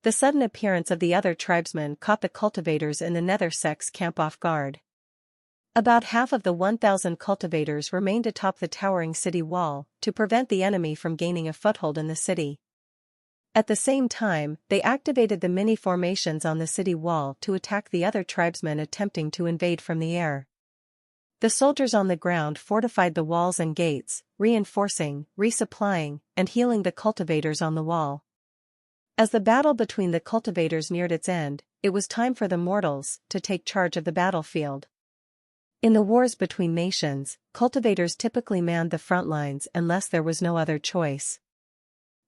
The sudden appearance of the other tribesmen caught the cultivators in the nether sect's camp off guard. About half of the 1,000 cultivators remained atop the towering city wall to prevent the enemy from gaining a foothold in the city. At the same time, they activated the mini formations on the city wall to attack the other tribesmen attempting to invade from the air. The soldiers on the ground fortified the walls and gates, reinforcing, resupplying, and healing the cultivators on the wall. As the battle between the cultivators neared its end, it was time for the mortals to take charge of the battlefield. In the wars between nations, cultivators typically manned the front lines unless there was no other choice.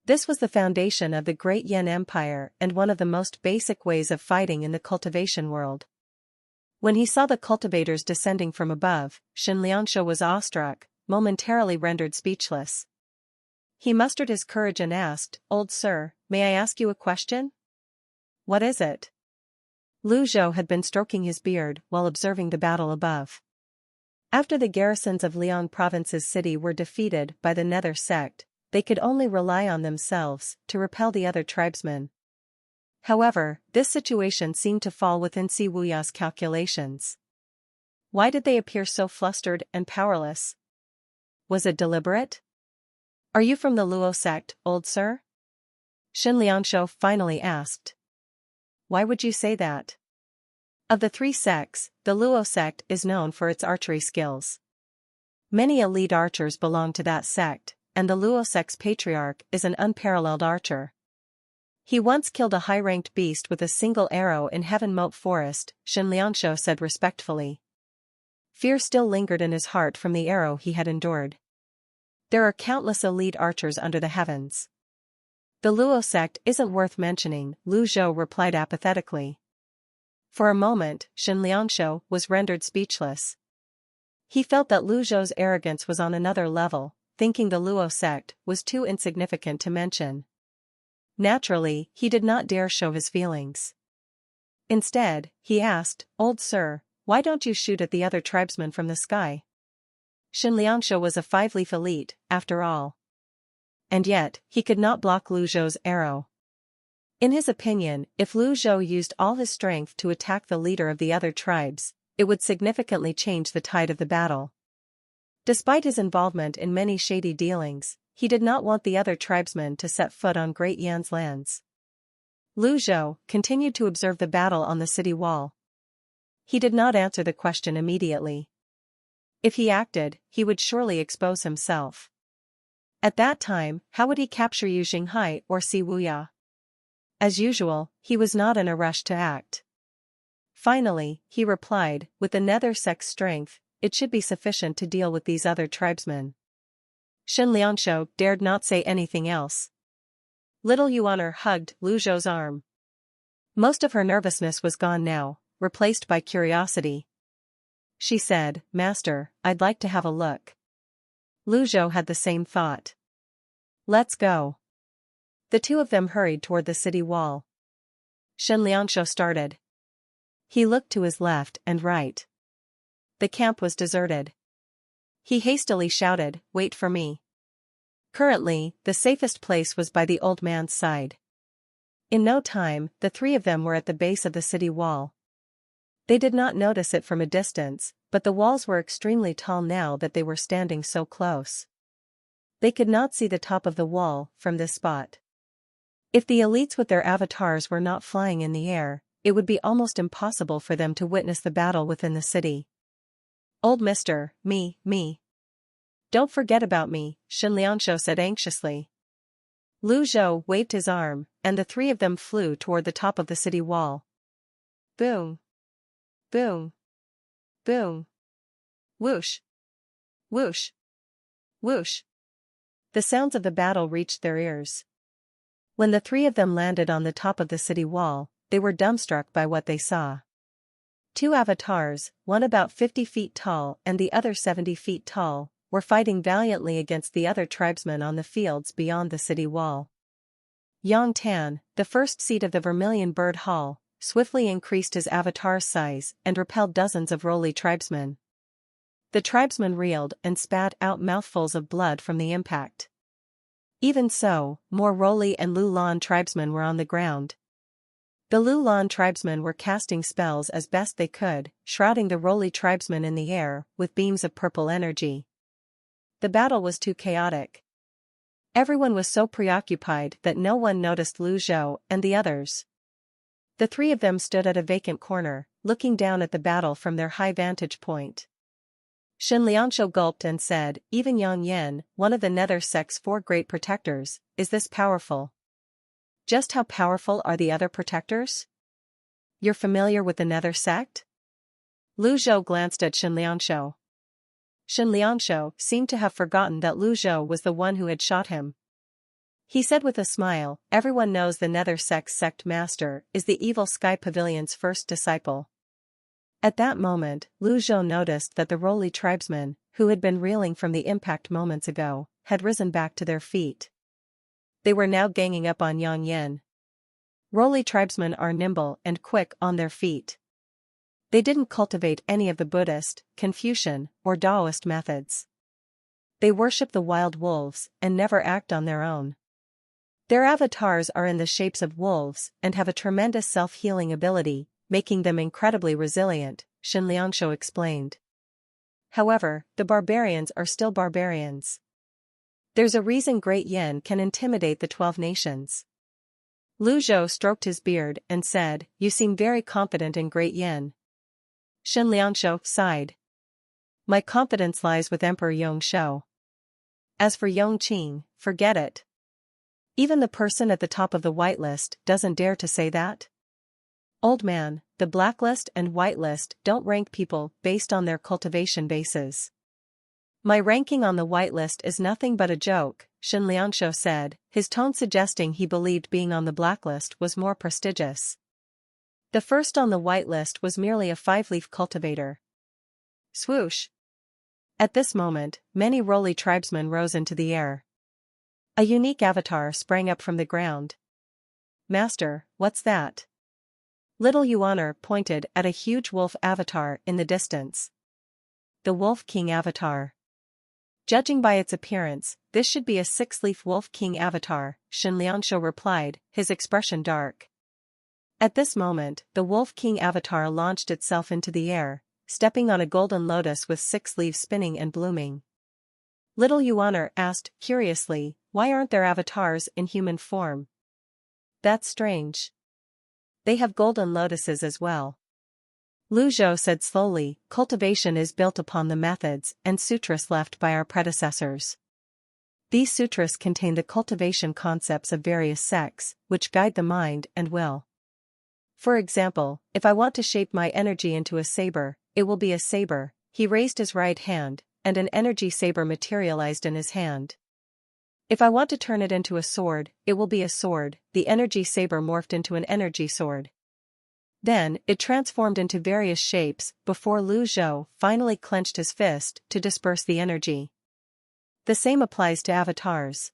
This was the foundation of the Great Yen Empire and one of the most basic ways of fighting in the cultivation world. When he saw the cultivators descending from above, Liangshu was awestruck, momentarily rendered speechless. He mustered his courage and asked, "Old sir, may I ask you a question?" "What is it?" Lu Zhou had been stroking his beard while observing the battle above. After the garrisons of Liang Province's city were defeated by the Nether sect, they could only rely on themselves to repel the other tribesmen. However, this situation seemed to fall within Si Wuya's calculations. Why did they appear so flustered and powerless? Was it deliberate? "Are you from the Luo sect, old sir?" Liangshu finally asked. "Why would you say that?" Of the three sects, the Luo sect is known for its archery skills. Many elite archers belong to that sect, and the Luo sect's Patriarch is an unparalleled archer. He once killed a high-ranked beast with a single arrow in Heaven Moat Forest, Liangshu said respectfully. Fear still lingered in his heart from the arrow he had endured. There are countless elite archers under the heavens. The Luo sect isn't worth mentioning, Lu Zhou replied apathetically. For a moment, Liangshu was rendered speechless. He felt that Lu Zhou's arrogance was on another level, thinking the Luo sect was too insignificant to mention. Naturally, he did not dare show his feelings. Instead, he asked, "Old sir, why don't you shoot at the other tribesmen from the sky?" Liangshu was a five-leaf elite, after all. And yet, he could not block Lu Zhou's arrow. In his opinion, if Lu Zhou used all his strength to attack the leader of the other tribes, it would significantly change the tide of the battle. Despite his involvement in many shady dealings, he did not want the other tribesmen to set foot on Great Yan's lands. Lu Zhou continued to observe the battle on the city wall. He did not answer the question immediately. If he acted, he would surely expose himself. At that time, how would he capture Zhenghai or Si Wuya? As usual, he was not in a rush to act. Finally, he replied, "With the Nether sect's strength, it should be sufficient to deal with these other tribesmen." Liangshu dared not say anything else. Little Yuan hugged Lu Zhou's arm. Most of her nervousness was gone now, replaced by curiosity. She said, "Master, I'd like to have a look." Lu Zhou had the same thought. "Let's go." The two of them hurried toward the city wall. Liangshu started. He looked to his left and right. The camp was deserted. He hastily shouted, "Wait for me." Currently, the safest place was by the old man's side. In no time, the three of them were at the base of the city wall. They did not notice it from a distance, but the walls were extremely tall now that they were standing so close. They could not see the top of the wall from this spot. If the elites with their avatars were not flying in the air, it would be almost impossible for them to witness the battle within the city. "Old mister, me. Don't forget about me," Liangshu said anxiously. Lu Zhou waved his arm, and the three of them flew toward the top of the city wall. Boom! Boom! Boom! Whoosh! Whoosh! Whoosh! The sounds of the battle reached their ears. When the three of them landed on the top of the city wall, they were dumbstruck by what they saw. Two avatars, one about 50 feet tall and the other 70 feet tall, were fighting valiantly against the other tribesmen on the fields beyond the city wall. Yong, the first seat of the Vermilion Bird Hall, swiftly increased his avatar's size and repelled dozens of Roly tribesmen. The tribesmen reeled and spat out mouthfuls of blood from the impact. Even so, more Roly and Lulan tribesmen were on the ground. The Lulan tribesmen were casting spells as best they could, shrouding the Roly tribesmen in the air with beams of purple energy. The battle was too chaotic. Everyone was so preoccupied that no one noticed Lu Zhou and the others. The three of them stood at a vacant corner, looking down at the battle from their high vantage point. Shen Lianshu gulped and said, "Even Yang Yan, one of the Nether Sect's 4 great protectors, is this powerful?" "Just how powerful are the other protectors?" "You're familiar with the Nether Sect?" Lu Zhou glanced at Shen Lianshu. Shen Lianshu seemed to have forgotten that Lu Zhou was the one who had shot him. He said with a smile, "Everyone knows the Nether Sect's sect master is the evil Sky Pavilion's first disciple." At that moment, Lu Zhou noticed that the Roly tribesmen, who had been reeling from the impact moments ago, had risen back to their feet. They were now ganging up on Yang Yan. Roly tribesmen are nimble and quick on their feet. They didn't cultivate any of the Buddhist, Confucian, or Taoist methods. They worship the wild wolves and never act on their own. Their avatars are in the shapes of wolves and have a tremendous self-healing ability, making them incredibly resilient, Shen Lianshu explained. However, the barbarians are still barbarians. There's a reason Great Yen can intimidate the 12 nations. Lu Zhou stroked his beard and said, "You seem very confident in Great Yen." Shen Lianshu sighed. "My confidence lies with Emperor Yong Shou. As for Yong Qing, forget it. Even the person at the top of the whitelist doesn't dare to say that." "Old man, the blacklist and whitelist don't rank people based on their cultivation bases." "My ranking on the whitelist is nothing but a joke," Shen Lianshu said, his tone suggesting he believed being on the blacklist was more prestigious. The first on the whitelist was merely a 5-leaf cultivator. Swoosh! At this moment, many Roly tribesmen rose into the air. A unique avatar sprang up from the ground. "Master, what's that?" Little Yuaner pointed at a huge wolf avatar in the distance. "The Wolf King avatar. Judging by its appearance, this should be a 6-leaf Wolf King avatar," Shen Lianshu replied, his expression dark. At this moment, the Wolf King avatar launched itself into the air, stepping on a golden lotus with 6 leaves spinning and blooming. Little Yuaner asked, curiously, "Why aren't there avatars in human form?" "That's strange. They have golden lotuses as well." Lu Zhou said slowly, "Cultivation is built upon the methods and sutras left by our predecessors. These sutras contain the cultivation concepts of various sects, which guide the mind and will. For example, if I want to shape my energy into a saber, it will be a saber." He raised his right hand, and an energy saber materialized in his hand. "If I want to turn it into a sword, it will be a sword." The energy saber morphed into an energy sword. Then, it transformed into various shapes before Lu Zhou finally clenched his fist to disperse the energy. The same applies to avatars.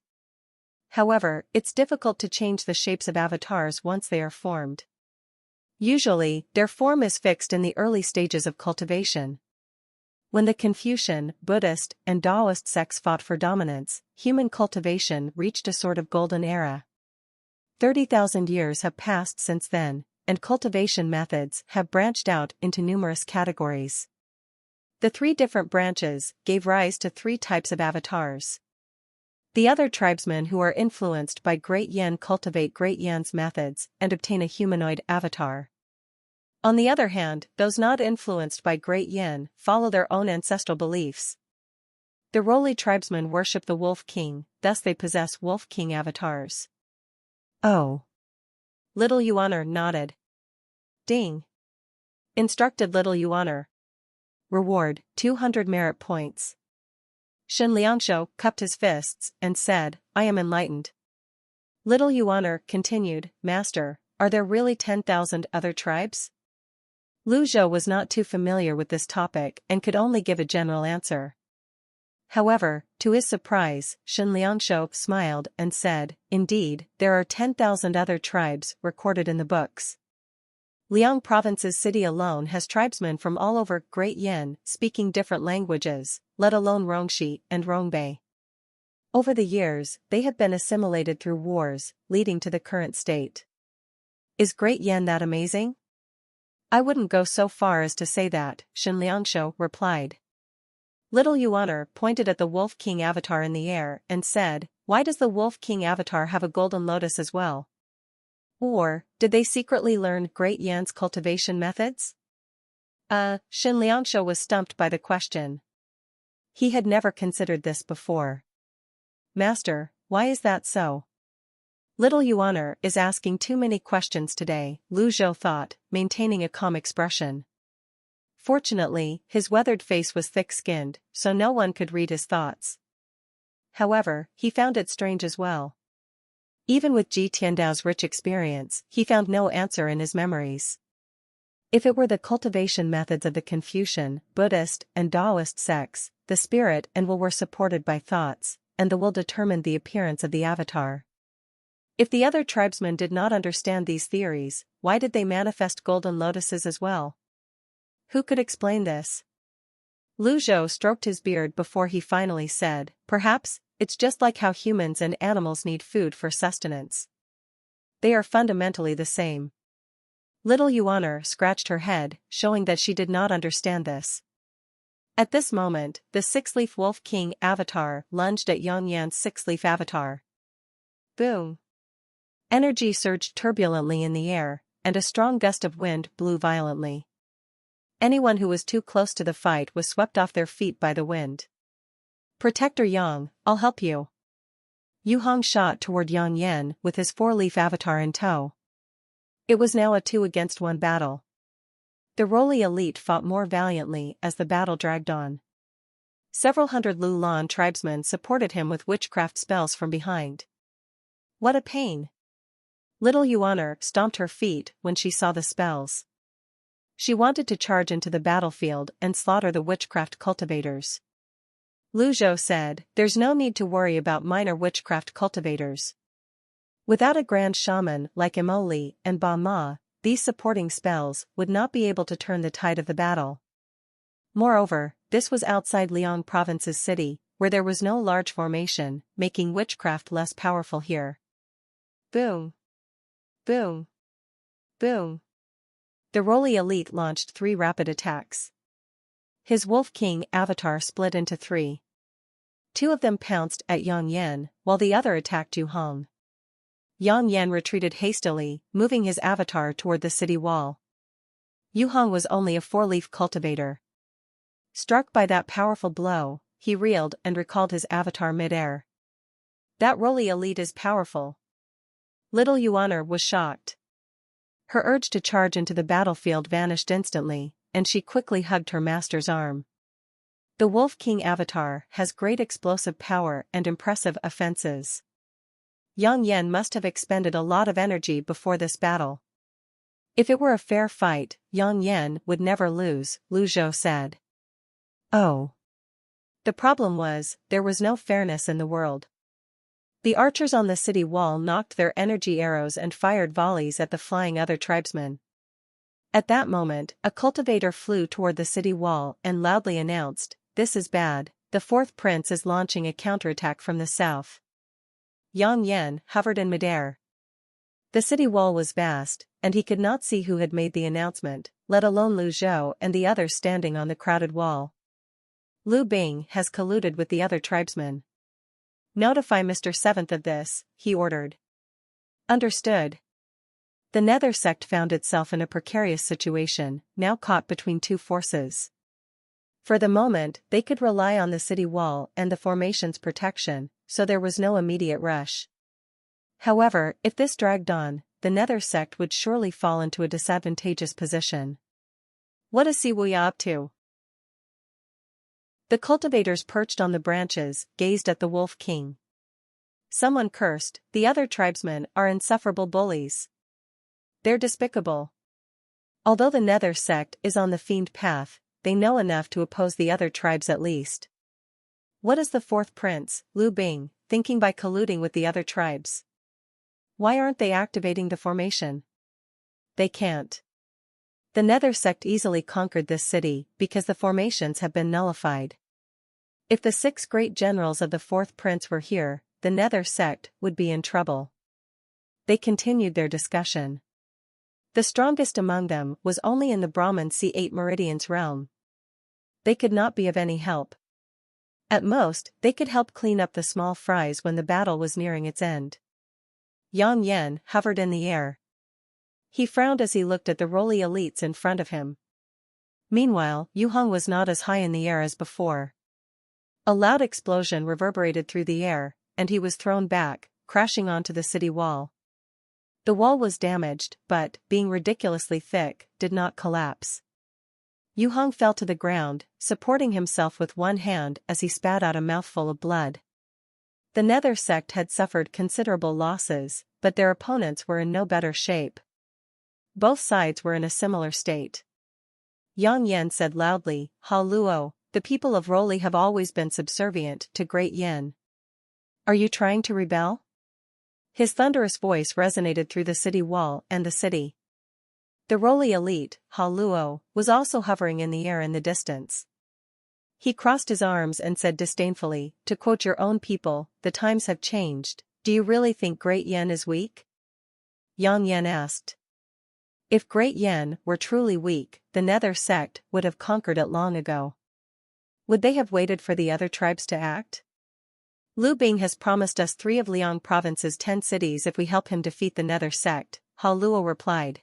However, it's difficult to change the shapes of avatars once they are formed. Usually, their form is fixed in the early stages of cultivation. When the Confucian, Buddhist, and Taoist sects fought for dominance, human cultivation reached a sort of golden era. 30,000 years have passed since then, and cultivation methods have branched out into numerous categories. The 3 different branches gave rise to 3 types of avatars. The other tribesmen who are influenced by Great Yen cultivate Great Yen's methods and obtain a humanoid avatar. On the other hand, those not influenced by Great Yen follow their own ancestral beliefs. The Roly tribesmen worship the Wolf King, thus they possess Wolf King avatars. "Oh." Little Yuaner nodded. "Ding," instructed Little Yuaner. "Reward, 200 merit points." Shen Lianshu cupped his fists and said, "I am enlightened." Little Yuaner continued, "Master, are there really 10,000 other tribes?" Lu Zhou was not too familiar with this topic and could only give a general answer. However, to his surprise, Shen Lianshu smiled and said, "Indeed, there are 10,000 other tribes recorded in the books. Liang Province's city alone has tribesmen from all over Great Yen speaking different languages, let alone Rongxi and Rongbei. Over the years, they have been assimilated through wars, leading to the current state. Is Great Yan that amazing? I wouldn't go so far as to say that, Shen Liangshu replied. Little Yuan pointed at the Wolf King avatar in the air and said, why does the Wolf King avatar have a golden lotus as well? Or, did they secretly learn Great Yan's cultivation methods? Shen Liangshu was stumped by the question. He had never considered this before. Master, why is that so? Little Yuan is asking too many questions today, Lu Zhou thought, maintaining a calm expression. Fortunately, his weathered face was thick-skinned, so no one could read his thoughts. However, he found it strange as well. Even with Ji Tiandao's rich experience, he found no answer in his memories. If it were the cultivation methods of the Confucian, Buddhist, and Taoist sects, the spirit and will were supported by thoughts, and the will determined the appearance of the avatar. If the other tribesmen did not understand these theories, why did they manifest golden lotuses as well? Who could explain this? Lu Zhou stroked his beard before he finally said, perhaps, it's just like how humans and animals need food for sustenance. They are fundamentally the same. Little Yuan scratched her head, showing that she did not understand this. At this moment, the six-leaf Wolf King avatar lunged at Yong Yan's six-leaf avatar. Boom! Energy surged turbulently in the air, and a strong gust of wind blew violently. Anyone who was too close to the fight was swept off their feet by the wind. Protector Yong, I'll help you. Yu Hong shot toward Yong Yan with his four-leaf avatar in tow. It was now a 2-against-1 battle. The Roly elite fought more valiantly as the battle dragged on. Several hundred Lu Lan tribesmen supported him with witchcraft spells from behind. What a pain! Little Yuan stomped her feet when she saw the spells. She wanted to charge into the battlefield and slaughter the witchcraft cultivators. Lu Zhou said, there's no need to worry about minor witchcraft cultivators. Without a grand shaman like Emoli and Ba Ma, these supporting spells would not be able to turn the tide of the battle. Moreover, this was outside Liang Province's city, where there was no large formation, making witchcraft less powerful here. Boom! Boom! Boom! The Roly elite launched 3 rapid attacks. His Wolf King avatar split into 3. 2 of them pounced at Yong Yan, while the other attacked Yu Hong. Yong Yan retreated hastily, moving his avatar toward the city wall. Yu Hong was only a 4-leaf cultivator. Struck by that powerful blow, he reeled and recalled his avatar mid-air. That Roly elite is powerful. Little Yuan was shocked. Her urge to charge into the battlefield vanished instantly, and she quickly hugged her master's arm. The Wolf King avatar has great explosive power and impressive offenses. Yong Yan must have expended a lot of energy before this battle. If it were a fair fight, Yong Yan would never lose, Lu Zhou said. Oh. The problem was, there was no fairness in the world. The archers on the city wall knocked their energy arrows and fired volleys at the flying other tribesmen. At that moment, a cultivator flew toward the city wall and loudly announced, "This is bad, the 4th prince is launching a counterattack from the south." Yong Yan hovered in midair. The city wall was vast, and he could not see who had made the announcement, let alone Lu Zhou and the others standing on the crowded wall. Lu Bing has colluded with the other tribesmen. Notify Mr. 7th of this, he ordered. Understood. The Nether sect found itself in a precarious situation, now caught between 2 forces. For the moment, they could rely on the city wall and the formation's protection, so there was no immediate rush. However, if this dragged on, the Nether sect would surely fall into a disadvantageous position. What is Si Wuya up to? The cultivators perched on the branches gazed at the Wolf King. Someone cursed, the other tribesmen are insufferable bullies. They're despicable. Although the Nether sect is on the Fiend path, they know enough to oppose the other tribes at least. What is the 4th prince, Lu Bing, thinking by colluding with the other tribes? Why aren't they activating the formation? They can't. The Nether sect easily conquered this city because the formations have been nullified. If the 6 great generals of the 4th prince were here, the Nether sect would be in trouble. They continued their discussion. The strongest among them was only in the Brahman C8 Meridian's realm. They could not be of any help. At most, they could help clean up the small fries when the battle was nearing its end. Yang hovered in the air. He frowned as he looked at the roly elites in front of him. Meanwhile, Yuheng was not as high in the air as before. A loud explosion reverberated through the air, and he was thrown back, crashing onto the city wall. The wall was damaged, but, being ridiculously thick, did not collapse. Yuheng fell to the ground, supporting himself with one hand as he spat out a mouthful of blood. The Nether sect had suffered considerable losses, but their opponents were in no better shape. Both sides were in a similar state. Yang said loudly, "Ha Luo, the people of Roli have always been subservient to Great Yin. Are you trying to rebel?" His thunderous voice resonated through the city wall and the city. The Roli elite, Ha Luo, was also hovering in the air in the distance. He crossed his arms and said disdainfully, "To quote your own people, the times have changed. Do you really think Great Yin is weak?" Yang asked. If Great Yin were truly weak, the Nether sect would have conquered it long ago. Would they have waited for the other tribes to act? Lu Bing has promised us 3 of Liang Province's 10 cities if we help him defeat the Nether sect, Ha Luo replied.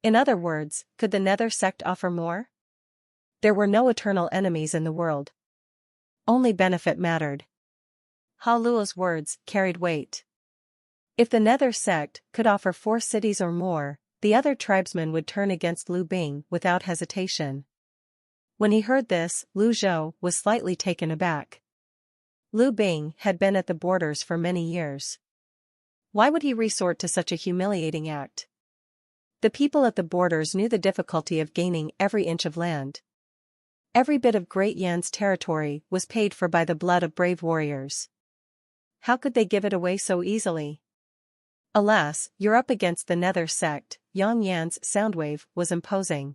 In other words, could the Nether sect offer more? There were no eternal enemies in the world. Only benefit mattered. Ha Luo's words carried weight. If the Nether sect could offer 4 cities or more, the other tribesmen would turn against Lu Bing without hesitation. When he heard this, Lu Zhou was slightly taken aback. Lu Bing had been at the borders for many years. Why would he resort to such a humiliating act? The people at the borders knew the difficulty of gaining every inch of land. Every bit of Great Yan's territory was paid for by the blood of brave warriors. How could they give it away so easily? Alas, you're up against the Nether sect. Yan's soundwave was imposing.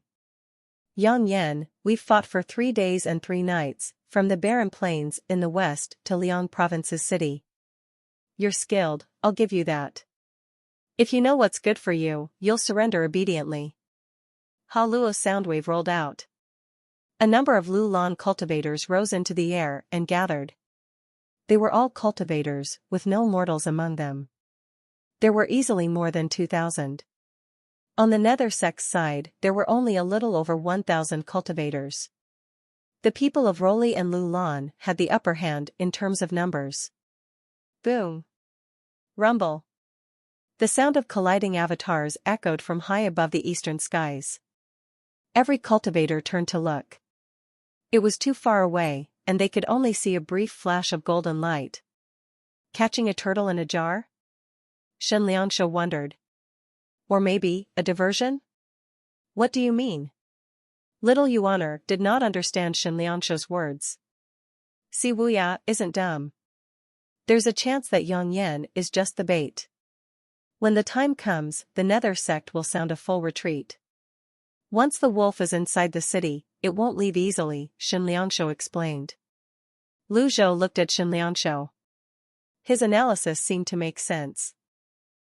Yang, we've fought for 3 days and 3 nights, from the barren plains in the west to Liang Province's city. You're skilled, I'll give you that. If you know what's good for you, you'll surrender obediently. Ha Luo's soundwave rolled out. A number of Lu Lan cultivators rose into the air and gathered. They were all cultivators, with no mortals among them. There were easily more than 2,000. On the Nether sect's side, there were only a little over 1,000 cultivators. The people of Roli and Lu Lan had the upper hand in terms of numbers. Boom! Rumble! The sound of colliding avatars echoed from high above the eastern skies. Every cultivator turned to look. It was too far away, and they could only see a brief flash of golden light. Catching a turtle in a jar? Shen Liangshu wondered. Or maybe, a diversion? What do you mean? Little Yuaner did not understand Shen Liangshu's words. Si Wuya isn't dumb. There's a chance that Yong is just the bait. When the time comes, the Nether sect will sound a full retreat. Once the wolf is inside the city, it won't leave easily, Shen Liangshu explained. Lu Zhou looked at Shen Liangshu. His analysis seemed to make sense.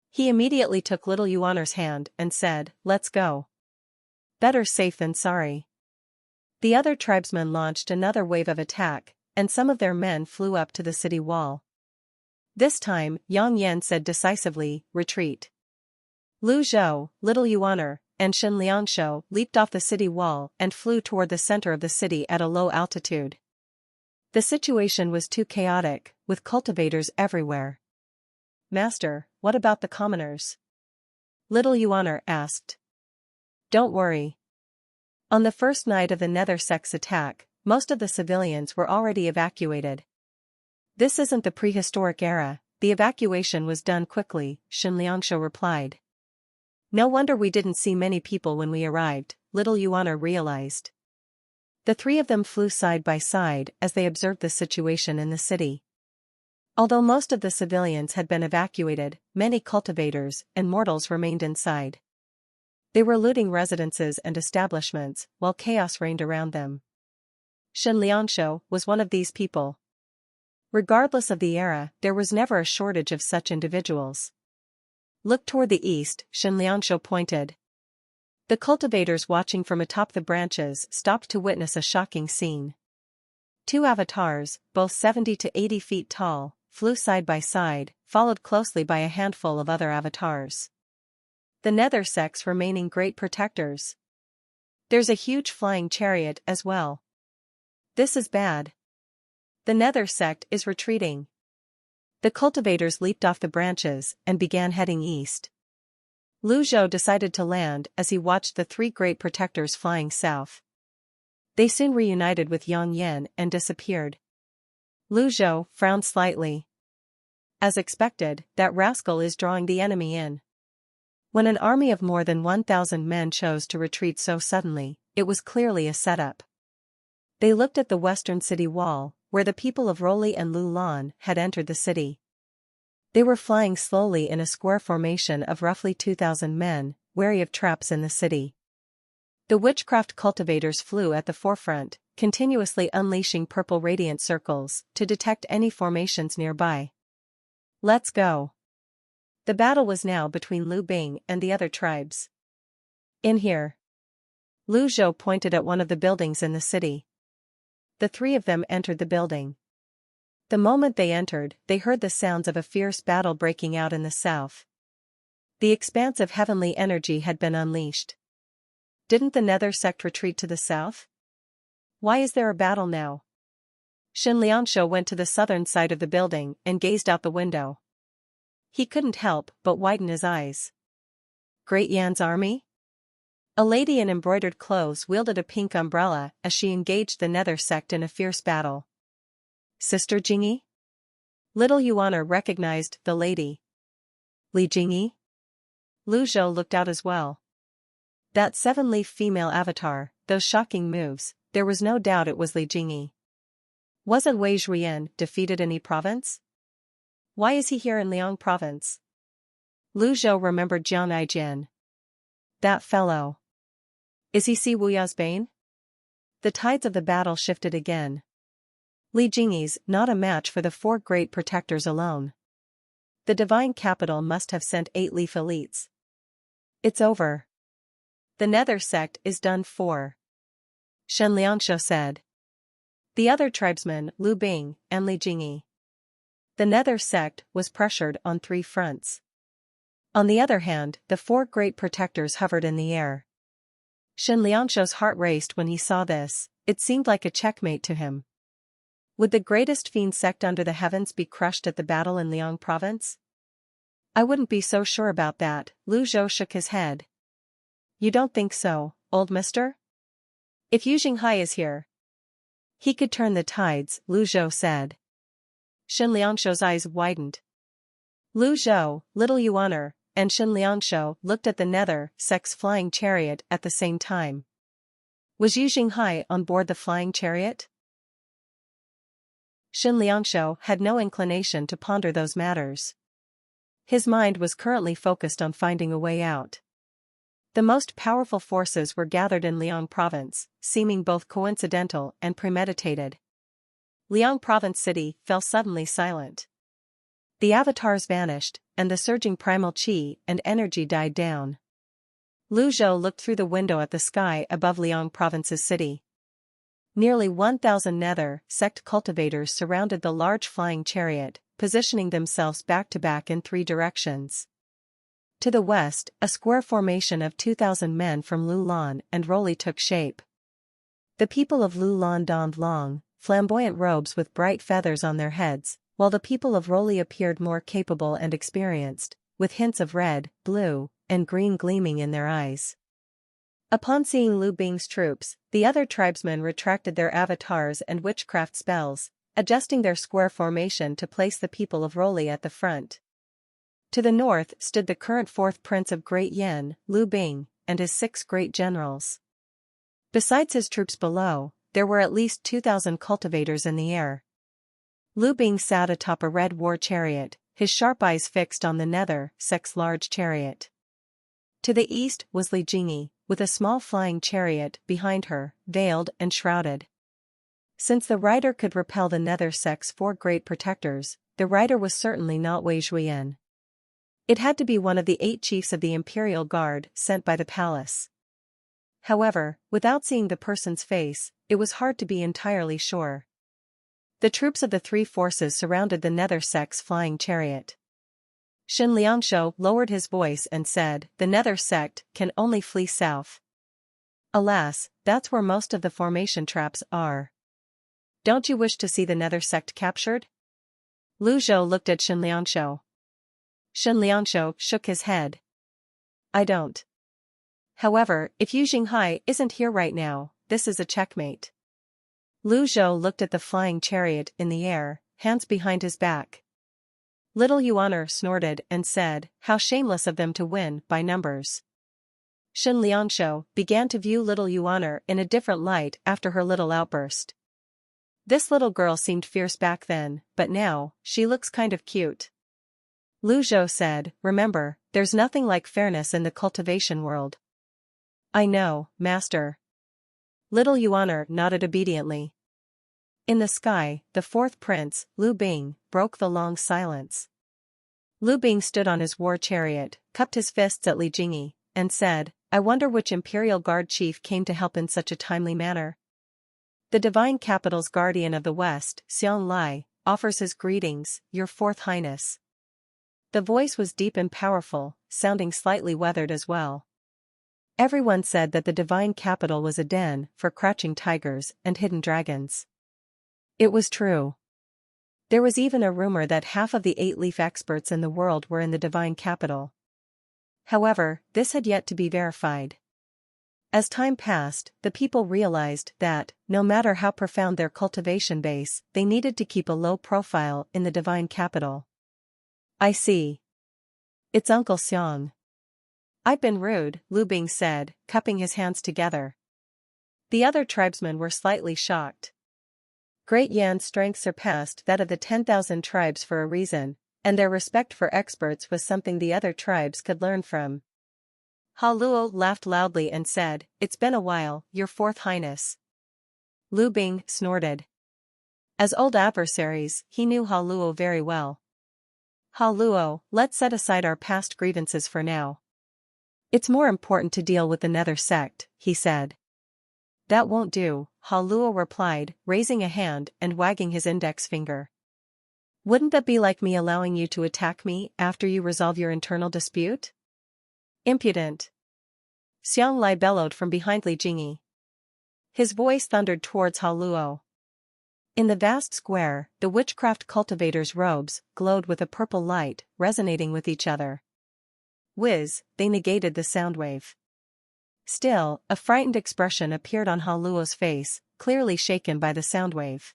He immediately took little Yuaner's hand and said, "Let's go. Better safe than sorry." The other tribesmen launched another wave of attack, and some of their men flew up to the city wall. This time, Yang said decisively, "Retreat." Lu Zhou, little Yuaner, and Shen Liangshu leaped off the city wall and flew toward the center of the city at a low altitude. The situation was too chaotic, with cultivators everywhere. "Master, what about the commoners?" Little Yuaner asked. "Don't worry. On the first night of the Nether sect's attack, most of the civilians were already evacuated. This isn't the prehistoric era, the evacuation was done quickly," Shen Liangshu replied. "No wonder we didn't see many people when we arrived," little Yuaner realized. The 3 of them flew side by side as they observed the situation in the city. Although most of the civilians had been evacuated, many cultivators and mortals remained inside. They were looting residences and establishments, while chaos reigned around them. Shen Liangshu was one of these people. Regardless of the era, there was never a shortage of such individuals. Look toward the east, Shenliangshu pointed. The cultivators watching from atop the branches stopped to witness a shocking scene. Two avatars, both 70 to 80 feet tall, flew side by side, followed closely by a handful of other avatars. The nether sex remaining great protectors. There's a huge flying chariot as well. This is bad. The nether sect is retreating. The cultivators leaped off the branches and began heading east. Lu Zhou decided to land as he watched the three great protectors flying south. They soon reunited with Yang Yan and disappeared. Lu Zhou frowned slightly. As expected, that rascal is drawing the enemy in. When an army of more than 1,000 men chose to retreat so suddenly, it was clearly a setup. They looked at the western city wall, where the people of Roli and Lulan had entered the city. They were flying slowly in a square formation of roughly 2,000 men, wary of traps in the city. The witchcraft cultivators flew at the forefront, continuously unleashing purple radiant circles to detect any formations nearby. Let's go. The battle was now between Lu Bing and the other tribes. In here. Lu Zhou pointed at one of the buildings in the city. The three of them entered the building. The moment they entered, they heard the sounds of a fierce battle breaking out in the south. The expanse of heavenly energy had been unleashed. Didn't the nether sect retreat to the south? Why is there a battle now? Shenliangshu went to the southern side of the building and gazed out the window. He couldn't help but widen his eyes. Great Yan's army? A lady in embroidered clothes wielded a pink umbrella as she engaged the nether sect in a fierce battle. Sister Jingyi? Little Yuan recognized the lady. Li Jingyi? Lu Zhou looked out as well. That seven-leaf female avatar, those shocking moves, there was no doubt it was Li Jingyi. Wasn't Wei Zhuyan defeated in Yi province? Why is he here in Liang province? Lu Zhou remembered Jiang Aijian. That fellow. Is he Si Wuya's bane? The tides of the battle shifted again. Li Jingyi's not a match for the four great protectors alone. The divine capital must have sent 8-leaf elites. It's over. The nether sect is done for. Shenliangshu said. The other tribesmen, Lu Bing and Li Jingyi. The nether sect was pressured on three fronts. On the other hand, the four great protectors hovered in the air. Shenliangshu's heart raced when he saw this. It seemed like a checkmate to him. Would the greatest fiend sect under the heavens be crushed at the battle in Liang province? I wouldn't be so sure about that, Lu Zhou shook his head. You don't think so, old mister? If Zhenghai is here, he could turn the tides, Lu Zhou said. Shenliangshu's eyes widened. Lu Zhou, little Yuan, and Shenliangshu looked at the nether sect's flying chariot at the same time. Was Zhenghai on board the flying chariot? Shenliangshu had no inclination to ponder those matters. His mind was currently focused on finding a way out. The most powerful forces were gathered in Liang province, seeming both coincidental and premeditated. Liang province city fell suddenly silent. The avatars vanished, and the surging primal chi and energy died down. Lu Zhou looked through the window at the sky above Liang province's city. Nearly 1,000 nether sect cultivators surrounded the large flying chariot, positioning themselves back-to-back in three directions. To the west, a square formation of 2,000 men from Lulan and Roli took shape. The people of Lulan donned long, flamboyant robes with bright feathers on their heads, while the people of Roli appeared more capable and experienced, with hints of red, blue, and green gleaming in their eyes. Upon seeing Lu Bing's troops, the other tribesmen retracted their avatars and witchcraft spells, adjusting their square formation to place the people of Roli at the front. To the north stood the current fourth prince of Great Yan, Lu Bing, and his 6 great generals. Besides his troops below, there were at least 2,000 cultivators in the air. Lu Bing sat atop a red war chariot, his sharp eyes fixed on the nether sect's large chariot. To the east was Li Jingyi, with a small flying chariot behind her, veiled and shrouded. Since the rider could repel the nether sect's 4 great protectors, the rider was certainly not Wei Zhuyan. It had to be one of the 8 chiefs of the Imperial Guard sent by the palace. However, without seeing the person's face, it was hard to be entirely sure. The troops of the 3 forces surrounded the Nether Sect's flying chariot. Shen Liangshou lowered his voice and said, "The Nether Sect can only flee south. Alas, that's where most of the formation traps are. Don't you wish to see the Nether Sect captured?" Lu Zhou looked at Shen Liangshou. Shen Liangshou shook his head. "I don't. However, if Yu Zhenghai isn't here right now, this is a checkmate." Lu Zhou looked at the flying chariot in the air, hands behind his back. Little Yuan snorted and said, "How shameless of them to win by numbers." Shen Liangshou began to view little Yuan in a different light after her little outburst. This little girl seemed fierce back then, but now, she looks kind of cute. Lu Zhou said, "Remember, there's nothing like fairness in the cultivation world." "I know, master." Little Yuan nodded obediently. In the sky, the 4th prince, Lu Bing, broke the long silence. Lu Bing stood on his war chariot, cupped his fists at Li Jingyi, and said, "I wonder which Imperial Guard chief came to help in such a timely manner." "The Divine Capital's Guardian of the West, Xiong Lai, offers his greetings, Your 4th Highness." The voice was deep and powerful, sounding slightly weathered as well. Everyone said that the Divine Capital was a den for crouching tigers and hidden dragons. It was true. There was even a rumor that half of the 8-leaf experts in the world were in the Divine Capital. However, this had yet to be verified. As time passed, the people realized that, no matter how profound their cultivation base, they needed to keep a low profile in the Divine Capital. "I see. It's Uncle Xiong." "I've been rude," Lu Bing said, cupping his hands together. The other tribesmen were slightly shocked. Great Yan's strength surpassed that of the 10,000 tribes for a reason, and their respect for experts was something the other tribes could learn from. Ha Luo laughed loudly and said, "It's been a while, Your 4th Highness." Lu Bing snorted. As old adversaries, he knew Ha Luo very well. "Ha Luo, let's set aside our past grievances for now. It's more important to deal with the Nether Sect," he said. "That won't do," Ha Luo replied, raising a hand and wagging his index finger. "Wouldn't that be like me allowing you to attack me after you resolve your internal dispute?" "Impudent!" Xiong Lai bellowed from behind Li Jingyi. His voice thundered towards Ha Luo. In the vast square, the witchcraft cultivators' robes glowed with a purple light, resonating with each other. Whiz, they negated the sound wave. Still, a frightened expression appeared on Ha Luo's face, clearly shaken by the sound wave.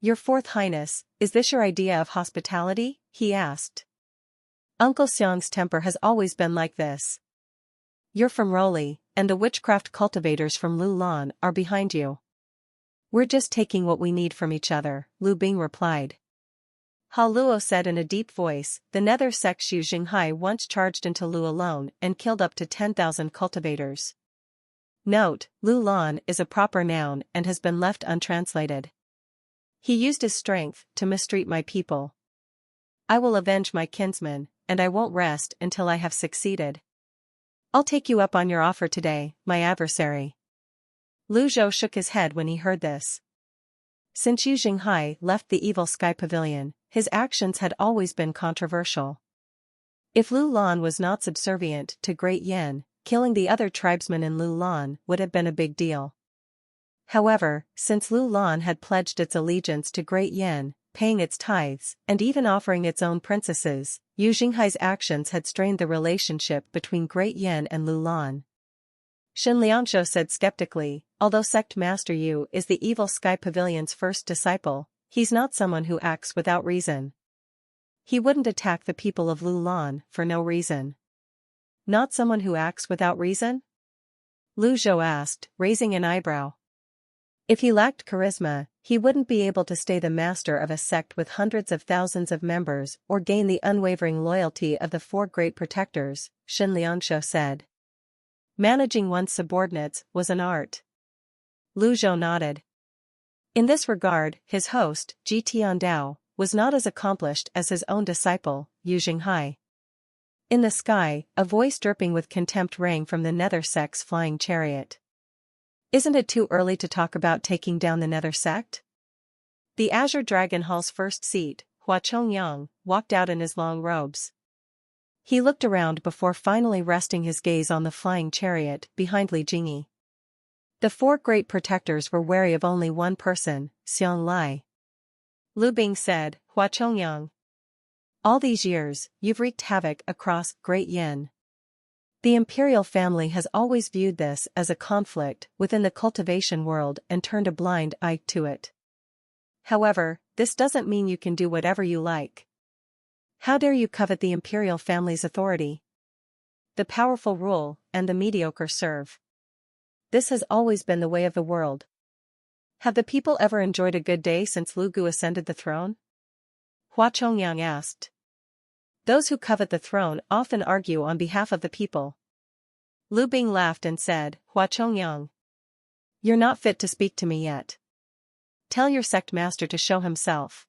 "Your 4th Highness, is this your idea of hospitality?" he asked. "Uncle Xiong's temper has always been like this. You're from Roli, and the witchcraft cultivators from Lulan are behind you." "We're just taking what we need from each other," Lu Bing replied. Ha Luo said in a deep voice, "The Nether Sect Xu Zhenghai once charged into Lu alone and killed up to 10,000 cultivators." Note, Lu Lan is a proper noun and has been left untranslated. "He used his strength to mistreat my people. I will avenge my kinsman, and I won't rest until I have succeeded. I'll take you up on your offer today, my adversary." Lu Zhou shook his head when he heard this. Since Yu Zhenghai left the evil Sky Pavilion, his actions had always been controversial. If Lu Lan was not subservient to Great Yan, killing the other tribesmen in Lu Lan would have been a big deal. However, since Lu Lan had pledged its allegiance to Great Yan, paying its tithes, and even offering its own princesses, Yu Zhenghai's actions had strained the relationship between Great Yan and Lu Lan. Shen Liangshou said skeptically, "Although Sect Master Yu is the evil Sky Pavilion's first disciple, he's not someone who acts without reason. He wouldn't attack the people of Lu Lan for no reason." "Not someone who acts without reason?" Lu Zhou asked, raising an eyebrow. "If he lacked charisma, he wouldn't be able to stay the master of a sect with hundreds of thousands of members or gain the unwavering loyalty of the 4 great protectors," Shen Liangshou said. "Managing one's subordinates was an art." Lu Zhou nodded. In this regard, his host, Ji Tiandao, was not as accomplished as his own disciple, Yu Zhenghai. In the sky, a voice dripping with contempt rang from the nether sect's flying chariot. Isn't it too early to talk about taking down the nether sect? The Azure Dragon Hall's first seat, Yong, walked out in his long robes. He looked around before finally resting his gaze on the flying chariot behind Li Jingyi. The four great protectors were wary of only one person, Zhenghai. Lu Bing said, Yong. All these years, you've wreaked havoc across Great Yin. The imperial family has always viewed this as a conflict within the cultivation world and turned a blind eye to it. However, this doesn't mean you can do whatever you like. How dare you covet the imperial family's authority? The powerful rule, and the mediocre serve. This has always been the way of the world. Have the people ever enjoyed a good day since Lu Gu ascended the throne? Hua Chongyang asked. Those who covet the throne often argue on behalf of the people. Lu Bing laughed and said, Hua Chongyang. You're not fit to speak to me yet. Tell your sect master to show himself.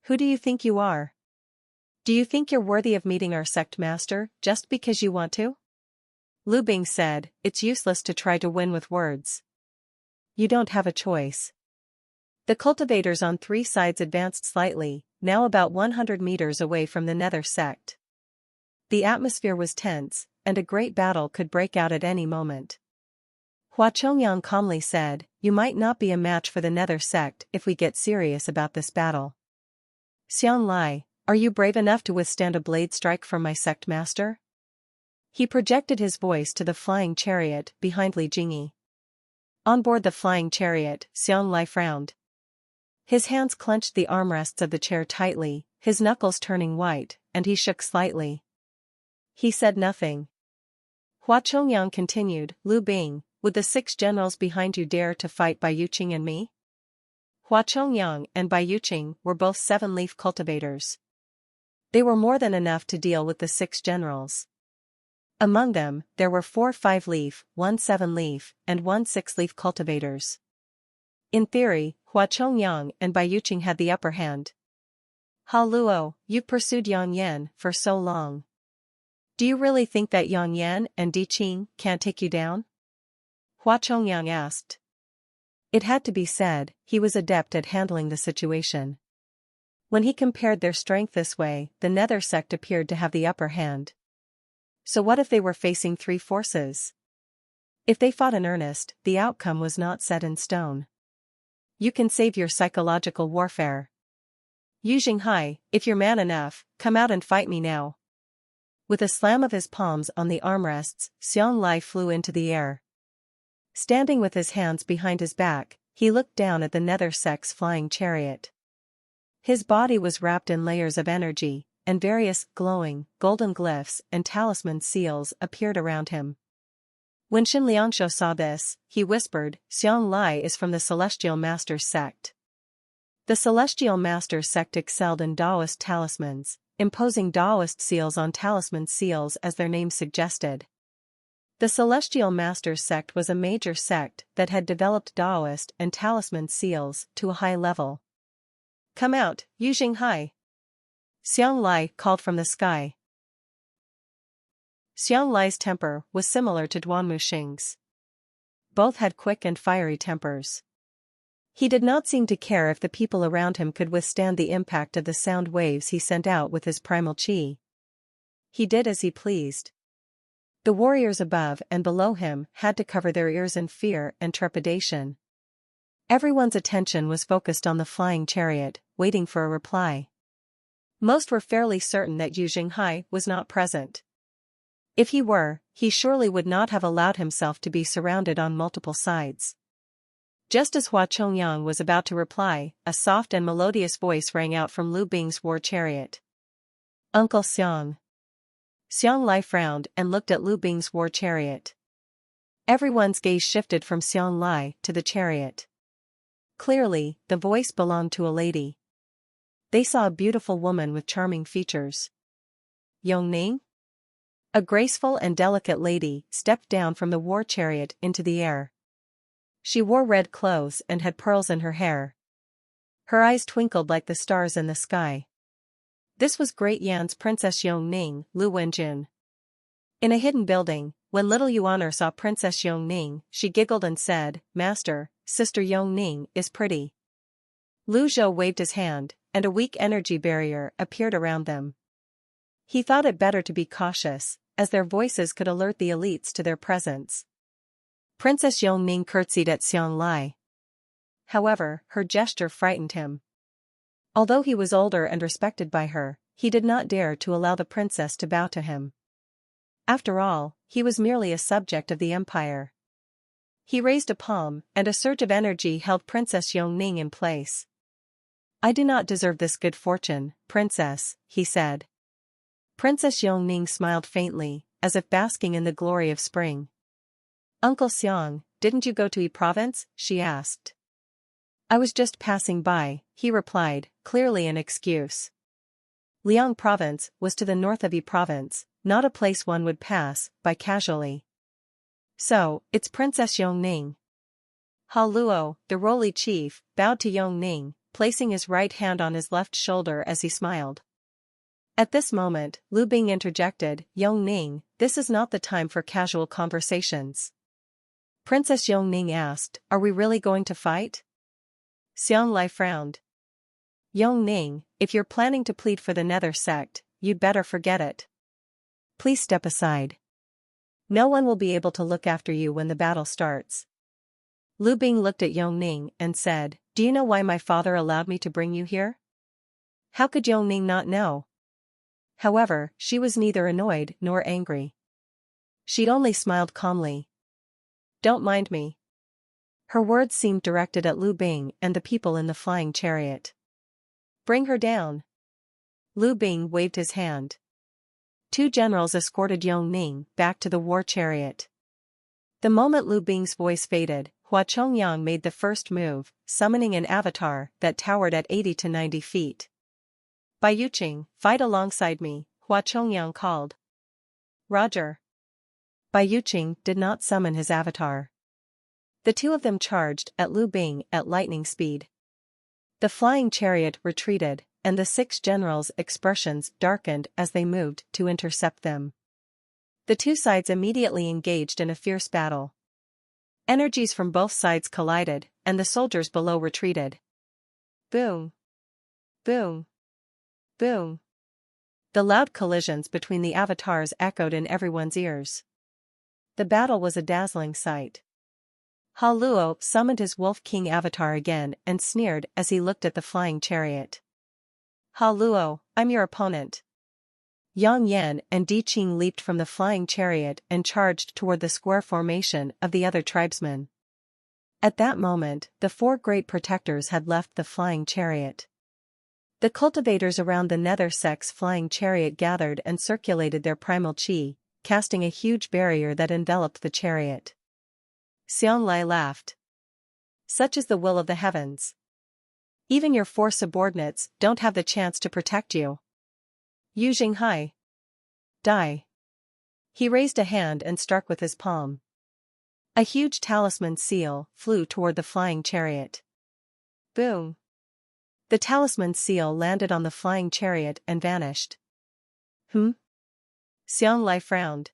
Who do you think you are? Do you think you're worthy of meeting our sect master just because you want to? Lu Bing said, it's useless to try to win with words. You don't have a choice. The cultivators on three sides advanced slightly, now about 100 meters away from the nether sect. The atmosphere was tense, and a great battle could break out at any moment. Hua Chongyang calmly said, you might not be a match for the nether sect if we get serious about this battle. Zhenghai, are you brave enough to withstand a blade strike from my sect master? He projected his voice to the flying chariot behind Li Jingyi. On board the flying chariot, Zhenghai frowned. His hands clenched the armrests of the chair tightly, his knuckles turning white, and he shook slightly. He said nothing. Hua Chongyang continued, Lu Bing, would the 6 generals behind you dare to fight Bai Yuqing and me? Hua Chongyang and Bai Yuqing were both 7-leaf cultivators. They were more than enough to deal with the 6 generals. Among them, there were 4 5-leaf, 1 7-leaf, and 1 6-leaf cultivators. In theory, Hua Chongyang and Bai Yuqing had the upper hand. Ha Luo, you've pursued Yang Yan for so long. Do you really think that Yang Yan and Di Qing can't take you down? Hua Chongyang asked. It had to be said, he was adept at handling the situation. When he compared their strength this way, the nether sect appeared to have the upper hand. So what if they were facing 3 forces? If they fought in earnest, the outcome was not set in stone. You can save your psychological warfare. Yu Zhenghai, if you're man enough, come out and fight me now. With a slam of his palms on the armrests, Zhenghai flew into the air. Standing with his hands behind his back, he looked down at the nether sect's flying chariot. His body was wrapped in layers of energy, and various glowing, golden glyphs and talisman seals appeared around him. When Shin Liangshu saw this, he whispered, Zhenghai is from the Celestial Masters sect. The Celestial Masters sect excelled in Taoist talismans, imposing Taoist seals on talisman seals as their name suggested. The Celestial Masters sect was a major sect that had developed Taoist and talisman seals to a high level. Come out, Yu Zhenghai! Zhenghai called from the sky. Zhenghai's temper was similar to Duan Muxing's. Both had quick and fiery tempers. He did not seem to care if the people around him could withstand the impact of the sound waves he sent out with his primal chi. He did as he pleased. The warriors above and below him had to cover their ears in fear and trepidation. Everyone's attention was focused on the flying chariot, waiting for a reply. Most were fairly certain that Yu Zhenghai was not present. If he were, he surely would not have allowed himself to be surrounded on multiple sides. Just as Hua Chongyang was about to reply, a soft and melodious voice rang out from Lu Bing's war chariot. Uncle Xiang. Zhenghai frowned and looked at Lu Bing's war chariot. Everyone's gaze shifted from Zhenghai to the chariot. Clearly, the voice belonged to a lady. They saw a beautiful woman with charming features. Ning? A graceful and delicate lady stepped down from the war chariot into the air. She wore red clothes and had pearls in her hair. Her eyes twinkled like the stars in the sky. This was Great Yan's Princess Yong Ning, Lu Wenjun. In a hidden building, when little Yuan saw Princess Yong Ning, she giggled and said, "Master, Sister Yong Ning is pretty." Lu Zhou waved his hand, and a weak energy barrier appeared around them. He thought it better to be cautious, as their voices could alert the elites to their presence. Princess Yong Ning curtsied at Zhenghai. However, her gesture frightened him. Although he was older and respected by her, he did not dare to allow the princess to bow to him. After all, he was merely a subject of the empire. He raised a palm, and a surge of energy held Princess Yong Ning in place. "I do not deserve this good fortune, princess," he said. Princess Yong Ning smiled faintly, as if basking in the glory of spring. "Uncle Xiang, didn't you go to Yi province?" she asked. "I was just passing by," he replied, clearly an excuse. Liang province was to the north of Yi province, not a place one would pass by casually. "So, it's Princess Yong Ning." Ha Luo, the Roli chief, bowed to Yong Ning, placing his right hand on his left shoulder as he smiled. At this moment, Lu Bing interjected, "Yong Ning, this is not the time for casual conversations." Princess Yong Ning asked, "Are we really going to fight?" Zhenghai frowned. "Yong Ning, if you're planning to plead for the Nether sect, you'd better forget it. Please step aside. No one will be able to look after you when the battle starts." Lu Bing looked at Yong Ning and said, "Do you know why my father allowed me to bring you here?" How could Yong Ning not know? However, she was neither annoyed nor angry. She'd only smiled calmly. "Don't mind me." Her words seemed directed at Lu Bing and the people in the flying chariot. "Bring her down." Lu Bing waved his hand. Two generals escorted Yong Ning back to the war chariot. The moment Lu Bing's voice faded, Hua Chongyang made the first move, summoning an avatar that towered at 80 to 90 feet. "Bai Yuqing, fight alongside me," Hua Chongyang called. "Roger." Bai Yuqing did not summon his avatar. The two of them charged at Lu Bing at lightning speed. The flying chariot retreated, and the 6 generals' expressions darkened as they moved to intercept them. The two sides immediately engaged in a fierce battle. Energies from both sides collided, and the soldiers below retreated. Boom! Boom! Boom! The loud collisions between the avatars echoed in everyone's ears. The battle was a dazzling sight. Ha Luo summoned his Wolf King avatar again and sneered as he looked at the flying chariot. "Ha Luo, I'm your opponent." Yang Yan and Di Qing leaped from the flying chariot and charged toward the square formation of the other tribesmen. At that moment, the 4 great protectors had left the flying chariot. The cultivators around the Nether sect's flying chariot gathered and circulated their primal chi, casting a huge barrier that enveloped the chariot. Zhenghai laughed. "Such is the will of the heavens. Even your 4 subordinates don't have the chance to protect you. Yu Zhenghai. Die." He raised a hand and struck with his palm. A huge talisman seal flew toward the flying chariot. Boom! The talisman seal landed on the flying chariot and vanished. Zhenghai frowned.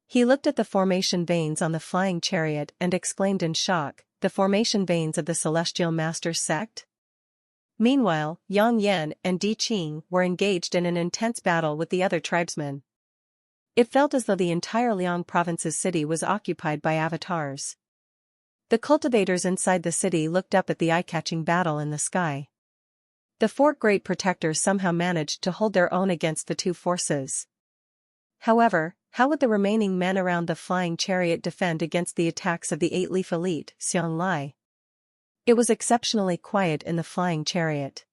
He looked at the formation veins on the flying chariot and exclaimed in shock, "The formation veins of the Celestial Masters sect?" Meanwhile, Yang Yan and Di Qing were engaged in an intense battle with the other tribesmen. It felt as though the entire Liang province's city was occupied by avatars. The cultivators inside the city looked up at the eye-catching battle in the sky. The 4 great protectors somehow managed to hold their own against the 2 forces. However, how would the remaining men around the flying chariot defend against the attacks of the 8-leaf elite, Zhenghai? It was exceptionally quiet in the flying chariot.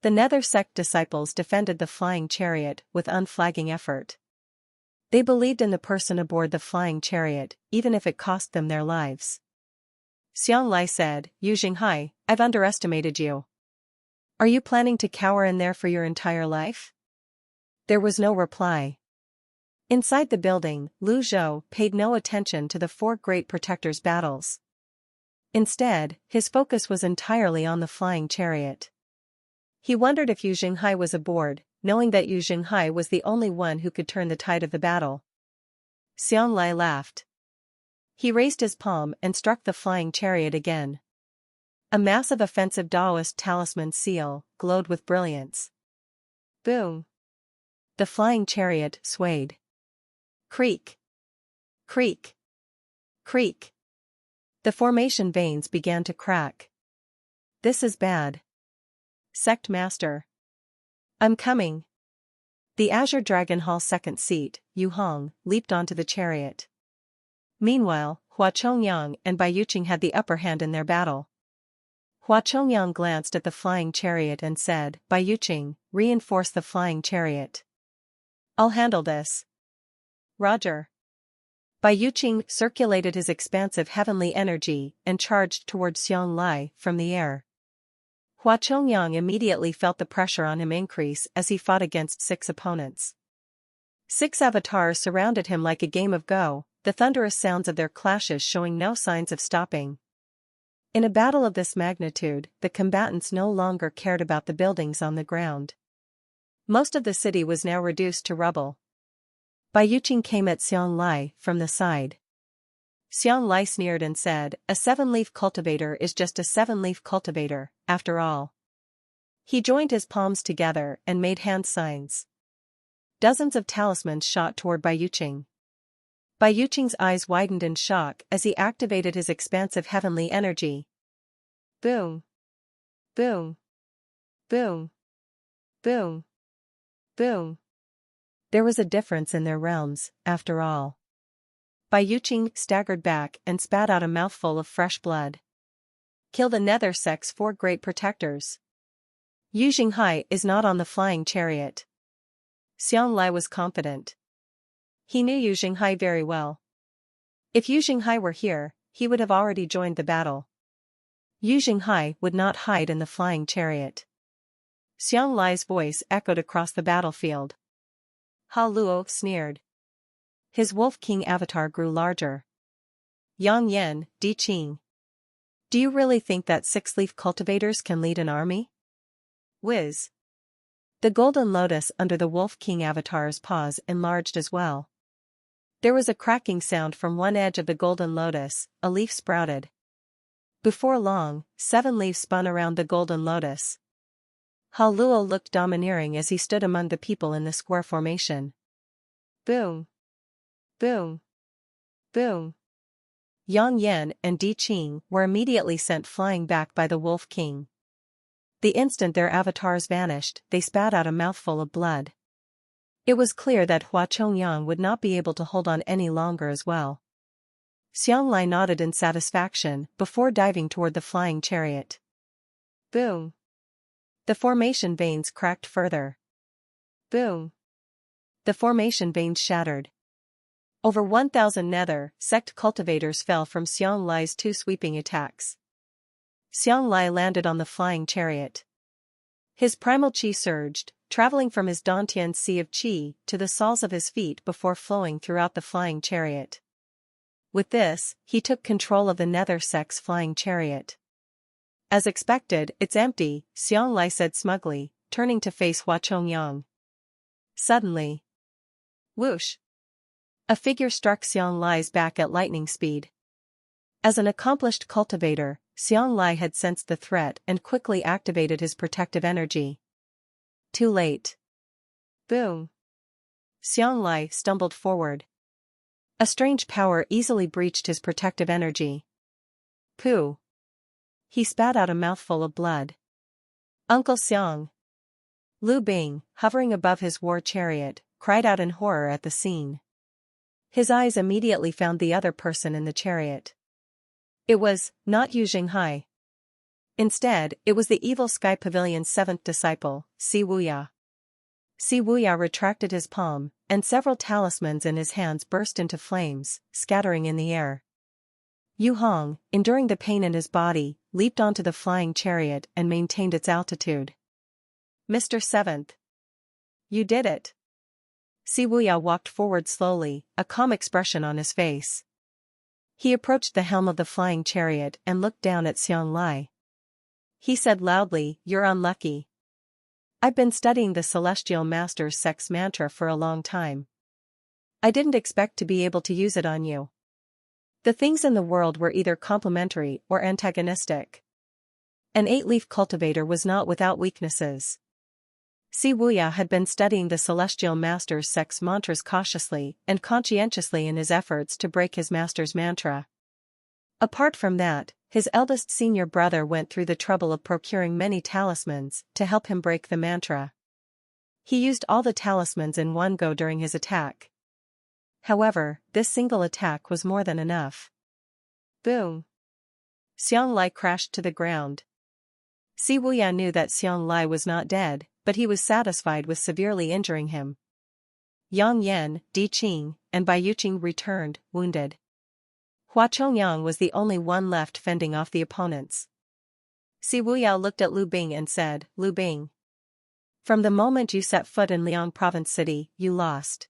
The Nether sect disciples defended the flying chariot with unflagging effort. They believed in the person aboard the flying chariot, even if it cost them their lives. Zhenghai said, "Yu Zhenghai, I've underestimated you. Are you planning to cower in there for your entire life?" There was no reply. Inside the building, Lu Zhou paid no attention to the 4 great protectors' battles. Instead, his focus was entirely on the flying chariot. He wondered if Zhenghai was aboard, knowing that Zhenghai was the only one who could turn the tide of the battle. Zhenghai laughed. He raised his palm and struck the flying chariot again. A massive offensive Taoist talisman seal glowed with brilliance. Boom! The flying chariot swayed. Creak! Creak! Creak! The formation veins began to crack. This is bad. Sect Master. I'm coming. The Azure Dragon Hall second seat, Yong, leaped onto the chariot. Meanwhile, Hua Chongyang and Bai Yuqing had the upper hand in their battle. Hua Chongyang glanced at the flying chariot and said, Bai Yuqing, reinforce the flying chariot. I'll handle this. Roger. Bai Yuqing circulated his expansive heavenly energy and charged towards Zhenghai from the air. Hua Chongyang immediately felt the pressure on him increase as he fought against 6 opponents. 6 avatars surrounded him like a game of Go, the thunderous sounds of their clashes showing no signs of stopping. In a battle of this magnitude, the combatants no longer cared about the buildings on the ground. Most of the city was now reduced to rubble. Bai Yuqing came at Zhenghai from the side. Zhenghai sneered and said, a 7-leaf cultivator is just a 7-leaf cultivator, after all. He joined his palms together and made hand signs. Dozens of talismans shot toward Bai Yuqing. Bai Yuqing's eyes widened in shock as he activated his expansive heavenly energy. Boom! Boom! Boom! Boom! Boom! There was a difference in their realms, after all. Bai Yuqing staggered back and spat out a mouthful of fresh blood. Kill the Nether Sect's 4 great protectors. Zhenghai is not on the flying chariot. Zhenghai was confident. He knew Zhenghai very well. If Zhenghai were here, he would have already joined the battle. Zhenghai would not hide in the flying chariot. Zhenghai's voice echoed across the battlefield. Ha Luo sneered. His Wolf King avatar grew larger. Yang Yen, Di Qing. Do you really think that 6-leaf cultivators can lead an army? Whiz. The golden lotus under the Wolf King avatar's paws enlarged as well. There was a cracking sound from one edge of the golden lotus, a leaf sprouted. Before long, 7 leaves spun around the golden lotus. Ha Luo looked domineering as he stood among the people in the square formation. Boom! Boom! Boom! Yang Yen and Di Qing were immediately sent flying back by the Wolf King. The instant their avatars vanished, they spat out a mouthful of blood. It was clear that Hua Chongyang would not be able to hold on any longer as well. Zhenghai nodded in satisfaction before diving toward the flying chariot. Boom! The formation veins cracked further. Boom! The formation veins shattered. Over 1,000 Nether Sect cultivators fell from Zhenghai's 2 sweeping attacks. Zhenghai landed on the flying chariot. His primal chi surged, traveling from his Dantian sea of chi to the soles of his feet before flowing throughout the flying chariot. With this, he took control of the Nether Sect's flying chariot. As expected, it's empty, Zhenghai said smugly, turning to face Hua Chongyang. Suddenly, whoosh! A figure struck Zhenghai's back at lightning speed. As an accomplished cultivator, Zhenghai had sensed the threat and quickly activated his protective energy. Too late. Boom! Zhenghai stumbled forward. A strange power easily breached his protective energy. Pooh! He spat out a mouthful of blood. Uncle Xiang! Lu Bing, hovering above his war chariot, cried out in horror at the scene. His eyes immediately found the other person in the chariot. It was not Zhenghai. Instead, it was the evil Sky Pavilion's 7th disciple, Si Wuya. Si Wuya retracted his palm, and several talismans in his hands burst into flames, scattering in the air. Yu Hong, enduring the pain in his body, leaped onto the flying chariot and maintained its altitude. Mr. 7th. You did it. Si Wuya walked forward slowly, a calm expression on his face. He approached the helm of the flying chariot and looked down at Zhenghai. He said loudly, "You're unlucky. I've been studying the Celestial Master's sex mantra for a long time. I didn't expect to be able to use it on you. The things in the world were either complementary or antagonistic. An 8-leaf cultivator was not without weaknesses. Si Wuya had been studying the Celestial Master's sex mantras cautiously and conscientiously in his efforts to break his master's mantra. Apart from that, his eldest senior brother went through the trouble of procuring many talismans to help him break the mantra. He used all the talismans in one go during his attack. However, this single attack was more than enough. Boom! Zhenghai crashed to the ground. Si Wuya knew that Zhenghai was not dead, but he was satisfied with severely injuring him. Yang Yan, Di Qing, and Bai Yuqing returned, wounded. Hua Chongyang was the only one left fending off the opponents. Si Wuya looked at Liu Bing and said, Liu Bing. From the moment you set foot in Liang Province City, you lost.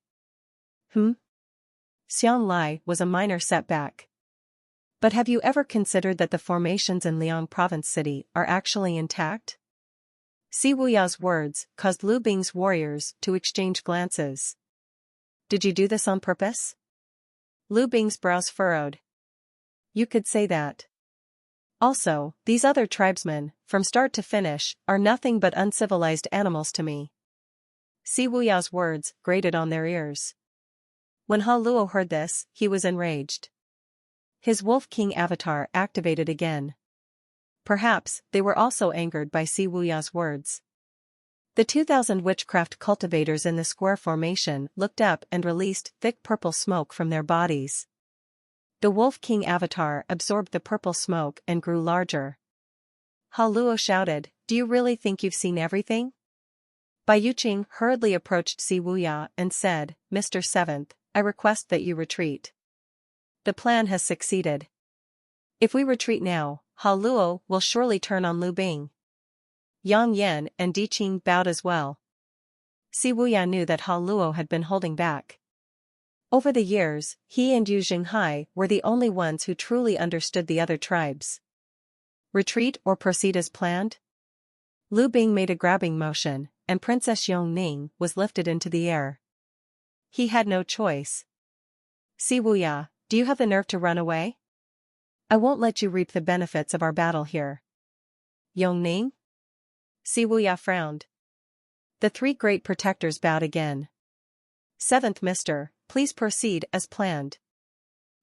Zhenghai was a minor setback. But have you ever considered that the formations in Liang Province City are actually intact? Si Wuya's words caused Liu Bing's warriors to exchange glances. Did you do this on purpose? Liu Bing's brows furrowed. You could say that. Also, these other tribesmen, from start to finish, are nothing but uncivilized animals to me. Si Wuya's words grated on their ears. When Ha Luo heard this, he was enraged. His Wolf King avatar activated again. Perhaps they were also angered by Si Wuya's words. The 2,000 witchcraft cultivators in the square formation looked up and released thick purple smoke from their bodies. The Wolf King avatar absorbed the purple smoke and grew larger. Ha Luo shouted, Do you really think you've seen everything? Bai Yuqing hurriedly approached Si Wuya and said, Mr. Seventh, I request that you retreat. The plan has succeeded. If we retreat now, Ha Luo will surely turn on Liu Bing. Yang Yan and Di Qing bowed as well. Si Wuya knew that Ha Luo had been holding back. Over the years, he and Zhenghai were the only ones who truly understood the other tribes. Retreat or proceed as planned? Liu Bing made a grabbing motion, and Princess Yong Ning was lifted into the air. He had no choice. Si Wuya, do you have the nerve to run away? I won't let you reap the benefits of our battle here. Yong Ning? Si Wuya frowned. The three great protectors bowed again. Seventh Mister, please proceed as planned.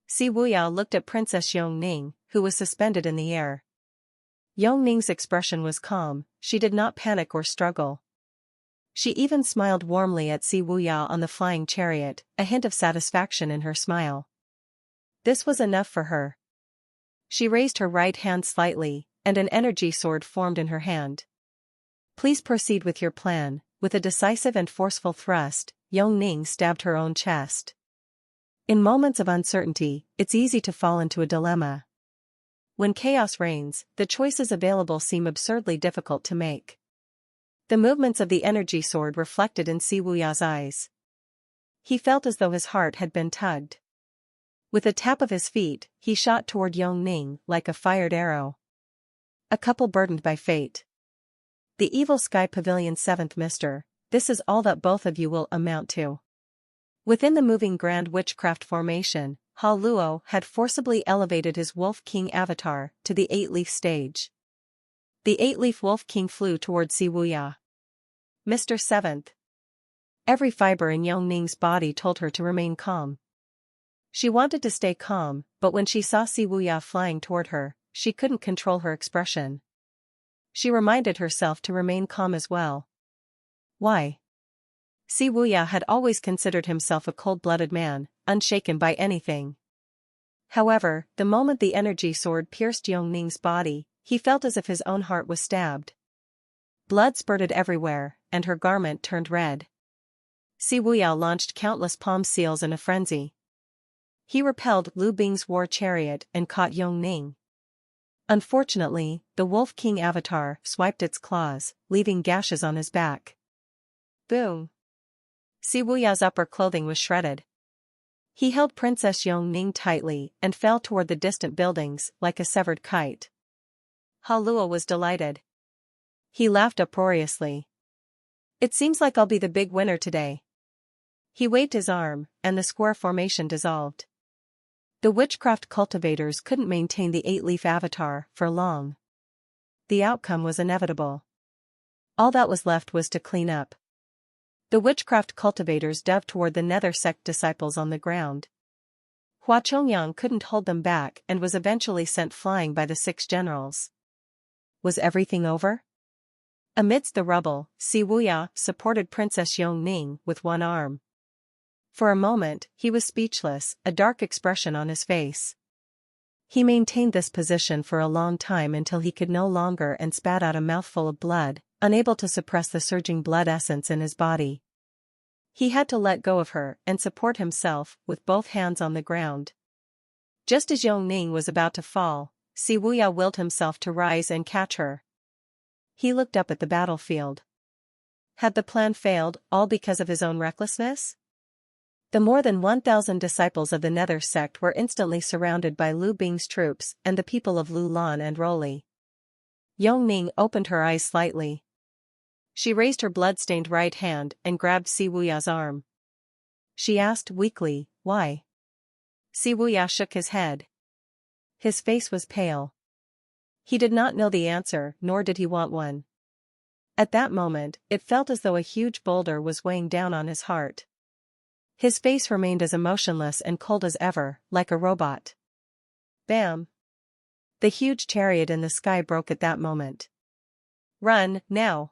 Si Wuya looked at Princess Yong Ning, who was suspended in the air. Yong Ning's expression was calm, she did not panic or struggle. She even smiled warmly at Si Wuya on the flying chariot, a hint of satisfaction in her smile. This was enough for her. She raised her right hand slightly, and an energy sword formed in her hand. Please proceed with your plan. With a decisive and forceful thrust, Yong Ning stabbed her own chest. In moments of uncertainty, it's easy to fall into a dilemma. When chaos reigns, the choices available seem absurdly difficult to make. The movements of the energy sword reflected in Si Wuya's eyes. He felt as though his heart had been tugged. With a tap of his feet, he shot toward Yong Ning like a fired arrow. A couple burdened by fate. The Evil Sky Pavilion 7th Mister, this is all that both of you will amount to. Within the moving Grand Witchcraft formation, Ha Luo had forcibly elevated his Wolf King avatar to the 8-leaf stage. The 8-leaf Wolf King flew toward Si Wuya. Mr. 7th. Every fiber in Yong Ning's body told her to remain calm. She wanted to stay calm, but when she saw Si Wuya flying toward her, she couldn't control her expression. She reminded herself to remain calm as well. Why? Si Wuya had always considered himself a cold-blooded man, unshaken by anything. However, the moment the energy sword pierced Yong Ning's body, he felt as if his own heart was stabbed. Blood spurted everywhere, and her garment turned red. Si Wuya launched countless palm seals in a frenzy. He repelled Liu Bing's war chariot and caught Yong Ning. Unfortunately, the Wolf King avatar swiped its claws, leaving gashes on his back. Boom! Si Wuya's upper clothing was shredded. He held Princess Yong Ning tightly and fell toward the distant buildings like a severed kite. Ha Luo was delighted. He laughed uproariously. It seems like I'll be the big winner today. He waved his arm, and the square formation dissolved. The witchcraft cultivators couldn't maintain the 8-leaf avatar for long. The outcome was inevitable. All that was left was to clean up. The witchcraft cultivators dove toward the nether sect disciples on the ground. Hua Chongyang couldn't hold them back and was eventually sent flying by the 6 generals. Was everything over? Amidst the rubble, Si Wuya supported Princess Ning with one arm. For a moment, he was speechless, a dark expression on his face. He maintained this position for a long time until he could no longer and spat out a mouthful of blood, unable to suppress the surging blood essence in his body. He had to let go of her and support himself with both hands on the ground. Just as Ning was about to fall, Si Wuya willed himself to rise and catch her. He looked up at the battlefield. Had the plan failed, all because of his own recklessness? The more than 1,000 disciples of the Nether sect were instantly surrounded by Lu Bing's troops and the people of Lu Lan and Roli. Ning opened her eyes slightly. She raised her blood-stained right hand and grabbed Si Wuya's arm. She asked weakly, "Why?" Si Wuya shook his head. His face was pale. He did not know the answer, nor did he want one. At that moment, it felt as though a huge boulder was weighing down on his heart. His face remained as emotionless and cold as ever, like a robot. Bam! The huge chariot in the sky broke at that moment. "Run, now!"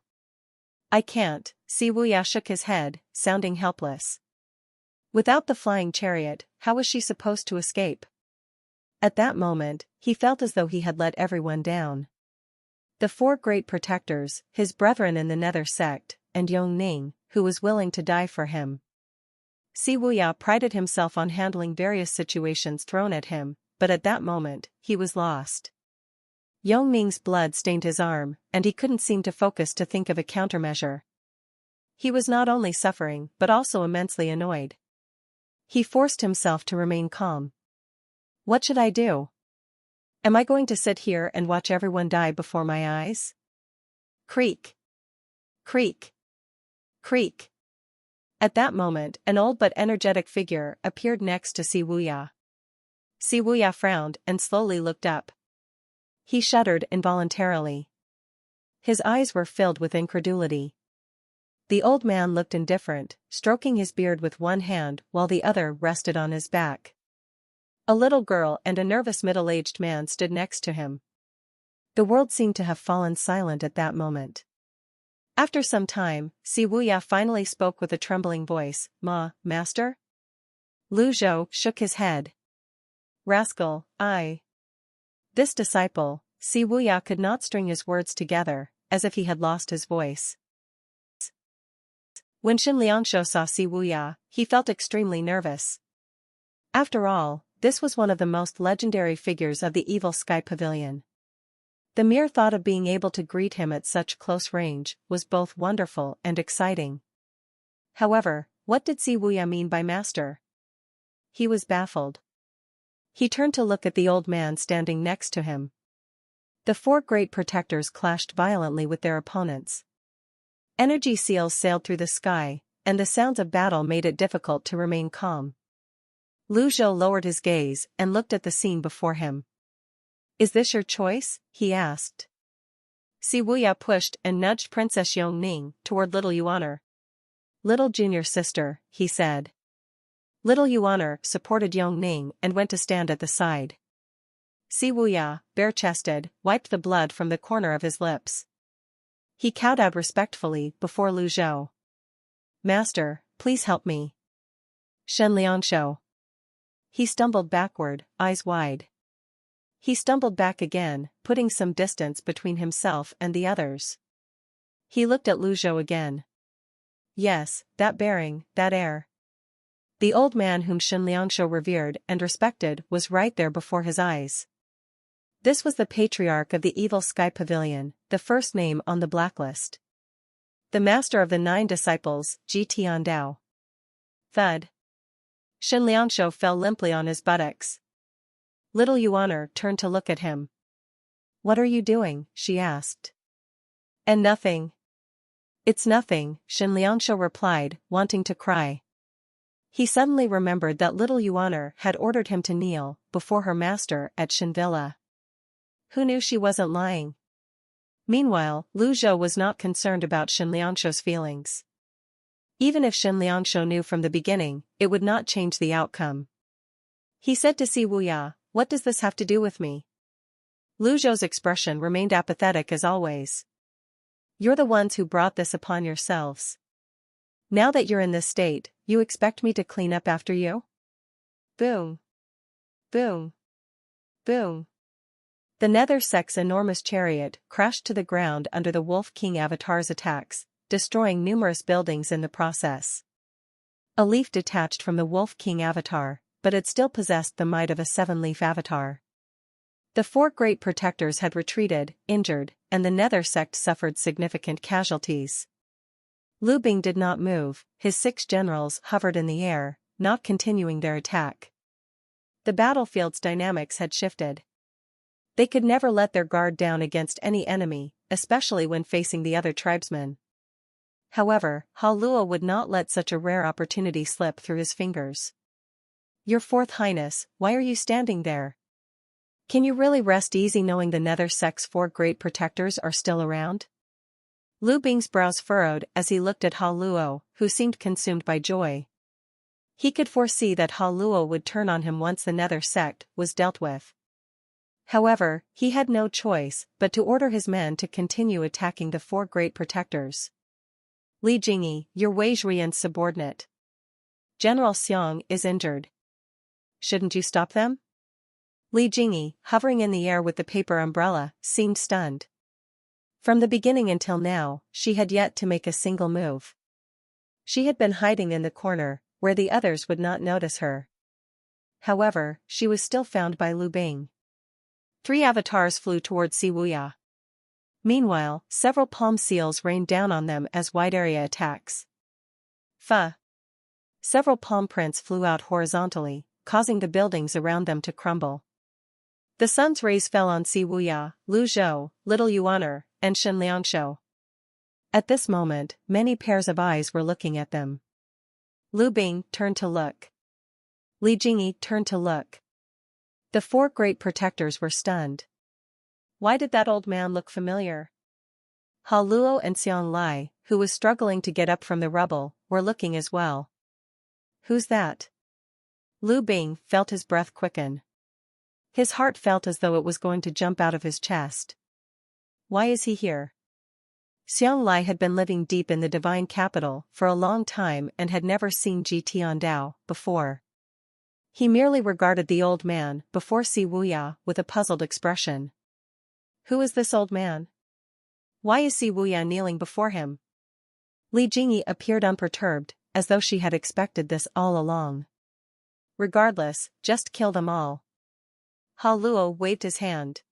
"I can't," Si Wuya shook his head, sounding helpless. Without the flying chariot, how was she supposed to escape? At that moment, he felt as though he had let everyone down. The 4 great protectors, his brethren in the Nether sect, and Ning, who was willing to die for him. Si Wuya prided himself on handling various situations thrown at him, but at that moment, he was lost. Ning's blood stained his arm, and he couldn't seem to focus to think of a countermeasure. He was not only suffering but also immensely annoyed. He forced himself to remain calm. What should I do? Am I going to sit here and watch everyone die before my eyes? Creak. Creak. Creak. At that moment, an old but energetic figure appeared next to Si Wuya. Si Wuya frowned and slowly looked up. He shuddered involuntarily. His eyes were filled with incredulity. The old man looked indifferent, stroking his beard with one hand while the other rested on his back. A little girl and a nervous middle-aged man stood next to him. The world seemed to have fallen silent at that moment. After some time, Si Wuya finally spoke with a trembling voice, Master?" Lu Zhou shook his head. "Rascal, I." This disciple, Si Wuya could not string his words together, as if he had lost his voice. When Liangshu saw Si Wuya, he felt extremely nervous. After all, this was one of the most legendary figures of the Evil Sky Pavilion. The mere thought of being able to greet him at such close range was both wonderful and exciting. However, what did Si Wuya mean by master? He was baffled. He turned to look at the old man standing next to him. The 4 great protectors clashed violently with their opponents. Energy seals sailed through the sky, and the sounds of battle made it difficult to remain calm. Lu Zhou lowered his gaze and looked at the scene before him. "Is this your choice?" he asked. Si Wuya pushed and nudged Princess Ning toward Little Yuan. "Little junior sister," he said. Little Yuan supported Ning and went to stand at the side. Si Wuya, bare-chested, wiped the blood from the corner of his lips. He kowtowed respectfully before Lu Zhou. "Master, please help me." Liangshu. He stumbled backward, eyes wide. He stumbled back again, putting some distance between himself and the others. He looked at Lu Zhou again. Yes, that bearing, that air. The old man whom Liangshu revered and respected was right there before his eyes. This was the Patriarch of the Evil Sky Pavilion, the first name on the blacklist. The master of the 9 disciples, Ji Tiandao. Thud. Liangshu fell limply on his buttocks. Little Yuan turned to look at him. "What are you doing?" she asked. "And nothing." It's nothing, Shen Liangshu replied, wanting to cry. He suddenly remembered that little Yuan had ordered him to kneel before her master at Shen Villa. Who knew she wasn't lying? Meanwhile, Lu Zhou was not concerned about Shen Liangshu's feelings. Even if Shen Liangshu knew from the beginning, it would not change the outcome. He said to Si Wuya, "What does this have to do with me?" Lu Zhou's expression remained apathetic as always. "You're the ones who brought this upon yourselves. Now that you're in this state, you expect me to clean up after you?" Boom. Boom. Boom. The Nether Sect's enormous chariot crashed to the ground under the Wolf King Avatar's attacks, destroying numerous buildings in the process. A leaf detached from the Wolf King Avatar, but it still possessed the might of a seven-leaf avatar. The four great protectors had retreated, injured, and the Nether Sect suffered significant casualties. Lu Bing did not move, his 6 generals hovered in the air, not continuing their attack. The battlefield's dynamics had shifted. They could never let their guard down against any enemy, especially when facing the other tribesmen. However, Ha Luo would not let such a rare opportunity slip through his fingers. "Your Fourth Highness, why are you standing there? Can you really rest easy knowing the Nether Sect's 4 great protectors are still around?" Lu Bing's brows furrowed as he looked at Ha Luo, who seemed consumed by joy. He could foresee that Ha Luo would turn on him once the Nether Sect was dealt with. However, he had no choice but to order his men to continue attacking the 4 great protectors. "Li Jingyi, you're Wei Zhuyan's subordinate. General Xiong is injured. Shouldn't you stop them?" Li Jingyi, hovering in the air with the paper umbrella, seemed stunned. From the beginning until now, she had yet to make a single move. She had been hiding in the corner, where the others would not notice her. However, she was still found by Lu Bing. 3 avatars flew towards Si Wuya. Meanwhile, several palm seals rained down on them as wide-area attacks. Fa! Several palm prints flew out horizontally, causing the buildings around them to crumble. The sun's rays fell on Si Wuya, Lu Zhou, Little Yuan, and Shen Liangshu. At this moment, many pairs of eyes were looking at them. Lu Bing turned to look. Li Jingyi turned to look. The 4 great protectors were stunned. Why did that old man look familiar? Ha Luo and Xiang Lai, who was struggling to get up from the rubble, were looking as well. Who's that? Lu Bing felt his breath quicken. His heart felt as though it was going to jump out of his chest. Why is he here? Xiang Lai had been living deep in the divine capital for a long time and had never seen Ji Tiandao before. He merely regarded the old man before Si Wuya with a puzzled expression. Who is this old man? Why is Si Wuya kneeling before him? Li Jingyi appeared unperturbed, as though she had expected this all along. Regardless, just kill them all. Ha Luo waved his hand.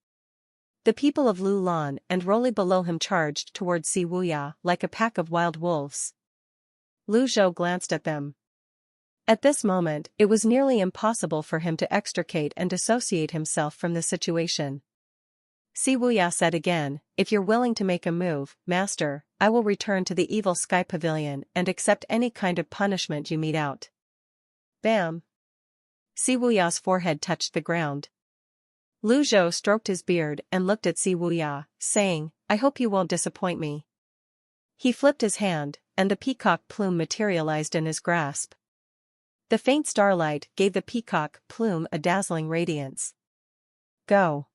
The people of Lu Lan and Roli below him charged towards Si Wuya like a pack of wild wolves. Lu Zhou glanced at them. At this moment, it was nearly impossible for him to extricate and dissociate himself from the situation. Si Wuya said again, "If you're willing to make a move, Master, I will return to the evil sky pavilion and accept any kind of punishment you mete out." Bam! Si Wuya's forehead touched the ground. Lu Zhou stroked his beard and looked at Si Wuya, saying, "I hope you won't disappoint me." He flipped his hand, and the peacock plume materialized in his grasp. The faint starlight gave the peacock plume a dazzling radiance. Go!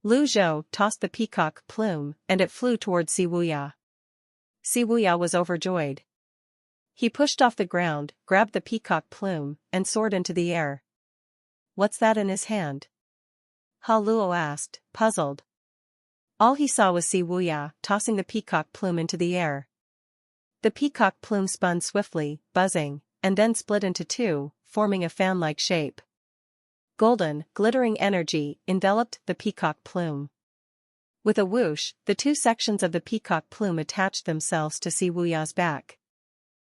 Lu Zhou tossed the peacock plume, and it flew towards Si Wuya. Si Wuya was overjoyed. He pushed off the ground, grabbed the peacock plume, and soared into the air. What's that in his hand? Ha Luo asked, puzzled. All he saw was Si Wuya tossing the peacock plume into the air. The peacock plume spun swiftly, buzzing, and then split into 2, forming a fan-like shape. Golden, glittering energy enveloped the peacock plume. With a whoosh, the 2 sections of the peacock plume attached themselves to Si Wuya's back.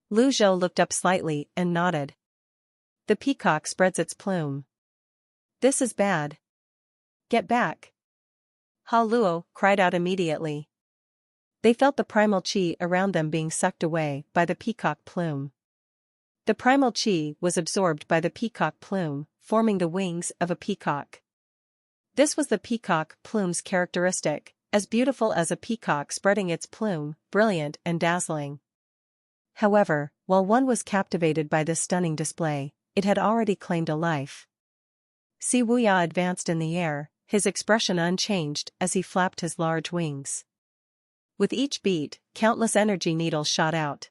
Lu Zhou looked up slightly and nodded. The peacock spreads its plume. This is bad. Get back! Ha Luo cried out immediately. They felt the primal chi around them being sucked away by the peacock plume. The primal chi was absorbed by the peacock plume, forming the wings of a peacock. This was the peacock plume's characteristic, as beautiful as a peacock spreading its plume, brilliant and dazzling. However, while one was captivated by this stunning display, it had already claimed a life. Si Wuya advanced in the air, his expression unchanged as he flapped his large wings. With each beat, countless energy needles shot out.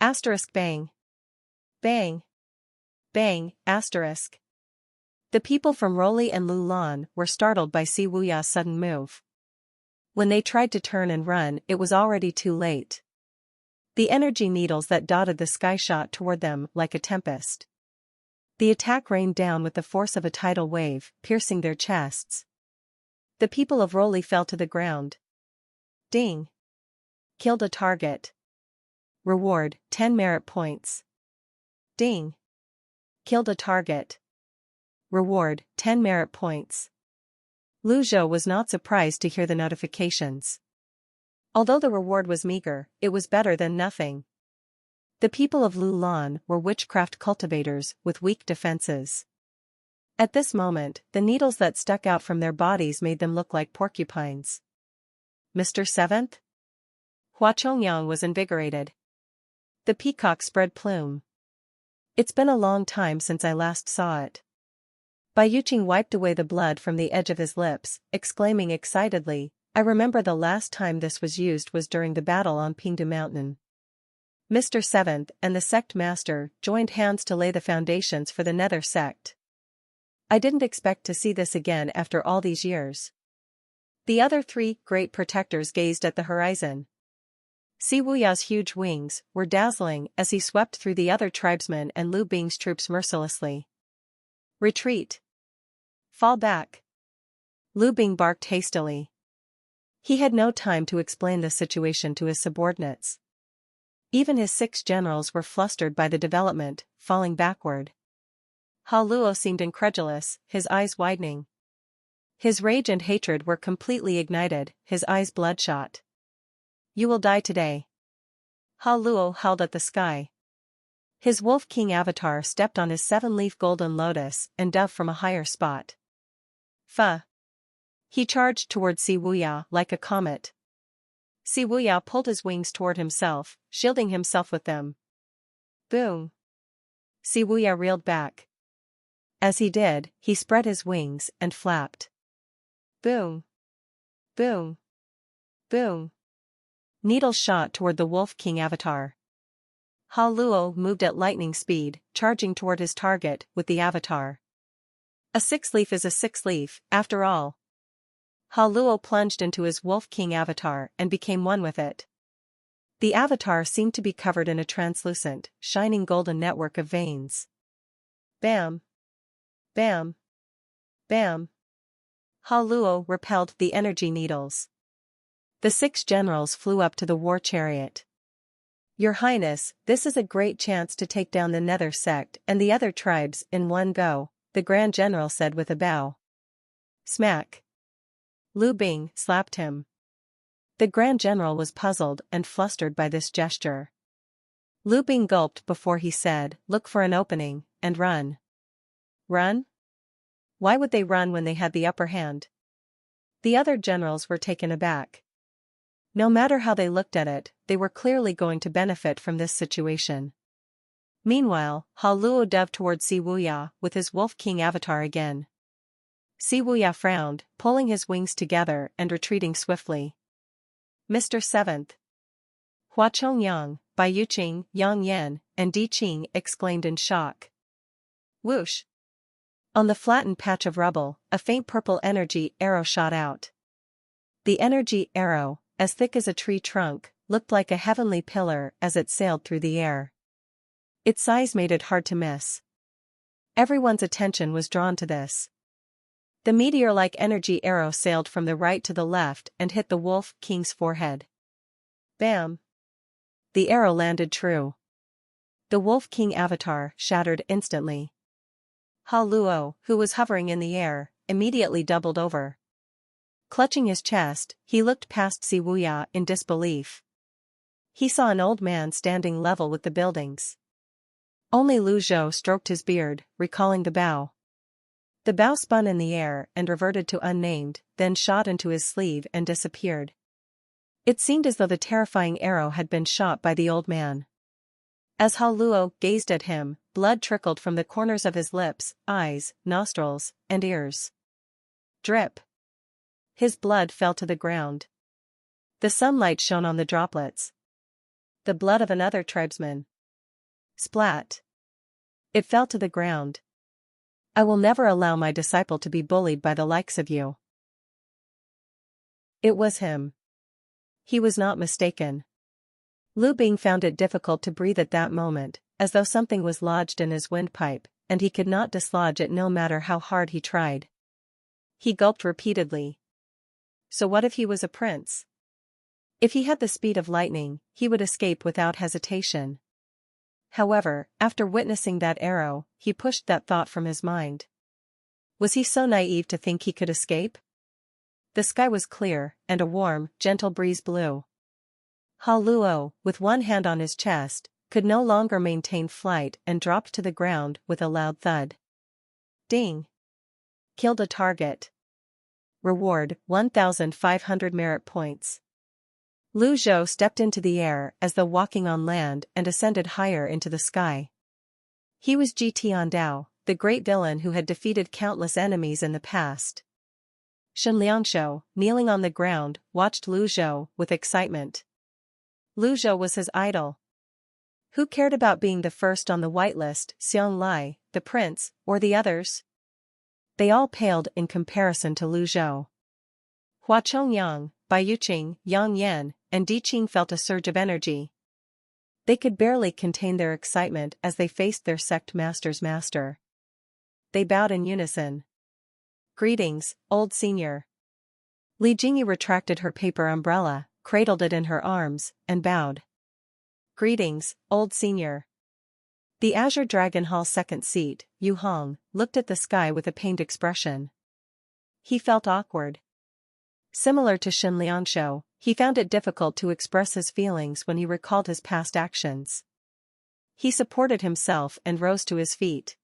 Asterisk bang. Bang. Bang, asterisk. The people from Roli and Lulan were startled by Si Wuya's sudden move. When they tried to turn and run, it was already too late. The energy needles that dotted the sky shot toward them like a tempest. The attack rained down with the force of a tidal wave, piercing their chests. The people of Roli fell to the ground. Ding. Killed a target. Reward, 10 merit points. Ding. Killed a target. Reward, 10 merit points. Lu Zhou was not surprised to hear the notifications. Although the reward was meager, it was better than nothing. The people of Lulan were witchcraft cultivators with weak defenses. At this moment, the needles that stuck out from their bodies made them look like porcupines. Mr. Seventh? Hua Chongyang was invigorated. The peacock spread plume. It's been a long time since I last saw it. Bai Yuqing wiped away the blood from the edge of his lips, exclaiming excitedly, I remember the last time this was used was during the battle on Pingdu Mountain. Mr. Seventh and the sect master joined hands to lay the foundations for the Nether sect. I didn't expect to see this again after all these years. The other three great protectors gazed at the horizon. Si Wuya's huge wings were dazzling as he swept through the other tribesmen and Lu Bing's troops mercilessly. Retreat. Fall back. Lu Bing barked hastily. He had no time to explain the situation to his subordinates. Even his 6 generals were flustered by the development, falling backward. Ha Luo seemed incredulous, his eyes widening. His rage and hatred were completely ignited, his eyes bloodshot. You will die today. Ha Luo howled at the sky. His Wolf King avatar stepped on his 7-leaf golden lotus and dove from a higher spot. Fa. He charged toward Si Wuya like a comet. Si Wuya pulled his wings toward himself, shielding himself with them. Boom. Si Wuya reeled back. As he did, he spread his wings and flapped. Boom. Boom. Boom. Needles shot toward the Wolf King avatar. Ha Luo moved at lightning speed, charging toward his target with the avatar. A 6-leaf is a 6-leaf, after all. Ha Luo plunged into his Wolf King avatar and became one with it. The avatar seemed to be covered in a translucent, shining golden network of veins. Bam. Bam. Bam. Ha Luo repelled the energy needles. The 6 generals flew up to the war chariot. Your Highness, this is a great chance to take down the Nether sect and the other tribes in one go, the Grand General said with a bow. Smack. Lu Bing slapped him. The Grand General was puzzled and flustered by this gesture. Lu Bing gulped before he said, look for an opening, and run. Run? Why would they run when they had the upper hand? The other generals were taken aback. No matter how they looked at it, they were clearly going to benefit from this situation. Meanwhile, Ha Luo dove toward Si Wuya with his Wolf King avatar again. Si Wuya frowned, pulling his wings together and retreating swiftly. Mr. Seventh. Hua Chongyang, Bai Yuqing, Yang Yan, and Di Qing exclaimed in shock. Whoosh! On the flattened patch of rubble, a faint purple energy arrow shot out. The energy arrow, as thick as a tree trunk, looked like a heavenly pillar as it sailed through the air. Its size made it hard to miss. Everyone's attention was drawn to this. The meteor-like energy arrow sailed from the right to the left and hit the Wolf King's forehead. Bam! The arrow landed true. The Wolf King avatar shattered instantly. Ha Luo, who was hovering in the air, immediately doubled over. Clutching his chest, he looked past Si Wuya in disbelief. He saw an old man standing level with the buildings. Only Lu Zhou stroked his beard, recalling the bow. The bow spun in the air and reverted to unnamed, then shot into his sleeve and disappeared. It seemed as though the terrifying arrow had been shot by the old man. As Ha Luo gazed at him, blood trickled from the corners of his lips, eyes, nostrils, and ears. Drip. His blood fell to the ground. The sunlight shone on the droplets. The blood of another tribesman. Splat. It fell to the ground. I will never allow my disciple to be bullied by the likes of you. It was him. He was not mistaken. Lu Bing found it difficult to breathe at that moment, as though something was lodged in his windpipe, and he could not dislodge it no matter how hard he tried. He gulped repeatedly. So what if he was a prince? If he had the speed of lightning, he would escape without hesitation. However, after witnessing that arrow, he pushed that thought from his mind. Was he so naive to think he could escape? The sky was clear, and a warm, gentle breeze blew. Ha Luo, with one hand on his chest, could no longer maintain flight and dropped to the ground with a loud thud. Ding! Killed a target. Reward, 1,500 merit points. Lu Zhou stepped into the air as though walking on land and ascended higher into the sky. He was Ji Tiandao, the great villain who had defeated countless enemies in the past. Shen Liangshou, kneeling on the ground, watched Lu Zhou with excitement. Lu Zhou was his idol. Who cared about being the first on the whitelist, Xiong Lai, the prince, or the others? They all paled in comparison to Lu Zhou. Hua Chongyang, Bai Yuqing, Yang Yan, and Di Qing felt a surge of energy. They could barely contain their excitement as they faced their sect master's master. They bowed in unison. Greetings, old senior. Li Jingyi retracted her paper umbrella, cradled it in her arms, and bowed. Greetings, old senior. The Azure Dragon Hall second seat, Yu Hong, looked at the sky with a pained expression. He felt awkward. Similar to Shen Liangshou, he found it difficult to express his feelings when he recalled his past actions. He supported himself and rose to his feet.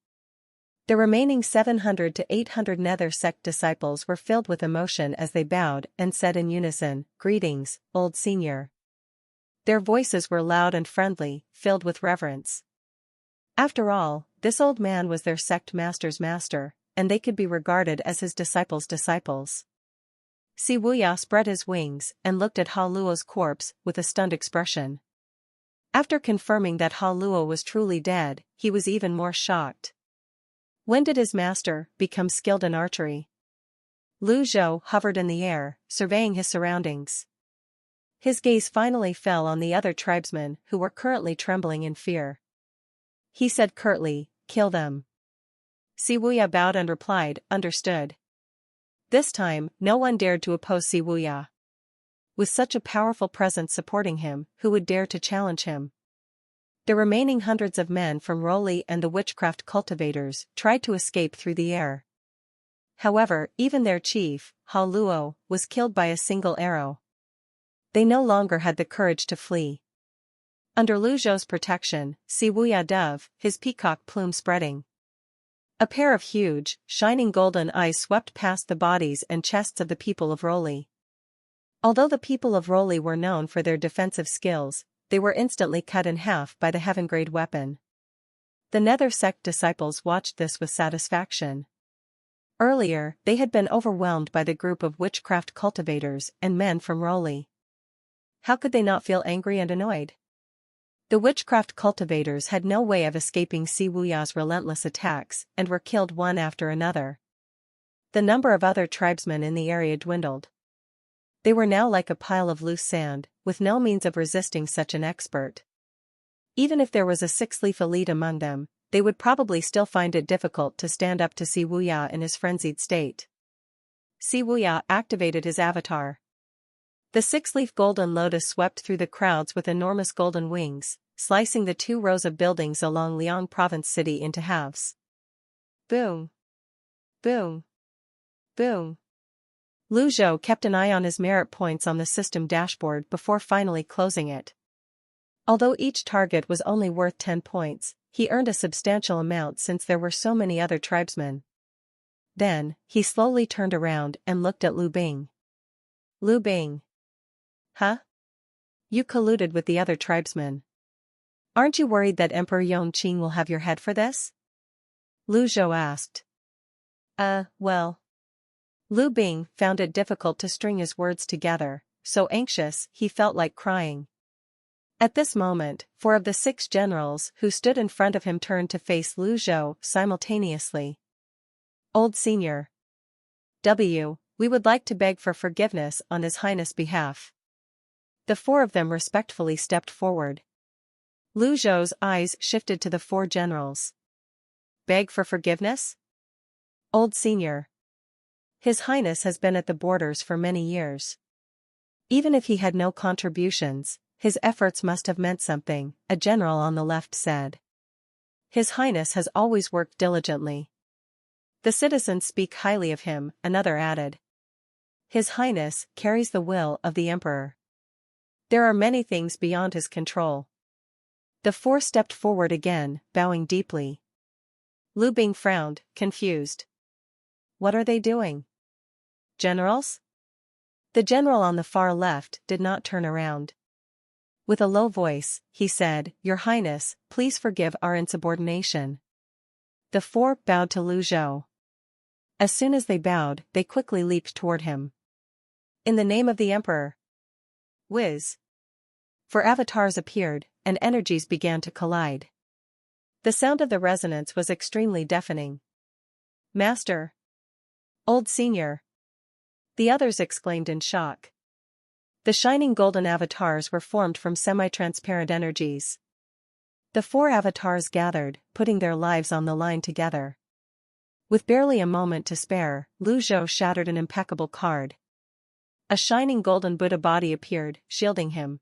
The remaining 700 to 800 Nether sect disciples were filled with emotion as they bowed and said in unison, "Greetings, old senior." Their voices were loud and friendly, filled with reverence. After all, this old man was their sect master's master, and they could be regarded as his disciples' disciples. Si Wuya spread his wings and looked at Ha Luo's corpse with a stunned expression. After confirming that Ha Luo was truly dead, he was even more shocked. When did his master become skilled in archery? Lu Zhou hovered in the air, surveying his surroundings. His gaze finally fell on the other tribesmen who were currently trembling in fear. He said curtly, "Kill them." Si Wuya bowed and replied, "Understood." This time, no one dared to oppose Si Wuya. With such a powerful presence supporting him, who would dare to challenge him? The remaining hundreds of men from Roli and the witchcraft cultivators tried to escape through the air. However, even their chief, Ha Luo, was killed by a single arrow. They no longer had the courage to flee. Under Lu Zhou's protection, Si Wuya dove, his peacock plume spreading. A pair of huge, shining golden eyes swept past the bodies and chests of the people of Roli. Although the people of Roli were known for their defensive skills, they were instantly cut in half by the heaven-grade weapon. The Nether sect disciples watched this with satisfaction. Earlier, they had been overwhelmed by the group of witchcraft cultivators and men from Roli. How could they not feel angry and annoyed? The witchcraft cultivators had no way of escaping Si Wuya's relentless attacks and were killed one after another. The number of other tribesmen in the area dwindled. They were now like a pile of loose sand, with no means of resisting such an expert. Even if there was a six-leaf elite among them, they would probably still find it difficult to stand up to Si Wuya in his frenzied state. Si Wuya activated his avatar. The six-leaf golden lotus swept through the crowds with enormous golden wings, slicing the 2 rows of buildings along Liang Province City into halves. Boom! Boom! Boom! Lu Zhou kept an eye on his merit points on the system dashboard before finally closing it. Although each target was only worth 10 points, he earned a substantial amount since there were so many other tribesmen. Then, he slowly turned around and looked at Lu Bing. Lu Bing. Huh? You colluded with the other tribesmen. Aren't you worried that Emperor Yong will have your head for this? Lu Zhou asked. Well. Lu Bing found it difficult to string his words together, so anxious he felt like crying. At this moment, 4 of the 6 generals who stood in front of him turned to face Lu Zhou simultaneously. Old Senior. We would like to beg for forgiveness on His Highness' behalf. The 4 of them respectfully stepped forward. Lu Zhou's eyes shifted to the 4 generals. Beg for forgiveness? Old Senior. His Highness has been at the borders for many years. Even if he had no contributions, his efforts must have meant something, a general on the left said. His Highness has always worked diligently. The citizens speak highly of him, another added. His Highness carries the will of the Emperor. There are many things beyond his control. The 4 stepped forward again, bowing deeply. Lu Bing frowned, confused. What are they doing? Generals? The general on the far left did not turn around. With a low voice, he said, Your Highness, please forgive our insubordination. The 4 bowed to Lu Zhou. As soon as they bowed, they quickly leaped toward him. In the name of the Emperor. Whiz. 4 avatars appeared, and energies began to collide. The sound of the resonance was extremely deafening. Master. Old Senior. The others exclaimed in shock. The shining golden avatars were formed from semi-transparent energies. The 4 avatars gathered, putting their lives on the line together. With barely a moment to spare, Lu Zhou shattered an impeccable card. A shining golden Buddha body appeared, shielding him.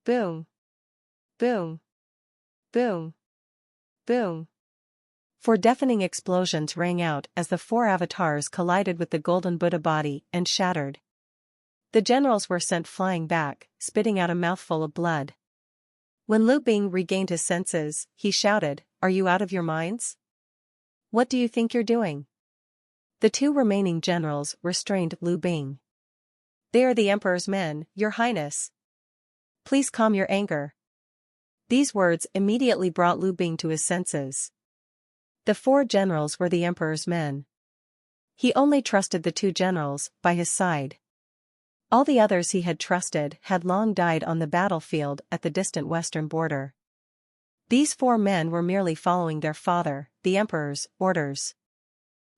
Boom. Boom. Boom. Boom. 4 deafening explosions rang out as the 4 avatars collided with the golden Buddha body and shattered. The generals were sent flying back, spitting out a mouthful of blood. When Lu Bing regained his senses, he shouted, Are you out of your minds? What do you think you're doing? The 2 remaining generals restrained Lu Bing. They are the Emperor's men, Your Highness. Please calm your anger. These words immediately brought Lu Bing to his senses. The 4 generals were the Emperor's men. He only trusted the 2 generals by his side. All the others he had trusted had long died on the battlefield at the distant western border. These 4 men were merely following their father, the Emperor's, orders.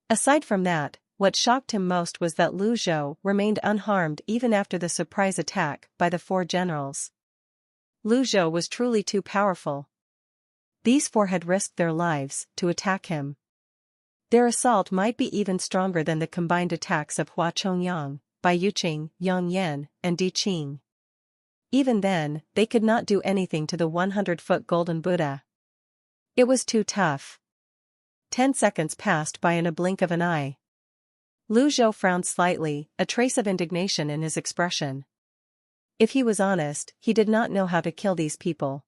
Aside from that, what shocked him most was that Lu Zhou remained unharmed even after the surprise attack by the 4 generals. Lu Zhou was truly too powerful. These 4 had risked their lives to attack him. Their assault might be even stronger than the combined attacks of Hua Chongyang, Bai Yuqing, Yang Yan, and Di Qing. Even then, they could not do anything to the 100-foot golden Buddha. It was too tough. 10 seconds passed by in a blink of an eye. Lu Zhou frowned slightly, a trace of indignation in his expression. If he was honest, he did not know how to kill these people.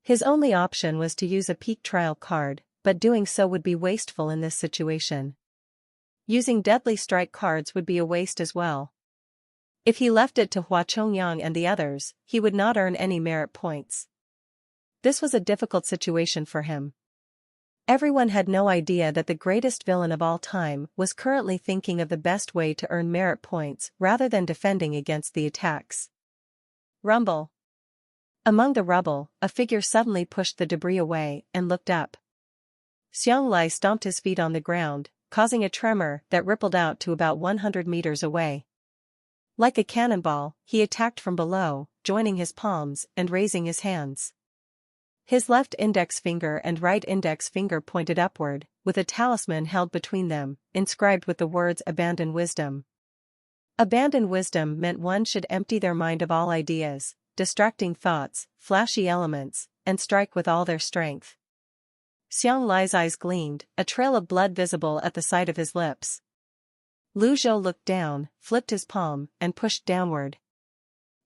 His only option was to use a peak trial card, but doing so would be wasteful in this situation. Using deadly strike cards would be a waste as well. If he left it to Hua Chongyang and the others, he would not earn any merit points. This was a difficult situation for him. Everyone had no idea that the greatest villain of all time was currently thinking of the best way to earn merit points rather than defending against the attacks. Rumble. Among the rubble, a figure suddenly pushed the debris away and looked up. Zhenghai stomped his feet on the ground, causing a tremor that rippled out to about 100 meters away. Like a cannonball, he attacked from below, joining his palms and raising his hands. His left index finger and right index finger pointed upward, with a talisman held between them, inscribed with the words Abandon Wisdom. Abandon wisdom meant one should empty their mind of all ideas, distracting thoughts, flashy elements, and strike with all their strength. Zhenghai's eyes gleamed, a trail of blood visible at the side of his lips. Lu Zhou looked down, flipped his palm, and pushed downward.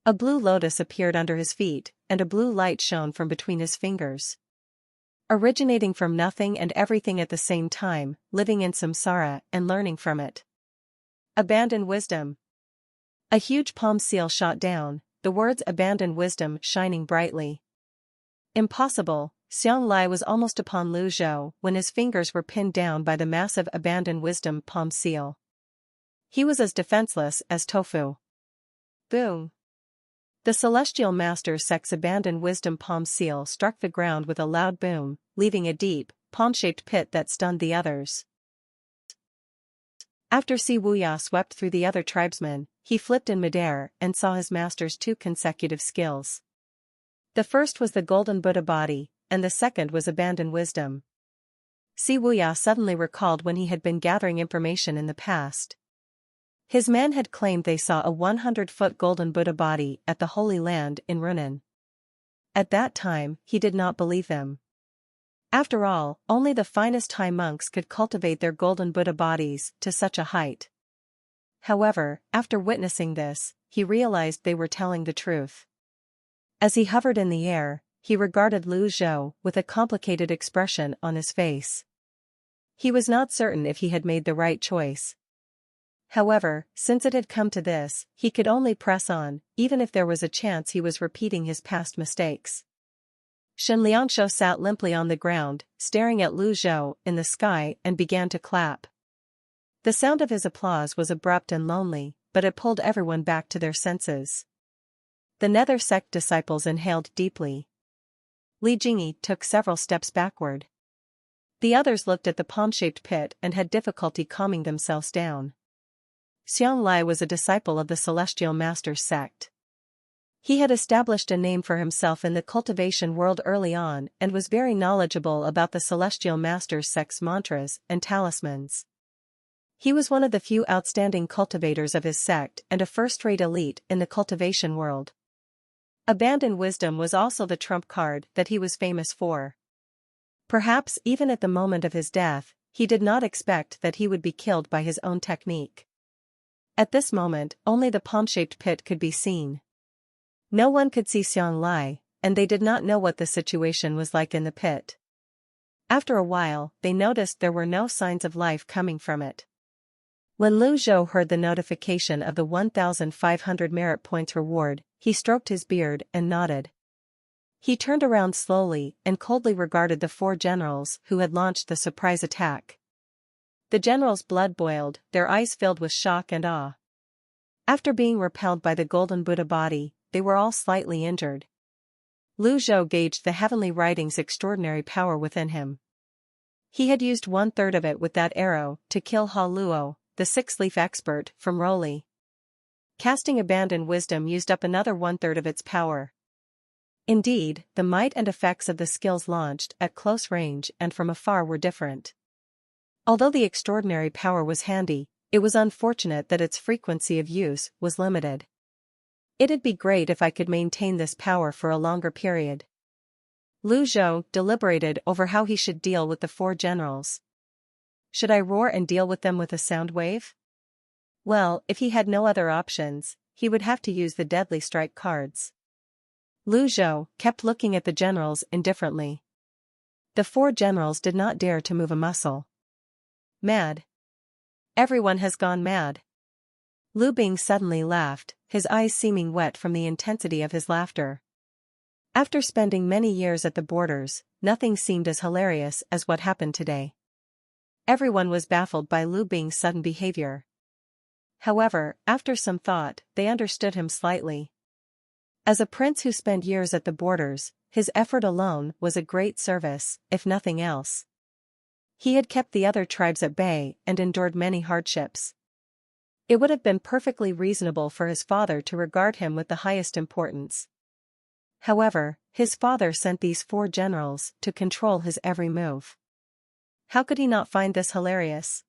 A blue lotus appeared under his feet, and a blue light shone from between his fingers. Originating from nothing and everything at the same time, living in samsara and learning from it. Abandon wisdom. A huge palm seal shot down, the words abandon wisdom shining brightly. Impossible, Zhenghai was almost upon Lu Zhou when his fingers were pinned down by the massive abandon wisdom palm seal. He was as defenseless as tofu. Boom. The Celestial Master Sect's abandoned wisdom palm seal struck the ground with a loud boom, leaving a deep, palm-shaped pit that stunned the others. After Si Wuya swept through the other tribesmen, he flipped in midair and saw his master's two consecutive skills. The first was the Golden Buddha body, and the second was abandoned wisdom. Si Wuya suddenly recalled when he had been gathering information in the past. His men had claimed they saw a 100-foot Golden Buddha body at the Holy Land in Runan. At that time, he did not believe them. After all, only the finest high monks could cultivate their Golden Buddha bodies to such a height. However, after witnessing this, he realized they were telling the truth. As he hovered in the air, he regarded Lu Zhou with a complicated expression on his face. He was not certain if he had made the right choice. However, since it had come to this, he could only press on, even if there was a chance he was repeating his past mistakes. Shen Liangshou sat limply on the ground, staring at Lu Zhou in the sky and began to clap. The sound of his applause was abrupt and lonely, but it pulled everyone back to their senses. The Nether Sect disciples inhaled deeply. Li Jingyi took several steps backward. The others looked at the palm-shaped pit and had difficulty calming themselves down. Zhenghai was a disciple of the Celestial Master's sect. He had established a name for himself in the cultivation world early on and was very knowledgeable about the Celestial Master's sect's mantras and talismans. He was one of the few outstanding cultivators of his sect and a first-rate elite in the cultivation world. Abandoned wisdom was also the trump card that he was famous for. Perhaps even at the moment of his death, he did not expect that he would be killed by his own technique. At this moment, only the palm-shaped pit could be seen. No one could see Zhenghai, and they did not know what the situation was like in the pit. After a while, they noticed there were no signs of life coming from it. When Lu Zhou heard the notification of the 1,500 merit points reward, he stroked his beard and nodded. He turned around slowly and coldly regarded the four generals who had launched the surprise attack. The generals' blood boiled, their eyes filled with shock and awe. After being repelled by the Golden Buddha body, they were all slightly injured. Lu Zhou gauged the heavenly writing's extraordinary power within him. He had used 1/3 of it with that arrow to kill Ha Luo, the six-leaf expert from Roli. Casting abandoned wisdom used up another 1/3 of its power. Indeed, the might and effects of the skills launched at close range and from afar were different. Although the extraordinary power was handy, it was unfortunate that its frequency of use was limited. It'd be great if I could maintain this power for a longer period. Lu Zhou deliberated over how he should deal with the four generals. Should I roar and deal with them with a sound wave? Well, if he had no other options, he would have to use the deadly strike cards. Lu Zhou kept looking at the generals indifferently. The four generals did not dare to move a muscle. Mad. Everyone has gone mad. Lu Bing suddenly laughed, his eyes seeming wet from the intensity of his laughter. After spending many years at the borders, nothing seemed as hilarious as what happened today. Everyone was baffled by Lu Bing's sudden behavior. However, after some thought, they understood him slightly. As a prince who spent years at the borders, his effort alone was a great service, if nothing else. He had kept the other tribes at bay and endured many hardships. It would have been perfectly reasonable for his father to regard him with the highest importance. However, his father sent these four generals to control his every move. How could he not find this hilarious?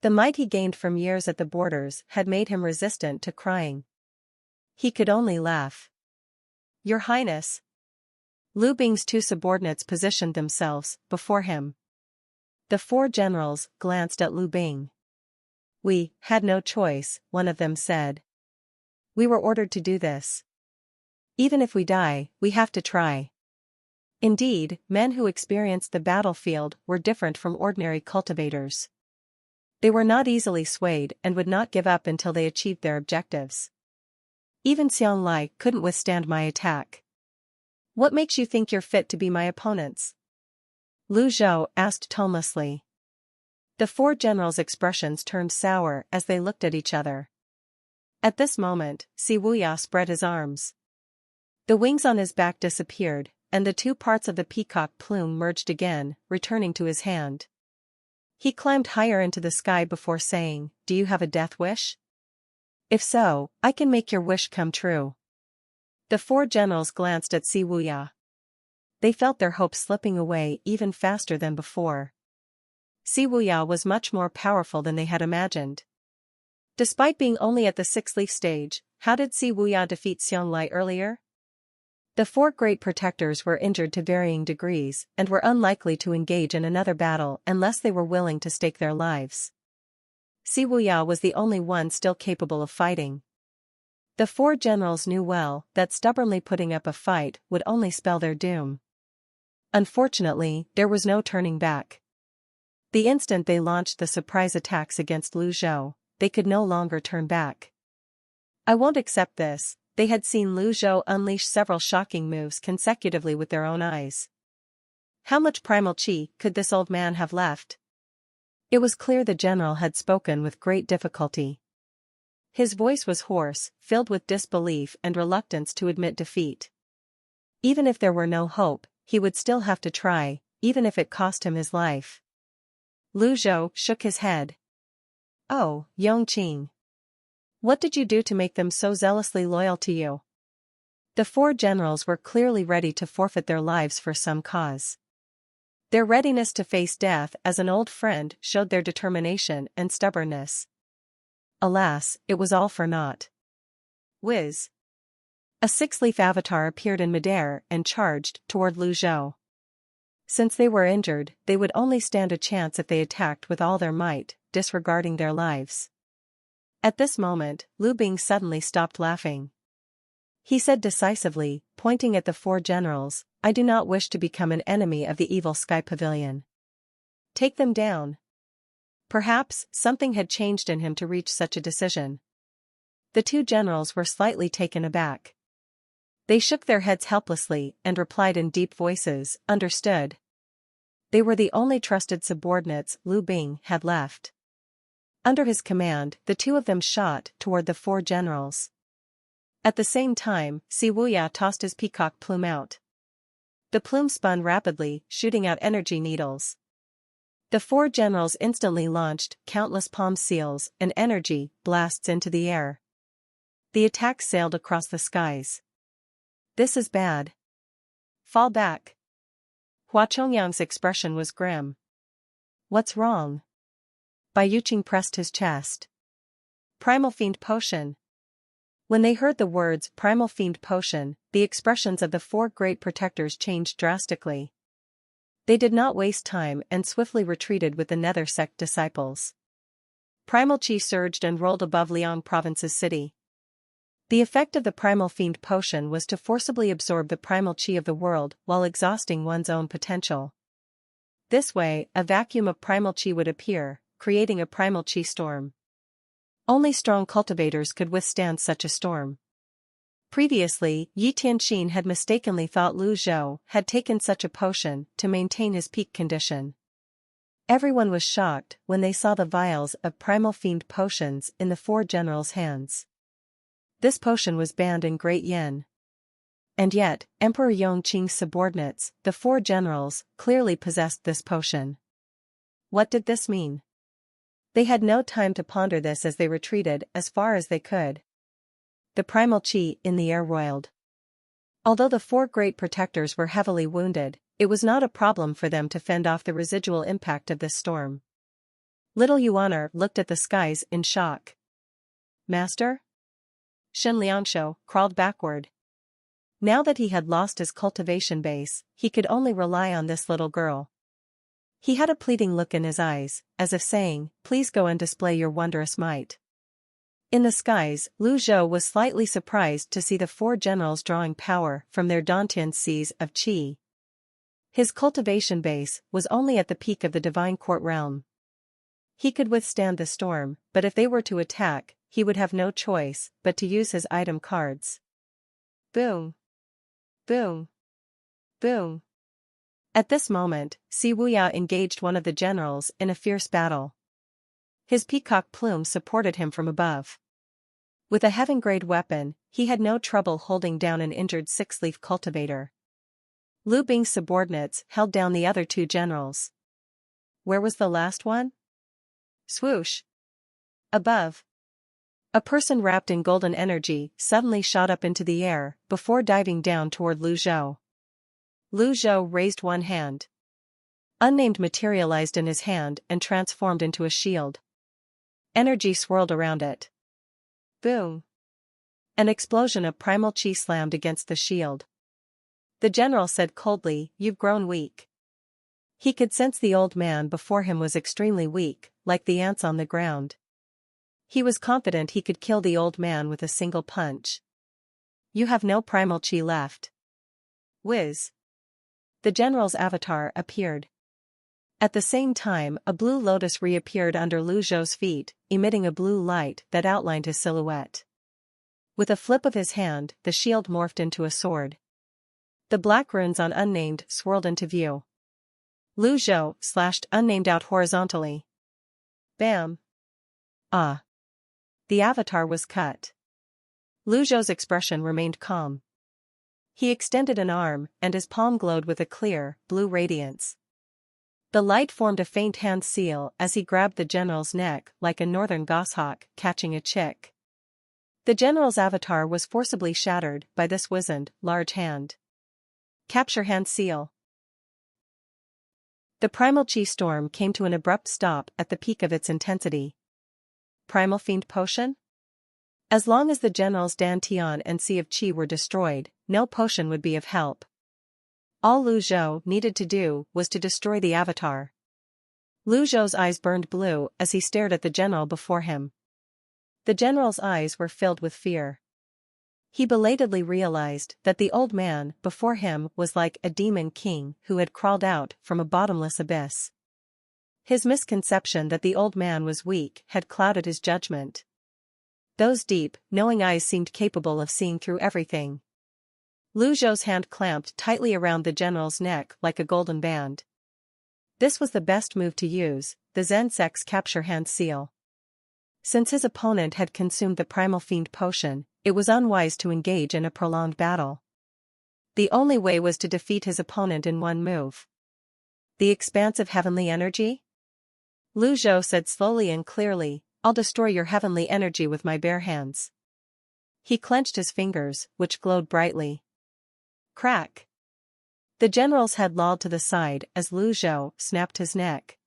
The might he gained from years at the borders had made him resistant to crying. He could only laugh. Your Highness. Lu Bing's two subordinates positioned themselves before him. The four generals glanced at Lu Bing. We had no choice, one of them said. We were ordered to do this. Even if we die, we have to try. Indeed, men who experienced the battlefield were different from ordinary cultivators. They were not easily swayed and would not give up until they achieved their objectives. Even Zhenghai couldn't withstand my attack. What makes you think you're fit to be my opponents? Lu Zhou asked tonelessly. The four generals' expressions turned sour as they looked at each other. At this moment, Si Wuya spread his arms. The wings on his back disappeared, and the two parts of the peacock plume merged again, returning to his hand. He climbed higher into the sky before saying, "Do you have a death wish? If so, I can make your wish come true." The four generals glanced at Si Wuya. They felt their hopes slipping away even faster than before. Si Wuya was much more powerful than they had imagined. Despite being only at the six-leaf stage, how did Si Wuya defeat Zhenghai earlier? The four great protectors were injured to varying degrees and were unlikely to engage in another battle unless they were willing to stake their lives. Si Wuya was the only one still capable of fighting. The four generals knew well that stubbornly putting up a fight would only spell their doom. Unfortunately, there was no turning back. The instant they launched the surprise attacks against Lu Zhou, they could no longer turn back. I won't accept this. They had seen Lu Zhou unleash several shocking moves consecutively with their own eyes. How much primal chi could this old man have left? It was clear the general had spoken with great difficulty. His voice was hoarse, filled with disbelief and reluctance to admit defeat. Even if there were no hope, he would still have to try, even if it cost him his life. Lu Zhou shook his head. "Oh, Yong. What did you do to make them so zealously loyal to you?" The four generals were clearly ready to forfeit their lives for some cause. Their readiness to face death as an old friend showed their determination and stubbornness. Alas, it was all for naught. Whiz! A six-leaf avatar appeared in midair and charged toward Lu Zhou. Since they were injured, they would only stand a chance if they attacked with all their might, disregarding their lives. At this moment, Lu Bing suddenly stopped laughing. He said decisively, pointing at the four generals, "I do not wish to become an enemy of the evil Sky Pavilion. Take them down." Perhaps something had changed in him to reach such a decision. The two generals were slightly taken aback. They shook their heads helplessly and replied in deep voices, "Understood." They were the only trusted subordinates Lu Bing had left. Under his command, the two of them shot toward the four generals. At the same time, Si Wuya tossed his peacock plume out. The plume spun rapidly, shooting out energy needles. The four generals instantly launched countless palm seals and energy blasts into the air. The attack sailed across the skies. "This is bad. Fall back." Hua Chongyang's expression was grim. "What's wrong?" Bai Yuqing pressed his chest. "Primal Fiend Potion." When they heard the words Primal Fiend Potion, the expressions of the four great protectors changed drastically. They did not waste time and swiftly retreated with the Nether Sect disciples. Primal Chi surged and rolled above Liang Province's city. The effect of the Primal Fiend Potion was to forcibly absorb the primal chi of the world while exhausting one's own potential. This way, a vacuum of primal chi would appear, creating a primal chi storm. Only strong cultivators could withstand such a storm. Previously, Yi Tianxin had mistakenly thought Lu Zhou had taken such a potion to maintain his peak condition. Everyone was shocked when they saw the vials of Primal Fiend potions in the four generals' hands. This potion was banned in Great Yin. And yet, Emperor Yongqing's subordinates, the four generals, clearly possessed this potion. What did this mean? They had no time to ponder this as they retreated as far as they could. The primal chi in the air roiled. Although the four great protectors were heavily wounded, it was not a problem for them to fend off the residual impact of this storm. Little Yuaner looked at the skies in shock. "Master?" Shen Liangshou crawled backward. Now that he had lost his cultivation base, he could only rely on this little girl. He had a pleading look in his eyes, as if saying, "Please go and display your wondrous might." In the skies, Lu Zhou was slightly surprised to see the four generals drawing power from their Dantian seas of qi. His cultivation base was only at the peak of the Divine Court realm. He could withstand the storm, but if they were to attack, he would have no choice but to use his item cards. Boom! Boom! Boom! At this moment, Si Wuya engaged one of the generals in a fierce battle. His Peacock Plume supported him from above. With a heaven-grade weapon, he had no trouble holding down an injured six-leaf cultivator. Lu Bing's subordinates held down the other two generals. Where was the last one? Swoosh! Above. A person wrapped in golden energy suddenly shot up into the air before diving down toward Lu Zhou. Lu Zhou raised one hand. Unnamed materialized in his hand and transformed into a shield. Energy swirled around it. Boom! An explosion of primal chi slammed against the shield. The general said coldly, "You've grown weak." He could sense the old man before him was extremely weak, like the ants on the ground. He was confident he could kill the old man with a single punch. "You have no primal chi left." Whiz! The general's avatar appeared. At the same time, a blue lotus reappeared under Lu Zhou's feet, emitting a blue light that outlined his silhouette. With a flip of his hand, the shield morphed into a sword. The black runes on Unnamed swirled into view. Lu Zhou slashed Unnamed out horizontally. Bam! Ah! The avatar was cut. Lu Zhou's expression remained calm. He extended an arm, and his palm glowed with a clear, blue radiance. The light formed a faint hand seal as he grabbed the general's neck like a northern goshawk catching a chick. The general's avatar was forcibly shattered by this wizened, large hand. Capture hand seal. The primal chi storm came to an abrupt stop at the peak of its intensity. Primal Fiend potion? As long as the generals Dantian and Sea of Qi were destroyed, no potion would be of help. All Lu Zhou needed to do was to destroy the avatar. Lu Zhou's eyes burned blue as he stared at the general before him. The general's eyes were filled with fear. He belatedly realized that the old man before him was like a demon king who had crawled out from a bottomless abyss. His misconception that the old man was weak had clouded his judgment. Those deep, knowing eyes seemed capable of seeing through everything. Lu Zhou's hand clamped tightly around the general's neck like a golden band. This was the best move to use, the Zen Sect's capture hand seal. Since his opponent had consumed the Primal Fiend potion, it was unwise to engage in a prolonged battle. The only way was to defeat his opponent in one move. The expansive heavenly energy? Lu Zhou said slowly and clearly, "I'll destroy your heavenly energy with my bare hands." He clenched his fingers, which glowed brightly. Crack! The general's head lolled to the side as Lu Zhou snapped his neck.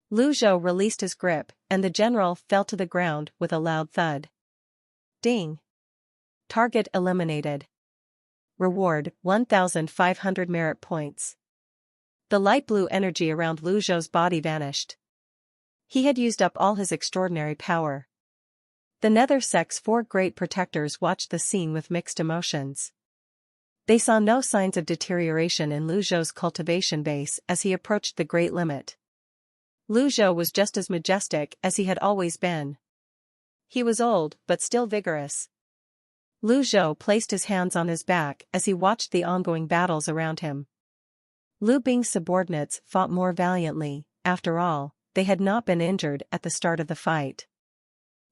Lu Zhou released his grip, and the general fell to the ground with a loud thud. Ding! Target eliminated. Reward, 1,500 merit points. The light blue energy around Lu Zhou's body vanished. He had used up all his extraordinary power. The Nether Sect's four great protectors watched the scene with mixed emotions. They saw no signs of deterioration in Lu Zhou's cultivation base as he approached the great limit. Lu Zhou was just as majestic as he had always been. He was old, but still vigorous. Lu Zhou placed his hands on his back as he watched the ongoing battles around him. Lu Bing's subordinates fought more valiantly. After all, they had not been injured at the start of the fight.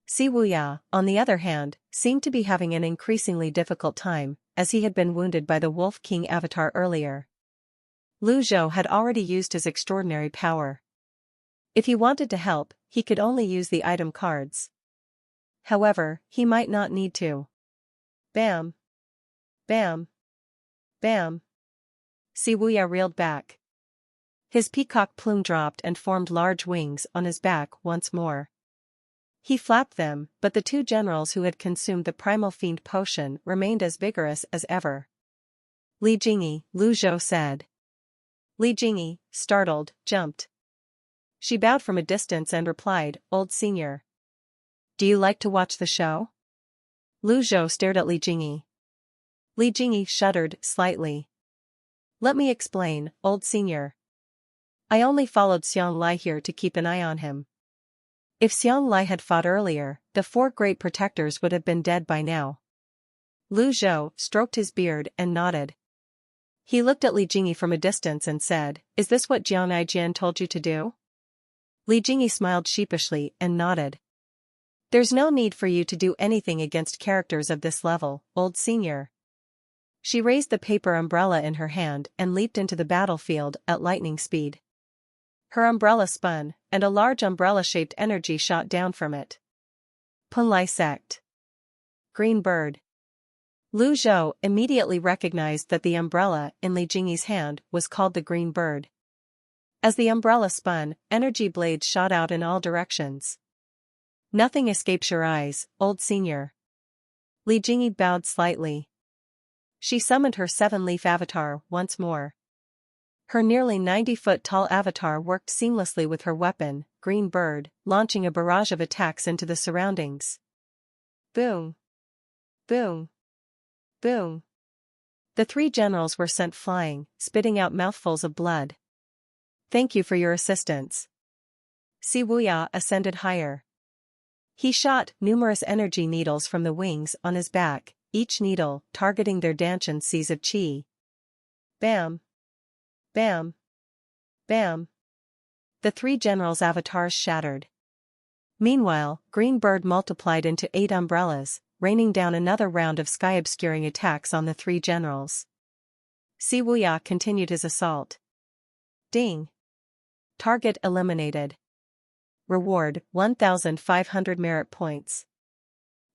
Si Wuya, on the other hand, seemed to be having an increasingly difficult time, as he had been wounded by the Wolf King avatar earlier. Lu Zhou had already used his extraordinary power. If he wanted to help, he could only use the item cards. However, he might not need to. Bam! Bam! Bam! Si Wuya reeled back. His peacock plume dropped and formed large wings on his back once more. He flapped them, but the two generals who had consumed the Primal Fiend potion remained as vigorous as ever. Li Jingyi, Lu Zhou said. Li Jingyi, startled, jumped. She bowed from a distance and replied, "Old senior. Do you like to watch the show?" Lu Zhou stared at Li Jingyi. Li Jingyi shuddered slightly. "Let me explain, old senior. I only followed Xiang Lai here to keep an eye on him. If Xiang Lai had fought earlier, the 4 great protectors would have been dead by now." Lu Zhou stroked his beard and nodded. He looked at Li Jingyi from a distance and said, "Is this what Jiang Aijian told you to do?" Li Jingyi smiled sheepishly and nodded. "There's no need for you to do anything against characters of this level, old senior." She raised the paper umbrella in her hand and leaped into the battlefield at lightning speed. Her umbrella spun, and a large umbrella-shaped energy shot down from it. Punlai sect. Green bird. Lu Zhou immediately recognized that the umbrella in Li Jingyi's hand was called the green bird. As the umbrella spun, energy blades shot out in all directions. "Nothing escapes your eyes, old senior." Li Jingyi bowed slightly. She summoned her 7-leaf avatar once more. Her nearly 90-foot-tall avatar worked seamlessly with her weapon, Green Bird, launching a barrage of attacks into the surroundings. Boom! Boom! Boom! The 3 generals were sent flying, spitting out mouthfuls of blood. "Thank you for your assistance." Si Wuya ascended higher. He shot numerous energy needles from the wings on his back, each needle targeting their Danshan seas of qi. Bam! Bam! Bam! The 3 generals' avatars shattered. Meanwhile, Green Bird multiplied into 8 umbrellas, raining down another round of sky-obscuring attacks on the 3 generals. Si Wuya continued his assault. Ding! Target eliminated. Reward, 1,500 merit points.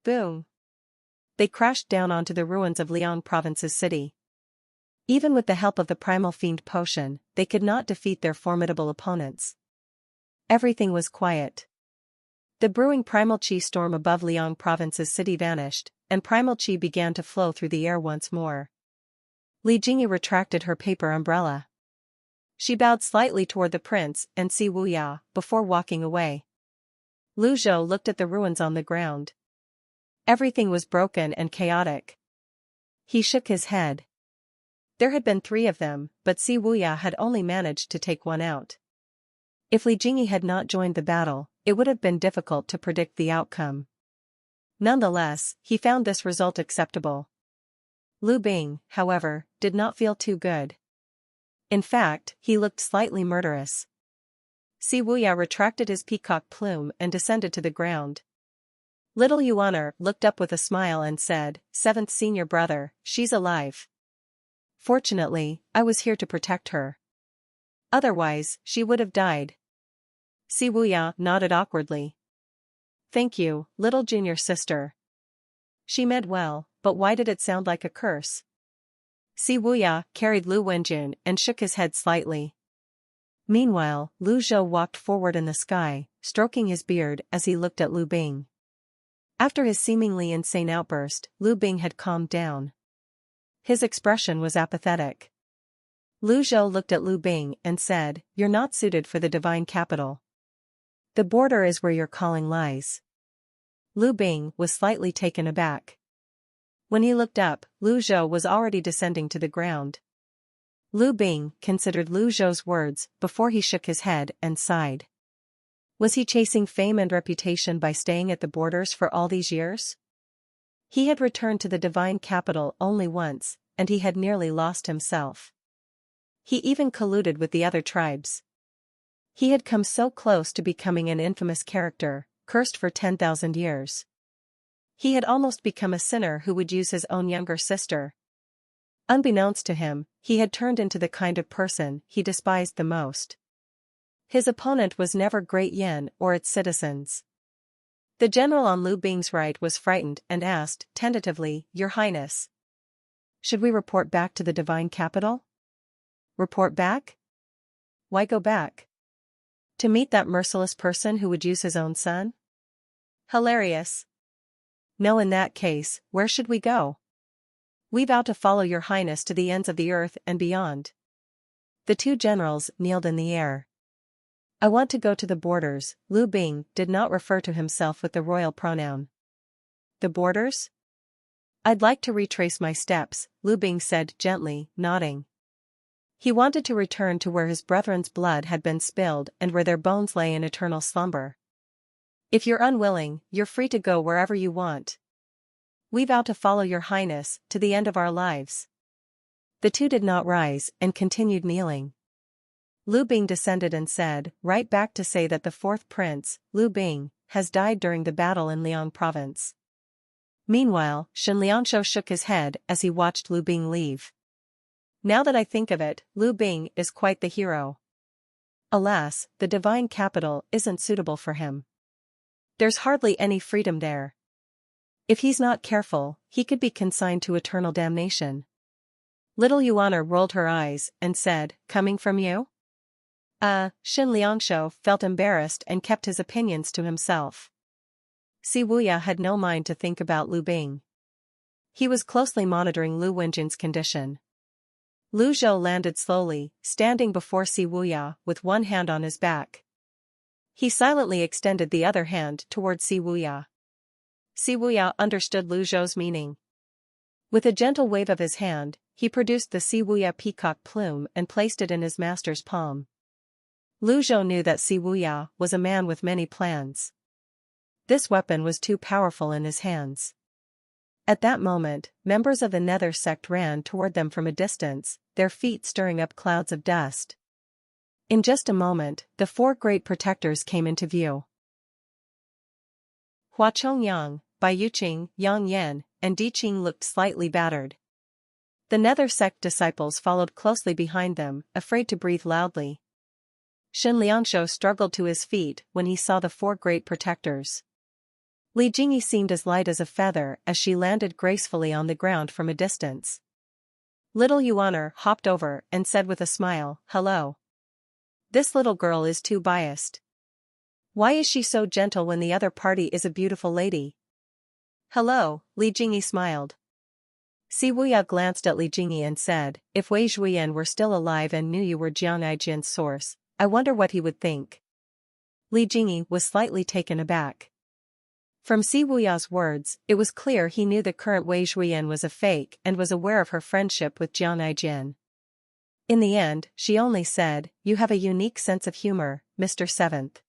Boom! They crashed down onto the ruins of Liang Province's city. Even with the help of the Primal Fiend potion, they could not defeat their formidable opponents. Everything was quiet. The brewing primal qi storm above Liang Province's city vanished, and primal qi began to flow through the air once more. Li Jingyi retracted her paper umbrella. She bowed slightly toward the prince and Si Wuya before walking away. Lu Zhou looked at the ruins on the ground. Everything was broken and chaotic. He shook his head. There had been 3 of them, but Si Wuya had only managed to take 1 out. If Li Jingyi had not joined the battle, it would have been difficult to predict the outcome. Nonetheless, he found this result acceptable. Lu Bing, however, did not feel too good. In fact, he looked slightly murderous. Si Wuya retracted his peacock plume and descended to the ground. Little Yuaner looked up with a smile and said, "7th senior brother, she's alive. Fortunately, I was here to protect her. Otherwise, she would have died." Si Wuya nodded awkwardly. "Thank you, little junior sister." She meant well, but why did it sound like a curse? Si Wuya carried Lu Wenjun and shook his head slightly. Meanwhile, Lu Zhou walked forward in the sky, stroking his beard as he looked at Lu Bing. After his seemingly insane outburst, Lu Bing had calmed down. His expression was apathetic. Lu Zhou looked at Lu Bing and said, "You're not suited for the divine capital. The border is where your calling lies." Lu Bing was slightly taken aback. When he looked up, Lu Zhou was already descending to the ground. Lu Bing considered Lu Zhou's words before he shook his head and sighed. Was he chasing fame and reputation by staying at the borders for all these years? He had returned to the divine capital only once, and he had nearly lost himself. He even colluded with the other tribes. He had come so close to becoming an infamous character, cursed for 10,000 years. He had almost become a sinner who would use his own younger sister. Unbeknownst to him, he had turned into the kind of person he despised the most. His opponent was never Great Yin or its citizens. The general on Lu Bing's right was frightened and asked, tentatively, "Your Highness, should we report back to the divine capital?" Report back? Why go back? To meet that merciless person who would use his own son? Hilarious. No, in that case, where should we go? We vow to follow your highness to the ends of the earth and beyond. The two generals kneeled in the air. I want to go to the borders. Lu Bing did not refer to himself with the royal pronoun. The borders? I'd like to retrace my steps, Lu Bing said gently, nodding. He wanted to return to where his brethren's blood had been spilled and where their bones lay in eternal slumber. If you're unwilling, you're free to go wherever you want. We vow to follow your highness to the end of our lives. The two did not rise and continued kneeling. Lu Bing descended and said, right back to say that the fourth prince, Lu Bing, has died during the battle in Liang province. Meanwhile, Shen Liangshu shook his head as he watched Lu Bing leave. Now that I think of it, Lu Bing is quite the hero. Alas, the divine capital isn't suitable for him. There's hardly any freedom there. If he's not careful, he could be consigned to eternal damnation. Little Yuana rolled her eyes and said, coming from you? Shen Liangshu felt embarrassed and kept his opinions to himself. Si Wuya had no mind to think about Lu Bing. He was closely monitoring Lu Wenjin's condition. Lu Zhou landed slowly, standing before Si Wuya with one hand on his back. He silently extended the other hand toward Si Wuya. Si Wuya understood Lu Zhou's meaning. With a gentle wave of his hand, he produced the Si Wuya Peacock plume and placed it in his master's palm. Lu Zhou knew that Si Wuya was a man with many plans. This weapon was too powerful in his hands. At that moment, members of the Nether sect ran toward them from a distance, their feet stirring up clouds of dust. In just a moment, the four great protectors came into view. Hua Chongyang, Bai Yuqing, Yang Yan, and Di Qing looked slightly battered. The Nether sect disciples followed closely behind them, afraid to breathe loudly. Shen Liangshu struggled to his feet when he saw the four great protectors. Li Jingyi seemed as light as a feather as she landed gracefully on the ground from a distance. Little Yuan hopped over and said with a smile, hello. This little girl is too biased. Why is she so gentle when the other party is a beautiful lady? Hello, Li Jingyi smiled. Si Wuya glanced at Li Jingyi and said, if Wei Zhuyan were still alive and knew you were Jiang Aijin's source, I wonder what he would think. Li Jingyi was slightly taken aback. From Si Wuya's words, it was clear he knew the current Wei Zhuyan was a fake and was aware of her friendship with Jiang Aijin. In the end, she only said, you have a unique sense of humor, Mr. Seventh.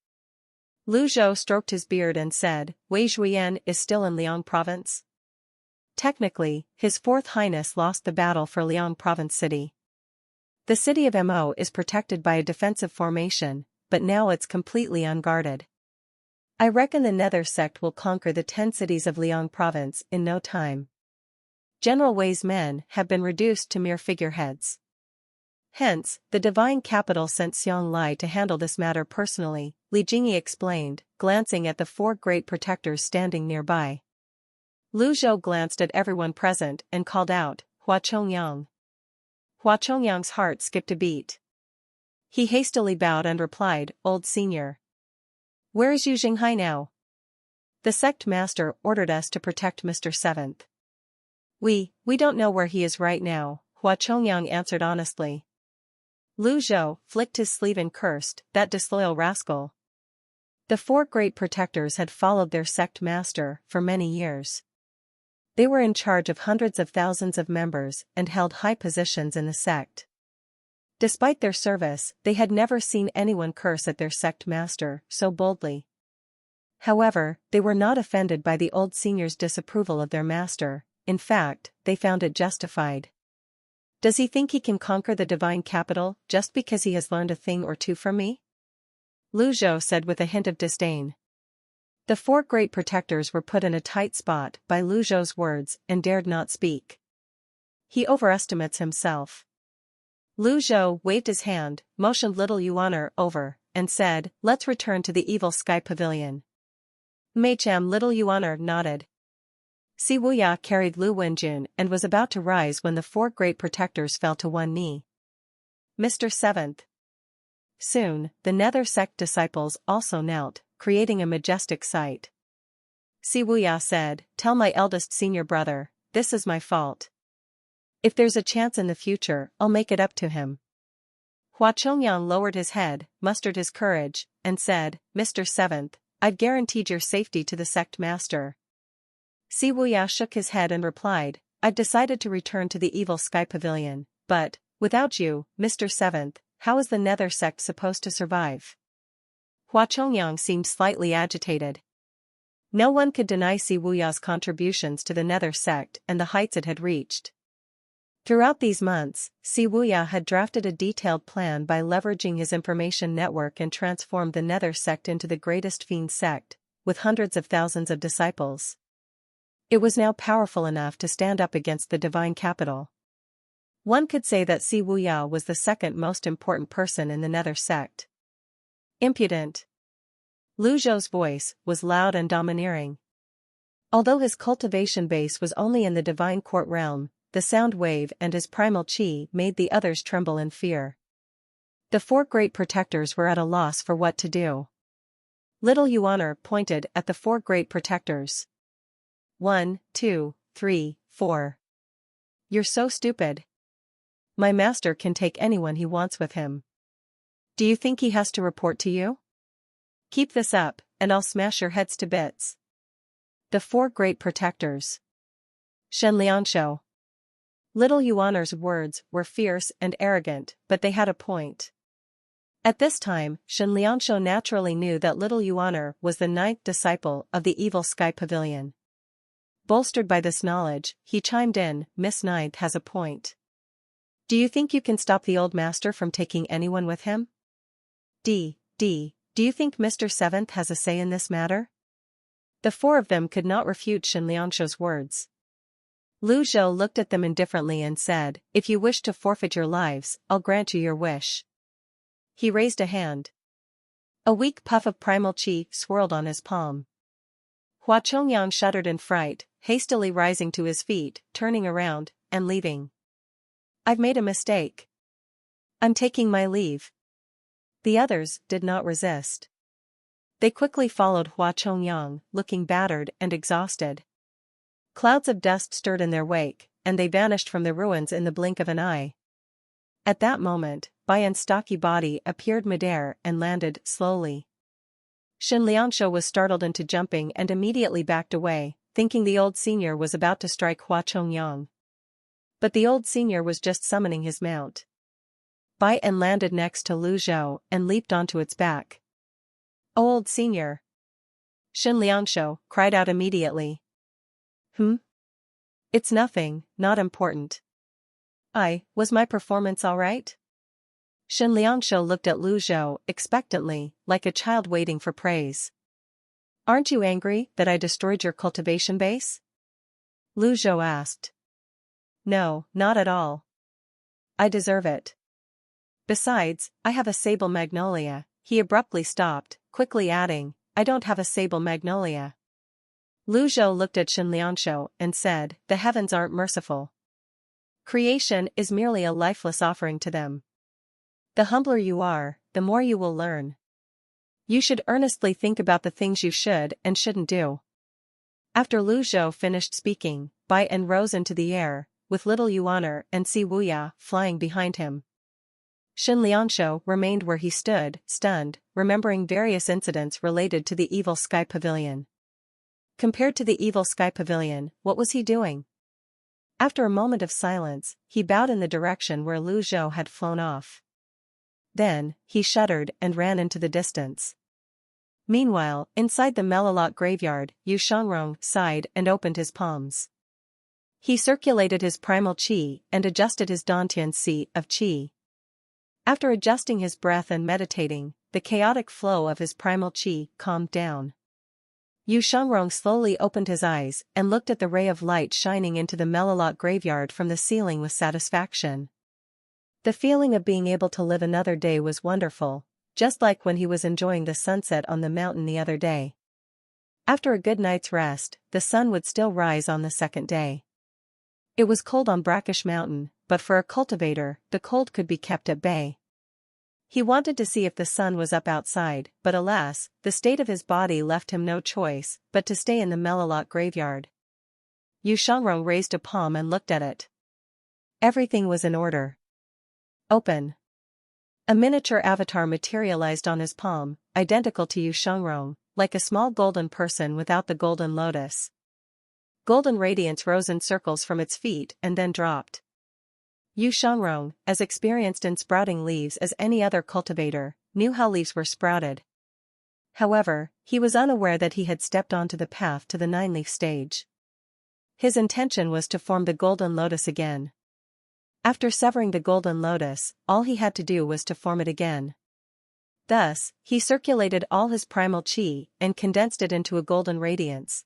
Lu Zhou stroked his beard and said, Wei Zhuyan is still in Liang province? Technically, His Fourth Highness lost the battle for Liang province city. The city of Mo is protected by a defensive formation, but now it's completely unguarded. I reckon the Nether sect will conquer the 10 cities of Liang province in no time. General Wei's men have been reduced to mere figureheads. Hence, the divine capital sent Xiong Lai to handle this matter personally, Li Jingyi explained, glancing at the four great protectors standing nearby. Lu Zhou glanced at everyone present and called out, Hua Chongyang. Hua Chongyang's heart skipped a beat. He hastily bowed and replied, Old Senior. Where is Zhenghai now? The sect master ordered us to protect Mr. Seventh. We don't know where he is right now, Hua Chongyang answered honestly. Lu Zhou flicked his sleeve and cursed, that disloyal rascal. The four great protectors had followed their sect master for many years. They were in charge of hundreds of thousands of members and held high positions in the sect. Despite their service, they had never seen anyone curse at their sect master so boldly. However, they were not offended by the old senior's disapproval of their master, in fact, they found it justified. Does he think he can conquer the divine capital just because he has learned a thing or two from me? Lu Zhou said with a hint of disdain. The four great protectors were put in a tight spot by Lu Zhou's words and dared not speak. He overestimates himself. Lu Zhou waved his hand, motioned little Yuan over, and said, let's return to the evil sky pavilion. Meicham little Yuan nodded. Si Wuya carried Lu Wenjun and was about to rise when the four great protectors fell to one knee. Mr. Seventh. Soon, the Nether sect disciples also knelt, creating a majestic sight. Si Wuya said, tell my eldest senior brother, this is my fault. If there's a chance in the future, I'll make it up to him. Hua Chongyang lowered his head, mustered his courage, and said, Mr. Seventh, I've guaranteed your safety to the sect master. Si Wuya shook his head and replied, I've decided to return to the evil sky pavilion, but, without you, Mr. Seventh, how is the nether sect supposed to survive? Hua Chongyang seemed slightly agitated. No one could deny Si Wuya's contributions to the nether sect and the heights it had reached. Throughout these months, Si Wuya had drafted a detailed plan by leveraging his information network and transformed the nether sect into the greatest fiend sect, with hundreds of thousands of disciples. It was now powerful enough to stand up against the divine capital. One could say that Si Wuya was the second most important person in the nether sect. Impudent. Lu Zhou's voice was loud and domineering. Although his cultivation base was only in the divine court realm, the sound wave and his primal chi made the others tremble in fear. The four great protectors were at a loss for what to do. Little Yuan pointed at the four great protectors. 1, 2, 3, 4. You're so stupid. My master can take anyone he wants with him. Do you think he has to report to you? Keep this up, and I'll smash your heads to bits. The four great protectors. Shen Lianshou. Little Yuan's words were fierce and arrogant, but they had a point. At this time, Shen Lianshou naturally knew that little Yuan was the ninth disciple of the evil sky pavilion. Bolstered by this knowledge, he chimed in, Miss Ninth has a point. Do you think you can stop the old master from taking anyone with him? Do you think Mr. Seventh has a say in this matter? The four of them could not refute Shen Lianshou's words. Lu Zhou looked at them indifferently and said, If you wish to forfeit your lives, I'll grant you your wish. He raised a hand. A weak puff of primal chi swirled on his palm. Hua Chongyang shuddered in fright, hastily rising to his feet, turning around, and leaving. I've made a mistake. I'm taking my leave. The others did not resist. They quickly followed Hua Chongyang, looking battered and exhausted. Clouds of dust stirred in their wake, and they vanished from the ruins in the blink of an eye. At that moment, Baiyan's stocky body appeared midair and landed slowly. Shen Lianshou was startled into jumping and immediately backed away, thinking the old senior was about to strike Hua Chongyang. But the old senior was just summoning his mount. Baiyan landed next to Lu Zhou and leaped onto its back. Old senior! Shen Lianshou cried out immediately. It's nothing, not important. Was my performance all right? Shen Lianshou looked at Lu Zhou expectantly, like a child waiting for praise. Aren't you angry that I destroyed your cultivation base? Lu Zhou asked. No, not at all. I deserve it. Besides, I have a sable magnolia. He abruptly stopped, quickly adding, I don't have a sable magnolia. Lu Zhou looked at Shen Lianshou and said, The heavens aren't merciful. Creation is merely a lifeless offering to them. The humbler you are, the more you will learn. You should earnestly think about the things you should and shouldn't do. After Lu Zhou finished speaking, Baiyan rose into the air, with little Yuan and Si Wuya flying behind him. Shen Lianshou remained where he stood, stunned, remembering various incidents related to the evil sky pavilion. Compared to the evil sky pavilion, what was he doing? After a moment of silence, he bowed in the direction where Lu Zhou had flown off. Then, he shuddered and ran into the distance. Meanwhile, inside the Melilot graveyard, Yu Shangrong sighed and opened his palms. He circulated his primal chi and adjusted his Dantian si of chi. After adjusting his breath and meditating, the chaotic flow of his primal chi calmed down. Yu Shangrong slowly opened his eyes and looked at the ray of light shining into the Melilot graveyard from the ceiling with satisfaction. The feeling of being able to live another day was wonderful, just like when he was enjoying the sunset on the mountain the other day. After a good night's rest, the sun would still rise on the second day. It was cold on Brackish Mountain, but for a cultivator, the cold could be kept at bay. He wanted to see if the sun was up outside, but alas, the state of his body left him no choice but to stay in the Melilot graveyard. Yu Shangrong raised a palm and looked at it. Everything was in order. Open. A miniature avatar materialized on his palm, identical to Yu Shengrong, like a small golden person without the golden lotus. Golden radiance rose in circles from its feet and then dropped. Yu Shengrong, as experienced in sprouting leaves as any other cultivator, knew how leaves were sprouted. However, he was unaware that he had stepped onto the path to the 9-leaf stage. His intention was to form the golden lotus again. After severing the golden lotus, all he had to do was to form it again. Thus, he circulated all his primal chi and condensed it into a golden radiance.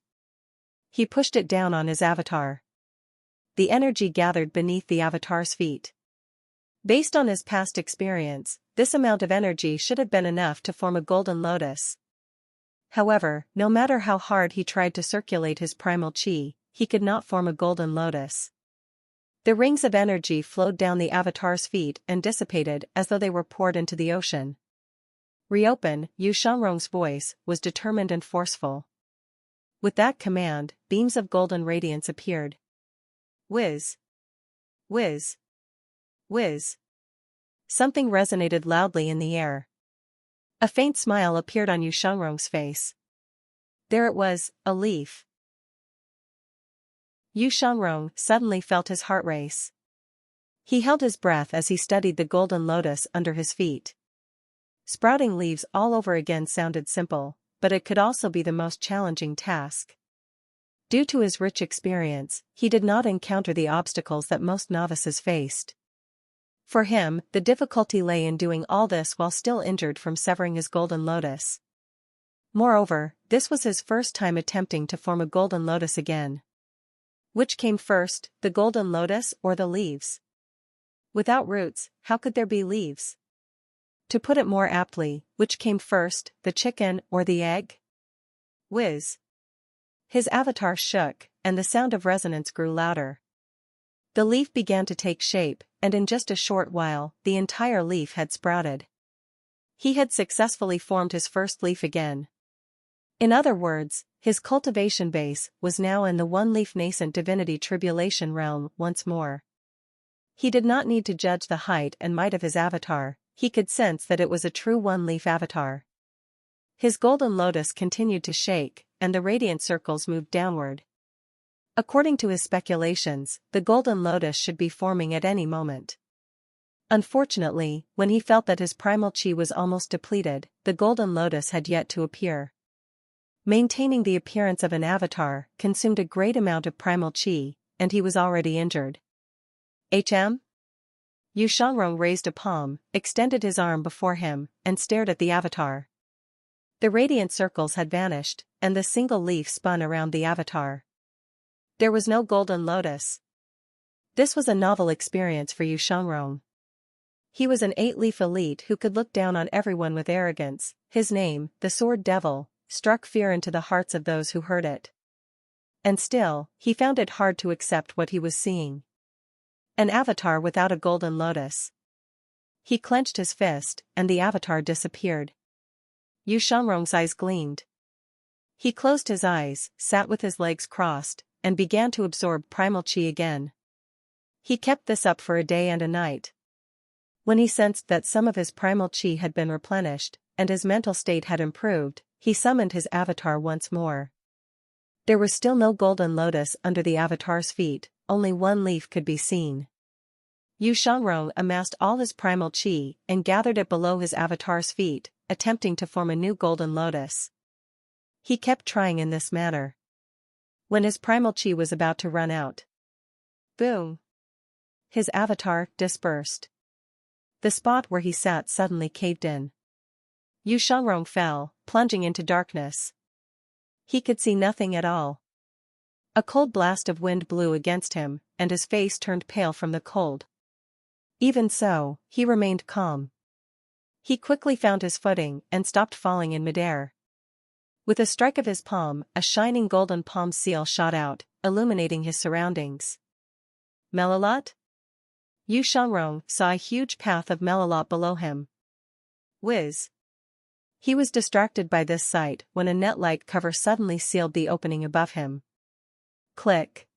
He pushed it down on his avatar. The energy gathered beneath the avatar's feet. Based on his past experience, this amount of energy should have been enough to form a golden lotus. However, no matter how hard he tried to circulate his primal chi, he could not form a golden lotus. The rings of energy flowed down the avatar's feet and dissipated as though they were poured into the ocean. Reopen, Yu Shengrong's voice was determined and forceful. With that command, beams of golden radiance appeared. Whiz. Whiz. Whiz. Something resonated loudly in the air. A faint smile appeared on Yu Shengrong's face. There it was, a leaf. Yu Shengrong suddenly felt his heart race. He held his breath as he studied the golden lotus under his feet. Sprouting leaves all over again sounded simple, but it could also be the most challenging task. Due to his rich experience, he did not encounter the obstacles that most novices faced. For him, the difficulty lay in doing all this while still injured from severing his golden lotus. Moreover, this was his first time attempting to form a golden lotus again. Which came first, the golden lotus or the leaves? Without roots, how could there be leaves? To put it more aptly, which came first, the chicken or the egg? Whiz. His avatar shook, and the sound of resonance grew louder. The leaf began to take shape, and in just a short while, the entire leaf had sprouted. He had successfully formed his first leaf again. In other words, his cultivation base was now in the one-leaf nascent divinity tribulation realm once more. He did not need to judge the height and might of his avatar, he could sense that it was a true one-leaf avatar. His golden lotus continued to shake, and the radiant circles moved downward. According to his speculations, the golden lotus should be forming at any moment. Unfortunately, when he felt that his primal chi was almost depleted, the golden lotus had yet to appear. Maintaining the appearance of an avatar consumed a great amount of primal chi, and he was already injured. Hm? Yu Shengrong raised a palm, extended his arm before him, and stared at the avatar. The radiant circles had vanished, and the single leaf spun around the avatar. There was no golden lotus. This was a novel experience for Yu Shengrong. He was an 8-leaf elite who could look down on everyone with arrogance. His name, the Sword Devil, struck fear into the hearts of those who heard it. And still, he found it hard to accept what he was seeing. An avatar without a golden lotus. He clenched his fist, and the avatar disappeared. Yu Shengrong's eyes gleamed. He closed his eyes, sat with his legs crossed, and began to absorb primal chi again. He kept this up for a day and a night. When he sensed that some of his primal chi had been replenished, and his mental state had improved, he summoned his avatar once more. There was still no golden lotus under the avatar's feet, only one leaf could be seen. Yu Shengrong amassed all his primal chi and gathered it below his avatar's feet, attempting to form a new golden lotus. He kept trying in this manner. When his primal chi was about to run out, boom! His avatar dispersed. The spot where he sat suddenly caved in. Yu Shengrong fell, plunging into darkness. He could see nothing at all. A cold blast of wind blew against him, and his face turned pale from the cold. Even so, he remained calm. He quickly found his footing and stopped falling in midair. With a strike of his palm, a shining golden palm seal shot out, illuminating his surroundings. Melalot? Yu Shengrong saw a huge path of melalot below him. Whiz! He was distracted by this sight when a net-like cover suddenly sealed the opening above him. Click!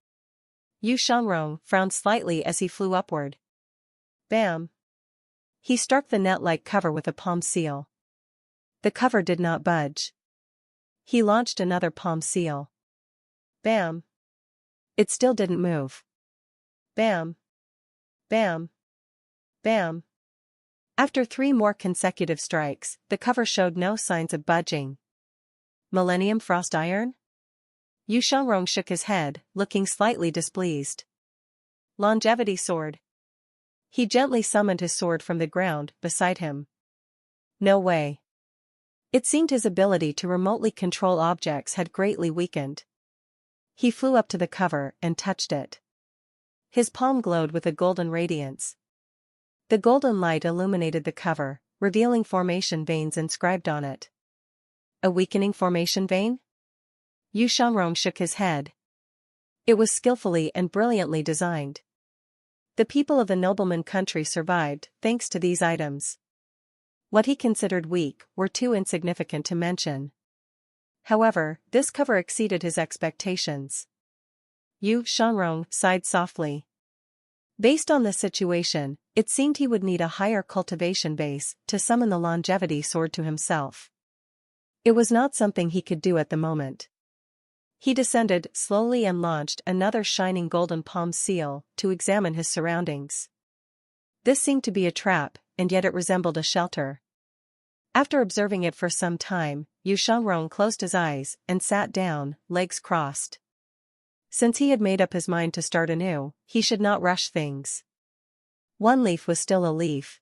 Yu Shengrong frowned slightly as he flew upward. Bam! He struck the net-like cover with a palm seal. The cover did not budge. He launched another palm seal. Bam! It still didn't move. Bam! Bam! Bam! After 3 more consecutive strikes, the cover showed no signs of budging. Millennium Frost Iron? Yu Shengrong shook his head, looking slightly displeased. Longevity Sword. He gently summoned his sword from the ground beside him. No way. It seemed his ability to remotely control objects had greatly weakened. He flew up to the cover and touched it. His palm glowed with a golden radiance. The golden light illuminated the cover, revealing formation veins inscribed on it. A weakening formation vein? Yu Shengrong shook his head. It was skillfully and brilliantly designed. The people of the nobleman country survived thanks to these items. What he considered weak were too insignificant to mention. However, this cover exceeded his expectations. Yu Shengrong sighed softly. Based on this situation, it seemed he would need a higher cultivation base to summon the longevity sword to himself. It was not something he could do at the moment. He descended slowly and launched another shining golden palm seal to examine his surroundings. This seemed to be a trap, and yet it resembled a shelter. After observing it for some time, Yu Shengrong closed his eyes and sat down, legs crossed. Since he had made up his mind to start anew, he should not rush things. One leaf was still a leaf.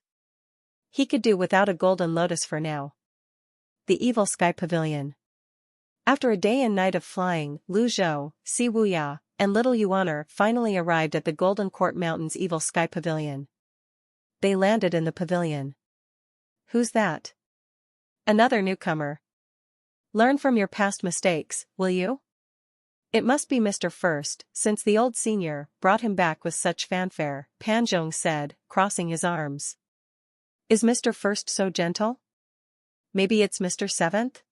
He could do without a golden lotus for now. The Evil Sky Pavilion. After a day and night of flying, Lu Zhou, Si Wuya, and little Yuan finally arrived at the Golden Court Mountain's Evil Sky Pavilion. They landed in the pavilion. Who's that? Another newcomer. Learn from your past mistakes, will you? It must be Mr. First, since the old senior brought him back with such fanfare, Pan Zhong said, crossing his arms. Is Mr. First so gentle? Maybe it's Mr. Seventh?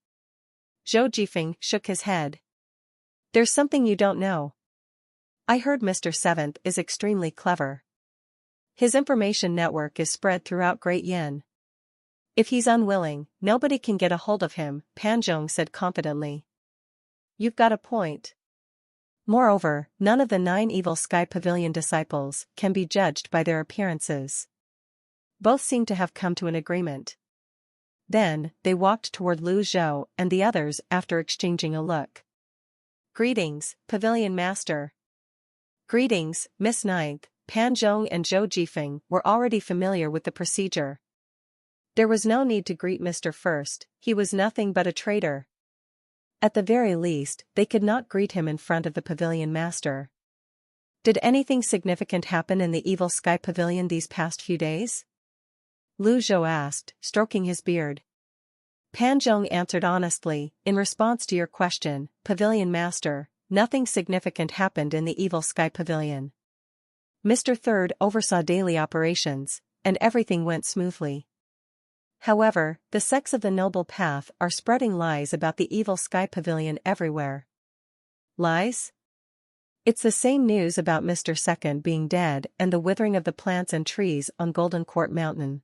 Zhou Jifeng shook his head. There's something you don't know. I heard Mr. Seventh is extremely clever. His information network is spread throughout Great Yin. If he's unwilling, nobody can get a hold of him, Pan Zhong said confidently. You've got a point. Moreover, none of the 9 Evil Sky Pavilion disciples can be judged by their appearances. Both seem to have come to an agreement. Then, they walked toward Lu Zhou and the others after exchanging a look. Greetings, Pavilion Master. Greetings, Miss Ninth. Pan Zhong and Zhou Jifeng were already familiar with the procedure. There was no need to greet Mr. First, he was nothing but a traitor. At the very least, they could not greet him in front of the Pavilion Master. Did anything significant happen in the Evil Sky Pavilion these past few days? Lu Zhou asked, stroking his beard. Pan Zhong answered honestly, in response to your question, Pavilion Master, nothing significant happened in the Evil Sky Pavilion. Mr. Third oversaw daily operations, and everything went smoothly. However, the sects of the Noble Path are spreading lies about the Evil Sky Pavilion everywhere. Lies? It's the same news about Mr. Second being dead and the withering of the plants and trees on Golden Court Mountain.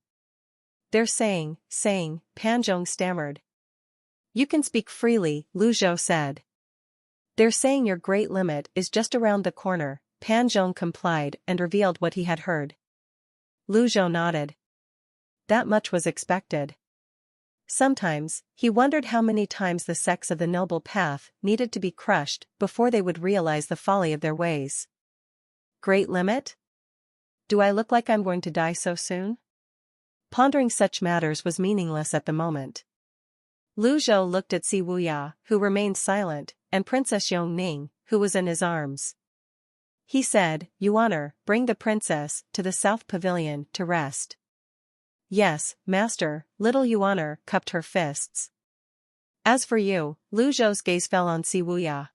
They're saying, Pan Zhong stammered. You can speak freely, Lu Zhou said. They're saying your great limit is just around the corner, Pan Zhong complied and revealed what he had heard. Lu Zhou nodded. That much was expected. Sometimes, he wondered how many times the sects of the Noble Path needed to be crushed before they would realize the folly of their ways. Great limit? Do I look like I'm going to die so soon? Pondering such matters was meaningless at the moment. Lu Zhou looked at Si Wuya, who remained silent, and Princess Yong Ning, who was in his arms. He said, Yuan, bring the princess to the South Pavilion to rest. Yes, Master, little Yuan cupped her fists. As for you, Lu Zhou's gaze fell on Si Wuya.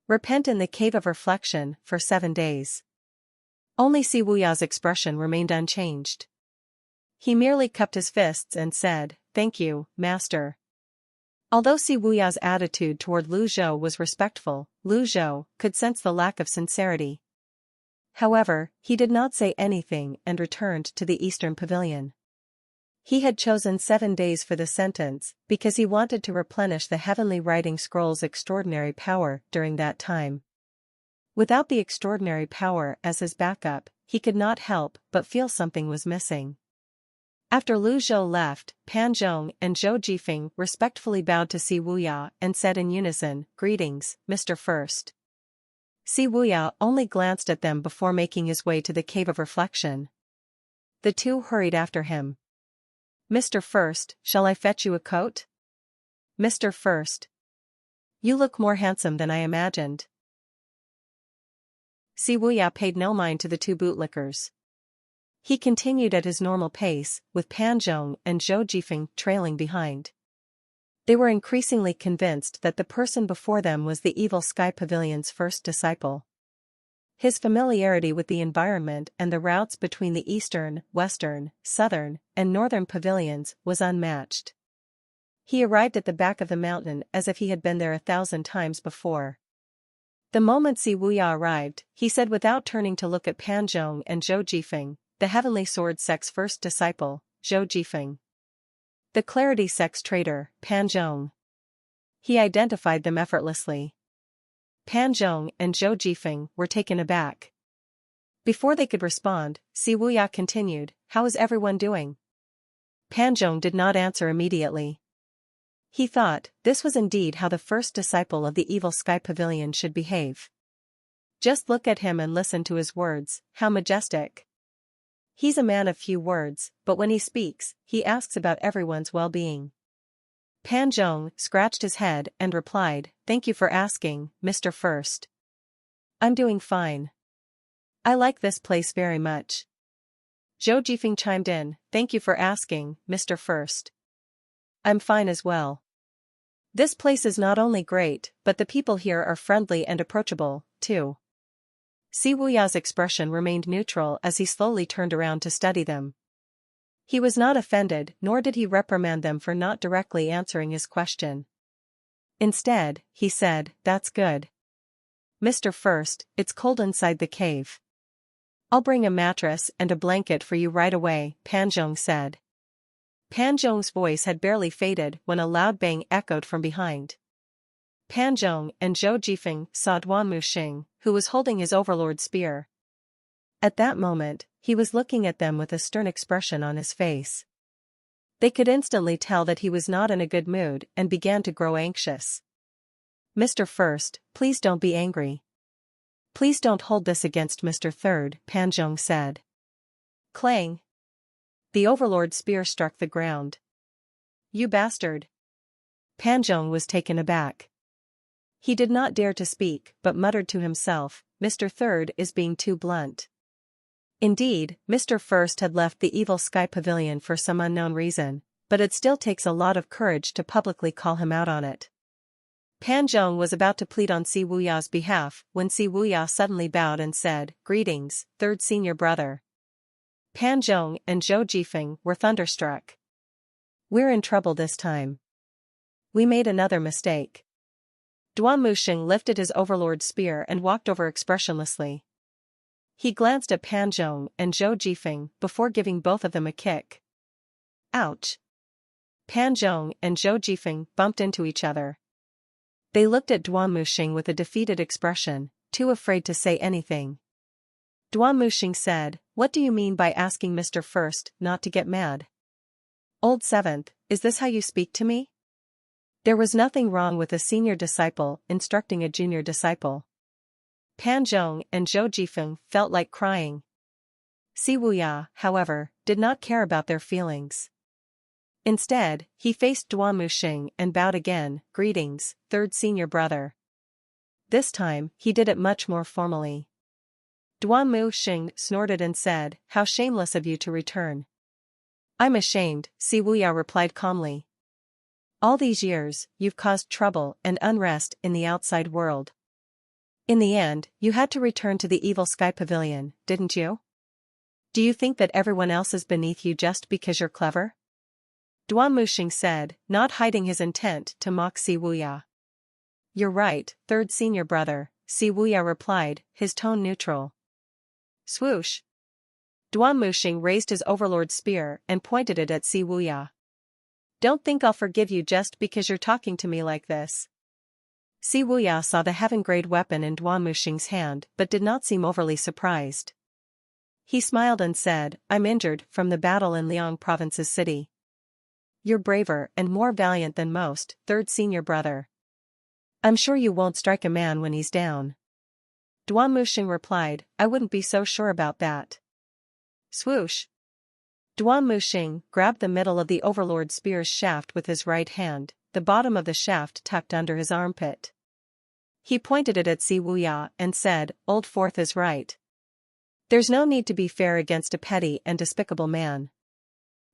Repent in the cave of reflection for 7 days. Only Si Wuya's expression remained unchanged. He merely cupped his fists and said, Thank you, Master. Although Si Wuya's attitude toward Lu Zhou was respectful, Lu Zhou could sense the lack of sincerity. However, he did not say anything and returned to the Eastern Pavilion. He had chosen 7 days for the sentence because he wanted to replenish the heavenly writing scroll's extraordinary power during that time. Without the extraordinary power as his backup, he could not help but feel something was missing. After Lu Zhou left, Pan Zhong and Zhou Jifeng respectfully bowed to Si Wuya and said in unison, "Greetings, Mr. First." Si Wuya only glanced at them before making his way to the Cave of Reflection. The two hurried after him. "Mr. First, shall I fetch you a coat?" "Mr. First. You look more handsome than I imagined." Si Wuya paid no mind to the two bootlickers. He continued at his normal pace, with Pan Zhong and Zhou Jifeng trailing behind. They were increasingly convinced that the person before them was the evil Sky Pavilion's first disciple. His familiarity with the environment and the routes between the eastern, western, southern, and northern pavilions was unmatched. He arrived at the back of the mountain as if he had been there 1,000 times before. The moment Si Wuya arrived, he said without turning to look at Pan Zhong and Zhou Jifeng, "The Heavenly Sword Sect's first disciple, Zhou Jifeng. The Clarity Sect's traitor, Pan Zhong." He identified them effortlessly. Pan Zhong and Zhou Jifeng were taken aback. Before they could respond, Si Wuya continued, "How is everyone doing?" Pan Zhong did not answer immediately. He thought, this was indeed how the first disciple of the evil Sky Pavilion should behave. Just look at him and listen to his words, how majestic. He's a man of few words, but when he speaks, he asks about everyone's well-being. Pan Zhong scratched his head and replied, "Thank you for asking, Mr. First. I'm doing fine. I like this place very much." Zhou Jifeng chimed in, "Thank you for asking, Mr. First. I'm fine as well. This place is not only great, but the people here are friendly and approachable, too." Si Wuya's expression remained neutral as he slowly turned around to study them. He was not offended, nor did he reprimand them for not directly answering his question. Instead, he said, "That's good. Mr. First, it's cold inside the cave. I'll bring a mattress and a blanket for you right away," Pan Zhong said. Pan Zhong's voice had barely faded when a loud bang echoed from behind. Pan Zhong and Zhou Jifeng saw Duan Muxing, who was holding his overlord spear. At that moment, he was looking at them with a stern expression on his face. They could instantly tell that he was not in a good mood and began to grow anxious. "Mr. First, please don't be angry. Please don't hold this against Mr. Third," Pan Zhong said. Clang! The overlord's spear struck the ground. "You bastard!" Pan Zhong was taken aback. He did not dare to speak, but muttered to himself, "Mr. Third is being too blunt." Indeed, Mr. First had left the evil Sky Pavilion for some unknown reason, but it still takes a lot of courage to publicly call him out on it. Pan Zhong was about to plead on Si Wuya's behalf when Si Wuya suddenly bowed and said, "Greetings, third senior brother." Pan Zhong and Zhou Jifeng were thunderstruck. "We're in trouble this time. We made another mistake." Duan Muxing lifted his overlord's spear and walked over expressionlessly. He glanced at Pan Zhong and Zhou Jifeng before giving both of them a kick. Ouch! Pan Zhong and Zhou Jifeng bumped into each other. They looked at Duan Muxing with a defeated expression, too afraid to say anything. Duan Muxing said, "What do you mean by asking Mr. First not to get mad? Old Seventh, is this how you speak to me?" There was nothing wrong with a senior disciple instructing a junior disciple. Pan Zhong and Zhou Jifeng felt like crying. Si Wuya, however, did not care about their feelings. Instead, he faced Duan Muxing and bowed again, "Greetings, third senior brother." This time, he did it much more formally. Duan Muxing snorted and said, "How shameless of you to return." "I'm ashamed," Si Wuya replied calmly. "All these years, you've caused trouble and unrest in the outside world. In the end, you had to return to the evil Sky Pavilion, didn't you? Do you think that everyone else is beneath you just because you're clever?" Duan Muxing said, not hiding his intent to mock Si Wuya. "You're right, third senior brother," Si Wuya replied, his tone neutral. Swoosh! Duan Muxing raised his overlord spear and pointed it at Si Wuya. Don't think I'll forgive you just because you're talking to me like this. Si Wuya saw the heaven-grade weapon in Duan Muxing's hand but did not seem overly surprised. He smiled and said, I'm injured from the battle in Liang Province's city. You're braver and more valiant than most, third senior brother. I'm sure you won't strike a man when he's down. Duan Muxing replied, I wouldn't be so sure about that. Swoosh. Duan Muxing grabbed the middle of the overlord spear's shaft with his right hand, the bottom of the shaft tucked under his armpit. He pointed it at Si Wuya and said, Old Fourth is right. There's no need to be fair against a petty and despicable man.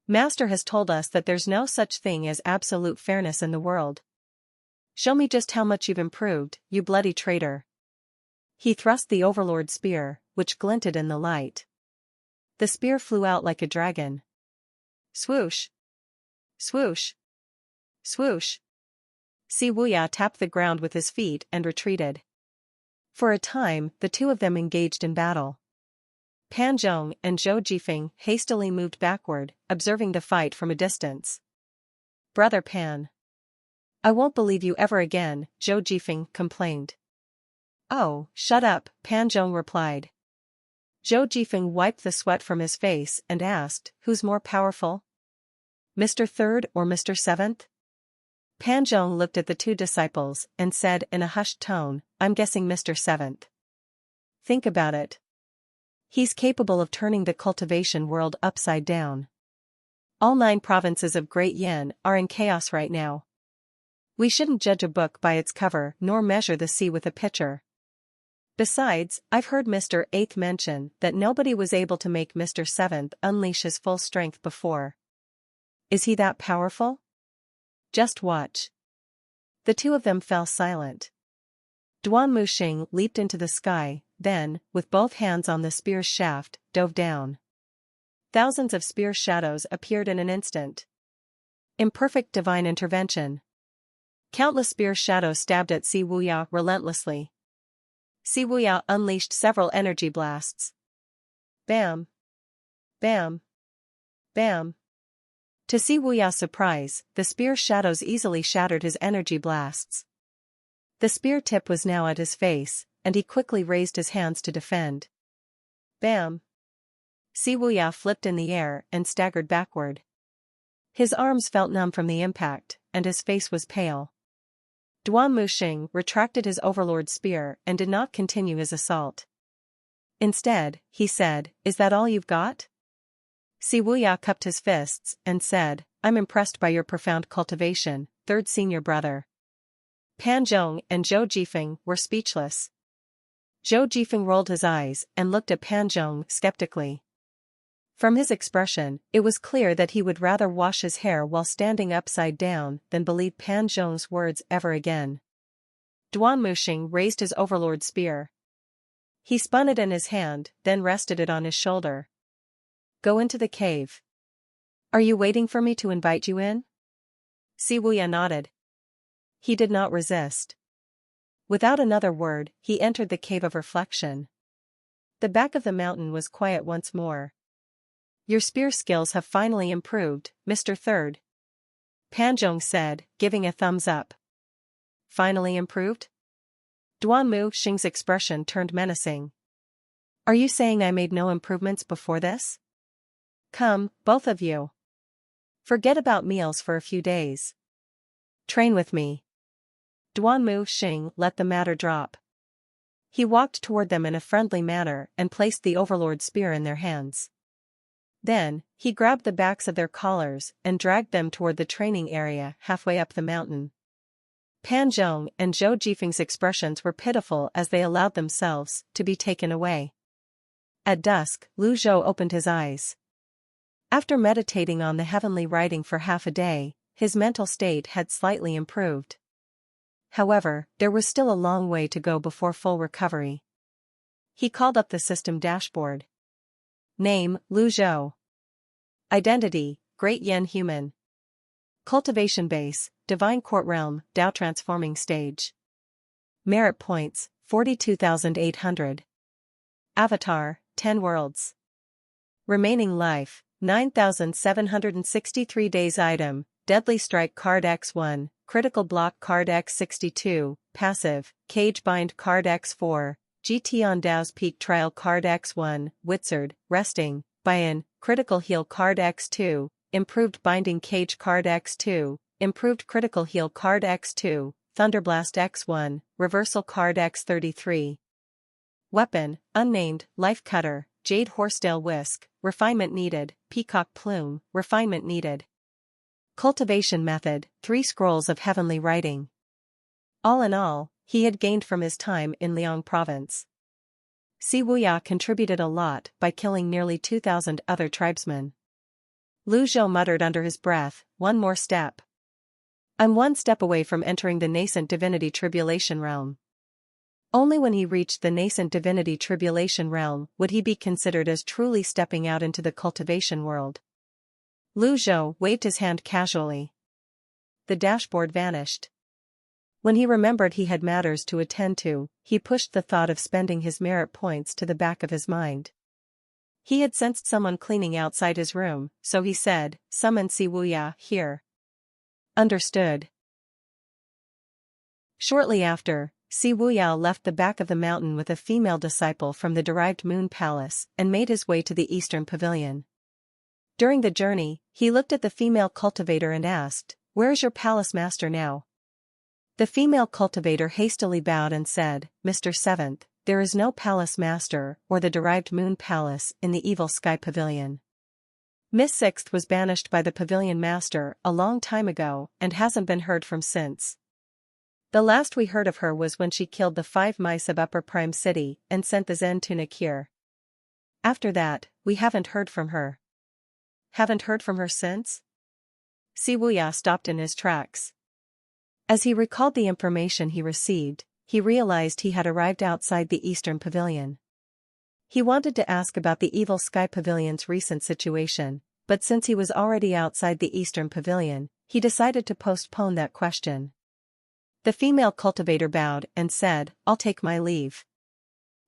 Master has told us that there's no such thing as absolute fairness in the world. Show me just how much you've improved, you bloody traitor. He thrust the overlord spear, which glinted in the light. The spear flew out like a dragon. Swoosh! Swoosh! Swoosh! Si Wuya tapped the ground with his feet and retreated. For a time, the two of them engaged in battle. Pan Zhong and Zhou Jifeng hastily moved backward, observing the fight from a distance. Brother Pan. I won't believe you ever again, Zhou Jifeng complained. Oh, shut up, Pan Zhong replied. Zhou Jifeng wiped the sweat from his face and asked, who's more powerful? Mr. Third or Mr. Seventh? Pan Zhong looked at the two disciples and said in a hushed tone, I'm guessing Mr. Seventh. Think about it. He's capable of turning the cultivation world upside down. All 9 provinces of Great Yin are in chaos right now. We shouldn't judge a book by its cover nor measure the sea with a pitcher. Besides, I've heard Mr. Eighth mention that nobody was able to make Mr. Seventh unleash his full strength before. Is he that powerful? Just watch. The two of them fell silent. Duan Muxing leaped into the sky, then, with both hands on the spear's shaft, dove down. Thousands of spear shadows appeared in an instant. Imperfect divine intervention. Countless spear shadows stabbed at Si Wuya relentlessly. Si Wuya unleashed several energy blasts. Bam! Bam! Bam! To Si Wuya's surprise, the spear shadows easily shattered his energy blasts. The spear tip was now at his face, and he quickly raised his hands to defend. Bam! Si Wuya flipped in the air and staggered backward. His arms felt numb from the impact, and his face was pale. Duan Muxing retracted his overlord spear and did not continue his assault. Instead, he said, Is that all you've got? Si Wuya cupped his fists and said, I'm impressed by your profound cultivation, third senior brother. Pan Zhong and Zhou Jifeng were speechless. Zhou Jifeng rolled his eyes and looked at Pan Zhong skeptically. From his expression, it was clear that he would rather wash his hair while standing upside down than believe Pan Zhong's words ever again. Duan Muxing raised his overlord spear. He spun it in his hand, then rested it on his shoulder. Go into the cave. Are you waiting for me to invite you in? Si Wuya nodded. He did not resist. Without another word, he entered the cave of reflection. The back of the mountain was quiet once more. Your spear skills have finally improved, Mr. Third. Pan Zhong said, giving a thumbs up. Finally improved? Duan Muxing's expression turned menacing. Are you saying I made no improvements before this? Come, both of you. Forget about meals for a few days. Train with me. Duan Muxing let the matter drop. He walked toward them in a friendly manner and placed the overlord spear in their hands. Then, he grabbed the backs of their collars and dragged them toward the training area halfway up the mountain. Pan Zhong and Zhou Jifeng's expressions were pitiful as they allowed themselves to be taken away. At dusk, Lu Zhou opened his eyes. After meditating on the heavenly writing for half a day, his mental state had slightly improved. However, there was still a long way to go before full recovery. He called up the system dashboard. Name, Lu Zhou. Identity, Great Yin Human. Cultivation Base, Divine Court Realm, Dao Transforming Stage. Merit Points, 42,800. Avatar, 10 Worlds. Remaining life, 9,763 days. Item, Deadly Strike card X1, Critical Block card X62, Passive, Cage Bind card X4, GT on Dow's Peak Trial card X1, Wizard, Resting, Buy-in, Critical Heal card X2, Improved Binding Cage card X2, Improved Critical Heal card X2, Thunderblast X1, Reversal card X33. Weapon, Unnamed, Life Cutter, Jade Horsetail Whisk, Refinement needed, Peacock Plume, Refinement needed. Cultivation method, 3 scrolls of heavenly writing. All in all, he had gained from his time in Liang province. Si Wuya contributed a lot by killing nearly 2,000 other tribesmen. Lu Zhou muttered under his breath, one more step. I'm one step away from entering the nascent divinity tribulation realm. Only when he reached the nascent divinity tribulation realm would he be considered as truly stepping out into the cultivation world. Lu Zhou waved his hand casually. The dashboard vanished. When he remembered he had matters to attend to, he pushed the thought of spending his merit points to the back of his mind. He had sensed someone cleaning outside his room, so he said, "Summon Si Wuya here." Understood. Shortly after, Si Wuya left the back of the mountain with a female disciple from the derived Moon Palace and made his way to the Eastern Pavilion. During the journey, he looked at the female cultivator and asked, "Where is your palace master now?" The female cultivator hastily bowed and said, "Mr. Seventh, there is no palace master or the derived Moon Palace in the Evil Sky Pavilion. Miss Sixth was banished by the Pavilion Master a long time ago and hasn't been heard from since. The last we heard of her was when she killed the 5 mice of Upper Prime City and sent the Zen tunic here. After that, we haven't heard from her." "Haven't heard from her since?" Si Wuya stopped in his tracks. As he recalled the information he received, he realized he had arrived outside the Eastern Pavilion. He wanted to ask about the Evil Sky Pavilion's recent situation, but since he was already outside the Eastern Pavilion, he decided to postpone that question. The female cultivator bowed and said, "I'll take my leave."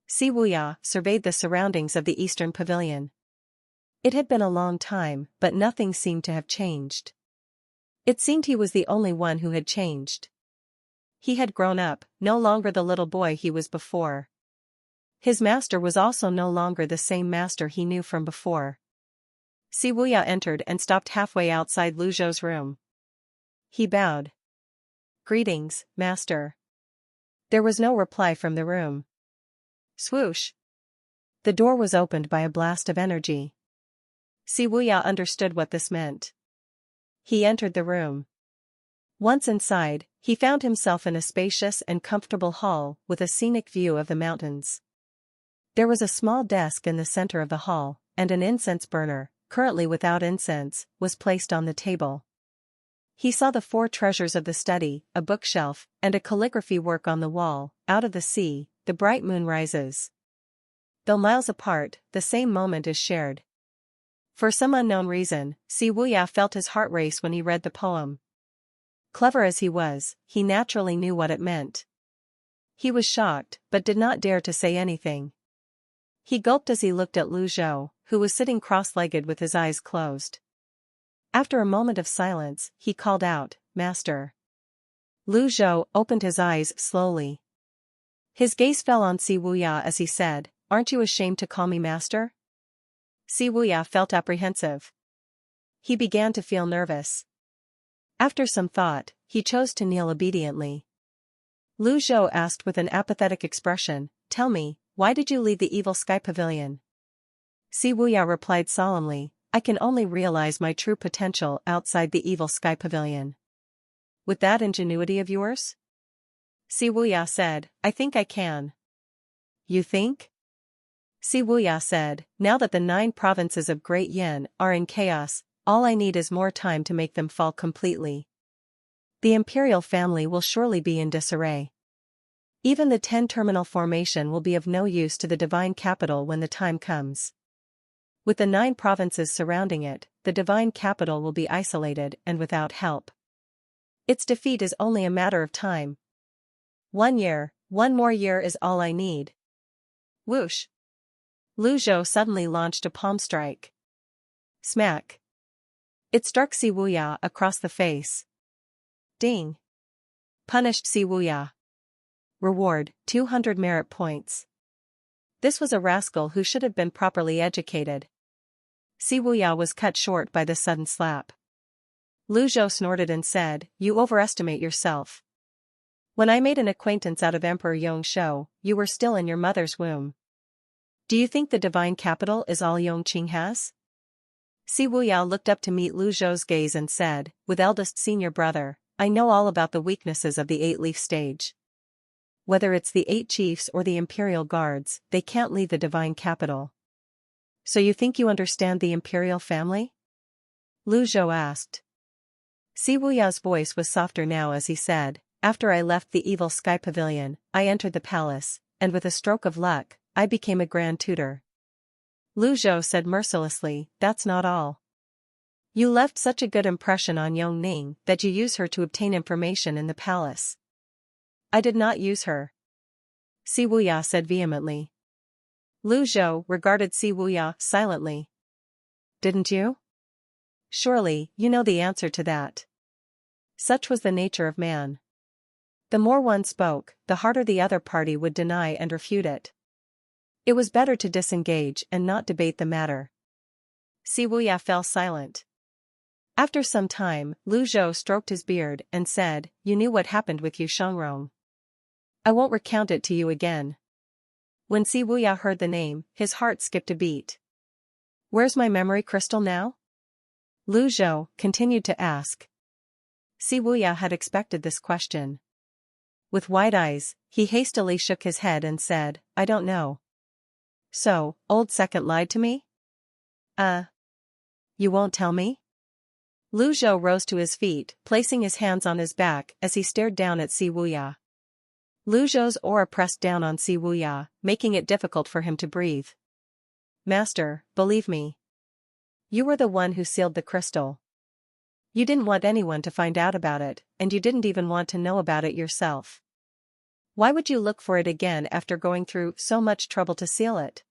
Si Wuya surveyed the surroundings of the Eastern Pavilion. It had been a long time, but nothing seemed to have changed. It seemed he was the only one who had changed. He had grown up, no longer the little boy he was before. His master was also no longer the same master he knew from before. Si Wuya entered and stopped halfway outside Lu Zhou's room. He bowed. "Greetings, master." There was no reply from the room. Swoosh! The door was opened by a blast of energy. Si Wuya understood what this meant. He entered the room. Once inside, he found himself in a spacious and comfortable hall with a scenic view of the mountains. There was a small desk in the center of the hall, and an incense burner, currently without incense, was placed on the table. He saw the 4 treasures of the study, a bookshelf, and a calligraphy work on the wall. Out of the sea, the bright moon rises. Though miles apart, the same moment is shared. For some unknown reason, Si Wuya felt his heart race when he read the poem. Clever as he was, he naturally knew what it meant. He was shocked, but did not dare to say anything. He gulped as he looked at Lu Zhou, who was sitting cross-legged with his eyes closed. After a moment of silence, he called out, "Master." Lu Zhou opened his eyes slowly. His gaze fell on Si Wuya as he said, "Aren't you ashamed to call me master?" Si Wuya felt apprehensive. He began to feel nervous. After some thought, he chose to kneel obediently. Lu Zhou asked with an apathetic expression, "Tell me, why did you leave the Evil Sky Pavilion?" Si Wuya replied solemnly, "I can only realize my true potential outside the Evil Sky Pavilion." "With that ingenuity of yours?" Si Wuya said, "I think I can." "You think?" Si Wuya said, "Now that the 9 provinces of Great Yin are in chaos, all I need is more time to make them fall completely. The imperial family will surely be in disarray. Even the 10-terminal formation will be of no use to the divine capital when the time comes. With the 9 provinces surrounding it, the divine capital will be isolated and without help. Its defeat is only a matter of time. 1 year, 1 more year is all I need." Whoosh! Lu Zhou suddenly launched a palm strike. Smack. It struck Si Wuya across the face. Ding. Punished Si Wuya. Reward, 200 merit points. This was a rascal who should have been properly educated. Si Wuya was cut short by the sudden slap. Lu Zhou snorted and said, "You overestimate yourself. When I made an acquaintance out of Emperor Yong Shou, you were still in your mother's womb. Do you think the divine capital is all Yongqing has?" Si Wuya looked up to meet Lu Zhou's gaze and said, "With eldest senior brother, I know all about the weaknesses of the eight-leaf stage. Whether it's the 8 chiefs or the imperial guards, they can't leave the divine capital." "So you think you understand the imperial family?" Lu Zhou asked. Si Wuya's voice was softer now as he said, "After I left the evil sky pavilion, I entered the palace, and with a stroke of luck, I became a grand tutor." Lu Zhou said mercilessly, "That's not all. You left such a good impression on Yong Ning that you use her to obtain information in the palace." "I did not use her," Si Wuya said vehemently. Lu Zhou regarded Si Wuya silently. "Didn't you? Surely, you know the answer to that." Such was the nature of man. The more one spoke, the harder the other party would deny and refute it. It was better to disengage and not debate the matter. Si Wuya fell silent. After some time, Lu Zhou stroked his beard and said, "You knew what happened with Yu Shengrong. I won't recount it to you again." When Si Wuya heard the name, his heart skipped a beat. "Where's my memory crystal now?" Lu Zhou continued to ask. Si Wuya had expected this question. With wide eyes, he hastily shook his head and said, "I don't know." "So, old second lied to me?" You won't tell me?" Lu Zhou rose to his feet, placing his hands on his back as he stared down at Si Wuya. Lu Zhou's aura pressed down on Si Wuya, making it difficult for him to breathe. "Master, believe me. You were the one who sealed the crystal. You didn't want anyone to find out about it, and you didn't even want to know about it yourself. Why would you look for it again after going through so much trouble to seal it?"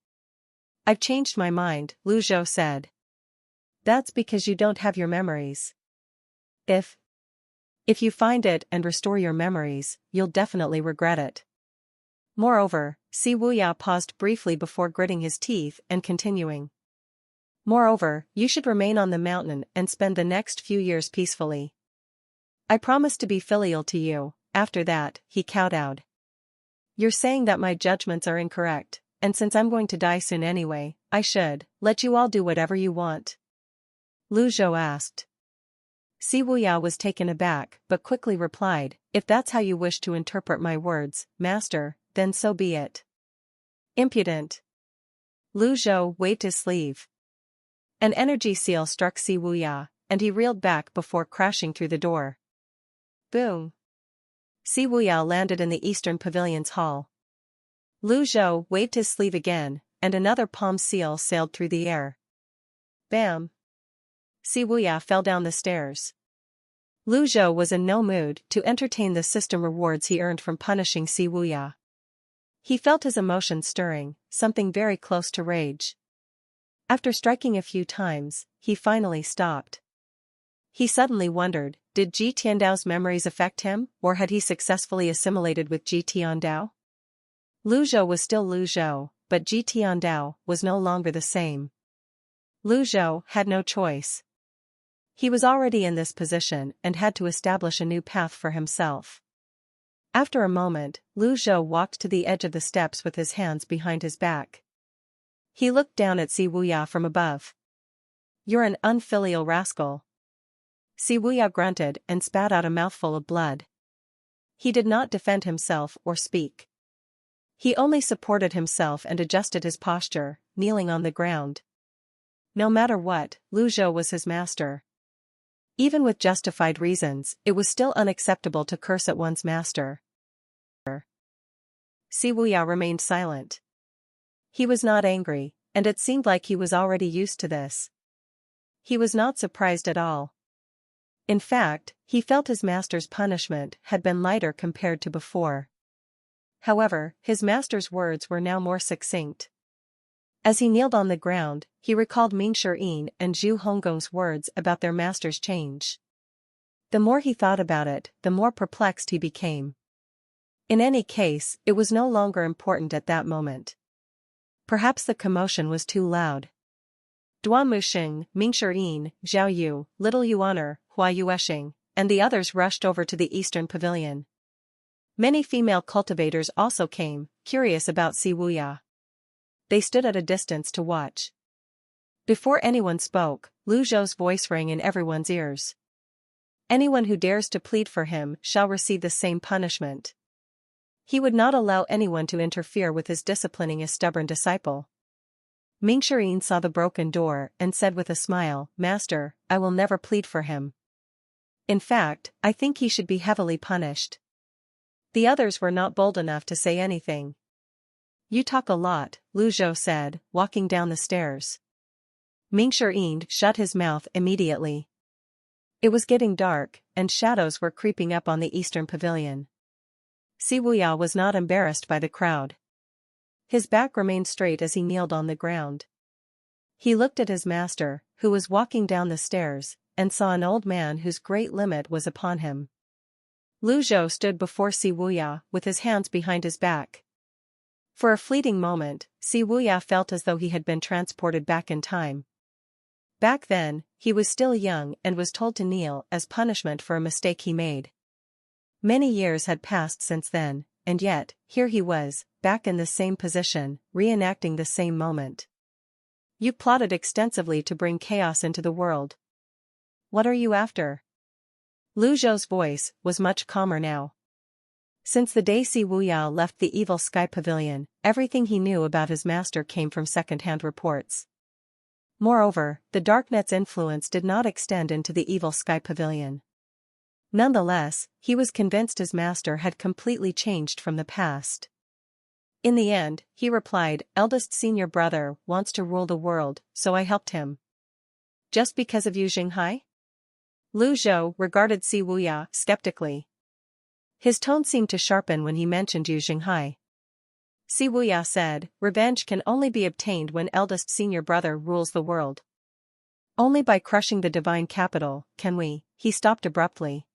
"I've changed my mind," Lu Zhou said. "That's because you don't have your memories. If you find it and restore your memories, you'll definitely regret it." Moreover, Si Wuya paused briefly before gritting his teeth and continuing. "Moreover, you should remain on the mountain and spend the next few years peacefully. I promise to be filial to you." After that, he kowtowed. "You're saying that my judgments are incorrect, and since I'm going to die soon anyway, I should let you all do whatever you want?" Lu Zhou asked. Si Wuya was taken aback but quickly replied, "If that's how you wish to interpret my words, master, then so be it." "Impudent." Lu Zhou waved his sleeve. An energy seal struck Si Wuya, and he reeled back before crashing through the door. Boom. Si Wuya landed in the eastern pavilion's hall. Lu Zhou waved his sleeve again, and another palm seal sailed through the air. Bam. Si Wuya fell down the stairs. Lu Zhou was in no mood to entertain the system rewards he earned from punishing Si Wuya. He felt his emotions stirring, something very close to rage. After striking a few times, he finally stopped. He suddenly wondered, did Ji Tiandao's memories affect him, or had he successfully assimilated with Ji Tiandao? Lu Zhou was still Lu Zhou, but Ji Tiandao was no longer the same. Lu Zhou had no choice. He was already in this position and had to establish a new path for himself. After a moment, Lu Zhou walked to the edge of the steps with his hands behind his back. He looked down at Si Wuya from above. "You're an unfilial rascal." Si Wuya grunted and spat out a mouthful of blood. He did not defend himself or speak. He only supported himself and adjusted his posture, kneeling on the ground. No matter what, Lu Zhou was his master. Even with justified reasons, it was still unacceptable to curse at one's master. Si Wuya remained silent. He was not angry, and it seemed like he was already used to this. He was not surprised at all. In fact, he felt his master's punishment had been lighter compared to before. However, his master's words were now more succinct. As he kneeled on the ground, he recalled Pincere and Zhu Honggong's words about their master's change. The more he thought about it, the more perplexed he became. In any case, it was no longer important at that moment. Perhaps the commotion was too loud. Duan Muxing, Pincere, Zhao Yu, Little Yuaner, Hua Yueshing, and the others rushed over to the eastern pavilion. Many female cultivators also came, curious about Si Wuya. They stood at a distance to watch. Before anyone spoke, Lu Zhou's voice rang in everyone's ears. Anyone who dares to plead for him shall receive the same punishment. He would not allow anyone to interfere with his disciplining a stubborn disciple. Pincere saw the broken door and said with a smile, "Master, I will never plead for him. In fact, I think he should be heavily punished." The others were not bold enough to say anything. "You talk a lot," Lu Zhou said, walking down the stairs. Pincere shut his mouth immediately. It was getting dark, and shadows were creeping up on the eastern pavilion. Si Wuya was not embarrassed by the crowd. His back remained straight as he kneeled on the ground. He looked at his master, who was walking down the stairs, and saw an old man whose great limit was upon him. Lu Zhou stood before Si Wuya, with his hands behind his back. For a fleeting moment, Si Wuya felt as though he had been transported back in time. Back then, he was still young and was told to kneel as punishment for a mistake he made. Many years had passed since then, and yet, here he was, back in the same position, reenacting the same moment. "You plotted extensively to bring chaos into the world. What are you after?" Lu Zhou's voice was much calmer now. Since the day Si Wuya left the evil sky pavilion, everything he knew about his master came from second-hand reports. Moreover, the Darknet's influence did not extend into the evil sky pavilion. Nonetheless, he was convinced his master had completely changed from the past. In the end, he replied, "Eldest senior brother wants to rule the world, so I helped him." "Just because of you, Zhenghai?" Lu Zhou regarded Si Wuya skeptically. His tone seemed to sharpen when he mentioned Yu Zhenghai. Si Wuya said, "Revenge can only be obtained when eldest senior brother rules the world. Only by crushing the divine capital can we." He stopped abruptly.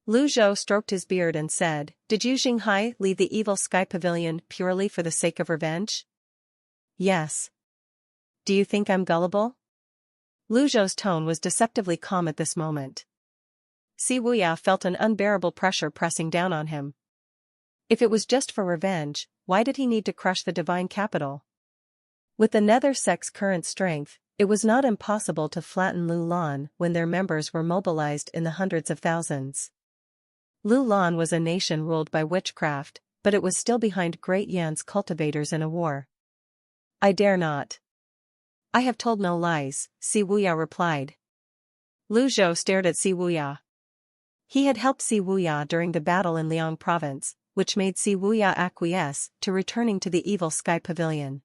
Lu Zhou stroked his beard and said, "Did Yu Zhenghai leave the evil sky pavilion purely for the sake of revenge?" "Yes." "Do you think I'm gullible?" Lu Zhou's tone was deceptively calm at this moment. Si Wuya felt an unbearable pressure pressing down on him. If it was just for revenge, why did he need to crush the divine capital? With the Nether sect's current strength, it was not impossible to flatten Lulan when their members were mobilized in the hundreds of thousands. Lulan was a nation ruled by witchcraft, but it was still behind Great Yan's cultivators in a war. "I dare not." "I have told no lies," Si Wuya replied. Lu Zhou stared at Si Wuya. He had helped Si Wuya during the battle in Liang province, which made Si Wuya acquiesce to returning to the evil sky pavilion.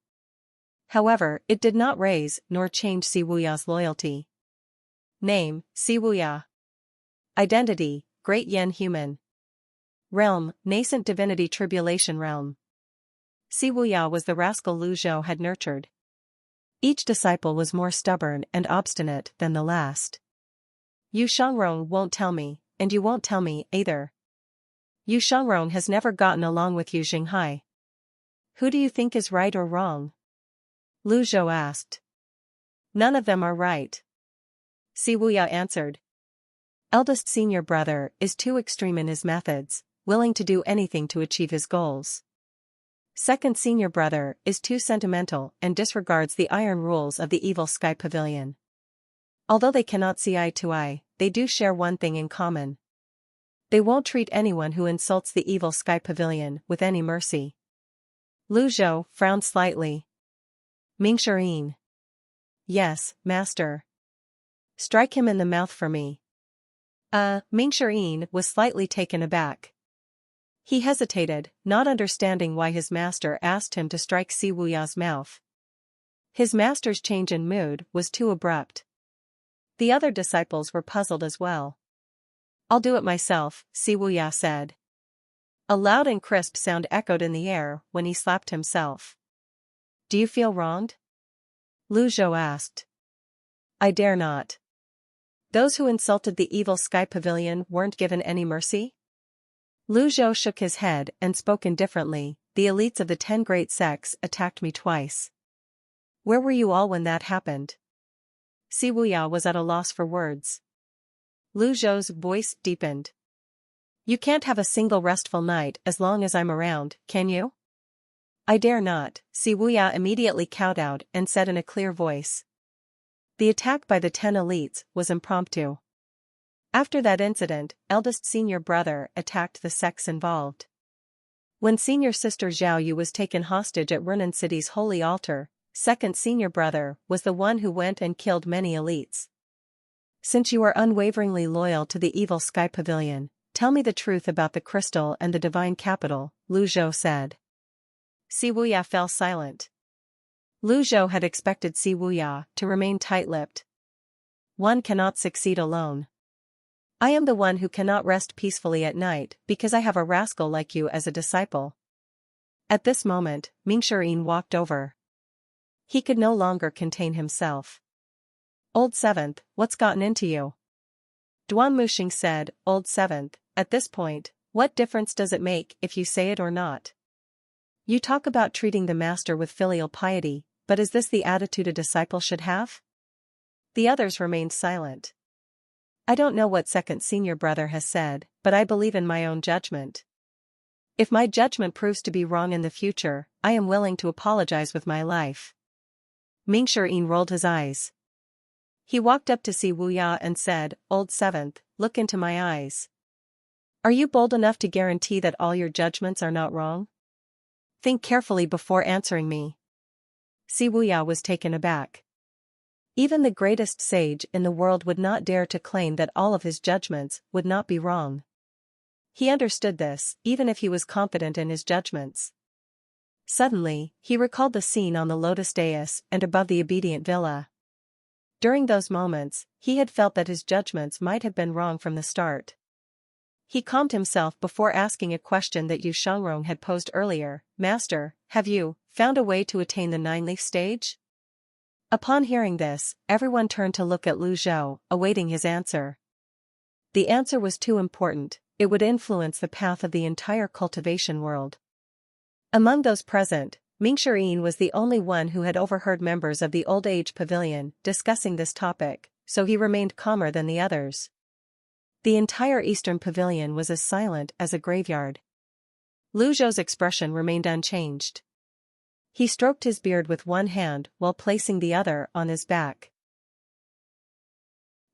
However, it did not raise nor change Si Wuya's loyalty. Name, Si Wuya. Identity, Great Yan human. Realm, nascent divinity tribulation realm. Si Wuya was the rascal Lu Zhou had nurtured. Each disciple was more stubborn and obstinate than the last. "Yu Shangrong won't tell me, and you won't tell me, either. Yu Shangrong has never gotten along with Yu Zhenghai. Who do you think is right or wrong?" Lu Zhou asked. "None of them are right," Si Wuya answered. "Eldest senior brother is too extreme in his methods, willing to do anything to achieve his goals. Second senior brother is too sentimental and disregards the iron rules of the evil sky pavilion. Although they cannot see eye to eye, they do share one thing in common. They won't treat anyone who insults the evil sky pavilion with any mercy." Lu Zhou frowned slightly. "Pincere." "Yes, master." "Strike him in the mouth for me." Pincere was slightly taken aback. He hesitated, not understanding why his master asked him to strike Si Wuya's mouth. His master's change in mood was too abrupt. The other disciples were puzzled as well. "I'll do it myself," Si Wuya said. A loud and crisp sound echoed in the air when he slapped himself. Do you feel wronged? Lu Zhou asked. I dare not. Those who insulted the evil Sky Pavilion weren't given any mercy? Lu Zhou shook his head and spoke indifferently. The elites of the 10 great sects attacked me twice. Where were you all when that happened? Si Wuya was at a loss for words. Lu Zhou's voice deepened. You can't have a single restful night as long as I'm around, can you? I dare not, Si Wuya immediately cowed out and said in a clear voice. The attack by the 10 elites was impromptu. After that incident, eldest senior brother attacked the sects involved. When senior sister Zhao Yu was taken hostage at Runan City's holy altar, second senior brother was the one who went and killed many elites. Since you are unwaveringly loyal to the evil Sky Pavilion, tell me the truth about the crystal and the divine capital, Lu Zhou said. Si Wuya fell silent. Lu Zhou had expected Si Wuya to remain tight-lipped. One cannot succeed alone. I am the one who cannot rest peacefully at night because I have a rascal like you as a disciple. At this moment, Pincere walked over. He could no longer contain himself. Old Seventh, what's gotten into you? Duan Muxing said, Old Seventh, at this point, what difference does it make if you say it or not? You talk about treating the master with filial piety, but is this the attitude a disciple should have? The others remained silent. I don't know what second senior brother has said, but I believe in my own judgment. If my judgment proves to be wrong in the future, I am willing to apologize with my life. Pincere rolled his eyes. He walked up to Si Wuya and said, Old Seventh, look into my eyes. Are you bold enough to guarantee that all your judgments are not wrong? Think carefully before answering me. Si Wuya was taken aback. Even the greatest sage in the world would not dare to claim that all of his judgments would not be wrong. He understood this, even if he was confident in his judgments. Suddenly, he recalled the scene on the Lotus dais and above the obedient villa. During those moments, he had felt that his judgments might have been wrong from the start. He calmed himself before asking a question that Yu Shangrong had posed earlier. Master, have you found a way to attain the 9-leaf stage? Upon hearing this, everyone turned to look at Lu Zhou, awaiting his answer. The answer was too important, it would influence the path of the entire cultivation world. Among those present, Pincere was the only one who had overheard members of the Old Age Pavilion discussing this topic, so he remained calmer than the others. The entire Eastern Pavilion was as silent as a graveyard. Lu Zhou's expression remained unchanged. He stroked his beard with one hand while placing the other on his back.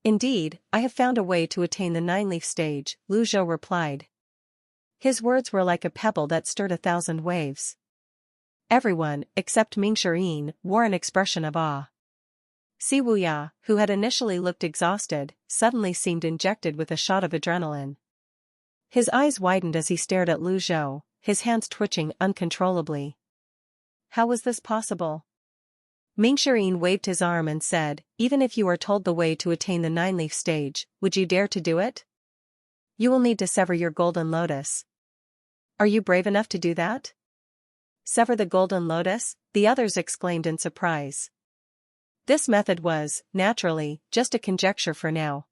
Indeed, I have found a way to attain the 9-leaf stage, Lu Zhou replied. His words were like a pebble that stirred 1,000 waves. Everyone, except Pincere, wore an expression of awe. Si Wuya, who had initially looked exhausted, suddenly seemed injected with a shot of adrenaline. His eyes widened as he stared at Lu Zhou, his hands twitching uncontrollably. How was this possible? Pincere waved his arm and said, even if you are told the way to attain the 9-leaf stage, would you dare to do it? You will need to sever your golden lotus. Are you brave enough to do that? Sever the golden lotus? The others exclaimed in surprise. This method was, naturally, just a conjecture for now.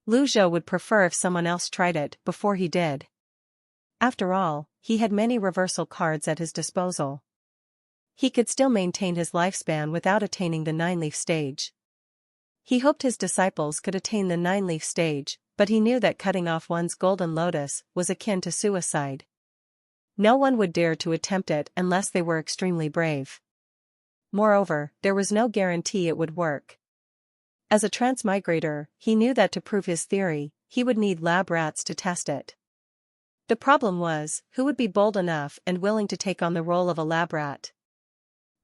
Lu Zhou would prefer if someone else tried it before he did. After all, he had many reversal cards at his disposal. He could still maintain his lifespan without attaining the 9-leaf stage. He hoped his disciples could attain the 9-leaf stage, but he knew that cutting off one's golden lotus was akin to suicide. No one would dare to attempt it unless they were extremely brave. Moreover, there was no guarantee it would work. As a transmigrator, he knew that to prove his theory, he would need lab rats to test it. The problem was, who would be bold enough and willing to take on the role of a lab rat?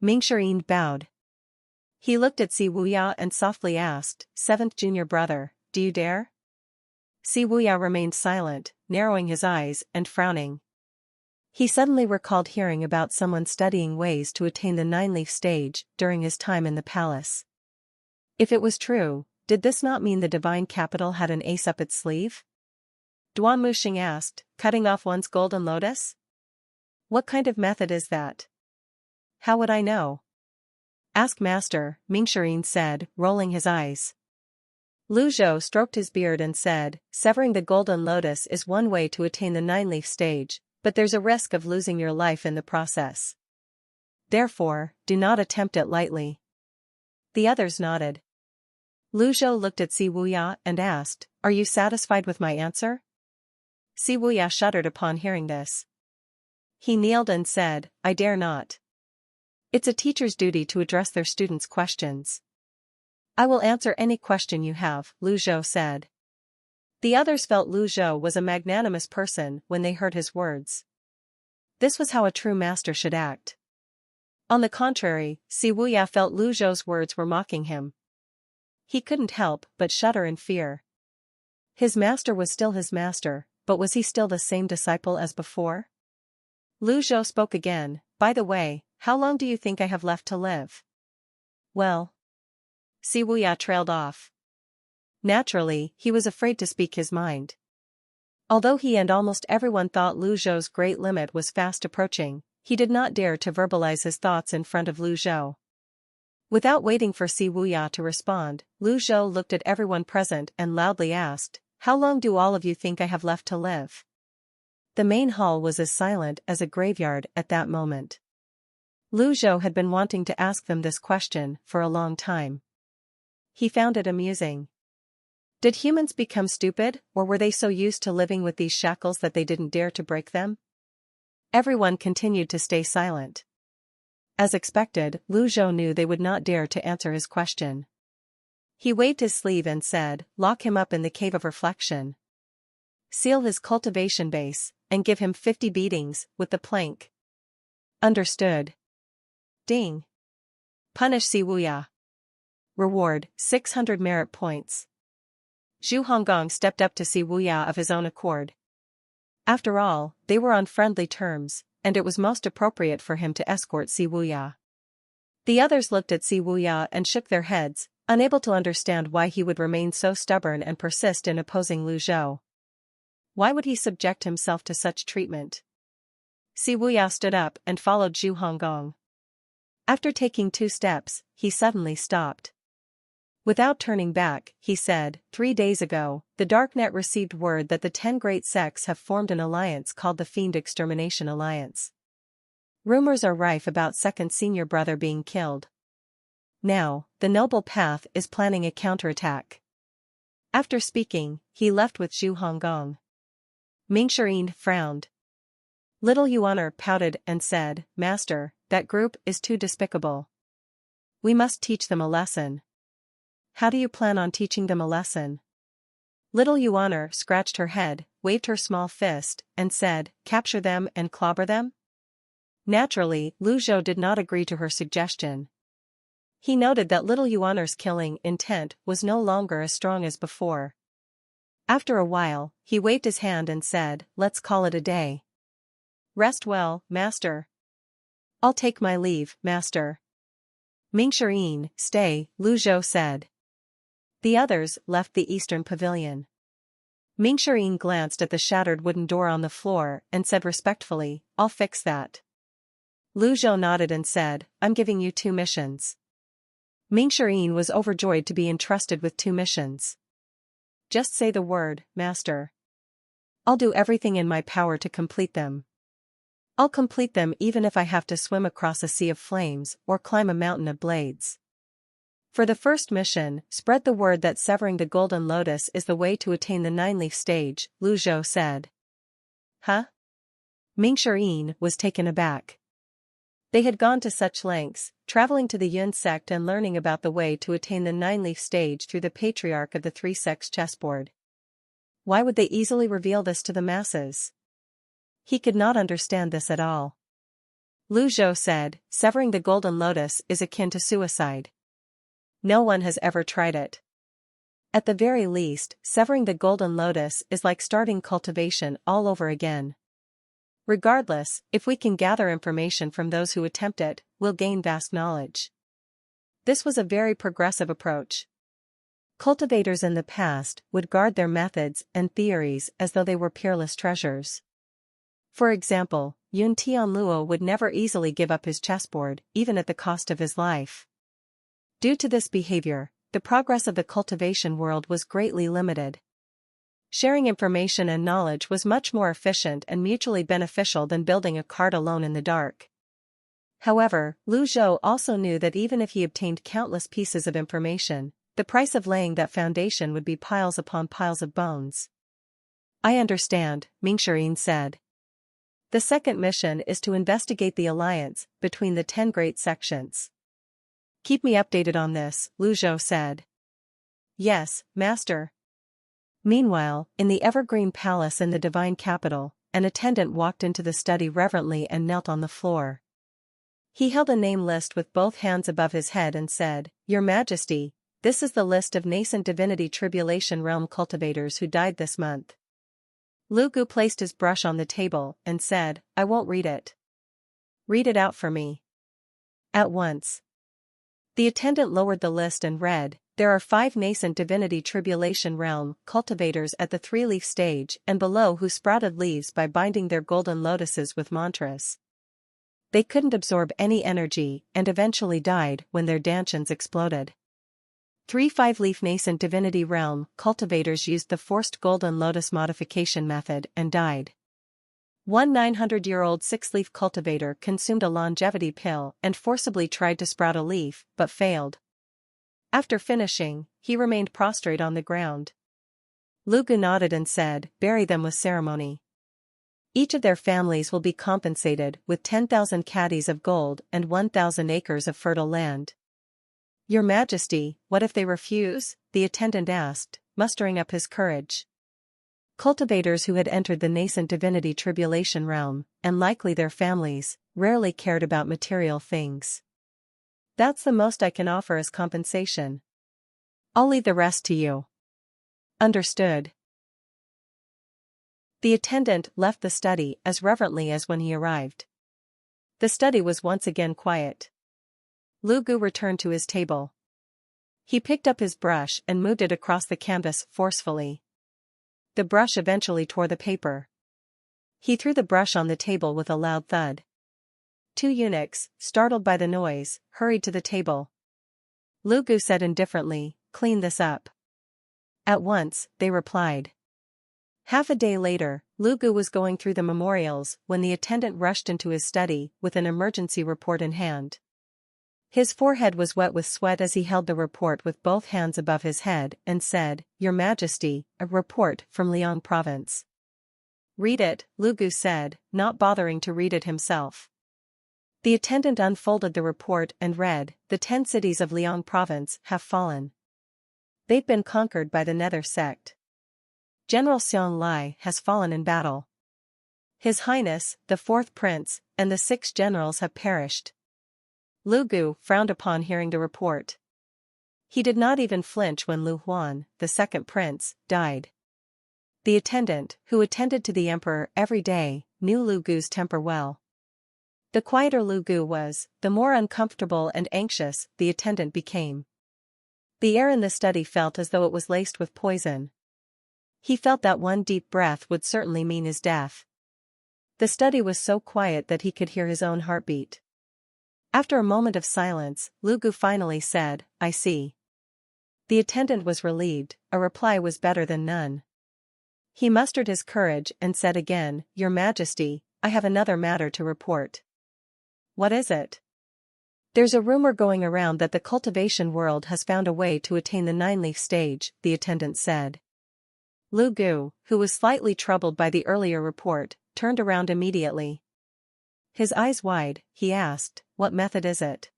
Pincere bowed. He looked at Si Wuya and softly asked, 7th junior brother, do you dare? Si Wuya remained silent, narrowing his eyes and frowning. He suddenly recalled hearing about someone studying ways to attain the 9-leaf stage during his time in the palace. If it was true, did this not mean the divine capital had an ace up its sleeve? Duan Muxing asked, cutting off one's golden lotus? What kind of method is that? How would I know? Ask Master, Mingxirin said, rolling his eyes. Lu Zhou stroked his beard and said, severing the golden lotus is one way to attain the nine-leaf stage, but there's a risk of losing your life in the process. Therefore, do not attempt it lightly. The others nodded. Lu Zhou looked at Si Wuya and asked, are you satisfied with my answer? Si Wuya shuddered upon hearing this. He kneeled and said, I dare not. It's a teacher's duty to address their students' questions. I will answer any question you have, Lu Zhou said. The others felt Lu Zhou was a magnanimous person when they heard his words. This was how a true master should act. On the contrary, Si Wuya felt Lu Zhou's words were mocking him. He couldn't help but shudder in fear. His master was still his master, but was he still the same disciple as before? Lu Zhou spoke again, by the way, how long do you think I have left to live? Well. Si Wuya trailed off. Naturally, he was afraid to speak his mind. Although he and almost everyone thought Lu Zhou's great limit was fast approaching, he did not dare to verbalize his thoughts in front of Lu Zhou. Without waiting for Si Wuya to respond, Lu Zhou looked at everyone present and loudly asked, how long do all of you think I have left to live? The main hall was as silent as a graveyard at that moment. Lu Zhou had been wanting to ask them this question for a long time. He found it amusing. Did humans become stupid, or were they so used to living with these shackles that they didn't dare to break them? Everyone continued to stay silent. As expected, Lu Zhou knew they would not dare to answer his question. He waved his sleeve and said, lock him up in the cave of reflection. Seal his cultivation base, and give him 50 beatings, with the plank. Understood. Ding. Punish Si Wuya. Reward, 600 merit points. Zhu Honggong stepped up to Si Wuya of his own accord. After all, they were on friendly terms, and it was most appropriate for him to escort Si Wuya. The others looked at Si Wuya and shook their heads, unable to understand why he would remain so stubborn and persist in opposing Lu Zhou. Why would he subject himself to such treatment? Si Wuya stood up and followed Zhu Honggong. After taking 2 steps, he suddenly stopped. Without turning back, he said, 3 days ago, the Darknet received word that the 10 great sects have formed an alliance called the Fiend Extermination Alliance. Rumors are rife about second senior brother being killed. Now, the Noble Path is planning a counterattack. After speaking, he left with Zhu Honggong. Mingxirin frowned. Little Yuan pouted and said, Master, that group is too despicable. We must teach them a lesson. How do you plan on teaching them a lesson? Little Yuan scratched her head, waved her small fist, and said, capture them and clobber them? Naturally, Lu Zhou did not agree to her suggestion. He noted that little Yuan's killing intent was no longer as strong as before. After a while, he waved his hand and said, let's call it a day. Rest well, Master. I'll take my leave, Master. Mingxirin, stay, Lu Zhou said. The others left the eastern pavilion. Mingxirin glanced at the shattered wooden door on the floor and said respectfully, I'll fix that. Lu Zhou nodded and said, I'm giving you 2 missions. Mingxirin was overjoyed to be entrusted with 2 missions. Just say the word, Master. I'll do everything in my power to complete them. I'll complete them even if I have to swim across a sea of flames or climb a mountain of blades. For the first mission, spread the word that severing the golden lotus is the way to attain the 9-leaf stage, Lu Zhou said. Huh? Mingxirin was taken aback. They had gone to such lengths, traveling to the Yun sect and learning about the way to attain the 9-leaf stage through the Patriarch of the 3 sects chessboard. Why would they easily reveal this to the masses? He could not understand this at all. Lu Zhou said, severing the golden lotus is akin to suicide. No one has ever tried it. At the very least, severing the golden lotus is like starting cultivation all over again. Regardless, if we can gather information from those who attempt it, we'll gain vast knowledge. This was a very progressive approach. Cultivators in the past would guard their methods and theories as though they were peerless treasures. For example, Yun Tianluo would never easily give up his chessboard, even at the cost of his life. Due to this behavior, the progress of the cultivation world was greatly limited. Sharing information and knowledge was much more efficient and mutually beneficial than building a cart alone in the dark. However, Lu Zhou also knew that even if he obtained countless pieces of information, the price of laying that foundation would be piles upon piles of bones. I understand, Mingxirin said. The second mission is to investigate the alliance between the 10 great sections. Keep me updated on this, Lu Zhou said. Yes, Master. Meanwhile, in the Evergreen Palace in the Divine Capital, an attendant walked into the study reverently and knelt on the floor. He held a name list with both hands above his head and said, Your Majesty, this is the list of nascent divinity tribulation realm cultivators who died this month. Lu Gu placed his brush on the table and said, I won't read it. Read it out for me. At once. The attendant lowered the list and read, There are 5 nascent divinity tribulation realm cultivators at the 3-leaf stage and below who sprouted leaves by binding their golden lotuses with mantras. They couldn't absorb any energy and eventually died when their dantians exploded. 3 5-leaf nascent divinity realm cultivators used the forced golden lotus modification method and died. 1 900-year-old 6-leaf cultivator consumed a longevity pill and forcibly tried to sprout a leaf but failed. After finishing, he remained prostrate on the ground. Lu Gu nodded and said, Bury them with ceremony. Each of their families will be compensated with 10,000 caddies of gold and 1,000 acres of fertile land. Your Majesty, what if they refuse? The attendant asked, mustering up his courage. Cultivators who had entered the nascent divinity tribulation realm, and likely their families, rarely cared about material things. That's the most I can offer as compensation. I'll leave the rest to you. Understood. The attendant left the study as reverently as when he arrived. The study was once again quiet. Lu Gu returned to his table. He picked up his brush and moved it across the canvas forcefully. The brush eventually tore the paper. He threw the brush on the table with a loud thud. 2 eunuchs, startled by the noise, hurried to the table. Lu Gu said indifferently, Clean this up. At once, they replied. Half a day later, Lu Gu was going through the memorials when the attendant rushed into his study with an emergency report in hand. His forehead was wet with sweat as he held the report with both hands above his head and said, Your Majesty, a report from Liang Province. Read it, Lu Gu said, not bothering to read it himself. The attendant unfolded the report and read, The 10 cities of Liang Province have fallen. They've been conquered by the Nether sect. General Xiong Lai has fallen in battle. His Highness, the 4th Prince, and the 6 generals have perished. Lu Gu frowned upon hearing the report. He did not even flinch when Lu Huan, the 2nd Prince, died. The attendant, who attended to the Emperor every day, knew Lu Gu's temper well. The quieter Lu Gu was, the more uncomfortable and anxious the attendant became. The air in the study felt as though it was laced with poison. He felt that one deep breath would certainly mean his death. The study was so quiet that he could hear his own heartbeat. After a moment of silence, Lu Gu finally said, I see. The attendant was relieved, a reply was better than none. He mustered his courage and said again, Your Majesty, I have another matter to report. What is it? There's a rumor going around that the cultivation world has found a way to attain the 9-leaf stage, the attendant said. Lu Gu, who was slightly troubled by the earlier report, turned around immediately. His eyes wide, he asked, What method is it?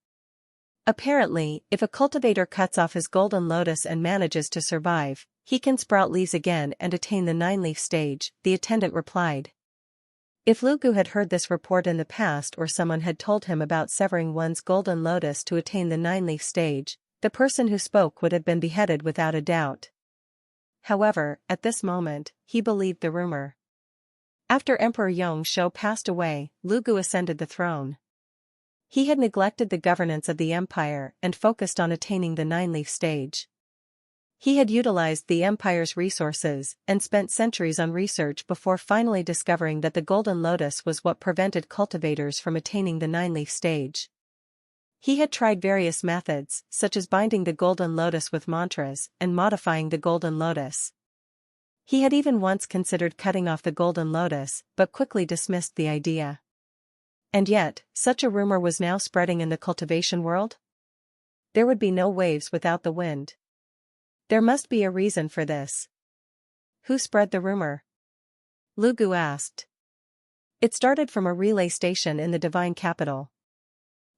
Apparently, if a cultivator cuts off his golden lotus and manages to survive, he can sprout leaves again and attain the 9-leaf stage, the attendant replied. If Lu Gu had heard this report in the past or someone had told him about severing one's golden lotus to attain the 9-leaf stage, the person who spoke would have been beheaded without a doubt. However, at this moment, he believed the rumor. After Emperor Yong passed away, Lu Gu ascended the throne. He had neglected the governance of the empire and focused on attaining the 9-leaf stage. He had utilized the Empire's resources and spent centuries on research before finally discovering that the Golden Lotus was what prevented cultivators from attaining the nine-leaf stage. He had tried various methods, such as binding the Golden Lotus with mantras and modifying the Golden Lotus. He had even once considered cutting off the Golden Lotus, but quickly dismissed the idea. And yet, such a rumor was now spreading in the cultivation world? There would be no waves without the wind. There must be a reason for this. Who spread the rumor? Lu Gu asked. It started from a relay station in the Divine Capital.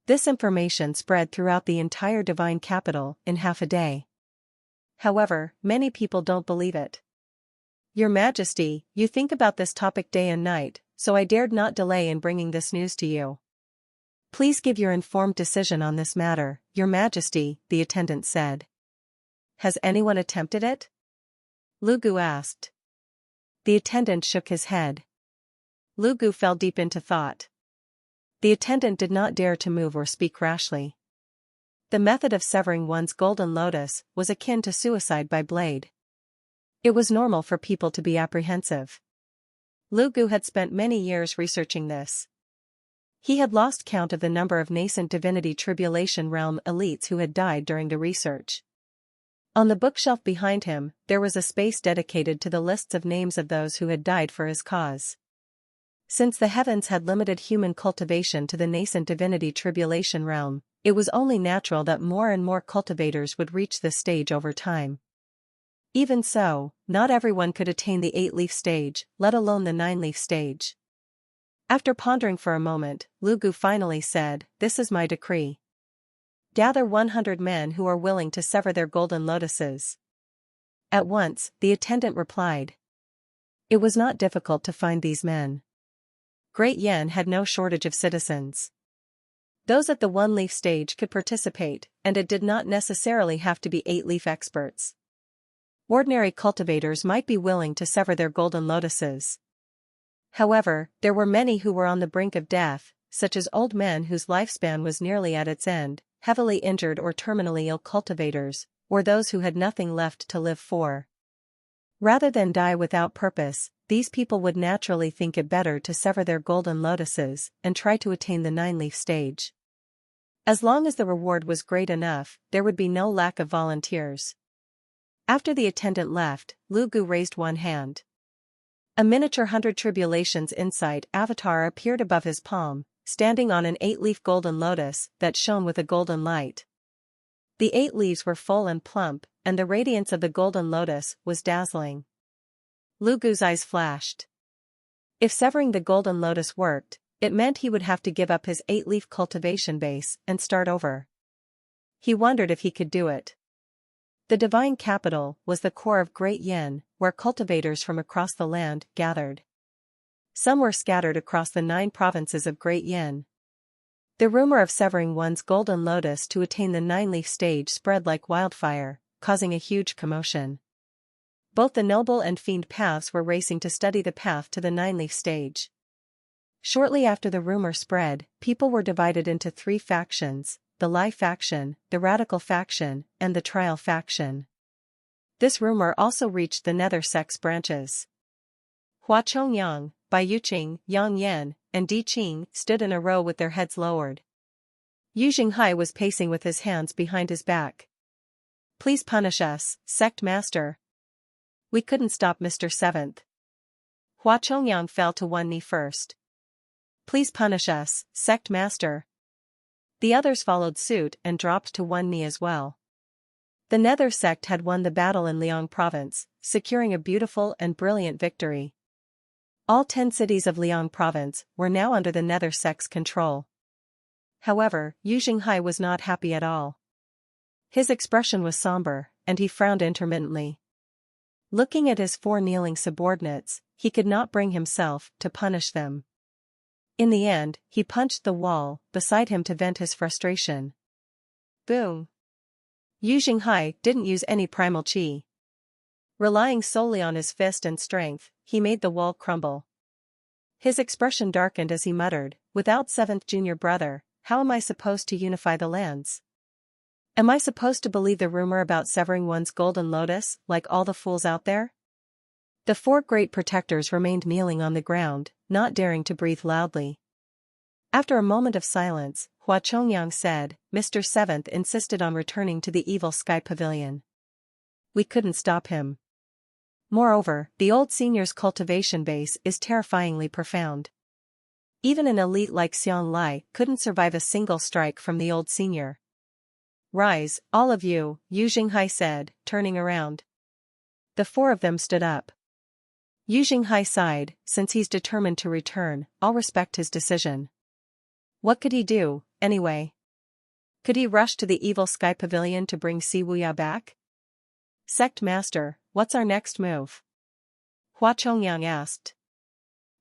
This information spread throughout the entire Divine Capital in half a day. However, many people don't believe it. Your Majesty, you think about this topic day and night, so I dared not delay in bringing this news to you. Please give your informed decision on this matter, Your Majesty, the attendant said. Has anyone attempted it? Lu Gu asked. The attendant shook his head. Lu Gu fell deep into thought. The attendant did not dare to move or speak rashly. The method of severing one's Golden Lotus was akin to suicide by blade. It was normal for people to be apprehensive. Lu Gu had spent many years researching this. He had lost count of the number of nascent divinity tribulation realm elites who had died during the research. On the bookshelf behind him, there was a space dedicated to the lists of names of those who had died for his cause. Since the heavens had limited human cultivation to the nascent divinity tribulation realm, it was only natural that more and more cultivators would reach this stage over time. Even so, not everyone could attain the 8-leaf stage, let alone the 9-leaf stage. After pondering for a moment, Lu Gu finally said, "This is my decree. Gather 100 men who are willing to sever their golden lotuses." At once, the attendant replied. It was not difficult to find these men. Great Yen had no shortage of citizens. Those at the 1-leaf stage could participate, and it did not necessarily have to be 8-leaf experts. Ordinary cultivators might be willing to sever their golden lotuses. However, there were many who were on the brink of death, such as old men whose lifespan was nearly at its end, heavily injured or terminally ill cultivators, or those who had nothing left to live for. Rather than die without purpose, these people would naturally think it better to sever their golden lotuses and try to attain the 9-leaf stage. As long as the reward was great enough, there would be no lack of volunteers. After the attendant left, Lu Gu raised one hand. A miniature 100 Tribulations Insight avatar appeared above his palm, standing on an 8-leaf golden lotus that shone with a golden light. The 8 leaves were full and plump, and the radiance of the golden lotus was dazzling. Lu Gu's eyes flashed. If severing the golden lotus worked, it meant he would have to give up his 8-leaf cultivation base and start over. He wondered if he could do it. The Divine Capital was the core of Great Yen, where cultivators from across the land gathered. Some were scattered across the 9 provinces of Great Yen. The rumor of severing one's golden lotus to attain the 9-leaf stage spread like wildfire, causing a huge commotion. Both the noble and fiend paths were racing to study the path to the 9-leaf stage. Shortly after the rumor spread, people were divided into 3 factions, the Lai faction, the Radical faction, and the Trial faction. This rumor also reached the Nether Sect's branches. Hua Chongyang, Bai Yuqing, Yang Yan, and Di Qing stood in a row with their heads lowered. Zhenghai was pacing with his hands behind his back. Please punish us, Sect Master. We couldn't stop Mr. 7th. Hua Chongyang fell to one knee first. Please punish us, Sect Master. The others followed suit and dropped to one knee as well. The Nether Sect had won the battle in Liang Province, securing a beautiful and brilliant victory. All 10 cities of Liang Province were now under the Nether Sect's control. However, Zhenghai was not happy at all. His expression was somber, and he frowned intermittently. Looking at his 4 kneeling subordinates, he could not bring himself to punish them. In the end, he punched the wall beside him to vent his frustration. Boom! Zhenghai didn't use any primal chi. Relying solely on his fist and strength, he made the wall crumble. His expression darkened as he muttered, "Without 7th junior brother, how am I supposed to unify the lands?" Am I supposed to believe the rumor about severing one's golden lotus, like all the fools out there? The four great protectors remained kneeling on the ground, not daring to breathe loudly. After a moment of silence, Hua Chongyang said, Mr. Seventh insisted on returning to the evil sky pavilion. We couldn't stop him. Moreover, the old senior's cultivation base is terrifyingly profound. Even an elite like Xiang Lai couldn't survive a single strike from the old senior. Rise, all of you, Zhenghai said, turning around. The four of them stood up. Zhenghai sighed, since he's determined to return, I'll respect his decision. What could he do, anyway? Could he rush to the evil sky pavilion to bring Si Wuya back? Sect Master, what's our next move? Hua Chongyang asked.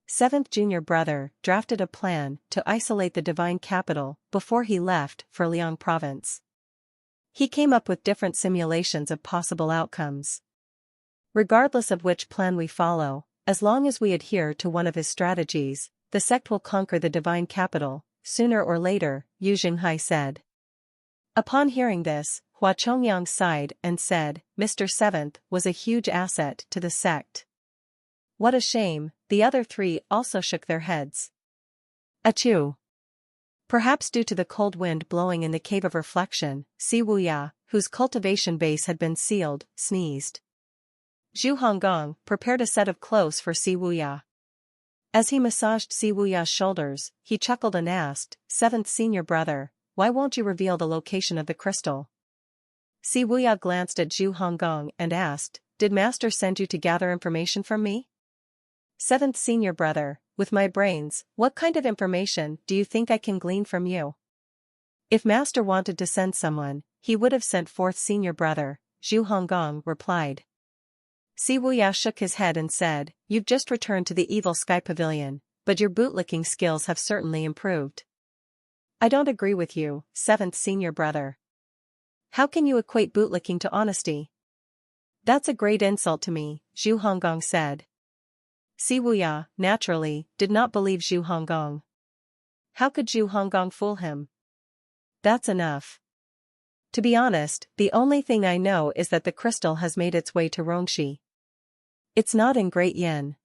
Seventh junior brother drafted a plan to isolate the divine capital before he left for Liang province. He came up with different simulations of possible outcomes. Regardless of which plan we follow, as long as we adhere to one of his strategies, the sect will conquer the divine capital, sooner or later, Zhenghai said. Upon hearing this, Hua Chongyang sighed and said, Mr. Seventh was a huge asset to the sect. What a shame, the other three also shook their heads. Achoo! Perhaps due to the cold wind blowing in the cave of reflection, Si Wuya, whose cultivation base had been sealed, sneezed. Zhu Honggong prepared a set of clothes for Si Wuya. As he massaged Si Wuya's shoulders, he chuckled and asked, Seventh senior brother, why won't you reveal the location of the crystal? Si Wuya glanced at Zhu Honggong and asked, Did Master send you to gather information from me? Seventh senior brother, with my brains, what kind of information do you think I can glean from you? If Master wanted to send someone, he would have sent fourth senior brother, Zhu Honggong replied. Si Wuya shook his head and said, You've just returned to the evil sky pavilion, but your bootlicking skills have certainly improved. I don't agree with you, seventh senior brother. How can you equate bootlicking to honesty? That's a great insult to me, Zhu Honggong said. Si Wuya, naturally, did not believe Zhu Honggong. How could Zhu Honggong fool him? That's enough. To be honest, the only thing I know is that the crystal has made its way to Rongxi. It's not in Great Yin.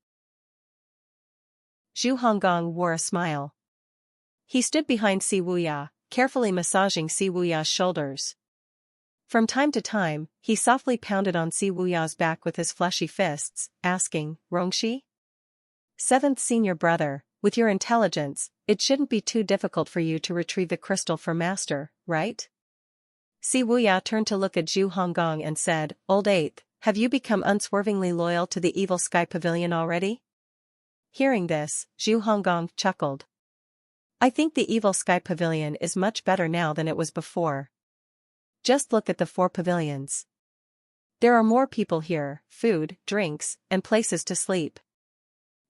Zhu Honggong wore a smile. He stood behind Si Wuya, carefully massaging Si Wuya's shoulders. From time to time, he softly pounded on Si Wuya's back with his fleshy fists, asking, Rongxi? Seventh senior brother, with your intelligence, it shouldn't be too difficult for you to retrieve the crystal for Master, right? Si Wuya turned to look at Zhu Honggong and said, Old Eighth, have you become unswervingly loyal to the evil sky pavilion already? Hearing this, Zhu Honggong chuckled. I think the evil sky pavilion is much better now than it was before. Just look at the four pavilions. There are more people here, food, drinks, and places to sleep.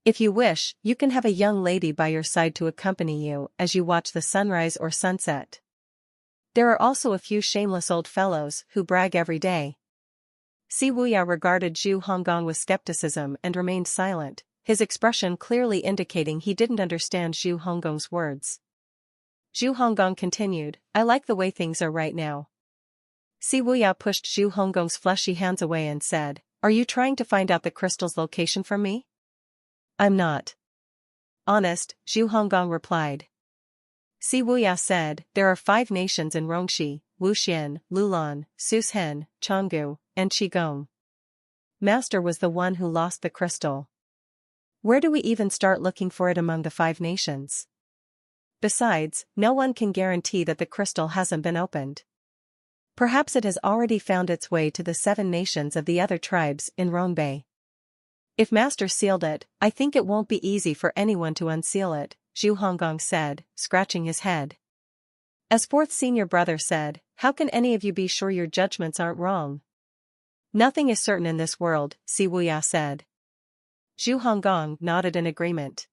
If you wish, you can have a young lady by your side to accompany you as you watch the sunrise or sunset. There are also a few shameless old fellows who brag every day. Si Wuya regarded Zhu Honggong with skepticism and remained silent, his expression clearly indicating he didn't understand Zhu Honggong's words. Zhu Honggong continued, I like the way things are right now. Si Wuya pushed Zhu Honggong's fleshy hands away and said, Are you trying to find out the crystal's location from me? I'm not. Honest, Zhu Honggong replied. Si Wuya said, There are 5 nations in Rongxi, Wuxian, Lulan, Sushen, Changgu, and Qigong. Master was the one who lost the crystal. Where do we even start looking for it among the 5 nations? Besides, no one can guarantee that the crystal hasn't been opened. Perhaps it has already found its way to the 7 nations of the other tribes in Rongbei. If Master sealed it, I think it won't be easy for anyone to unseal it, Zhu Honggong said, scratching his head. As fourth senior brother said, how can any of you be sure your judgments aren't wrong? Nothing is certain in this world, Si Wuya said. Zhu Honggong nodded in agreement.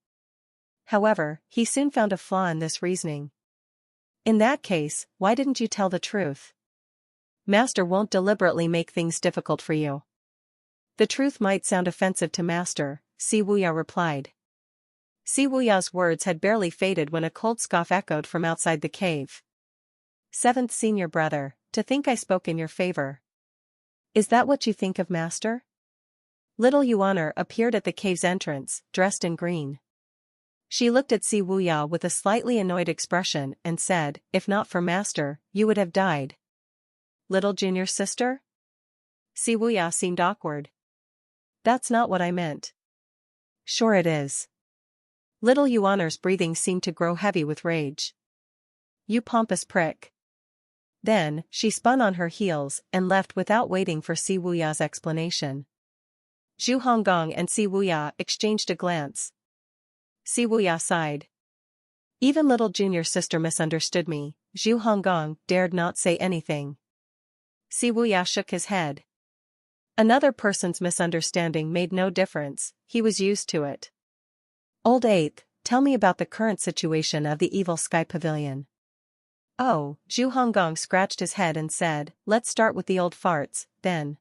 However, he soon found a flaw in this reasoning. In that case, why didn't you tell the truth? Master won't deliberately make things difficult for you. The truth might sound offensive to Master, Si Wuya replied. Si Wuya's words had barely faded when a cold scoff echoed from outside the cave. Seventh senior brother, to think I spoke in your favor. Is that what you think of, Master? Little Yuan appeared at the cave's entrance, dressed in green. She looked at Si Wuya with a slightly annoyed expression and said, "If not for Master, you would have died." Little junior sister? Si Wuya seemed awkward. That's not what I meant. Sure it is. Little Yuan's breathing seemed to grow heavy with rage. You pompous prick. Then, she spun on her heels and left without waiting for Si Wuya's explanation. Zhu Honggong and Si Wuya exchanged a glance. Si Wuya sighed. Even little junior sister misunderstood me. Zhu Honggong dared not say anything. Si Wuya shook his head. Another person's misunderstanding made no difference, he was used to it. Old Eighth, tell me about the current situation of the evil Sky Pavilion. Oh, Zhu Honggong scratched his head and said, let's start with the old farts, then.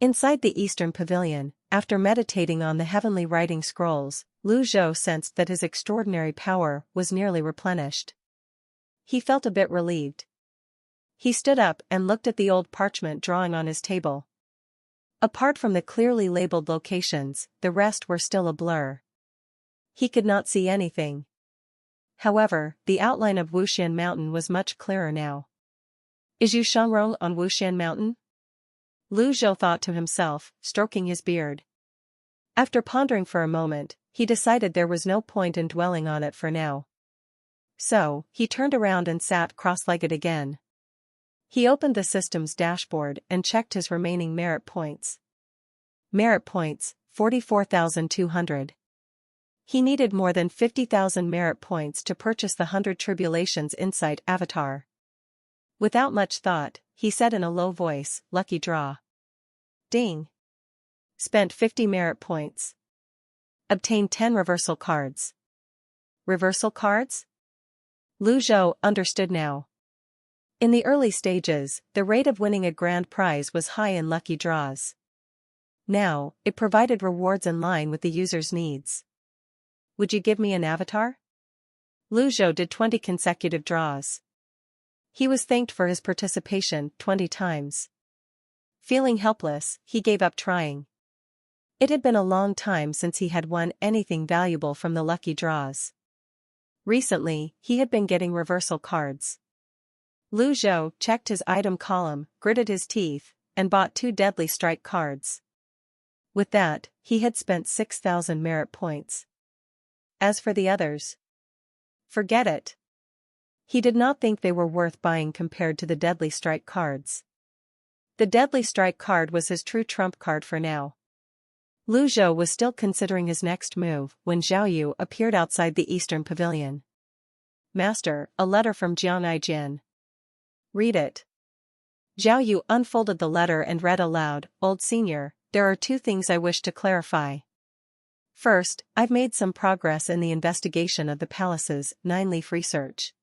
Inside the Eastern Pavilion, after meditating on the heavenly writing scrolls, Lu Zhou sensed that his extraordinary power was nearly replenished. He felt a bit relieved. He stood up and looked at the old parchment drawing on his table. Apart from the clearly labeled locations, the rest were still a blur. He could not see anything. However, the outline of Wuxian Mountain was much clearer now. Is Yu Shangrong on Wuxian Mountain? Lu Zhou thought to himself, stroking his beard. After pondering for a moment, he decided there was no point in dwelling on it for now. So, he turned around and sat cross-legged again. He opened the system's dashboard and checked his remaining merit points. Merit points, 44,200. He needed more than 50,000 merit points to purchase the 100 Tribulations Insight avatar. Without much thought, he said in a low voice, lucky draw. Ding. Spent 50 merit points. Obtained 10 reversal cards. Reversal cards? Lu Zhou understood now. In the early stages, the rate of winning a grand prize was high in lucky draws. Now, it provided rewards in line with the user's needs. Would you give me an avatar? Lu Zhou did 20 consecutive draws. He was thanked for his participation 20 times. Feeling helpless, he gave up trying. It had been a long time since he had won anything valuable from the lucky draws. Recently, he had been getting reversal cards. Lu Zhou checked his item column, gritted his teeth, and bought 2 deadly strike cards. With that, he had spent 6,000 merit points. As for the others, forget it. He did not think they were worth buying compared to the deadly strike cards. The deadly strike card was his true trump card for now. Lu Zhou was still considering his next move when Zhao Yu appeared outside the Eastern Pavilion. Master, a letter from Zhenghai Jian. Read it. Zhao Yu unfolded the letter and read aloud, Old Senior, there are 2 things I wish to clarify. First, I've made some progress in the investigation of the palace's 9-leaf research.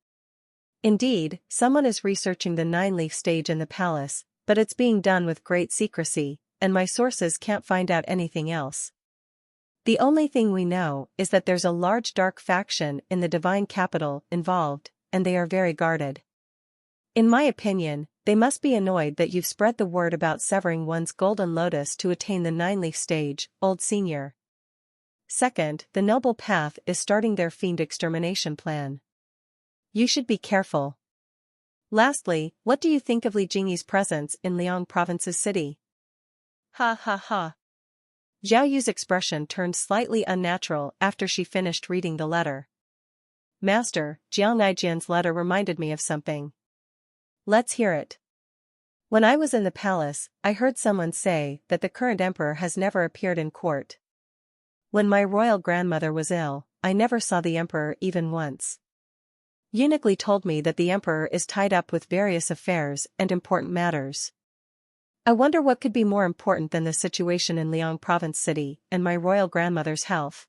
Indeed, someone is researching the 9-leaf stage in the palace, but it's being done with great secrecy, and my sources can't find out anything else. The only thing we know is that there's a large dark faction in the divine capital involved, and they are very guarded. In my opinion, they must be annoyed that you've spread the word about severing one's golden lotus to attain the 9-leaf stage, Old Senior. Second, the Noble Path is starting their Fiend extermination plan. You should be careful. Lastly, what do you think of Li Jingyi's presence in Liang Province's city? Ha ha ha. Zhao Yu's expression turned slightly unnatural after she finished reading the letter. Master, Zhenghai Jian's letter reminded me of something. Let's hear it. When I was in the palace, I heard someone say that the current emperor has never appeared in court. When my royal grandmother was ill, I never saw the emperor even once. Eunuch Li told me that the emperor is tied up with various affairs and important matters. I wonder what could be more important than the situation in Liang Province City and my royal grandmother's health.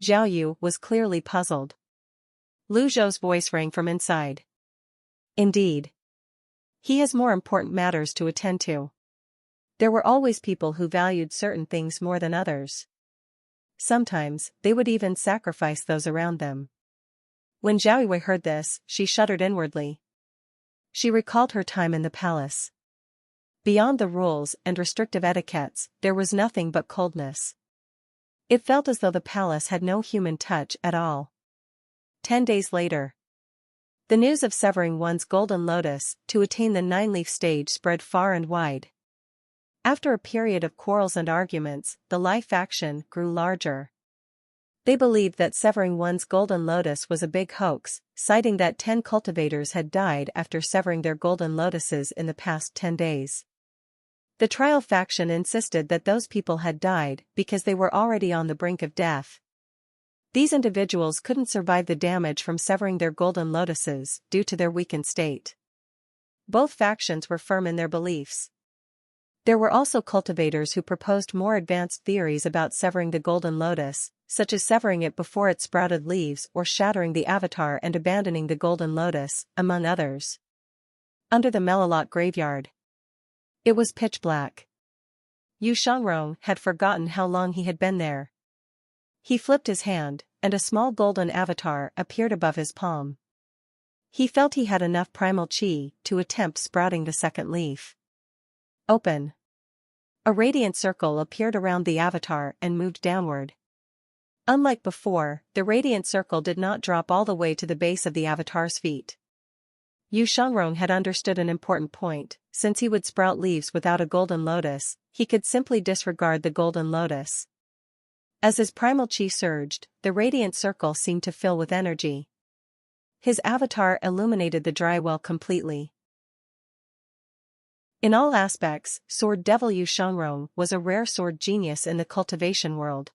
Zhao Yu was clearly puzzled. Lu Zhou's voice rang from inside. Indeed. He has more important matters to attend to. There were always people who valued certain things more than others. Sometimes, they would even sacrifice those around them. When Zhao Yu heard this, she shuddered inwardly. She recalled her time in the palace. Beyond the rules and restrictive etiquettes, there was nothing but coldness. It felt as though the palace had no human touch at all. 10 days later. The news of severing one's golden lotus to attain the 9-leaf stage spread far and wide. After a period of quarrels and arguments, the Lai faction grew larger. They believed that severing one's golden lotus was a big hoax, citing that 10 cultivators had died after severing their golden lotuses in the past 10 days. The trial faction insisted that those people had died because they were already on the brink of death. These individuals couldn't survive the damage from severing their golden lotuses due to their weakened state. Both factions were firm in their beliefs. There were also cultivators who proposed more advanced theories about severing the golden lotus, such as severing it before it sprouted leaves or shattering the avatar and abandoning the golden lotus, among others. Under the Melilot graveyard. It was pitch black. Yu Shangrong had forgotten how long he had been there. He flipped his hand, and a small golden avatar appeared above his palm. He felt he had enough primal chi to attempt sprouting the second leaf. Open. A radiant circle appeared around the avatar and moved downward. Unlike before, the radiant circle did not drop all the way to the base of the avatar's feet. Yu Shangrong had understood an important point: since he would sprout leaves without a golden lotus, he could simply disregard the golden lotus. As his primal chi surged, the radiant circle seemed to fill with energy. His avatar illuminated the dry well completely. In all aspects, Sword Devil Yu Shangrong was a rare sword genius in the cultivation world.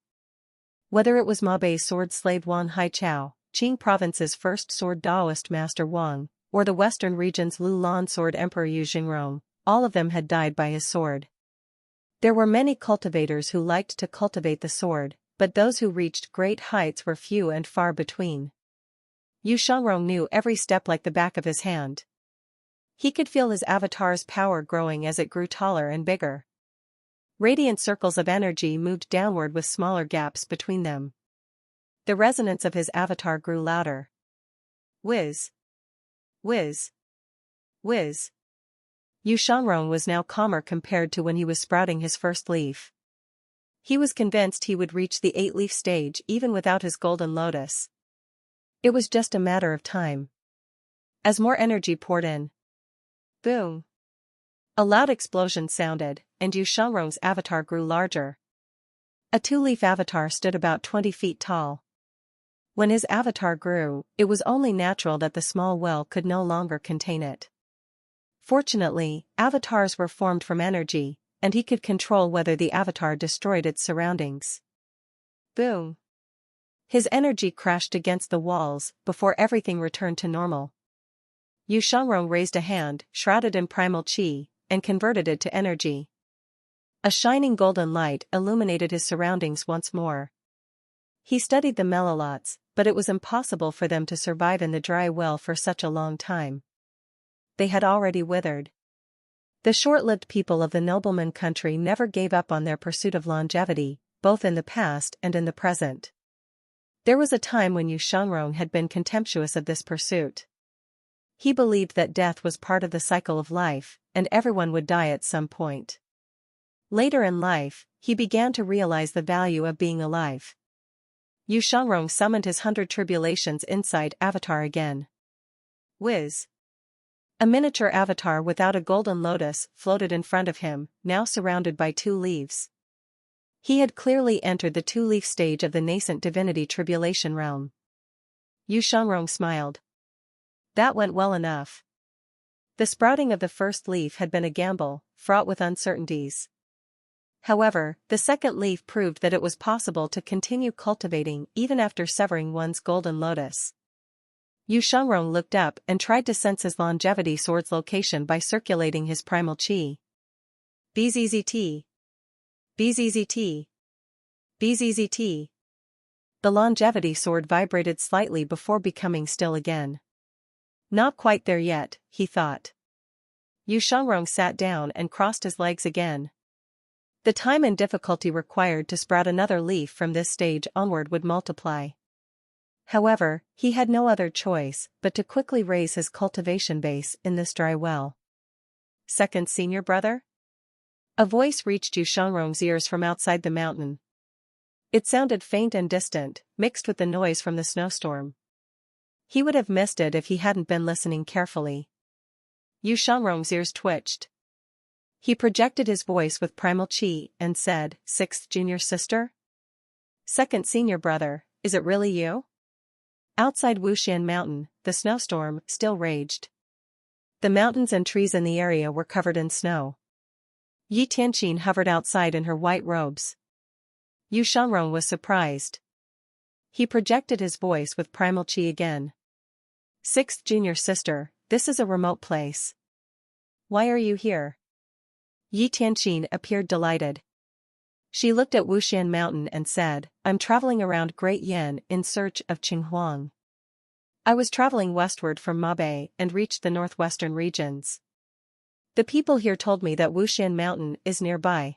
Whether it was Mabei's sword slave Wan Haichao, Qing Province's first sword Daoist master Wang, or the western region's Lulan sword emperor Yu Jingrong, all of them had died by his sword. There were many cultivators who liked to cultivate the sword, but those who reached great heights were few and far between. Yu Shangrong knew every step like the back of his hand. He could feel his avatar's power growing as it grew taller and bigger. Radiant circles of energy moved downward with smaller gaps between them. The resonance of his avatar grew louder. Whiz. Whiz. Whiz. Yu Shangrong was now calmer compared to when he was sprouting his first leaf. He was convinced he would reach the 8-leaf stage even without his golden lotus. It was just a matter of time. As more energy poured in. Boom. A loud explosion sounded, and Yu Shangrong's avatar grew larger. A 2-leaf avatar stood about 20 feet tall. When his avatar grew, it was only natural that the small well could no longer contain it. Fortunately, avatars were formed from energy, and he could control whether the avatar destroyed its surroundings. Boom. His energy crashed against the walls before everything returned to normal. Yu Shangrong raised a hand, shrouded in primal chi, and converted it to energy. A shining golden light illuminated his surroundings once more. He studied the Melilots, but it was impossible for them to survive in the dry well for such a long time. They had already withered. The short-lived people of the nobleman country never gave up on their pursuit of longevity, both in the past and in the present. There was a time when Yu Shangrong had been contemptuous of this pursuit. He believed that death was part of the cycle of life, and everyone would die at some point. Later in life, he began to realize the value of being alive. Yu Shangrong summoned his 100 Tribulations inside avatar again. Whiz. A miniature avatar without a golden lotus floated in front of him, now surrounded by 2 leaves. He had clearly entered the 2-leaf stage of the nascent divinity tribulation realm. Yu Shangrong smiled. That went well enough. The sprouting of the first leaf had been a gamble, fraught with uncertainties. However, the second leaf proved that it was possible to continue cultivating even after severing one's golden lotus. Yu Shangrong looked up and tried to sense his longevity sword's location by circulating his primal chi. BZZT. BZZT. BZZT. The longevity sword vibrated slightly before becoming still again. Not quite there yet, he thought. Yu Shangrong sat down and crossed his legs again. The time and difficulty required to sprout another leaf from this stage onward would multiply. However, he had no other choice but to quickly raise his cultivation base in this dry well. Second senior brother? A voice reached Yu Shangrong's ears from outside the mountain. It sounded faint and distant, mixed with the noise from the snowstorm. He would have missed it if he hadn't been listening carefully. Yu Shangrong's ears twitched. He projected his voice with primal chi and said, "Sixth junior sister? Second senior brother, is it really you?" Outside Wuxian Mountain, the snowstorm still raged. The mountains and trees in the area were covered in snow. Yi Tianqin hovered outside in her white robes. Yu Shangrong was surprised. He projected his voice with primal chi again. "Sixth junior sister, this is a remote place. Why are you here?" Yi Tianqin appeared delighted. She looked at Wuxian Mountain and said, "I'm traveling around Great Yan in search of Qinghuang. I was traveling westward from Mabei and reached the northwestern regions. The people here told me that Wuxian Mountain is nearby.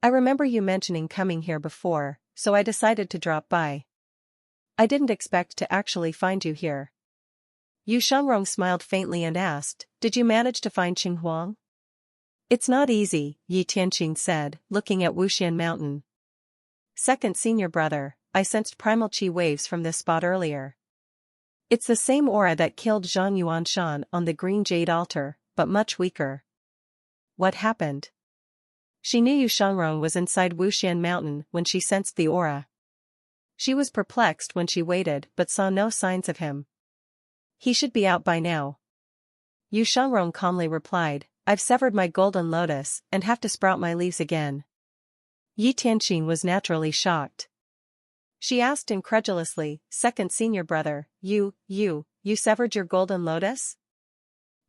I remember you mentioning coming here before, so I decided to drop by. I didn't expect to actually find you here." Yu Shangrong smiled faintly and asked, "Did you manage to find Qinghuang?" "It's not easy," Yi Tianqin said, looking at Wuxian Mountain. "Second senior brother, I sensed primal chi waves from this spot earlier. It's the same aura that killed Zhang Yuanshan on the green jade altar, but much weaker." What happened? She knew Yu Shangrong was inside Wuxian Mountain when she sensed the aura. She was perplexed when she waited but saw no signs of him. "He should be out by now." Yu Shangrong calmly replied, "I've severed my golden lotus and have to sprout my leaves again." Yi Tianqin was naturally shocked. She asked incredulously, "Second senior brother, you severed your golden lotus?"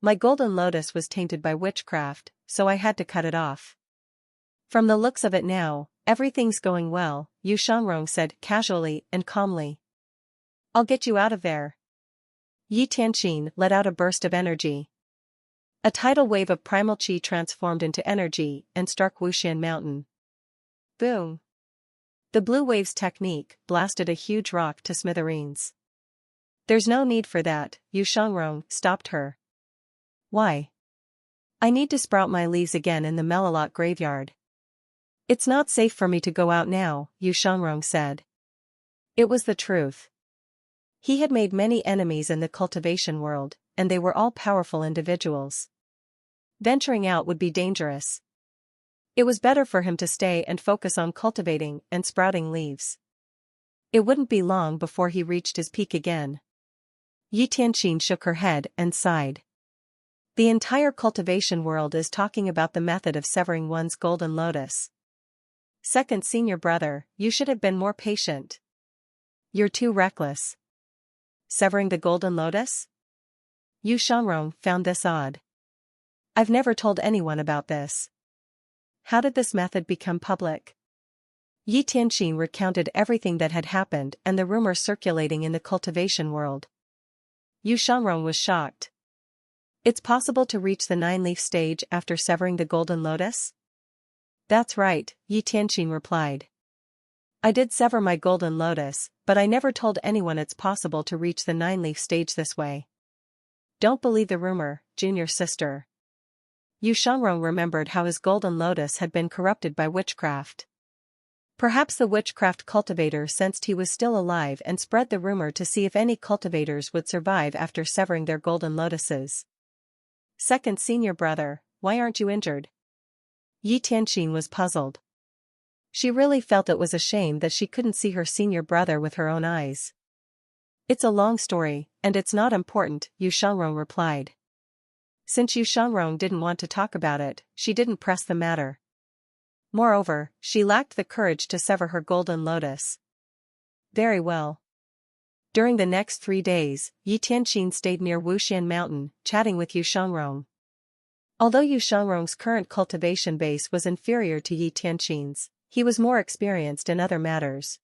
"My golden lotus was tainted by witchcraft, so I had to cut it off. From the looks of it now, everything's going well," Yu Shangrong said casually and calmly. "I'll get you out of there." Yi Tianqin let out a burst of energy. A tidal wave of primal chi transformed into energy and struck Wuxian Mountain. Boom! The blue waves technique blasted a huge rock to smithereens. "There's no need for that," Yu Shangrong stopped her. "Why?" "I need to sprout my leaves again in the Melilot graveyard." "It's not safe for me to go out now," Yu Shangrong said. It was the truth. He had made many enemies in the cultivation world, and they were all powerful individuals. Venturing out would be dangerous. It was better for him to stay and focus on cultivating and sprouting leaves. It wouldn't be long before he reached his peak again. Yi Tianqin shook her head and sighed. The entire cultivation world is talking about the method of severing one's golden lotus. Second senior brother, you should have been more patient. You're too reckless. Severing the golden lotus? Yu Shangrong found this odd. I've never told anyone about this. How did this method become public? Yi Tianqin recounted everything that had happened and the rumors circulating in the cultivation world. Yu Shangrong was shocked. It's possible to reach the 9-leaf stage after severing the golden lotus? That's right, Yi Tianqin replied. I did sever my golden lotus, but I never told anyone it's possible to reach the 9-leaf stage this way. Don't believe the rumor, junior sister. Yu Shangrong remembered how his golden lotus had been corrupted by witchcraft. Perhaps the witchcraft cultivator sensed he was still alive and spread the rumor to see if any cultivators would survive after severing their golden lotuses. Second senior brother, why aren't you injured? Yi Tianqin was puzzled. She really felt it was a shame that she couldn't see her senior brother with her own eyes. It's a long story, and it's not important, Yu Shangrong replied. Since Yu Shangrong didn't want to talk about it, she didn't press the matter. Moreover, she lacked the courage to sever her golden lotus. Very well. During the next 3 days, Yi Tianqin stayed near Wuxian Mountain, chatting with Yu Shangrong. Although Yu Shangrong's current cultivation base was inferior to Yi Tianqin's, he was more experienced in other matters.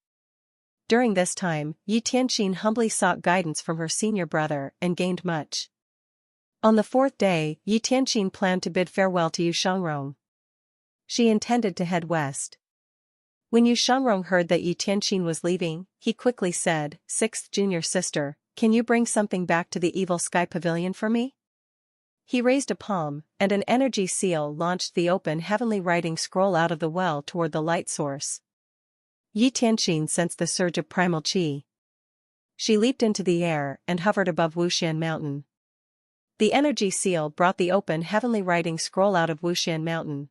During this time, Yi Tianqin humbly sought guidance from her senior brother and gained much. On the 4th day, Yi Tianqin planned to bid farewell to Yu Shangrong. She intended to head west. When Yu Shangrong heard that Yi Tianqin was leaving, he quickly said, "Sixth junior sister, can you bring something back to the evil sky pavilion for me?" He raised a palm, and an energy seal launched the open heavenly writing scroll out of the well toward the light source. Yi Tianqin sensed the surge of primal qi. She leaped into the air and hovered above Wuxian Mountain. The energy seal brought the open heavenly writing scroll out of Wuxian Mountain.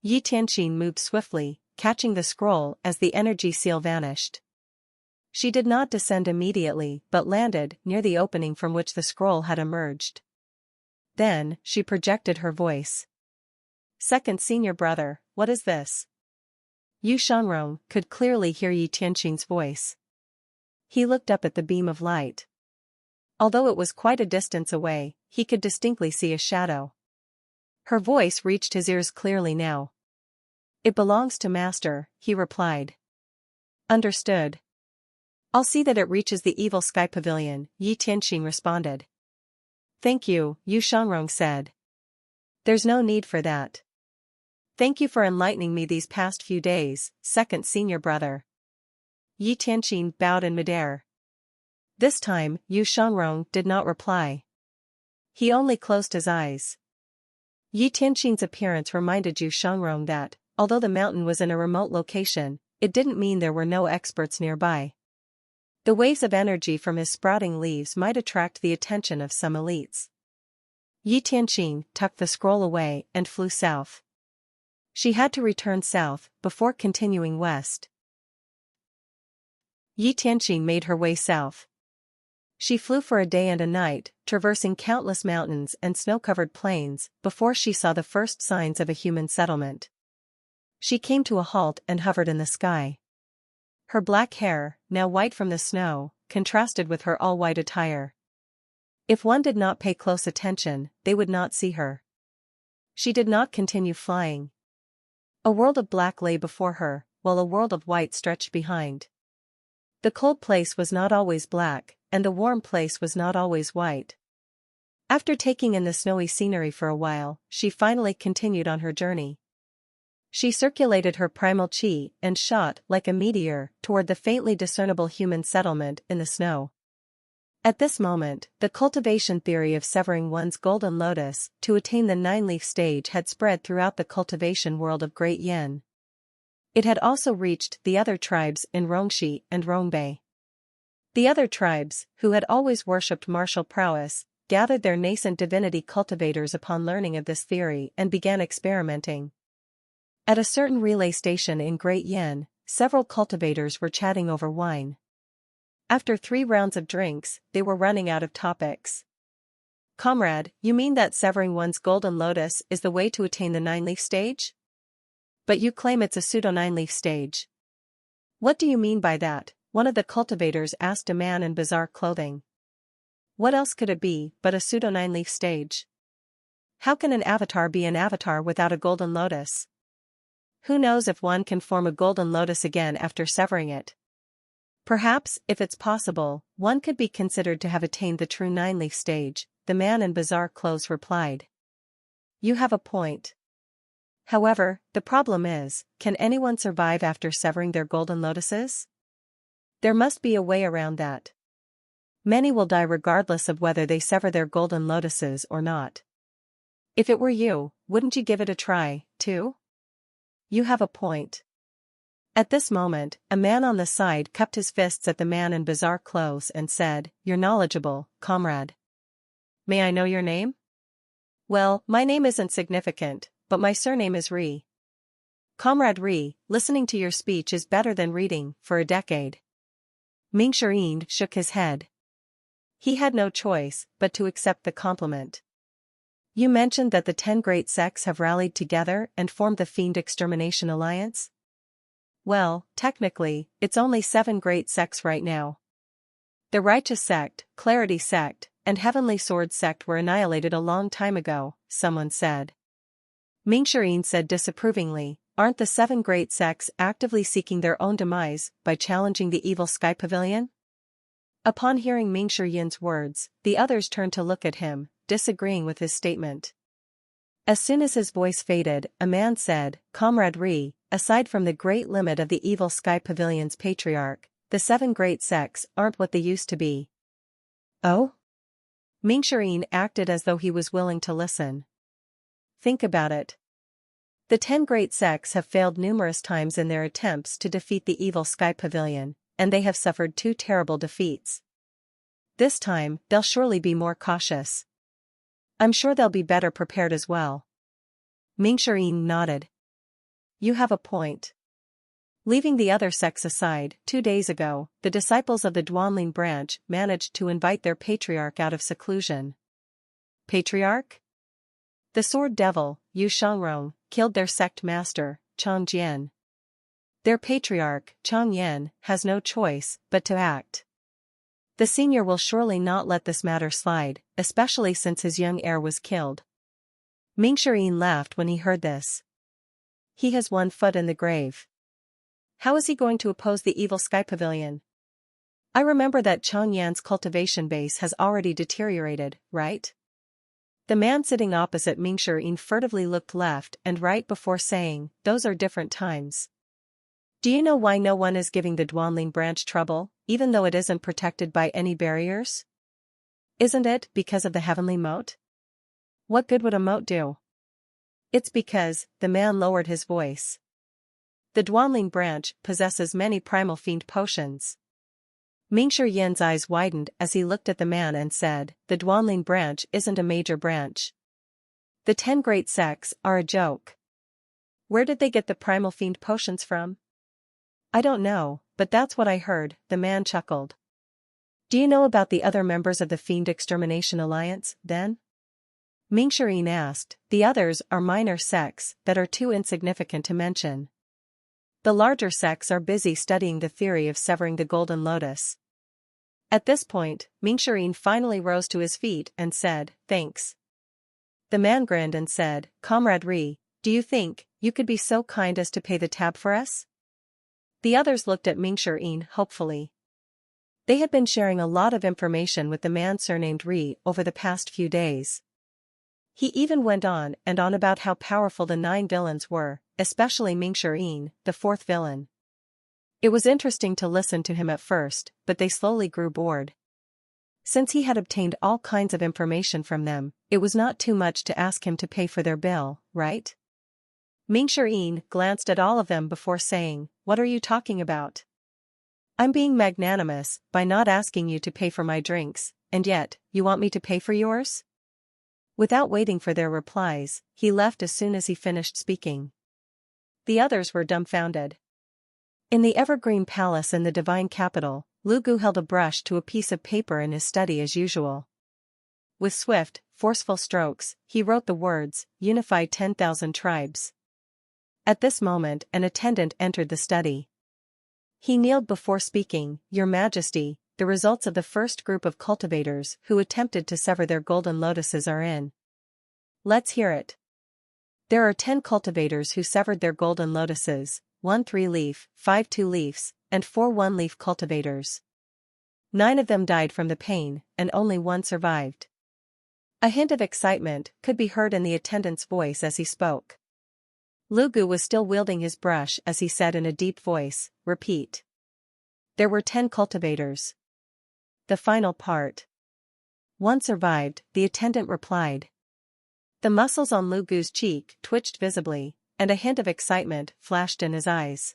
Yi Tianqin moved swiftly, catching the scroll as the energy seal vanished. She did not descend immediately but landed near the opening from which the scroll had emerged. Then, she projected her voice. "Second senior brother, what is this?" Yu Shangrong could clearly hear Yi Tianqin's voice. He looked up at the beam of light. Although it was quite a distance away, he could distinctly see a shadow. Her voice reached his ears clearly now. "It belongs to Master," he replied. "Understood. I'll see that it reaches the evil sky pavilion," Yi Tianqin responded. "Thank you," Yu Shangrong said. "There's no need for that. Thank you for enlightening me these past few days, second senior brother." Yi Tianqin bowed in midair. This time, Yu Shangrong did not reply. He only closed his eyes. Yi Tianqin's appearance reminded Yu Shangrong that, although the mountain was in a remote location, it didn't mean there were no experts nearby. The waves of energy from his sprouting leaves might attract the attention of some elites. Yi Tianqin tucked the scroll away and flew south. She had to return south before continuing west. Yi Tianqin made her way south. She flew for a day and a night, traversing countless mountains and snow-covered plains, before she saw the first signs of a human settlement. She came to a halt and hovered in the sky. Her black hair, now white from the snow, contrasted with her all-white attire. If one did not pay close attention, they would not see her. She did not continue flying. A world of black lay before her, while a world of white stretched behind. The cold place was not always black, and the warm place was not always white. After taking in the snowy scenery for a while, she finally continued on her journey. She circulated her primal qi and shot like a meteor toward the faintly discernible human settlement in the snow. At this moment, the cultivation theory of severing one's golden lotus to attain the 9-leaf stage had spread throughout the cultivation world of Great Yin. It had also reached the other tribes in Rongxi and Rongbei. The other tribes, who had always worshipped martial prowess, gathered their nascent divinity cultivators upon learning of this theory and began experimenting. At a certain relay station in Great Yin, several cultivators were chatting over wine. After 3 rounds of drinks, they were running out of topics. "Comrade, you mean that severing one's golden lotus is the way to attain the 9-leaf stage? But you claim it's a pseudo 9-leaf stage. What do you mean by that?" one of the cultivators asked a man in bizarre clothing. "What else could it be but a pseudo 9-leaf stage? How can an avatar be an avatar without a golden lotus? Who knows if one can form a golden lotus again after severing it? Perhaps, if it's possible, one could be considered to have attained the true 9-leaf stage," the man in bizarre clothes replied. "You have a point. However, the problem is, can anyone survive after severing their golden lotuses? There must be a way around that. Many will die regardless of whether they sever their golden lotuses or not. If it were you, wouldn't you give it a try, too? You have a point." At this moment, a man on the side cupped his fists at the man in bizarre clothes and said, "You're knowledgeable, comrade. May I know your name?" "Well, my name isn't significant, but my surname is Ri." "Comrade Ri, listening to your speech is better than reading, for a decade." Mingxian shook his head. He had no choice but to accept the compliment. "You mentioned that the 10 great sects have rallied together and formed the Fiend Extermination Alliance?" "Well, technically, it's only 7 great sects right now. The Righteous Sect, Clarity Sect, and Heavenly Sword Sect were annihilated a long time ago," someone said. Mingxian said disapprovingly, "Aren't the 7 great sects actively seeking their own demise by challenging the evil sky pavilion?" Upon hearing Mingxian's words, the others turned to look at him, disagreeing with his statement. As soon as his voice faded, a man said, "Comrade Ri, aside from the great limit of the evil Sky Pavilion's Patriarch, the 7 great sects aren't what they used to be. Oh? Mingxian acted as though he was willing to listen. Think about it. The 10 great sects have failed numerous times in their attempts to defeat the evil Sky Pavilion, and they have suffered 2 terrible defeats. This time, they'll surely be more cautious. I'm sure they'll be better prepared as well. Mingxian nodded. You have a point. Leaving the other sects aside, 2 days ago, the disciples of the Duanling branch managed to invite their patriarch out of seclusion. Patriarch? The Sword Devil, Yu Shangrong, killed their sect master, Chang Jian. Their patriarch, Chang Yan, has no choice but to act. The senior will surely not let this matter slide, especially since his young heir was killed. Mingxian laughed when he heard this. He has 1 foot in the grave. How is he going to oppose the evil Sky Pavilion? I remember that Chang Yan's cultivation base has already deteriorated, right? The man sitting opposite Mingxian furtively looked left and right before saying, those are different times. Do you know why no one is giving the Duanling branch trouble, even though it isn't protected by any barriers? Isn't it because of the heavenly moat? What good would a moat do? It's because, the man lowered his voice. The Duanling branch possesses many primal fiend potions. Mingxian's eyes widened as he looked at the man and said, the Duanling branch isn't a major branch. The 10 great sects are a joke. Where did they get the primal fiend potions from? I don't know, but that's what I heard, the man chuckled. Do you know about the other members of the Fiend Extermination Alliance, then? Mingxian asked. The others are minor sects that are too insignificant to mention. The larger sects are busy studying the theory of severing the Golden Lotus. At this point, Mingxian finally rose to his feet and said, thanks. The man grinned and said, Comrade Ri, do you think you could be so kind as to pay the tab for us? The others looked at Mingxian hopefully. They had been sharing a lot of information with the man surnamed Ri over the past few days. He even went on and on about how powerful the 9 villains were, especially Mingxian, the 4th villain. It was interesting to listen to him at first, but they slowly grew bored. Since he had obtained all kinds of information from them, it was not too much to ask him to pay for their bill, right? Mingxian glanced at all of them before saying, what are you talking about? I'm being magnanimous by not asking you to pay for my drinks, and yet, you want me to pay for yours? Without waiting for their replies, he left as soon as he finished speaking. The others were dumbfounded. In the Evergreen Palace in the Divine Capital, Lu Gu held a brush to a piece of paper in his study as usual. With swift, forceful strokes, he wrote the words, Unify 10,000 tribes. At this moment an attendant entered the study. He kneeled before speaking, Your Majesty, the results of the first group of cultivators who attempted to sever their golden lotuses are in. Let's hear it. There are 10 cultivators who severed their golden lotuses, 1 3-leaf, 5 2-leaves, and 4 1-leaf cultivators. 9 of them died from the pain, and only 1 survived. A hint of excitement could be heard in the attendant's voice as he spoke. Lu Gu was still wielding his brush as he said in a deep voice, Repeat. There were 10 cultivators. The final part. 1 survived, the attendant replied. The muscles on Lu Gu's cheek twitched visibly, and a hint of excitement flashed in his eyes.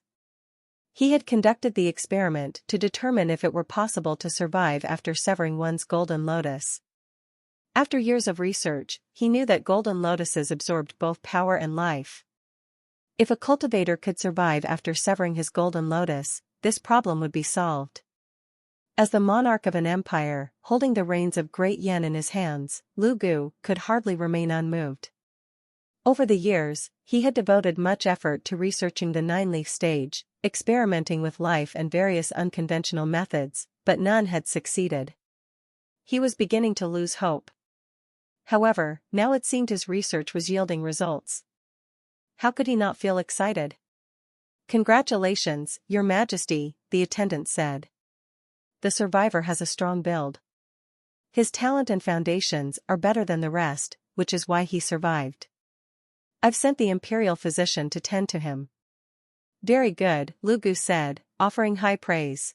He had conducted the experiment to determine if it were possible to survive after severing one's golden lotus. After years of research, he knew that golden lotuses absorbed both power and life. If a cultivator could survive after severing his golden lotus, this problem would be solved. As the monarch of an empire, holding the reins of Great Yan in his hands, Lu Gu could hardly remain unmoved. Over the years, he had devoted much effort to researching the 9-leaf stage, experimenting with life and various unconventional methods, but none had succeeded. He was beginning to lose hope. However, now it seemed his research was yielding results. How could he not feel excited? Congratulations, Your Majesty, the attendant said. The survivor has a strong build. His talent and foundations are better than the rest, which is why he survived. I've sent the imperial physician to tend to him. Very good, Lu Gu said, offering high praise.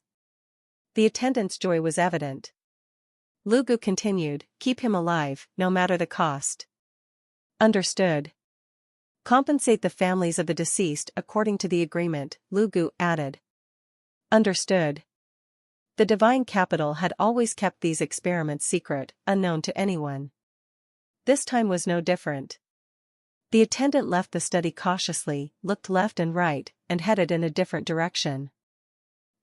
The attendant's joy was evident. Lu Gu continued, keep him alive, no matter the cost. Understood. Compensate the families of the deceased according to the agreement, Lu Gu added. Understood. The divine capital had always kept these experiments secret, unknown to anyone. This time was no different. The attendant left the study cautiously, looked left and right, and headed in a different direction.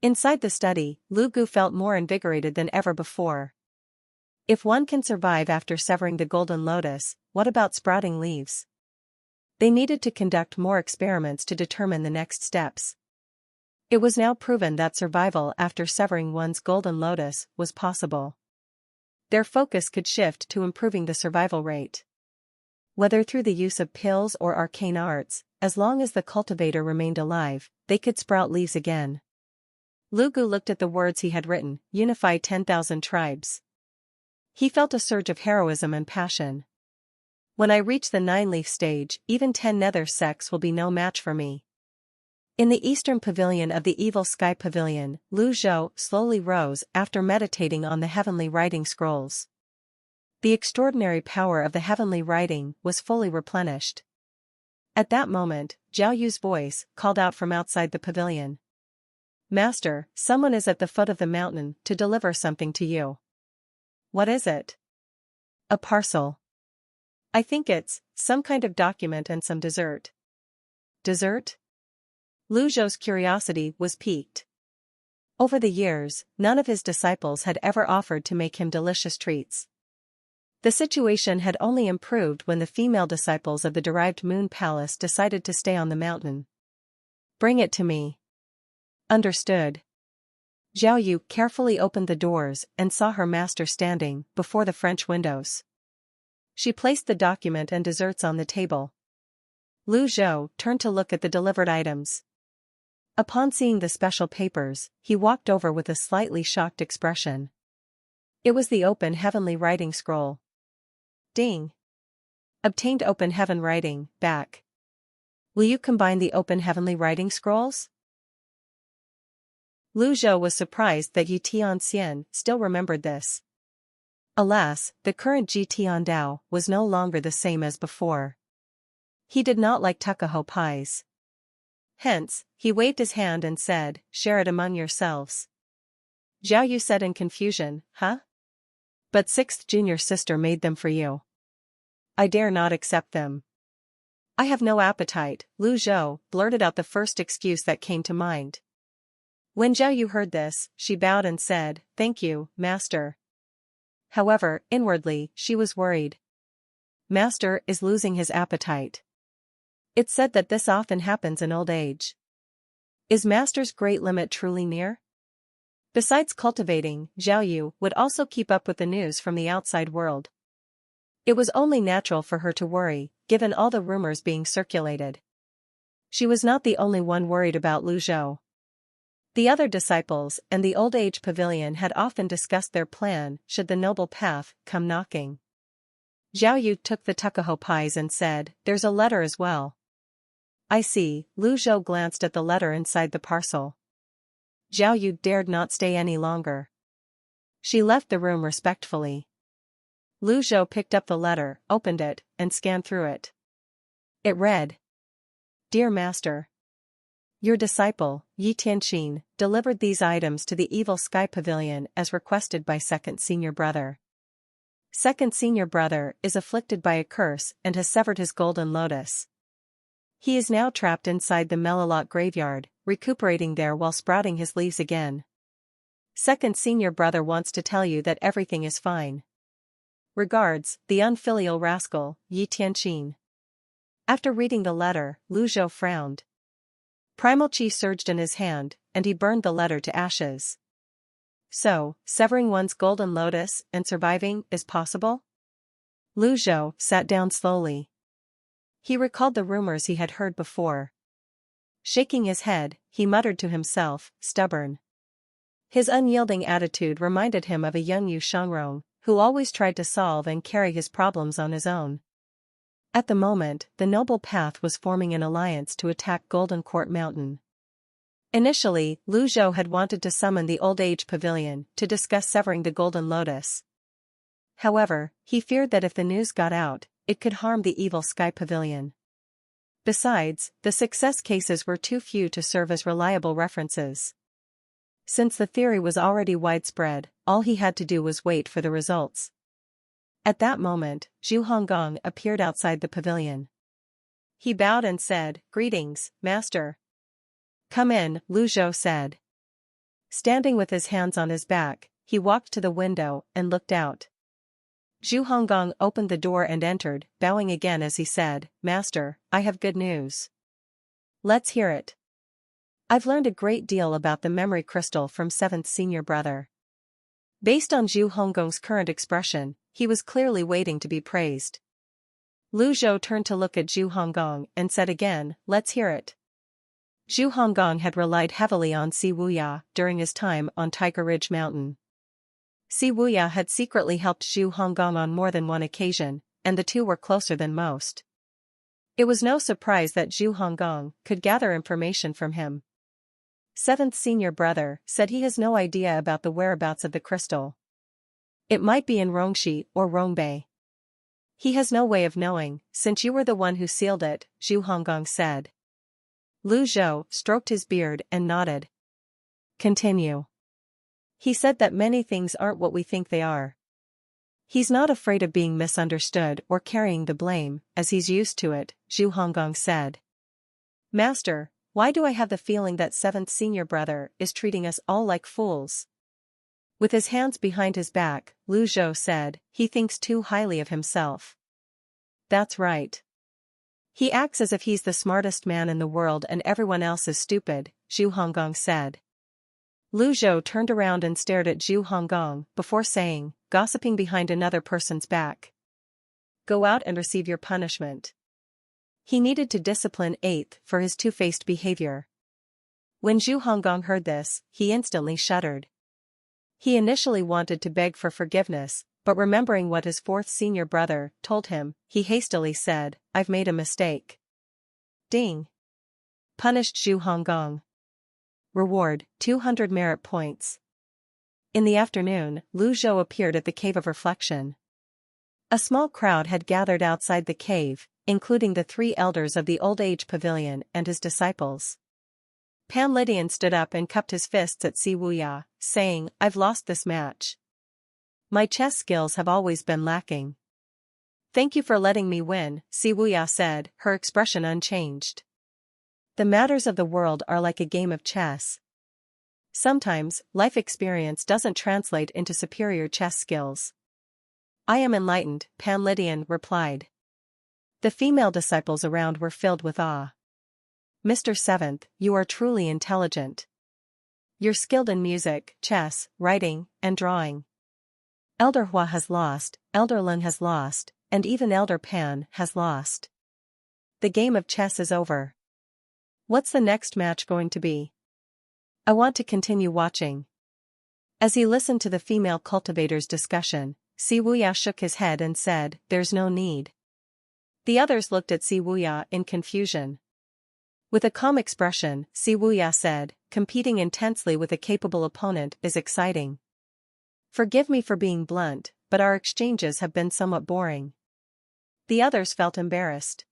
Inside the study, Lu Gu felt more invigorated than ever before. If one can survive after severing the golden lotus, what about sprouting leaves? They needed to conduct more experiments to determine the next steps. It was now proven that survival after severing one's golden lotus was possible. Their focus could shift to improving the survival rate. Whether through the use of pills or arcane arts, as long as the cultivator remained alive, they could sprout leaves again. Lu Gu looked at the words he had written, unify 10,000 tribes. He felt a surge of heroism and passion. When I reach the 9-leaf stage, even 10 nether sects will be no match for me. In the eastern pavilion of the evil sky pavilion, Lu Zhou slowly rose after meditating on the heavenly writing scrolls. The extraordinary power of the heavenly writing was fully replenished. At that moment, Zhao Yu's voice called out from outside the pavilion. Master, someone is at the foot of the mountain to deliver something to you. What is it? A parcel. I think it's some kind of document and some dessert. Dessert? Lu Zhou's curiosity was piqued. Over the years, none of his disciples had ever offered to make him delicious treats. The situation had only improved when the female disciples of the derived moon palace decided to stay on the mountain. Bring it to me. Understood. Zhao Yu carefully opened the doors and saw her master standing before the French windows. She placed the document and desserts on the table. Lu Zhou turned to look at the delivered items. Upon seeing the special papers, he walked over with a slightly shocked expression. It was the open heavenly writing scroll. Ding. Obtained open heaven writing, back. Will you combine the open heavenly writing scrolls? Lu Zhou was surprised that Yi Tianxian still remembered this. Alas, the current Ji Tiandao was no longer the same as before. He did not like tuckaho pies. Hence, he waved his hand and said, share it among yourselves. Zhao Yu said in confusion, huh? But 6th junior sister made them for you. I dare not accept them. I have no appetite, Lu Zhou blurted out the first excuse that came to mind. When Zhao Yu heard this, she bowed and said, thank you, master. However, inwardly, she was worried. Master is losing his appetite. It's said that this often happens in old age. Is Master's great limit truly near? Besides cultivating, Zhao Yu would also keep up with the news from the outside world. It was only natural for her to worry, given all the rumors being circulated. She was not the only one worried about Lu Zhou. The other disciples and the old age pavilion had often discussed their plan should the noble path come knocking. Zhao Yu took the tuckaho pies and said, there's a letter as well. I see, Lu Zhou glanced at the letter inside the parcel. Zhao Yu dared not stay any longer. She left the room respectfully. Lu Zhou picked up the letter, opened it, and scanned through it. It read, Dear Master, your disciple, Yi Tianxin, delivered these items to the Evil Sky Pavilion as requested by Second Senior Brother. Second Senior Brother is afflicted by a curse and has severed his golden lotus. He is now trapped inside the Melilot graveyard, recuperating there while sprouting his leaves again. Second Senior Brother wants to tell you that everything is fine. Regards, the unfilial rascal, Yi Tianxin. After reading the letter, Lu Zhou frowned. Primal Qi surged in his hand, and he burned the letter to ashes. So, severing one's golden lotus and surviving is possible? Lu Zhou sat down slowly. He recalled the rumors he had heard before. Shaking his head, he muttered to himself, stubborn. His unyielding attitude reminded him of a young Yu Shangrong, who always tried to solve and carry his problems on his own. At the moment, the noble path was forming an alliance to attack Golden Court Mountain. Initially, Lu Zhou had wanted to summon the Old Age Pavilion to discuss severing the Golden Lotus. However, he feared that if the news got out, it could harm the evil Sky Pavilion. Besides, the success cases were too few to serve as reliable references. Since the theory was already widespread, all he had to do was wait for the results. At that moment, Zhu Honggong appeared outside the pavilion. He bowed and said, "Greetings, Master." "Come in," Lu Zhou said. Standing with his hands on his back, he walked to the window and looked out. Zhu Honggong opened the door and entered, bowing again as he said, "Master, I have good news." "Let's hear it." "I've learned a great deal about the memory crystal from 7th senior brother." Based on Zhu Honggong's current expression, he was clearly waiting to be praised. Lu Zhou turned to look at Zhu Honggong and said again, "Let's hear it." Zhu Honggong had relied heavily on Si Wuya during his time on Tiger Ridge Mountain. Si Wuya had secretly helped Zhu Honggong on more than one occasion, and the two were closer than most. It was no surprise that Zhu Honggong could gather information from him. 7th senior brother said he has no idea about the whereabouts of the crystal. It might be in Rongxi or Rongbei. He has no way of knowing, since you were the one who sealed it, Zhu Honggong said. Lu Zhou stroked his beard and nodded. Continue. He said that many things aren't what we think they are. He's not afraid of being misunderstood or carrying the blame, as he's used to it, Zhu Honggong said. Master, why do I have the feeling that 7th senior brother is treating us all like fools? With his hands behind his back, Lu Zhou said, he thinks too highly of himself. That's right. He acts as if he's the smartest man in the world and everyone else is stupid, Zhu Honggong said. Lu Zhou turned around and stared at Zhu Honggong before saying, gossiping behind another person's back. Go out and receive your punishment. He needed to discipline 8th for his two-faced behavior. When Zhu Honggong heard this, he instantly shuddered. He initially wanted to beg for forgiveness, but remembering what his 4th senior brother told him, he hastily said, I've made a mistake. Ding. Punished Zhu Honggong. Reward, 200 merit points. In the afternoon, Lu Zhou appeared at the Cave of Reflection. A small crowd had gathered outside the cave, including the 3 elders of the Old Age Pavilion and his disciples. Pan Lydian stood up and cupped his fists at Si Wuya, saying, I've lost this match. My chess skills have always been lacking. Thank you for letting me win, Si Wuya said, her expression unchanged. The matters of the world are like a game of chess. Sometimes, life experience doesn't translate into superior chess skills. I am enlightened, Pan Lydian replied. The female disciples around were filled with awe. Mr. 7th, you are truly intelligent. You're skilled in music, chess, writing, and drawing. Elder Hua has lost, Elder Lin has lost, and even Elder Pan has lost. The game of chess is over. What's the next match going to be? I want to continue watching. As he listened to the female cultivator's discussion, Si Wuya shook his head and said, there's no need. The others looked at Si Wuya in confusion. With a calm expression, Si Wuya said, competing intensely with a capable opponent is exciting. Forgive me for being blunt, but our exchanges have been somewhat boring. The others felt embarrassed.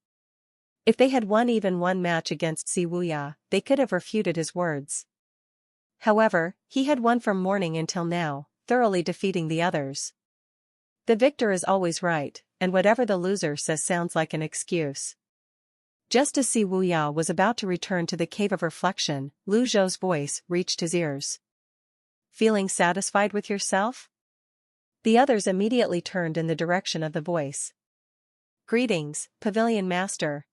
If they had won even one match against Si Wuya, they could have refuted his words. However, he had won from morning until now, thoroughly defeating the others. The victor is always right, and whatever the loser says sounds like an excuse. Just as Si Wuya was about to return to the Cave of Reflection, Lu Zhou's voice reached his ears. Feeling satisfied with yourself? The others immediately turned in the direction of the voice. Greetings, Pavilion Master.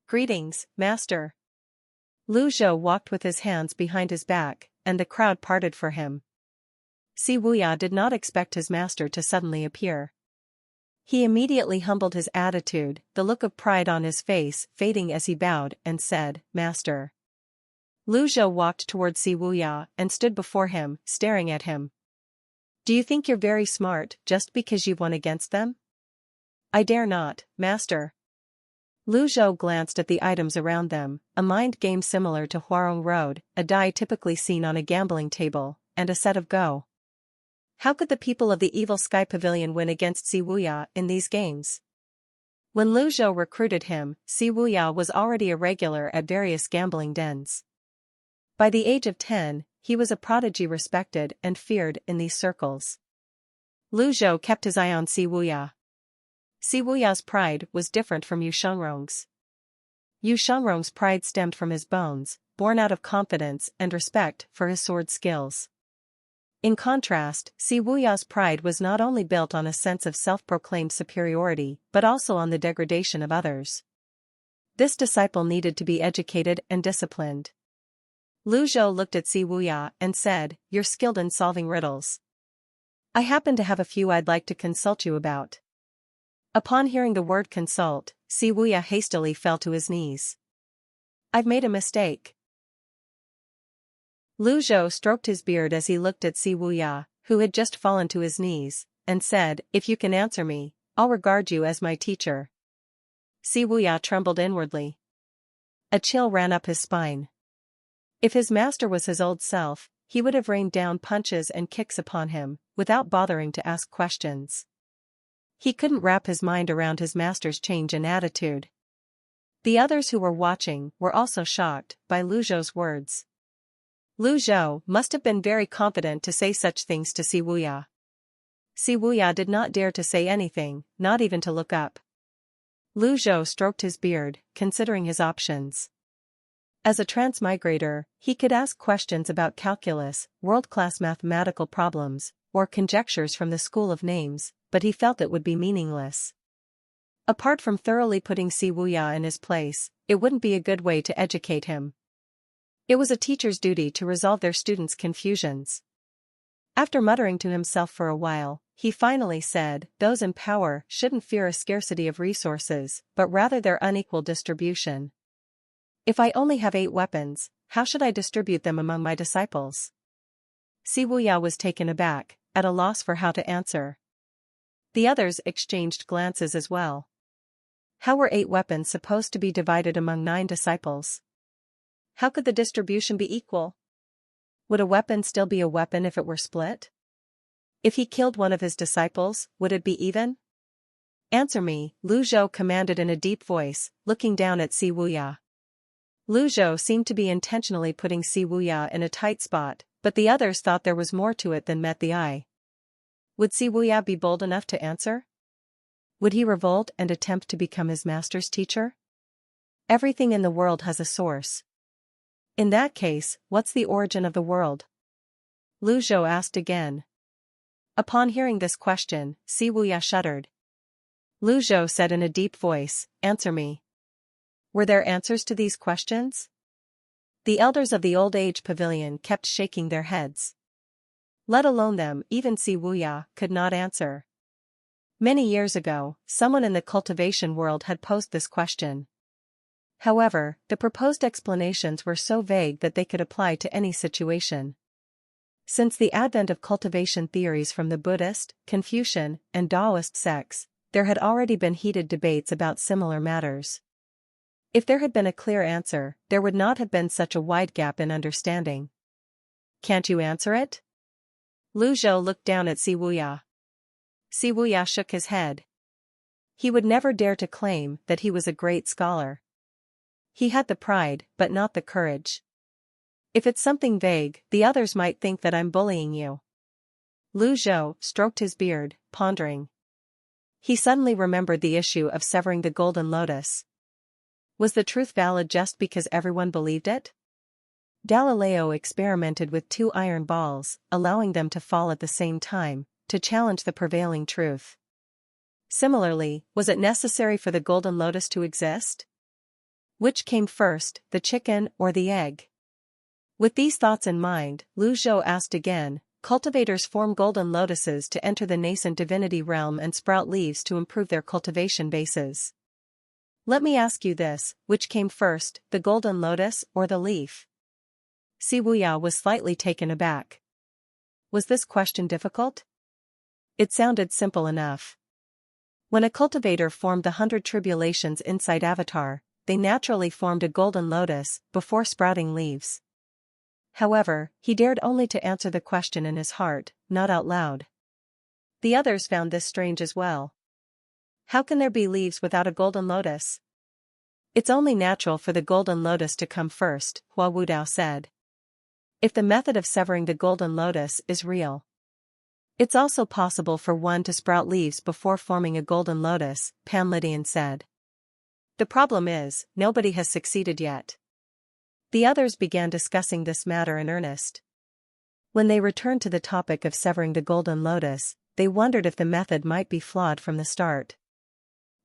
Greetings, Master. Lu Zhou walked with his hands behind his back, and the crowd parted for him. Si Wuya did not expect his master to suddenly appear. He immediately humbled his attitude, the look of pride on his face fading as he bowed and said, Master. Lu Zhou walked toward Si Wuya and stood before him, staring at him. Do you think you're very smart just because you've won against them? I dare not, Master. Lu Zhou glanced at the items around them, a mind game similar to Huarong Road, a die typically seen on a gambling table, and a set of Go. How could the people of the Evil Sky Pavilion win against Si Wuya in these games? When Lu Zhou recruited him, Si Wuya was already a regular at various gambling dens. By the age of 10, he was a prodigy respected and feared in these circles. Lu Zhou kept his eye on Si Wuya. Si Wuya's pride was different from Yu Shengrong's. Yu Shengrong's pride stemmed from his bones, born out of confidence and respect for his sword skills. In contrast, Si Wuya's pride was not only built on a sense of self-proclaimed superiority but also on the degradation of others. This disciple needed to be educated and disciplined. Lu Zhou looked at Si Wuya and said, "You're skilled in solving riddles. I happen to have a few I'd like to consult you about." Upon hearing the word consult, Si Wuya hastily fell to his knees. "I've made a mistake." Lu Zhou stroked his beard as he looked at Si Wuya, who had just fallen to his knees, and said, "If you can answer me, I'll regard you as my teacher." Si Wuya trembled inwardly. A chill ran up his spine. If his master was his old self, he would have rained down punches and kicks upon him, without bothering to ask questions. He couldn't wrap his mind around his master's change in attitude. The others who were watching were also shocked by Lu Zhou's words. Lu Zhou must have been very confident to say such things to Si Wuya. Si Wuya did not dare to say anything, not even to look up. Lu Zhou stroked his beard, considering his options. As a transmigrator, he could ask questions about calculus, world-class mathematical problems, or conjectures from the school of names, but he felt it would be meaningless. Apart from thoroughly putting Si Wuya in his place, it wouldn't be a good way to educate him. It was a teacher's duty to resolve their students' confusions. After muttering to himself for a while, he finally said, "Those in power shouldn't fear a scarcity of resources, but rather their unequal distribution. If I only have 8 weapons, how should I distribute them among my disciples?" Si Wuya was taken aback, at a loss for how to answer. The others exchanged glances as well. How were 8 weapons supposed to be divided among 9 disciples? How could the distribution be equal? Would a weapon still be a weapon if it were split? If he killed one of his disciples, would it be even? "Answer me," Lu Zhou commanded in a deep voice, looking down at Si Wuya. Lu Zhou seemed to be intentionally putting Si Wuya in a tight spot, but the others thought there was more to it than met the eye. Would Si Wuya be bold enough to answer? Would he revolt and attempt to become his master's teacher? Everything in the world has a source. In that case, what's the origin of the world? Lu Zhou asked again. Upon hearing this question, Si Wuya shuddered. Lu Zhou said in a deep voice, "Answer me." Were there answers to these questions? The elders of the Old Age Pavilion kept shaking their heads. Let alone them, even Si Wuya could not answer. Many years ago, someone in the cultivation world had posed this question. However, the proposed explanations were so vague that they could apply to any situation. Since the advent of cultivation theories from the Buddhist, Confucian, and Taoist sects, there had already been heated debates about similar matters. If there had been a clear answer, there would not have been such a wide gap in understanding. "Can't you answer it?" Lu Zhou looked down at Si Wuya. Si Wuya shook his head. He would never dare to claim that he was a great scholar. He had the pride, but not the courage. "If it's something vague, the others might think that I'm bullying you." Lu Zhou stroked his beard, pondering. He suddenly remembered the issue of severing the golden lotus. Was the truth valid just because everyone believed it? Galileo experimented with 2 iron balls, allowing them to fall at the same time, to challenge the prevailing truth. Similarly, was it necessary for the golden lotus to exist? Which came first, the chicken or the egg? With these thoughts in mind, Lu Zhou asked again, "Cultivators form golden lotuses to enter the nascent divinity realm and sprout leaves to improve their cultivation bases. Let me ask you this, which came first, the golden lotus or the leaf?" Si Wuya was slightly taken aback. Was this question difficult? It sounded simple enough. When a cultivator formed the 100 tribulations inside Avatar, they naturally formed a golden lotus before sprouting leaves. However, he dared only to answer the question in his heart, not out loud. The others found this strange as well. How can there be leaves without a golden lotus? It's only natural for the golden lotus to come first, Hua Wudao said. If the method of severing the golden lotus is real, it's also possible for one to sprout leaves before forming a golden lotus, Pavilion said. The problem is, nobody has succeeded yet. The others began discussing this matter in earnest. When they returned to the topic of severing the golden lotus, they wondered if the method might be flawed from the start.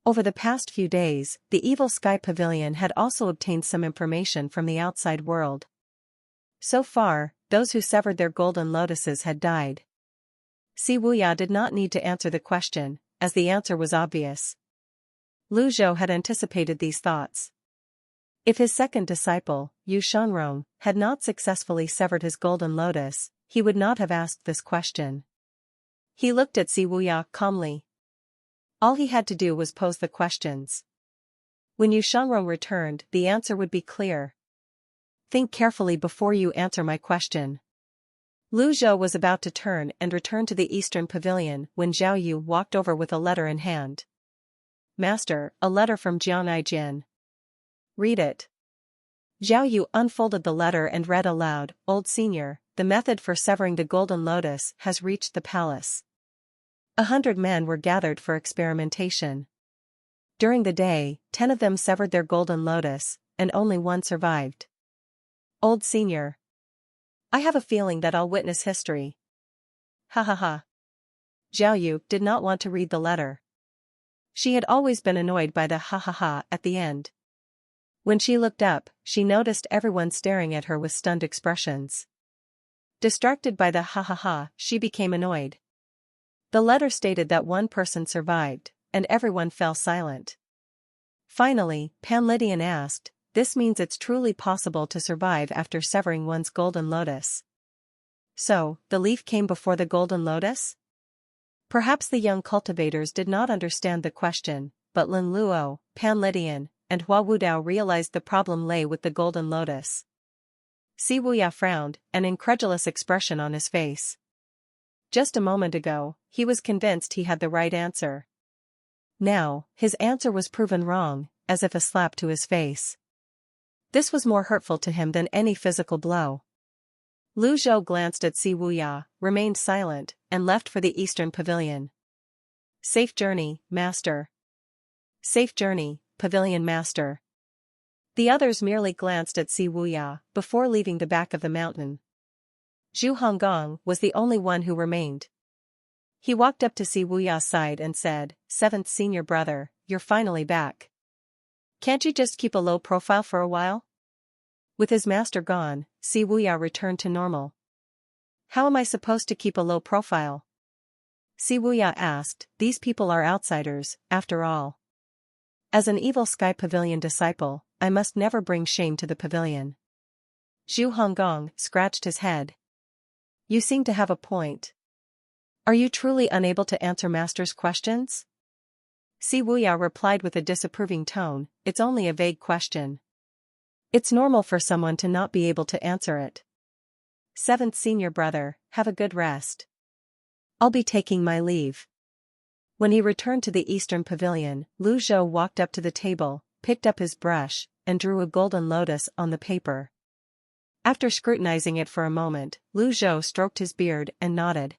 Over the past few days, the Evil Sky Pavilion had also obtained some information from the outside world. So far, those who severed their golden lotuses had died. Si Wuya did not need to answer the question, as the answer was obvious. Lu Zhou had anticipated these thoughts. If his second disciple, Yu Shanrong, had not successfully severed his golden lotus, he would not have asked this question. He looked at Si Wuya calmly. All he had to do was pose the questions. When Yu Shanrong returned, the answer would be clear. Think carefully before you answer my question. Lu Zhou was about to turn and return to the Eastern Pavilion when Zhao Yu walked over with a letter in hand. Master, a letter from Zhenghai Jin. Read it. Zhao Yu unfolded the letter and read aloud, Old Senior, the method for severing the golden lotus has reached the palace. 100 men were gathered for experimentation. During the day, 10 of them severed their golden lotus, and only one survived. Old Senior. I have a feeling that I'll witness history. Ha ha ha. Zhao Yu did not want to read the letter. She had always been annoyed by the ha ha ha at the end. When she looked up, she noticed everyone staring at her with stunned expressions. Distracted by the ha ha ha, she became annoyed. The letter stated that one person survived, and everyone fell silent. Finally, Pavilion asked, this means it's truly possible to survive after severing one's golden lotus. So, the leaf came before the golden lotus? Perhaps the young cultivators did not understand the question, but Lin Luo, Pavilion, and Hua Wudao realized the problem lay with the golden lotus. Si Wuya frowned, an incredulous expression on his face. Just a moment ago, he was convinced he had the right answer. Now, his answer was proven wrong, as if a slap to his face. This was more hurtful to him than any physical blow. Lu Zhou glanced at Si Wuya, remained silent, and left for the Eastern Pavilion. Safe journey, Master. Safe journey, Pavilion Master. The others merely glanced at Si Wuya before leaving the back of the mountain. Zhu Honggong was the only one who remained. He walked up to Si Wuya's side and said, Seventh senior brother, you're finally back. Can't you just keep a low profile for a while? With his master gone, Si Wuya returned to normal. How am I supposed to keep a low profile? Si Wuya asked, these people are outsiders, after all. As an Evil Sky Pavilion disciple, I must never bring shame to the pavilion. Zhu Honggong scratched his head. You seem to have a point. Are you truly unable to answer Master's questions? Si Wuya replied with a disapproving tone, it's only a vague question. It's normal for someone to not be able to answer it. Seventh senior brother, have a good rest. I'll be taking my leave. When he returned to the Eastern Pavilion, Lu Zhou walked up to the table, picked up his brush, and drew a golden lotus on the paper. After scrutinizing it for a moment, Lu Zhou stroked his beard and nodded.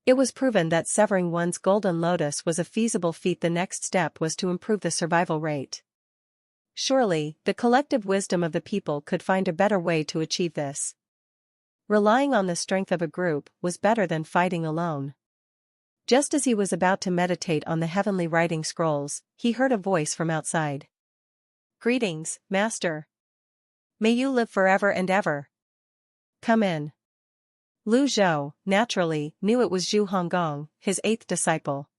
It was proven that severing one's golden lotus was a feasible feat. The next step was to improve the survival rate. Surely, the collective wisdom of the people could find a better way to achieve this. Relying on the strength of a group was better than fighting alone. Just as he was about to meditate on the heavenly writing scrolls, he heard a voice from outside. Greetings, Master. May you live forever and ever. Come in. Lu Zhou, naturally, knew it was Zhu Honggong, his 8th disciple.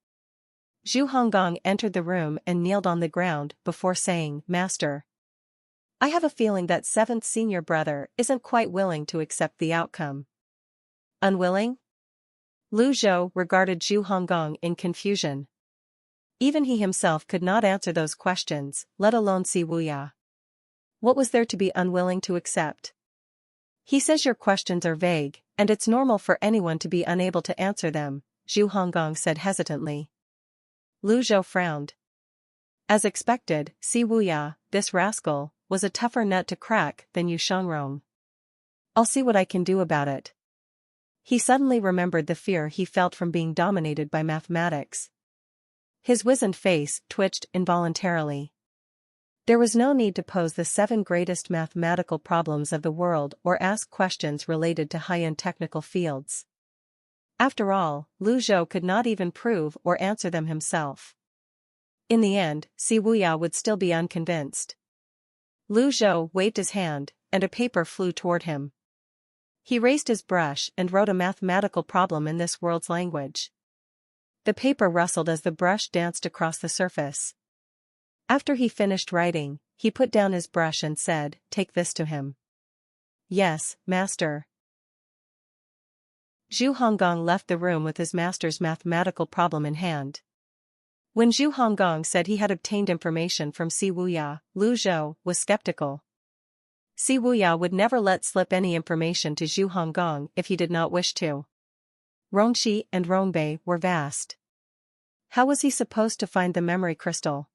Zhu Honggong entered the room and kneeled on the ground before saying, Master. I have a feeling that 7th senior brother isn't quite willing to accept the outcome. Unwilling? Lu Zhou regarded Zhu Honggong in confusion. Even he himself could not answer those questions, let alone Si Wuya. What was there to be unwilling to accept? He says your questions are vague, and it's normal for anyone to be unable to answer them, Zhu Honggong said hesitantly. Lu Zhou frowned. As expected, Si Wuya, this rascal, was a tougher nut to crack than Yu Shangrong. I'll see what I can do about it. He suddenly remembered the fear he felt from being dominated by mathematics. His wizened face twitched involuntarily. There was no need to pose the 7 greatest mathematical problems of the world or ask questions related to high-end technical fields. After all, Lu Zhou could not even prove or answer them himself. In the end, Si Wuya would still be unconvinced. Lu Zhou waved his hand, and a paper flew toward him. He raised his brush and wrote a mathematical problem in this world's language. The paper rustled as the brush danced across the surface. After he finished writing, he put down his brush and said, "Take this to him." "Yes, master." Zhu Honggong left the room with his master's mathematical problem in hand. When Zhu Honggong said he had obtained information from Si Wuya, Lu Zhou was skeptical. Si Wuya would never let slip any information to Zhu Honggong if he did not wish to. Rongxi and Rongbei were vast. How was he supposed to find the memory crystal?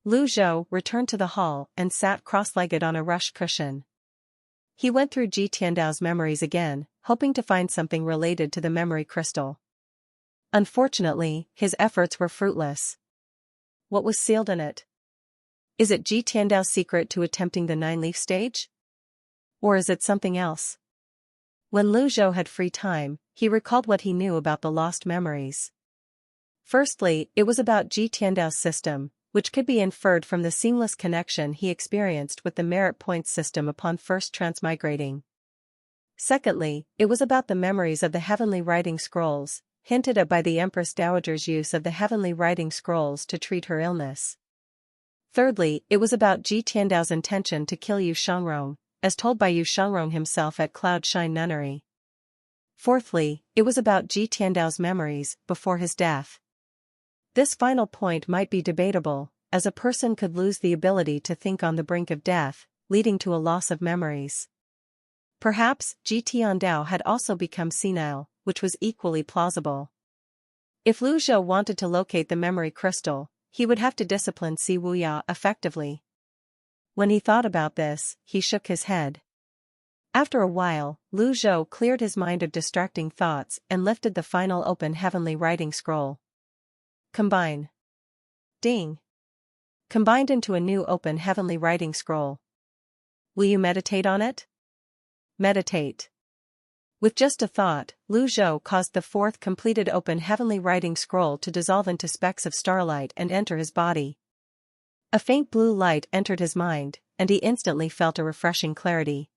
Lu Zhou returned to the hall and sat cross-legged on a rush cushion. He went through Ji Tiandao's memories again, hoping to find something related to the memory crystal. Unfortunately, his efforts were fruitless. What was sealed in it? Is it Ji Tiandao's secret to attempting the 9-leaf stage? Or is it something else? When Lu Zhou had free time, he recalled what he knew about the lost memories. Firstly, it was about Ji Tiandao's system, which could be inferred from the seamless connection he experienced with the merit points system upon first transmigrating. Secondly, it was about the memories of the heavenly writing scrolls, hinted at by the Empress Dowager's use of the heavenly writing scrolls to treat her illness. Thirdly, it was about Ji Tiandao's intention to kill Yu Shangrong, as told by Yu Shangrong himself at Cloud Shine Nunnery. Fourthly, it was about Ji Tiandao's memories before his death. This final point might be debatable, as a person could lose the ability to think on the brink of death, leading to a loss of memories. Perhaps Ji Tiandao had also become senile, which was equally plausible. If Lu Zhou wanted to locate the memory crystal, he would have to discipline Si Wuya effectively. When he thought about this, he shook his head. After a while, Lu Zhou cleared his mind of distracting thoughts and lifted the final open heavenly writing scroll. Combine. Ding. Combined into a new open heavenly writing scroll. Will you meditate on it? Meditate. With just a thought, Lu Zhou caused the 4th completed open heavenly writing scroll to dissolve into specks of starlight and enter his body. A faint blue light entered his mind, and he instantly felt a refreshing clarity.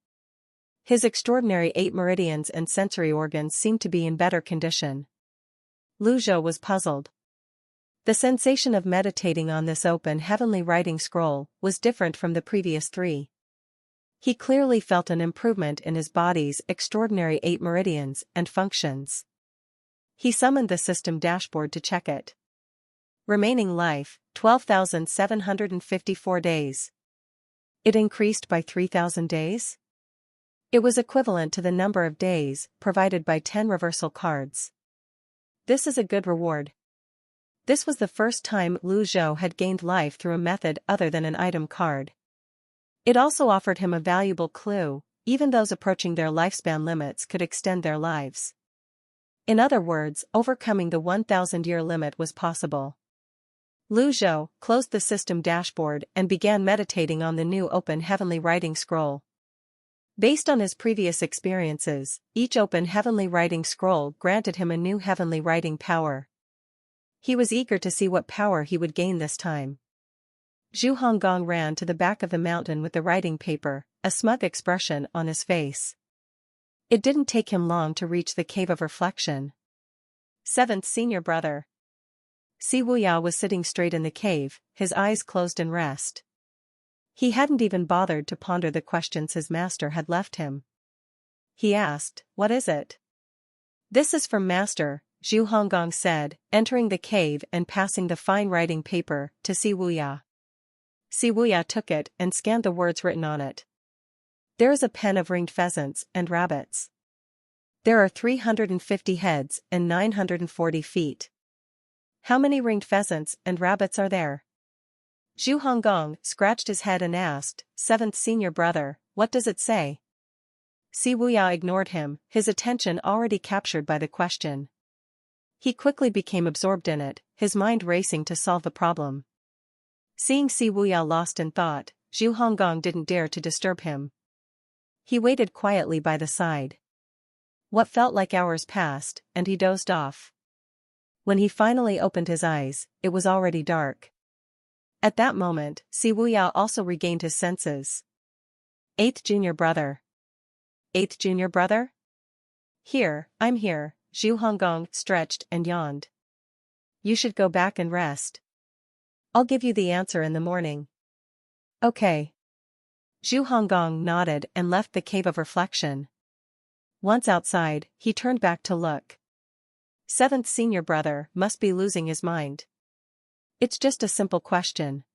His extraordinary 8 meridians and sensory organs seemed to be in better condition. Lu Zhou was puzzled. The sensation of meditating on this open heavenly writing scroll was different from the previous 3. He clearly felt an improvement in his body's extraordinary 8 meridians and functions. He summoned the system dashboard to check it. Remaining life, 12,754 days. It increased by 3,000 days? It was equivalent to the number of days provided by 10 reversal cards. This is a good reward. This was the first time Lu Zhou had gained life through a method other than an item card. It also offered him a valuable clue: even those approaching their lifespan limits could extend their lives. In other words, overcoming the 1,000-year limit was possible. Lu Zhou closed the system dashboard and began meditating on the new open heavenly writing scroll. Based on his previous experiences, each open heavenly writing scroll granted him a new heavenly writing power. He was eager to see what power he would gain this time. Zhu Honggong ran to the back of the mountain with the writing paper, a smug expression on his face. It didn't take him long to reach the cave of reflection. 7th Senior Brother. Si Wuya was sitting straight in the cave, his eyes closed in rest. He hadn't even bothered to ponder the questions his master had left him. He asked, "What is it?" "This is from Master," Zhu Honggong said, entering the cave and passing the fine writing paper to Si Wuya. Si Wuya took it and scanned the words written on it. There is a pen of ringed pheasants and rabbits. There are 350 heads and 940 feet. How many ringed pheasants and rabbits are there? Zhu Honggong scratched his head and asked, "Seventh senior brother, what does it say?" Si Wuya ignored him, his attention already captured by the question. He quickly became absorbed in it, his mind racing to solve the problem. Seeing Si Wuya lost in thought, Zhu Honggong didn't dare to disturb him. He waited quietly by the side. What felt like hours passed, and he dozed off. When he finally opened his eyes, it was already dark. At that moment, Si Wuya also regained his senses. Eighth junior brother. Eighth junior brother? Here, I'm here, Zhu Honggong stretched and yawned. You should go back and rest. I'll give you the answer in the morning. Okay. Zhu Honggong nodded and left the cave of reflection. Once outside, he turned back to look. Seventh senior brother must be losing his mind. It's just a simple question.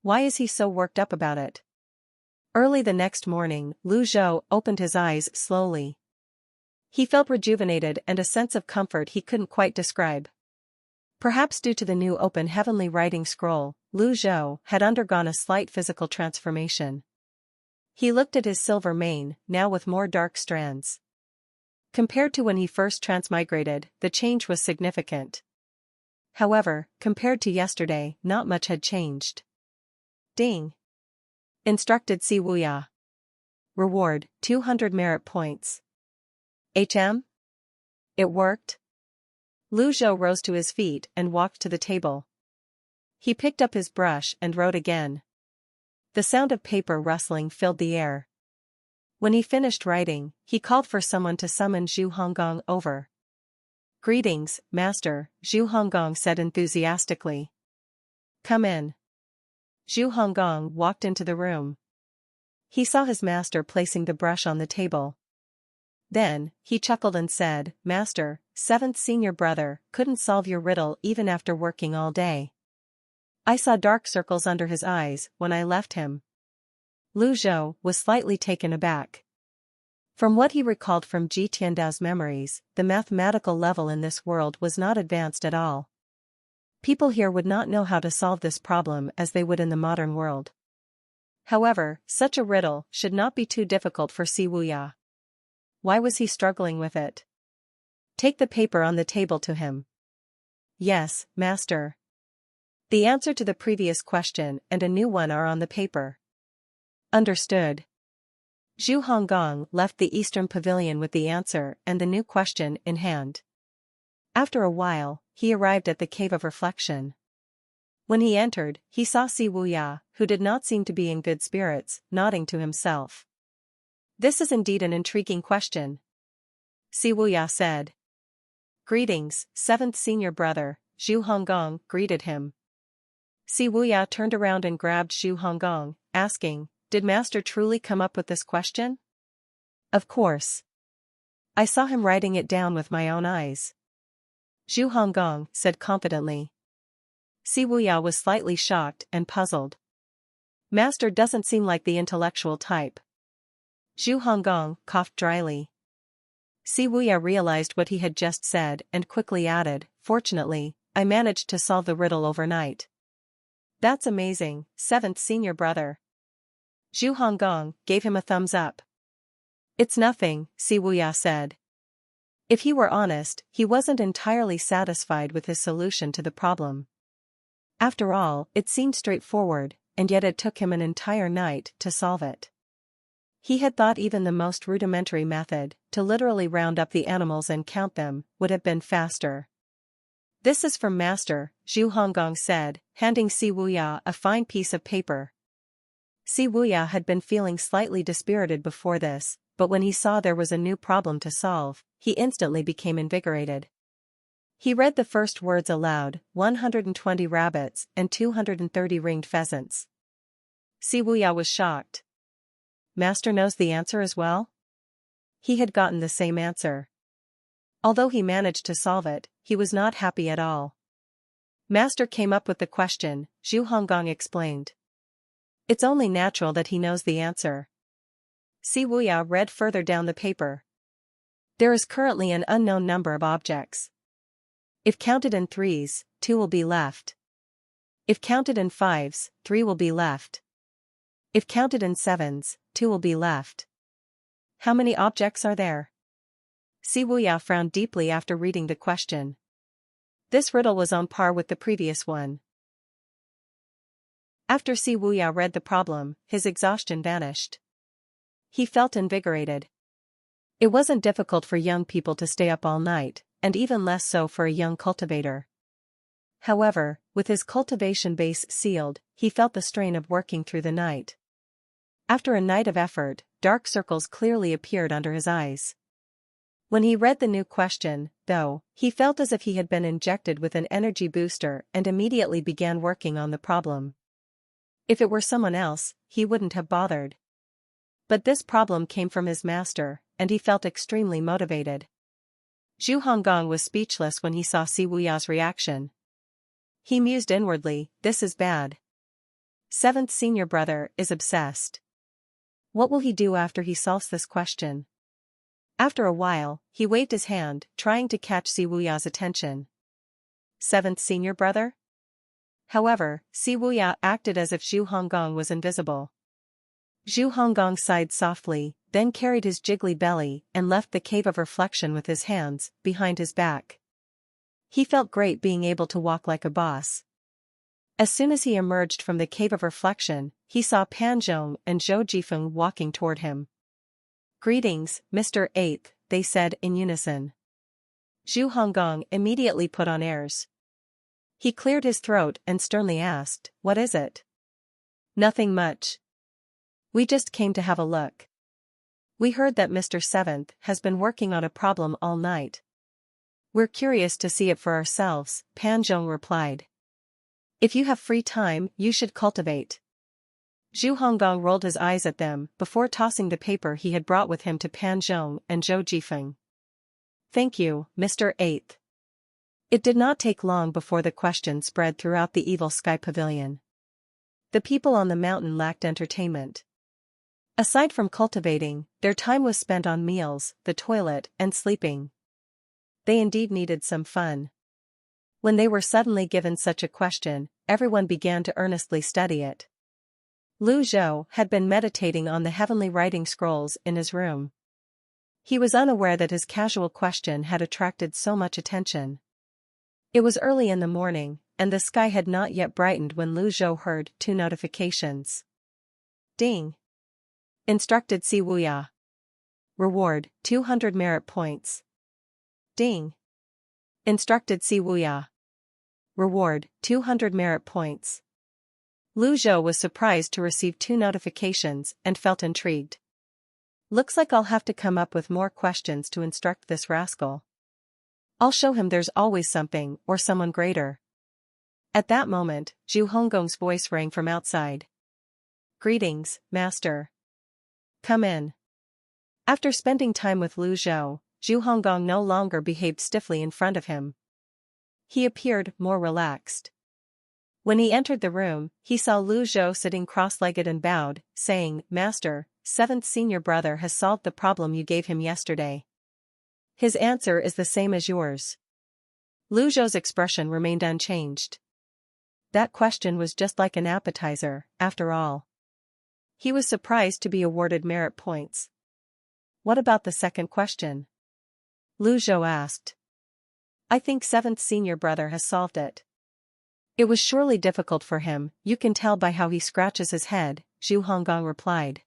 Why is he so worked up about it? Early the next morning, Lu Zhou opened his eyes slowly. He felt rejuvenated and a sense of comfort he couldn't quite describe. Perhaps due to the new open heavenly writing scroll, Lu Zhou had undergone a slight physical transformation. He looked at his silver mane, now with more dark strands. Compared to when he first transmigrated, the change was significant. However, compared to yesterday, not much had changed. Ding! Instructed Si Wuya. Reward, 200 merit points. HM? It worked? Lu Zhou rose to his feet and walked to the table. He picked up his brush and wrote again. The sound of paper rustling filled the air. When he finished writing, he called for someone to summon Zhu Honggong over. Greetings, Master, Zhu Honggong said enthusiastically. Come in. Zhu Honggong walked into the room. He saw his master placing the brush on the table. Then, he chuckled and said, Master, seventh senior brother, couldn't solve your riddle even after working all day. I saw dark circles under his eyes when I left him. Lu Zhou was slightly taken aback. From what he recalled from Ji Tiandao's memories, the mathematical level in this world was not advanced at all. People here would not know how to solve this problem as they would in the modern world. However, such a riddle should not be too difficult for Si Wuya. Why was he struggling with it? Take the paper on the table to him. Yes, Master. The answer to the previous question and a new one are on the paper. Understood. Zhu Honggong left the Eastern Pavilion with the answer and the new question in hand. After a while, he arrived at the Cave of Reflection. When he entered, he saw Si Wuya, who did not seem to be in good spirits, nodding to himself. This is indeed an intriguing question. Si Wuya said. Greetings, seventh senior brother, Zhu Honggong greeted him. Si Wuya turned around and grabbed Zhu Honggong, asking, Did Master truly come up with this question? Of course. I saw him writing it down with my own eyes. Zhu Honggong said confidently. Si Wuya was slightly shocked and puzzled. Master doesn't seem like the intellectual type. Zhu Honggong coughed dryly. Si Wuya realized what he had just said and quickly added, Fortunately, I managed to solve the riddle overnight. That's amazing, seventh senior brother. Zhu Honggong gave him a thumbs up. It's nothing, Si Wuya said. If he were honest, he wasn't entirely satisfied with his solution to the problem. After all, it seemed straightforward, and yet it took him an entire night to solve it. He had thought even the most rudimentary method, to literally round up the animals and count them, would have been faster. This is from Master, Zhu Honggong said, handing Si Wuya a fine piece of paper. Si Wuya had been feeling slightly dispirited before this, but when he saw there was a new problem to solve, he instantly became invigorated. He read the first words aloud, 120 rabbits and 230 ringed pheasants. Si Wuya was shocked. Master knows the answer as well? He had gotten the same answer. Although he managed to solve it, he was not happy at all. Master came up with the question, Zhu Honggong explained. It's only natural that he knows the answer. Si Wuya read further down the paper. There is currently an unknown number of objects. If counted in threes, 2 will be left. If counted in fives, 3 will be left. If counted in sevens, 2 will be left. How many objects are there? Si Wuya frowned deeply after reading the question. This riddle was on par with the previous one. After Si Wuya read the problem, his exhaustion vanished. He felt invigorated. It wasn't difficult for young people to stay up all night, and even less so for a young cultivator. However, with his cultivation base sealed, he felt the strain of working through the night. After a night of effort, dark circles clearly appeared under his eyes. When he read the new question, though, he felt as if he had been injected with an energy booster and immediately began working on the problem. If it were someone else, he wouldn't have bothered. But this problem came from his master, and he felt extremely motivated. Zhu Honggong was speechless when he saw Si Wuya's reaction. He mused inwardly, this is bad. 7th senior brother is obsessed. What will he do after he solves this question? After a while, he waved his hand, trying to catch Si Wuya's attention. 7th senior brother? However, Si Wuya acted as if Zhu Honggong was invisible. Zhu Honggong sighed softly, then carried his jiggly belly and left the cave of reflection with his hands behind his back. He felt great being able to walk like a boss. As soon as he emerged from the cave of reflection, he saw Pan Zhong and Zhou Jifeng walking toward him. Greetings, Mr. 8th, they said in unison. Zhu Honggong immediately put on airs. He cleared his throat and sternly asked, what is it? Nothing much. We just came to have a look. We heard that Mr. 7th has been working on a problem all night. We're curious to see it for ourselves, Pan Zhong replied. If you have free time, you should cultivate. Zhu Honggong rolled his eyes at them before tossing the paper he had brought with him to Pan Zhong and Zhou Jifeng. Thank you, Mr. 8th. It did not take long before the question spread throughout the evil sky pavilion. The people on the mountain lacked entertainment. Aside from cultivating, their time was spent on meals, the toilet, and sleeping. They indeed needed some fun. When they were suddenly given such a question, everyone began to earnestly study it. Lu Zhou had been meditating on the heavenly writing scrolls in his room. He was unaware that his casual question had attracted so much attention. It was early in the morning, and the sky had not yet brightened when Lu Zhou heard 2 notifications. Ding! Instructed Si Wuya. Reward, 200 merit points. Ding! Instructed Si Wuya. Reward, 200 merit points. Lu Zhou was surprised to receive 2 notifications and felt intrigued. Looks like I'll have to come up with more questions to instruct this rascal. I'll show him there's always something or someone greater. At that moment, Zhu Honggong's voice rang from outside. Greetings, Master. Come in. After spending time with Lu Zhou, Zhu Honggong no longer behaved stiffly in front of him. He appeared more relaxed. When he entered the room, he saw Lu Zhou sitting cross-legged and bowed, saying, Master, 7th senior brother has solved the problem you gave him yesterday. His answer is the same as yours. Lu Zhou's expression remained unchanged. That question was just like an appetizer, after all. He was surprised to be awarded merit points. What about the second question? Lu Zhou asked. I think 7th senior brother has solved it. It was surely difficult for him, you can tell by how he scratches his head, Zhu Honggong replied.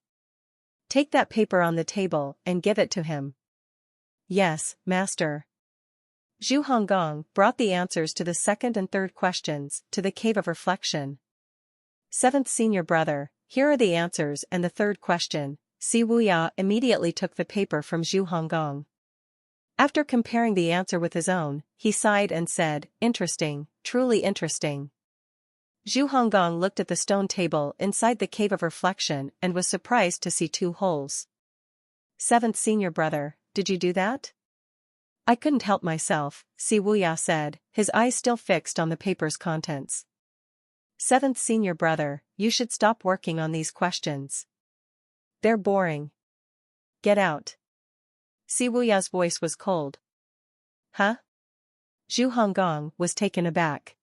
Take that paper on the table and give it to him. Yes, Master. Zhu Honggong brought the answers to the second and third questions to the cave of reflection. 7th senior brother, here are the answers and the third question. Si Wuya immediately took the paper from Zhu Honggong. After comparing the answer with his own, he sighed and said, Interesting, truly interesting. Zhu Honggong looked at the stone table inside the cave of reflection and was surprised to see 2 holes. 7th senior brother, did you do that? I couldn't help myself, Si Wuya said, his eyes still fixed on the paper's contents. Seventh senior brother, you should stop working on these questions. They're boring. Get out. Si Wuya's voice was cold. Huh? Zhu Honggong was taken aback.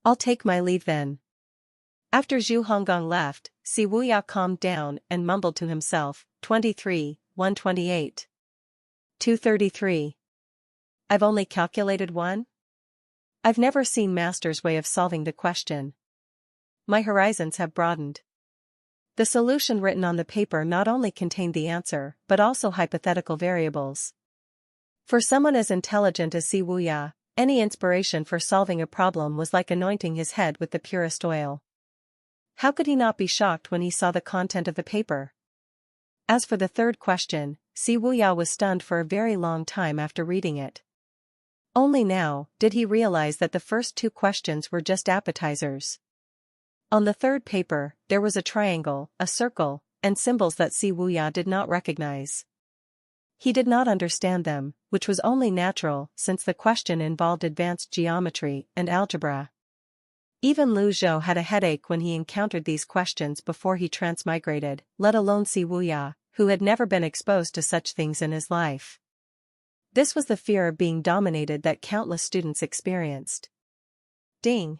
I'll take my leave then. After Zhu Honggong left, Si Wuya calmed down and mumbled to himself, 23, 128. 233. I've only calculated one? I've never seen Master's way of solving the question. My horizons have broadened. The solution written on the paper not only contained the answer, but also hypothetical variables. For someone as intelligent as Si Wuya, any inspiration for solving a problem was like anointing his head with the purest oil. How could he not be shocked when he saw the content of the paper? As for the third question, Si Wuya was stunned for a very long time after reading it. Only now did he realize that the first two questions were just appetizers. On the third paper, there was a triangle, a circle, and symbols that Si Wuya did not recognize. He did not understand them, which was only natural since the question involved advanced geometry and algebra. Even Lu Zhou had a headache when he encountered these questions before he transmigrated, let alone Si Wuya, who had never been exposed to such things in his life. This was the fear of being dominated that countless students experienced. Ding!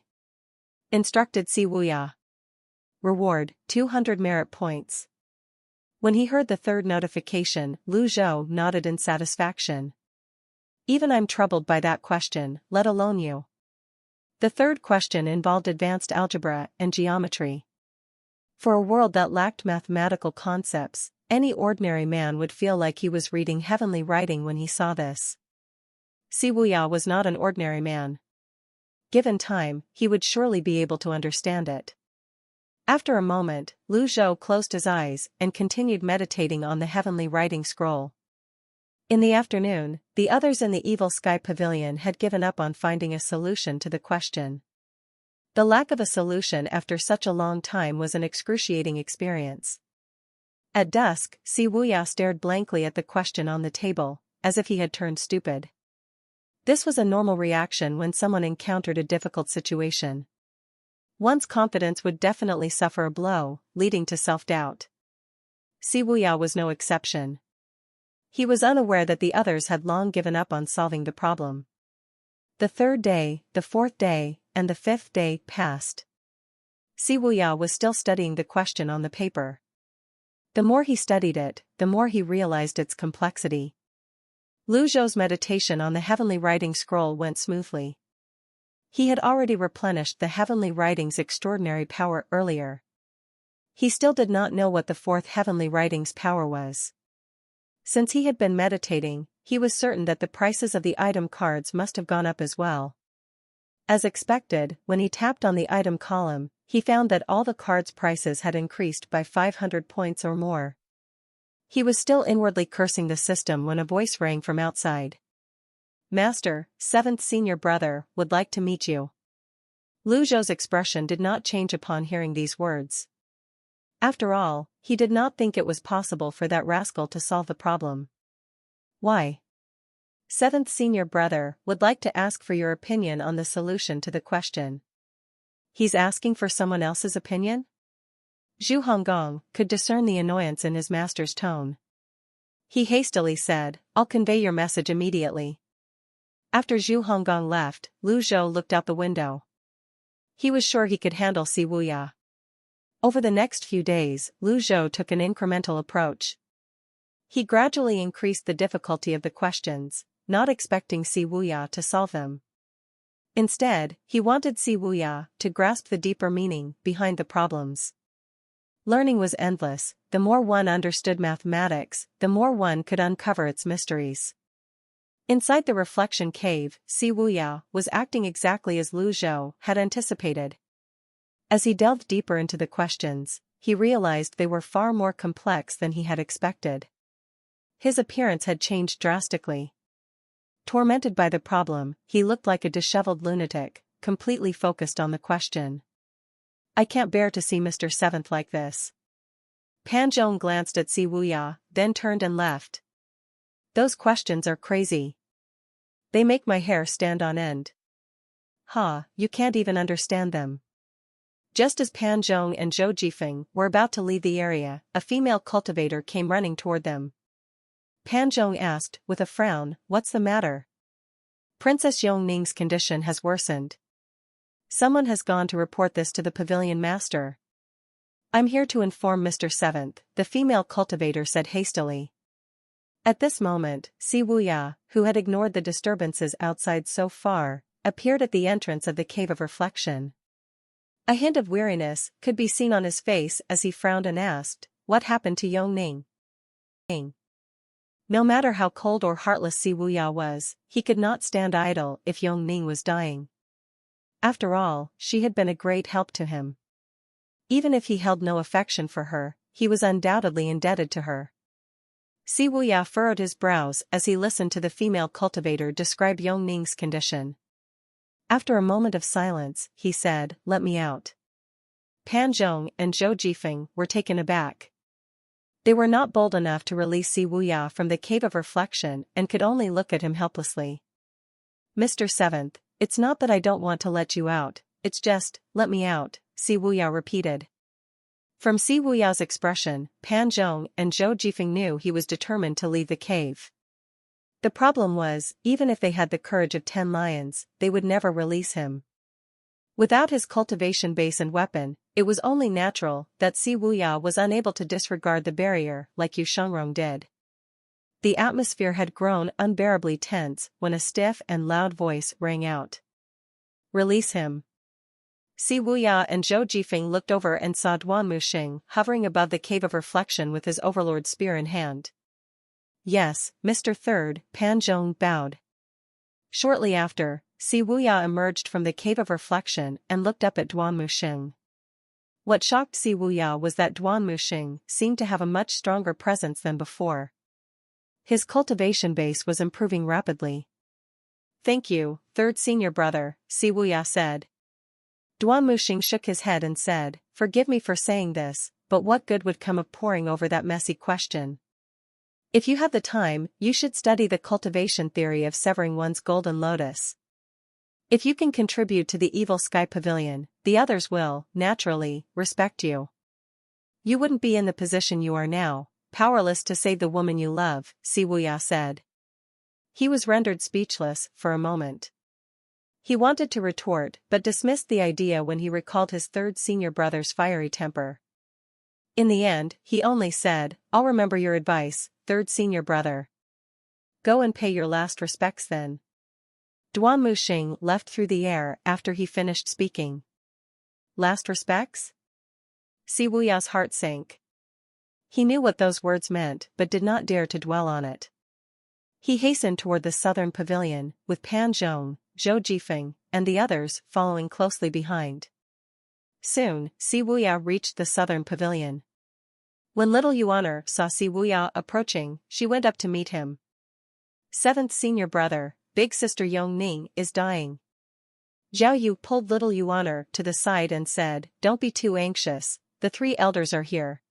Instructed Si Wuya. Reward, 200 merit points. When he heard the third notification, Lu Zhou nodded in satisfaction. Even I'm troubled by that question, let alone you. The third question involved advanced algebra and geometry. For a world that lacked mathematical concepts, any ordinary man would feel like he was reading heavenly writing when he saw this. Si Wuya was not an ordinary man. Given time, he would surely be able to understand it. After a moment, Lu Zhou closed his eyes and continued meditating on the heavenly writing scroll. In the afternoon, the others in the Evil Sky Pavilion had given up on finding a solution to the question. The lack of a solution after such a long time was an excruciating experience. At dusk, Si Wuya stared blankly at the question on the table, as if he had turned stupid. This was a normal reaction when someone encountered a difficult situation. One's confidence would definitely suffer a blow, leading to self-doubt. Si Wuya was no exception. He was unaware that the others had long given up on solving the problem. The third day, the fourth day, and the fifth day passed. Si Wuya was still studying the question on the paper. The more he studied it, the more he realized its complexity. Lu Zhou's meditation on the heavenly writing scroll went smoothly. He had already replenished the heavenly writing's extraordinary power earlier. He still did not know what the fourth heavenly writing's power was. Since he had been meditating, he was certain that the prices of the item cards must have gone up as well. As expected, when he tapped on the item column, he found that all the cards' prices had increased by 500 points or more. He was still inwardly cursing the system when a voice rang from outside. Master, seventh senior brother, would like to meet you. Lu Zhou's expression did not change upon hearing these words. After all, he did not think it was possible for that rascal to solve the problem. Why? Seventh senior brother would like to ask for your opinion on the solution to the question. He's asking for someone else's opinion? Zhu Honggong could discern the annoyance in his master's tone. He hastily said, I'll convey your message immediately. After Zhu Honggong left, Lu Zhou looked out the window. He was sure he could handle Si Wuya. Over the next few days, Lu Zhou took an incremental approach. He gradually increased the difficulty of the questions, not expecting Si Wuya to solve them. Instead, he wanted Si Wuya to grasp the deeper meaning behind the problems. Learning was endless. The more one understood mathematics, the more one could uncover its mysteries. Inside the reflection cave, Si Wuya was acting exactly as Lu Zhou had anticipated. As he delved deeper into the questions, he realized they were far more complex than he had expected. His appearance had changed drastically. Tormented by the problem, he looked like a disheveled lunatic, completely focused on the question. I can't bear to see Mr. Seventh like this. Pan Zhong glanced at Si Wuya, then turned and left. Those questions are crazy. They make my hair stand on end. Ha, you can't even understand them. Just as Pan Zhong and Zhou Jifeng were about to leave the area, a female cultivator came running toward them. Pan Zhong asked, with a frown, "What's the matter?" "Princess Yong Ning's condition has worsened. Someone has gone to report this to the Pavilion Master." "I'm here to inform Mr. Seventh," the female cultivator said hastily. At this moment, Si Wuya, who had ignored the disturbances outside so far, appeared at the entrance of the Cave of Reflection. A hint of weariness could be seen on his face as he frowned and asked, "What happened to Yong Ning?" No matter how cold or heartless Si Wuya was, he could not stand idle if Yong Ning was dying. After all, she had been a great help to him. Even if he held no affection for her, he was undoubtedly indebted to her. Si Wuya furrowed his brows as he listened to the female cultivator describe Yong Ning's condition. After a moment of silence, he said, "Let me out." Pan Zhong and Zhou Jifeng were taken aback. They were not bold enough to release Si Wuya from the Cave of Reflection and could only look at him helplessly. "Mr. Seventh, it's not that I don't want to let you out, it's just, let me out," Si Wuya repeated. From Si Wuya's expression, Pan Zhong and Zhou Jifeng knew he was determined to leave the cave. The problem was, even if they had the courage of 10 lions, they would never release him. Without his cultivation base and weapon, it was only natural that Si Wuya was unable to disregard the barrier like Yu Shengrong did. The atmosphere had grown unbearably tense when a stiff and loud voice rang out. "Release him." Si Wuya and Zhou Jifeng looked over and saw Duan Muxing hovering above the Cave of Reflection with his overlord's spear in hand. "Yes, Mr. Third," Pan Zhong bowed. Shortly after, Si Wuya emerged from the Cave of Reflection and looked up at Duan Muxing. What shocked Si Wuya was that Duan Muxing seemed to have a much stronger presence than before. His cultivation base was improving rapidly. "Thank you, third senior brother," Si Wuya said. Duan Muxing shook his head and said, "Forgive me for saying this, but what good would come of poring over that messy question? If you have the time, you should study the cultivation theory of severing one's golden lotus. If you can contribute to the evil sky pavilion, the others will, naturally, respect you. You wouldn't be in the position you are now, powerless to save the woman you love," Si Wuya said. He was rendered speechless for a moment. He wanted to retort but dismissed the idea when he recalled his third senior brother's fiery temper. In the end, he only said, "I'll remember your advice, third senior brother. Go and pay your last respects then." Duan Muxing left through the air after he finished speaking. Last respects? Si Wuya's heart sank. He knew what those words meant but did not dare to dwell on it. He hastened toward the southern pavilion, with Pan Zhong, Zhou Jifeng, and the others following closely behind. Soon, Si Wuya reached the southern pavilion. When little Yuan saw Si Wuya approaching, she went up to meet him. "Seventh senior brother, big sister Yong Ning is dying." Zhao Yu pulled little Yuan to the side and said, "Don't be too anxious, the 3 elders are here."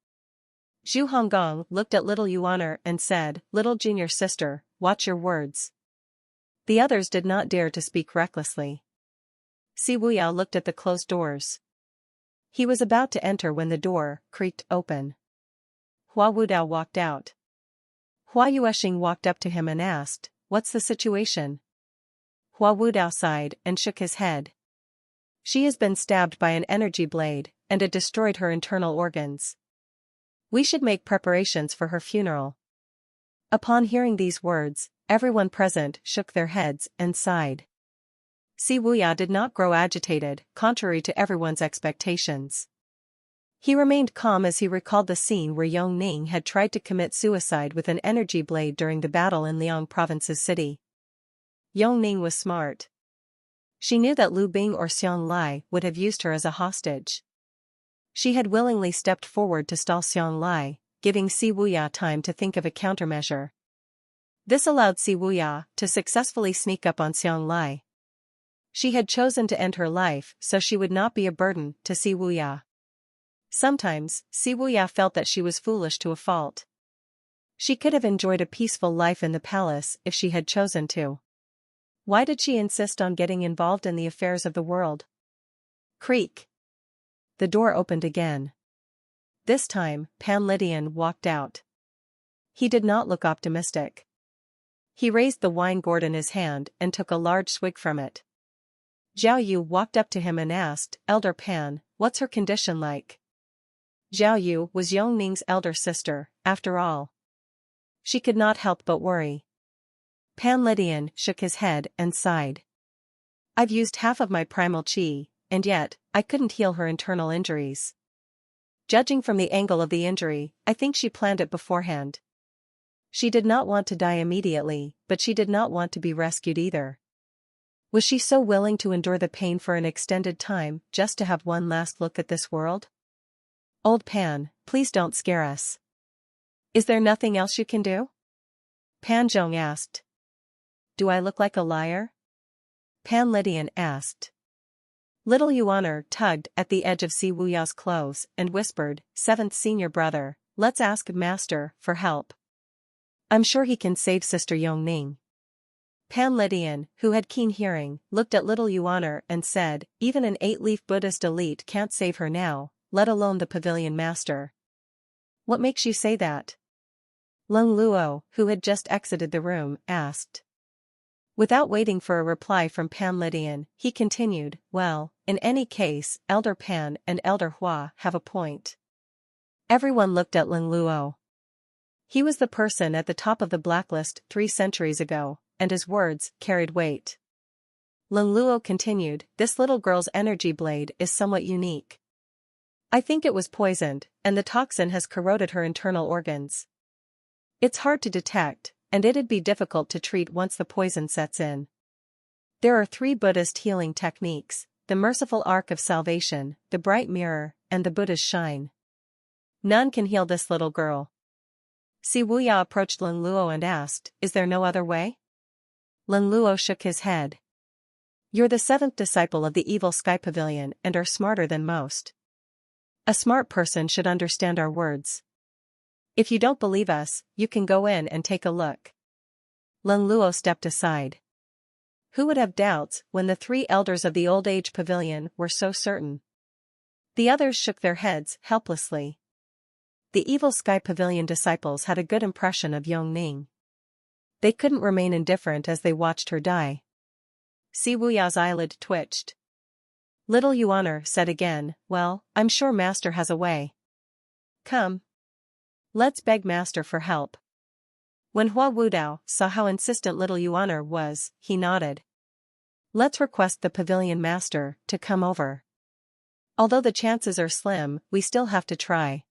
Zhu Honggong looked at little Yuan and said, "Little junior sister, watch your words." The others did not dare to speak recklessly. Si Wuya looked at the closed doors. He was about to enter when the door creaked open. Hua Wudao walked out. Hua Yueshing walked up to him and asked, "What's the situation?" Hua Wudao sighed and shook his head. "She has been stabbed by an energy blade, and it destroyed her internal organs. We should make preparations for her funeral." Upon hearing these words, everyone present shook their heads and sighed. Si Wuya did not grow agitated, contrary to everyone's expectations. He remained calm as he recalled the scene where Yong Ning had tried to commit suicide with an energy blade during the battle in Liang Province's city. Yong Ning was smart. She knew that Lu Bing or Xiang Lai would have used her as a hostage. She had willingly stepped forward to stall Xiang Lai, giving Si Wuya time to think of a countermeasure. This allowed Si Wuya to successfully sneak up on Xiang Lai. She had chosen to end her life so she would not be a burden to Si Wuya. Sometimes, Si Wuya felt that she was foolish to a fault. She could have enjoyed a peaceful life in the palace if she had chosen to. Why did she insist on getting involved in the affairs of the world? Creak. The door opened again. This time, Pavilion walked out. He did not look optimistic. He raised the wine gourd in his hand and took a large swig from it. Zhao Yu walked up to him and asked, Elder Pan, what's her condition like? Zhao Yu was Yong Ning's elder sister, after all. She could not help but worry. Pavilion shook his head and sighed. I've used half of my primal chi, and yet, I couldn't heal her internal injuries. Judging from the angle of the injury, I think she planned it beforehand. She did not want to die immediately, but she did not want to be rescued either. Was she so willing to endure the pain for an extended time, just to have one last look at this world? Old Pan, please don't scare us. Is there nothing else you can do? Pan Zhong asked. Do I look like a liar? Pavilion asked. Little Yuan tugged at the edge of Si Wuya's clothes and whispered, Seventh senior brother, let's ask Master for help. I'm sure he can save Sister Yong Ning. Pavilion, who had keen hearing, looked at Little Yuan and said, even an 8-leaf Buddhist elite can't save her now, let alone the Pavilion Master. What makes you say that? Lung Luo, who had just exited the room, asked. Without waiting for a reply from Pavilion, he continued, well, in any case, Elder Pan and Elder Hua have a point. Everyone looked at Lung Luo. He was the person at the top of the blacklist 3 centuries ago, and his words carried weight. Lung Luo continued, this little girl's energy blade is somewhat unique. I think it was poisoned, and the toxin has corroded her internal organs. It's hard to detect, and it'd be difficult to treat once the poison sets in. There are 3 Buddhist healing techniques, the merciful arc of salvation, the bright mirror, and the Buddha's shine. None can heal this little girl. Si Wuya approached Lung Luo and asked, is there no other way? Lung Luo shook his head. You're the 7th disciple of the evil Sky Pavilion and are smarter than most. A smart person should understand our words. If you don't believe us, you can go in and take a look. Lung Luo stepped aside. Who would have doubts when the 3 elders of the Old Age Pavilion were so certain? The others shook their heads helplessly. The evil Sky Pavilion disciples had a good impression of Yong Ning. They couldn't remain indifferent as they watched her die. Si Wuya's eyelid twitched. Little Yuan said again, well, I'm sure Master has a way. Come. Let's beg Master for help. When Hua Wudao saw how insistent Little Yuan was, he nodded. Let's request the Pavilion Master to come over. Although the chances are slim, we still have to try.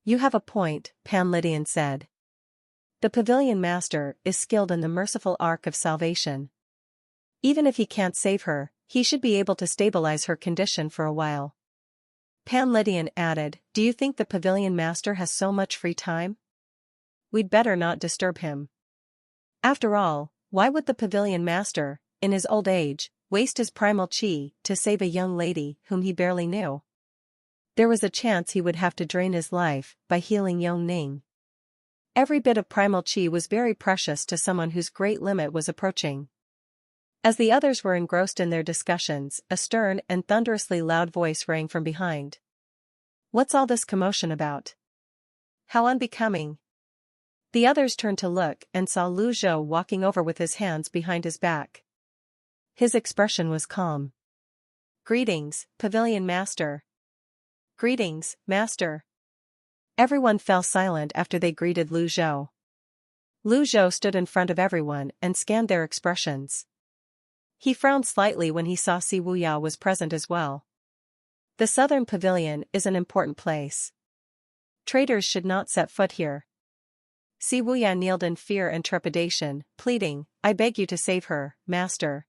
You have a point, Pavilion said. The Pavilion Master is skilled in the merciful arc of salvation. Even if he can't save her, he should be able to stabilize her condition for a while. Pavilion added, do you think the Pavilion Master has so much free time? We'd better not disturb him. After all, why would the Pavilion Master, in his old age, waste his primal chi to save a young lady whom he barely knew? There was a chance he would have to drain his life by healing Yong Ning. Every bit of primal chi was very precious to someone whose great limit was approaching. As the others were engrossed in their discussions, a stern and thunderously loud voice rang from behind. What's all this commotion about? How unbecoming. The others turned to look and saw Lu Zhou walking over with his hands behind his back. His expression was calm. Greetings, Pavilion Master. Greetings, Master. Everyone fell silent after they greeted Lu Zhou. Lu Zhou stood in front of everyone and scanned their expressions. He frowned slightly when he saw Si Wuya was present as well. The Southern Pavilion is an important place. Traitors should not set foot here. Si Wuya kneeled in fear and trepidation, pleading, I beg you to save her, Master.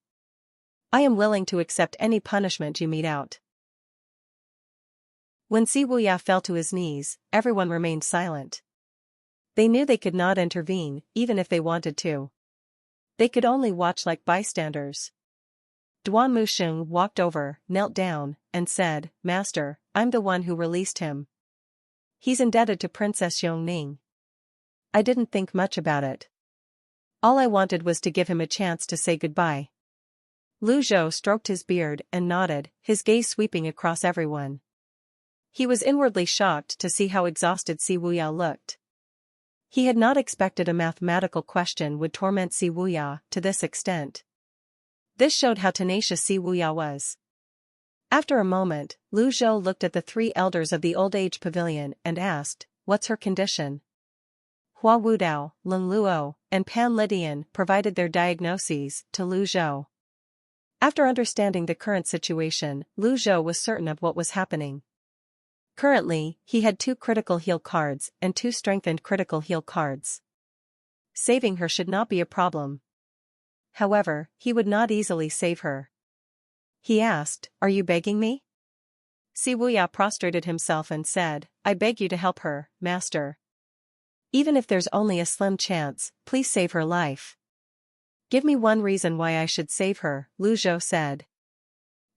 I am willing to accept any punishment you mete out. When Si Wuya fell to his knees, everyone remained silent. They knew they could not intervene, even if they wanted to. They could only watch like bystanders. Duan Musheng walked over, knelt down, and said, Master, I'm the one who released him. He's indebted to Princess Yong Ning. I didn't think much about it. All I wanted was to give him a chance to say goodbye. Lu Zhou stroked his beard and nodded, his gaze sweeping across everyone. He was inwardly shocked to see how exhausted Si Wuya looked. He had not expected a mathematical question would torment Si Wuya to this extent. This showed how tenacious Si Wuya was. After a moment, Lu Zhou looked at the three elders of the old age pavilion and asked, "What's her condition?" Hua Wudao, Lung Luo, and Pan Lydian provided their diagnoses to Lu Zhou. After understanding the current situation, Lu Zhou was certain of what was happening. Currently, he had 2 critical heal cards and 2 strengthened critical heal cards. Saving her should not be a problem. However, he would not easily save her. He asked, "Are you begging me?" Si Wuya prostrated himself and said, "I beg you to help her, master. Even if there's only a slim chance, please save her life." "Give me one reason why I should save her," Lu Zhou said.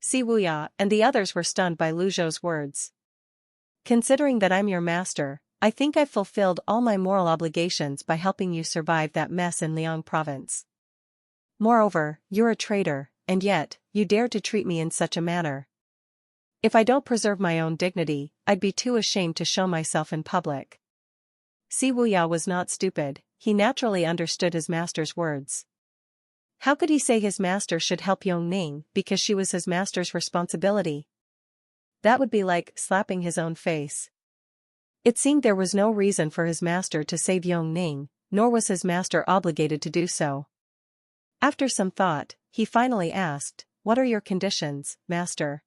Si Wuya and the others were stunned by Lu Zhou's words. "Considering that I'm your master, I think I've fulfilled all my moral obligations by helping you survive that mess in Liang province. Moreover, you're a traitor, and yet, you dare to treat me in such a manner. If I don't preserve my own dignity, I'd be too ashamed to show myself in public." Si Wuya was not stupid, he naturally understood his master's words. How could he say his master should help Yong Ning because she was his master's responsibility? That would be like slapping his own face. It seemed there was no reason for his master to save Yong Ning, nor was his master obligated to do so. After some thought, he finally asked, "What are your conditions, master?"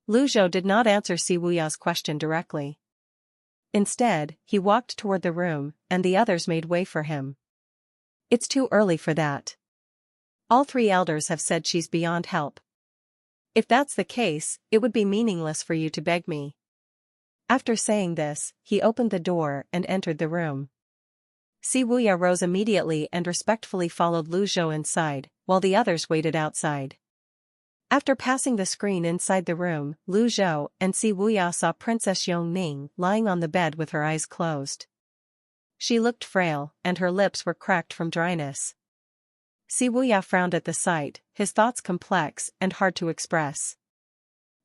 Lu Zhou did not answer Si Wuya's question directly. Instead, he walked toward the room, and the others made way for him. "It's too early for that. All 3 elders have said she's beyond help. If that's the case, it would be meaningless for you to beg me." After saying this, he opened the door and entered the room. Si Wuya rose immediately and respectfully followed Lu Zhou inside, while the others waited outside. After passing the screen inside the room, Lu Zhou and Si Wuya saw Princess Yong Ning lying on the bed with her eyes closed. She looked frail, and her lips were cracked from dryness. Si Wuya frowned at the sight, his thoughts complex and hard to express.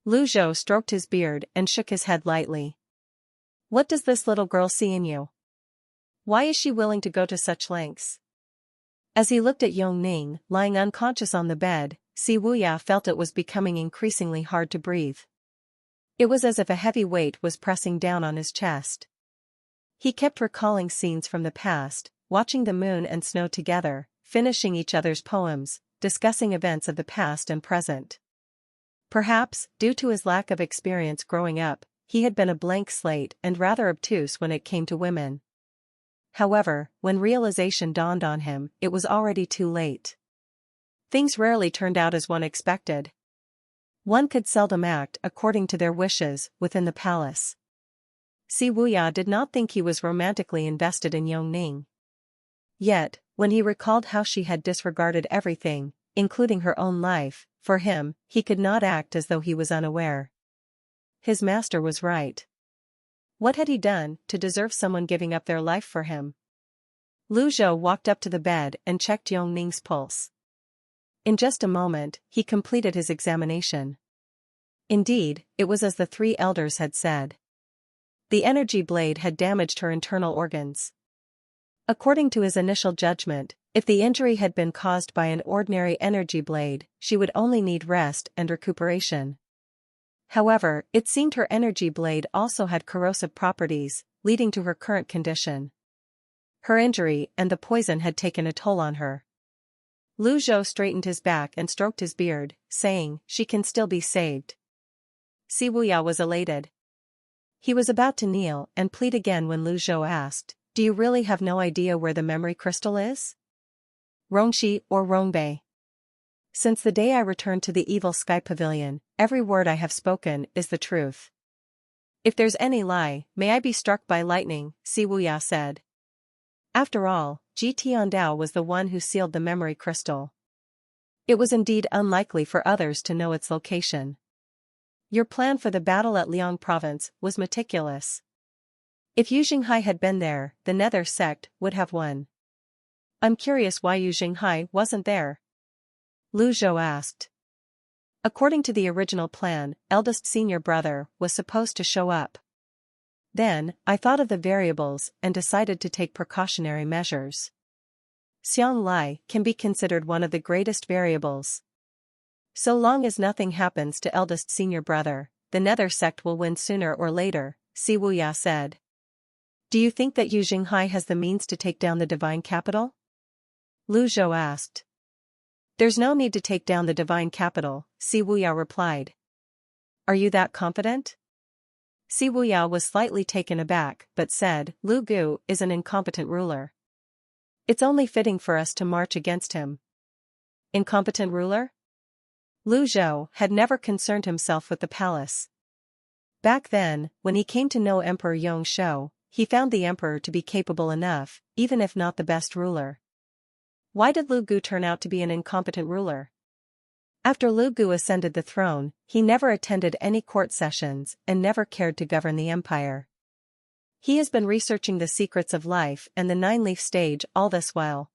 Lu Zhou stroked his beard and shook his head lightly. "What does this little girl see in you? Why is she willing to go to such lengths?" As he looked at Yong Ning, lying unconscious on the bed, Si Wuya felt it was becoming increasingly hard to breathe. It was as if a heavy weight was pressing down on his chest. He kept recalling scenes from the past, watching the moon and snow together, finishing each other's poems, discussing events of the past and present. Perhaps, due to his lack of experience growing up, he had been a blank slate and rather obtuse when it came to women. However, when realization dawned on him, it was already too late. Things rarely turned out as one expected. One could seldom act according to their wishes within the palace. Si Wuya did not think he was romantically invested in Yong Ning. Yet, when he recalled how she had disregarded everything, including her own life, for him, he could not act as though he was unaware. His master was right. What had he done to deserve someone giving up their life for him? Lu Zhou walked up to the bed and checked Yong Ning's pulse. In just a moment, he completed his examination. Indeed, it was as the 3 elders had said. The energy blade had damaged her internal organs. According to his initial judgment, if the injury had been caused by an ordinary energy blade, she would only need rest and recuperation. However, it seemed her energy blade also had corrosive properties, leading to her current condition. Her injury and the poison had taken a toll on her. Lu Zhou straightened his back and stroked his beard, saying, "She can still be saved." Si Wuya was elated. He was about to kneel and plead again when Lu Zhou asked, "Do you really have no idea where the memory crystal is? Rongxi or Rongbei? Since the day I returned to the evil sky pavilion, every word I have spoken is the truth. If there's any lie, may I be struck by lightning," Si Wuya said. After all, Ji Tiandao was the one who sealed the memory crystal. It was indeed unlikely for others to know its location. Your plan for the battle at Liang province was meticulous. If Zhenghai had been there, the Nether sect would have won. I'm curious why Zhenghai wasn't there. Lu Zhou asked. According to the original plan, eldest senior brother was supposed to show up. Then, I thought of the variables and decided to take precautionary measures. Zhenghai can be considered one of the greatest variables. So long as nothing happens to eldest senior brother, the Nether sect will win sooner or later, Si Wuya said. Do you think that Zhenghai has the means to take down the divine capital? Lu Zhou asked. There's no need to take down the divine capital, Si Wuya replied. Are you that confident? Si Wuya was slightly taken aback but said, Lu Gu is an incompetent ruler. It's only fitting for us to march against him. Incompetent ruler? Lu Zhou had never concerned himself with the palace. Back then, when he came to know Emperor Yong, he found the emperor to be capable enough, even if not the best ruler. Why did Lu Gu turn out to be an incompetent ruler? After Lu Gu ascended the throne, he never attended any court sessions and never cared to govern the empire. He has been researching the secrets of life and the nine-leaf stage all this while.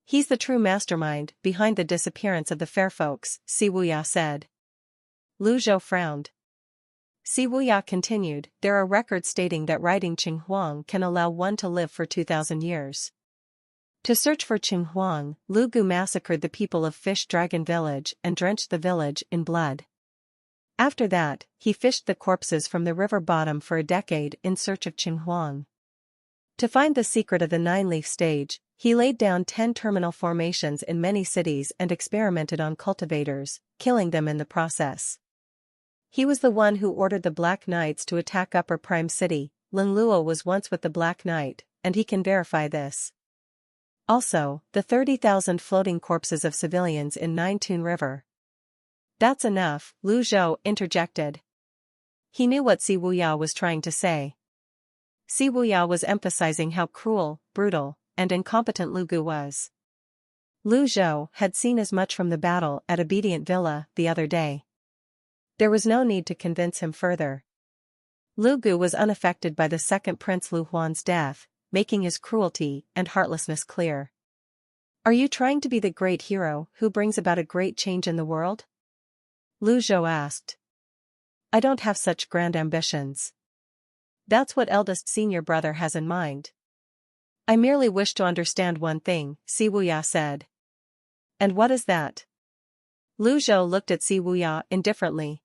He's the true mastermind behind the disappearance of the fair folks, Si Wuya said. Lu Zhou frowned. Si Wuya continued, there are records stating that riding Qinghuang can allow one to live for 2,000 years. To search for Qinghuang, Lu Gu massacred the people of Fish Dragon Village and drenched the village in blood. After that, he fished the corpses from the river bottom for a decade in search of Qinghuang. To find the secret of the nine-leaf stage, he laid down 10 terminal formations in many cities and experimented on cultivators, killing them in the process. He was the one who ordered the Black Knights to attack Upper Prime City. Ling Luo was once with the Black Knight, and he can verify this. Also, the 30,000 floating corpses of civilians in Nine Tune River. That's enough, Lu Zhou interjected. He knew what Si Wuya was trying to say. Si Wuya was emphasizing how cruel, brutal, and incompetent Lu Gu was. Lu Zhou had seen as much from the battle at Obedient Villa the other day. There was no need to convince him further. Lu Gu was unaffected by the second Prince Lu Huan's death, making his cruelty and heartlessness clear. Are you trying to be the great hero who brings about a great change in the world? Lu Zhou asked. I don't have such grand ambitions. That's what eldest senior brother has in mind. I merely wish to understand one thing, Si Wuya said. And what is that? Lu Zhou looked at Si Wuya indifferently.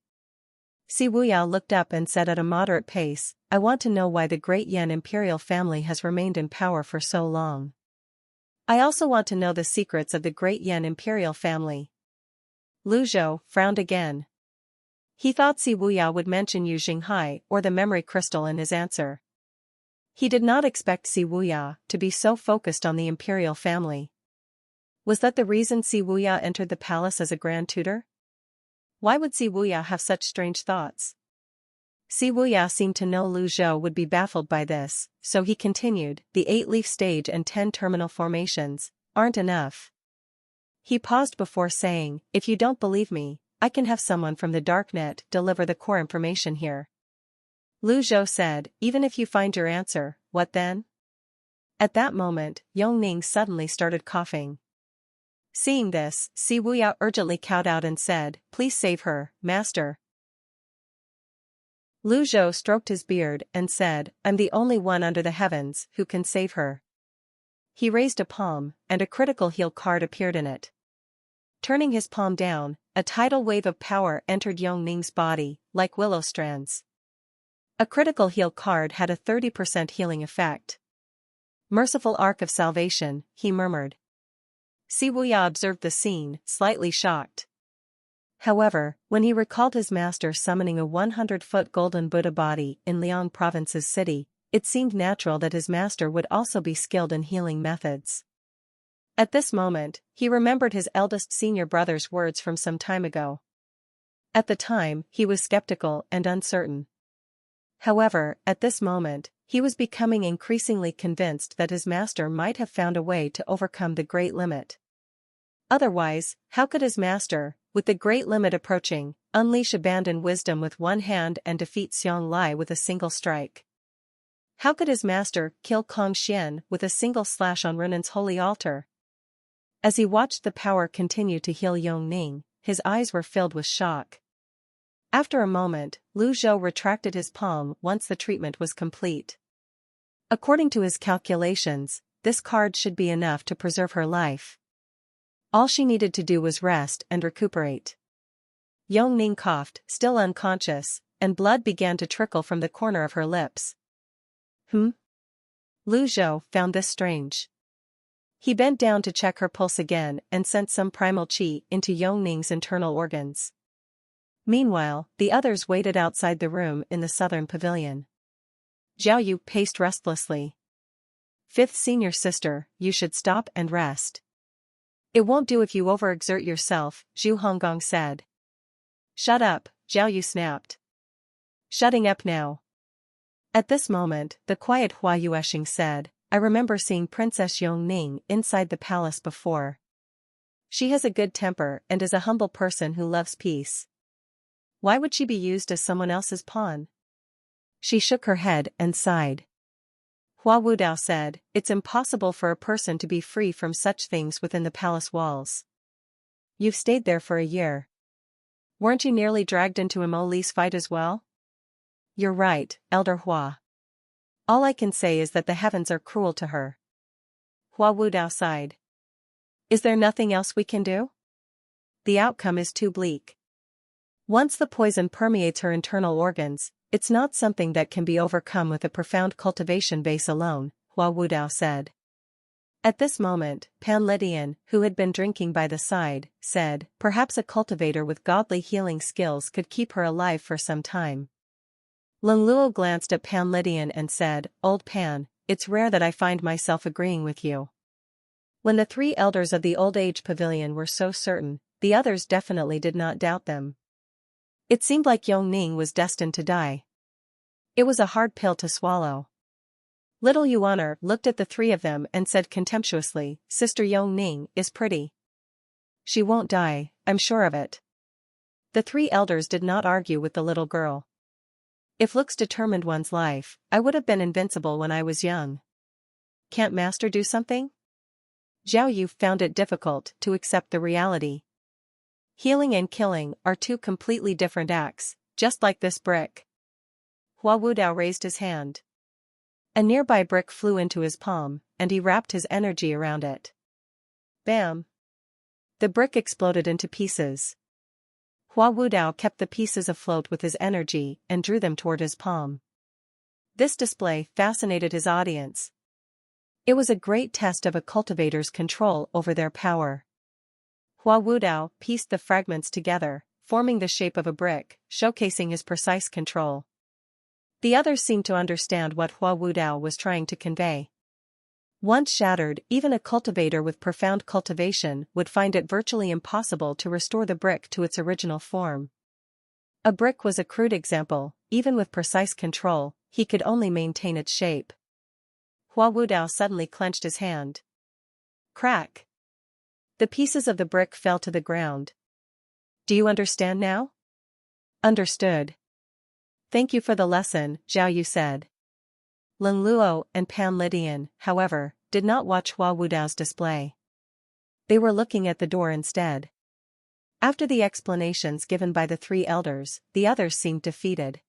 Si Wuya looked up and said at a moderate pace, I want to know why the great Yan imperial family has remained in power for so long. I also want to know the secrets of the great Yan imperial family. Lu Zhou frowned again. He thought Si Wuya would mention Zhenghai or the memory crystal in his answer. He did not expect Si Wuya to be so focused on the imperial family. Was that the reason Si Wuya entered the palace as a grand tutor? Why would Si Wuya have such strange thoughts? Si Wuya seemed to know Lu Zhou would be baffled by this, so he continued, the 8-leaf stage and 10 terminal formations aren't enough. He paused before saying, if you don't believe me, I can have someone from the darknet deliver the core information here. Lu Zhou said, even if you find your answer, what then? At that moment, Ning suddenly started coughing. Seeing this, Si Wuya urgently cowed out and said, please save her, master. Lu Zhou stroked his beard and said, I'm the only one under the heavens who can save her. He raised a palm, and a critical heal card appeared in it. Turning his palm down, a tidal wave of power entered Ning's body, like willow strands. A critical heal card had a 30% healing effect. Merciful Ark of Salvation, he murmured. Si Wuya observed the scene, slightly shocked. However, when he recalled his master summoning a 100-foot golden Buddha body in Liang Province's city, it seemed natural that his master would also be skilled in healing methods. At this moment, he remembered his eldest senior brother's words from some time ago. At the time, he was skeptical and uncertain. However, at this moment, he was becoming increasingly convinced that his master might have found a way to overcome the Great Limit. Otherwise, how could his master, with the Great Limit approaching, unleash abandoned wisdom with one hand and defeat Zhenghai with a single strike? How could his master kill Kong Xian with a single slash on Renan's holy altar? As he watched the power continue to heal Ning, his eyes were filled with shock. After a moment, Lu Zhou retracted his palm once the treatment was complete. According to his calculations, this card should be enough to preserve her life. All she needed to do was rest and recuperate. Ning coughed, still unconscious, and blood began to trickle from the corner of her lips. Lu Zhou found this strange. He bent down to check her pulse again and sent some primal qi into Ning's internal organs. Meanwhile, the others waited outside the room in the southern pavilion. Zhao Yu paced restlessly. Fifth senior sister, you should stop and rest. It won't do if you overexert yourself, Zhu Honggong said. Shut up, Zhao Yu snapped. Shutting up now. At this moment, the quiet Hua Yuesheng said, I remember seeing Princess Ning inside the palace before. She has a good temper and is a humble person who loves peace. Why would she be used as someone else's pawn? She shook her head and sighed. Hua Wudao said, it's impossible for a person to be free from such things within the palace walls. You've stayed there for a year. Weren't you nearly dragged into Mo Li's fight as well? You're right, Elder Hua. All I can say is that the heavens are cruel to her. Hua Wudao sighed. Is there nothing else we can do? The outcome is too bleak. Once the poison permeates her internal organs, it's not something that can be overcome with a profound cultivation base alone, Hua Wudao said. At this moment, Pavilion, who had been drinking by the side, said, perhaps a cultivator with godly healing skills could keep her alive for some time. Lung Luo glanced at Pavilion and said, Old Pan, it's rare that I find myself agreeing with you. When the three elders of the old age pavilion were so certain, the others definitely did not doubt them. It seemed like Ning was destined to die. It was a hard pill to swallow. Little Yuaner looked at the three of them and said contemptuously, Sister Ning is pretty. She won't die, I'm sure of it. The three elders did not argue with the little girl. If looks determined one's life, I would have been invincible when I was young. Can't Master do something? Zhao Yu found it difficult to accept the reality. Healing and killing are two completely different acts, just like this brick. Hua Wudao raised his hand. A nearby brick flew into his palm, and he wrapped his energy around it. Bam! The brick exploded into pieces. Hua Wudao kept the pieces afloat with his energy and drew them toward his palm. This display fascinated his audience. It was a great test of a cultivator's control over their power. Hua Wudao pieced the fragments together, forming the shape of a brick, showcasing his precise control. The others seemed to understand what Hua Wudao was trying to convey. Once shattered, even a cultivator with profound cultivation would find it virtually impossible to restore the brick to its original form. A brick was a crude example, even with precise control, he could only maintain its shape. Hua Wudao suddenly clenched his hand. Crack! The pieces of the brick fell to the ground. Do you understand now? Understood. Thank you for the lesson, Zhao Yu said. Lung Luo and Pavilion, however, did not watch Hua Wudao's display. They were looking at the door instead. After the explanations given by the three elders, the others seemed defeated.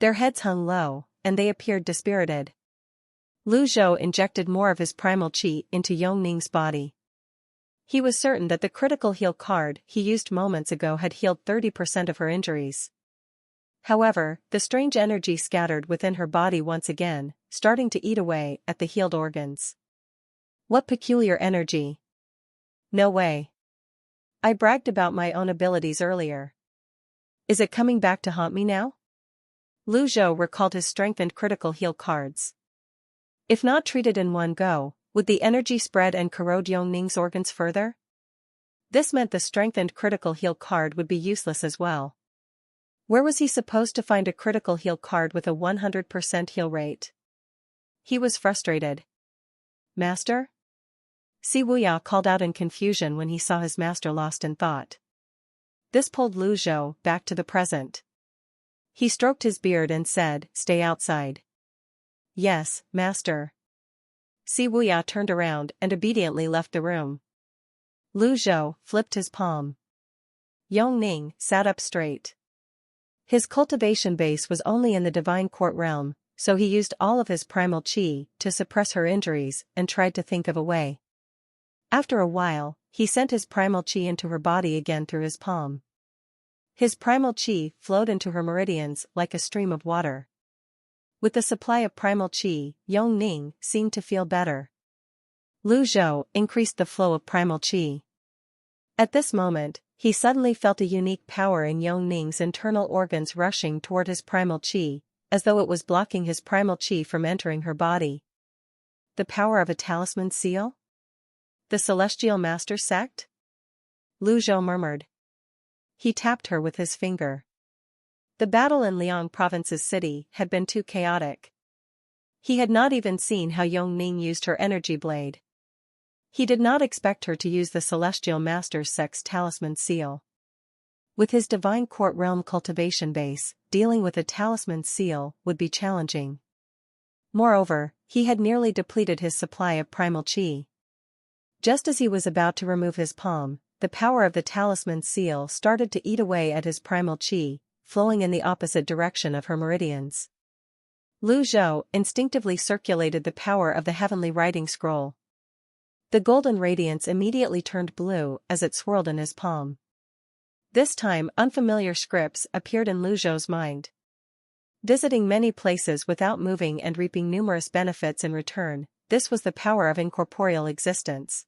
Their heads hung low, and they appeared dispirited. Lu Zhou injected more of his primal qi into Ning's body. He was certain that the critical heal card he used moments ago had healed 30% of her injuries. However, the strange energy scattered within her body once again, starting to eat away at the healed organs. What peculiar energy! No way. I bragged about my own abilities earlier. Is it coming back to haunt me now? Lu Zhou recalled his strengthened critical heal cards. If not treated in one go, would the energy spread and corrode Ning's organs further? This meant the strengthened critical heal card would be useless as well. Where was he supposed to find a critical heal card with a 100% heal rate? He was frustrated. Master? Si Wuya called out in confusion when he saw his master lost in thought. This pulled Lu Zhou back to the present. He stroked his beard and said, Stay outside. Yes, master. Si Wuya turned around and obediently left the room. Lu Zhou flipped his palm. Ning sat up straight. His cultivation base was only in the divine court realm, so he used all of his primal chi to suppress her injuries and tried to think of a way. After a while, he sent his primal chi into her body again through his palm. His primal chi flowed into her meridians like a stream of water. With the supply of primal chi, Ning seemed to feel better. Lu Zhou increased the flow of primal chi. At this moment, he suddenly felt a unique power in Ning's internal organs rushing toward his primal chi, as though it was blocking his primal chi from entering her body. The power of a talisman seal? The Celestial Master Sect? Lu Zhou murmured. He tapped her with his finger. The battle in Liang Province's city had been too chaotic. He had not even seen how Ning used her energy blade. He did not expect her to use the Celestial Master Sect's talisman seal. With his divine court realm cultivation base, dealing with a talisman seal would be challenging. Moreover, he had nearly depleted his supply of primal chi. Just as he was about to remove his palm, the power of the talisman seal started to eat away at his primal chi, flowing in the opposite direction of her meridians. Lu Zhou instinctively circulated the power of the heavenly writing scroll. The golden radiance immediately turned blue as it swirled in his palm. This time unfamiliar scripts appeared in Lu Zhou's mind. Visiting many places without moving and reaping numerous benefits in return, this was the power of incorporeal existence.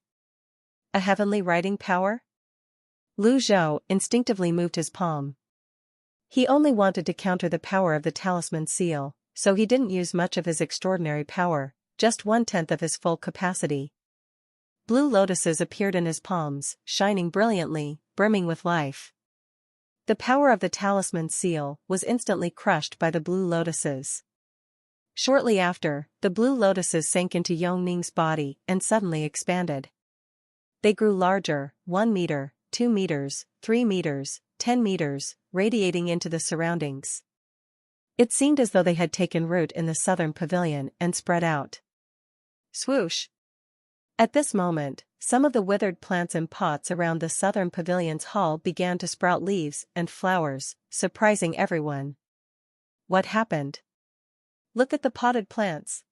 A heavenly writing power? Lu Zhou instinctively moved his palm. He only wanted to counter the power of the talisman seal, so he didn't use much of his extraordinary power, just 1/10 of his full capacity. Blue lotuses appeared in his palms, shining brilliantly, brimming with life. The power of the talisman seal was instantly crushed by the blue lotuses. Shortly after, the blue lotuses sank into Ning's body and suddenly expanded. They grew larger, 1 meter, 2 meters, 3 meters, 10 meters, radiating into the surroundings. It seemed as though they had taken root in the southern pavilion and spread out. Swoosh! At this moment, some of the withered plants in pots around the southern pavilion's hall began to sprout leaves and flowers, surprising everyone. What happened? Look at the potted plants.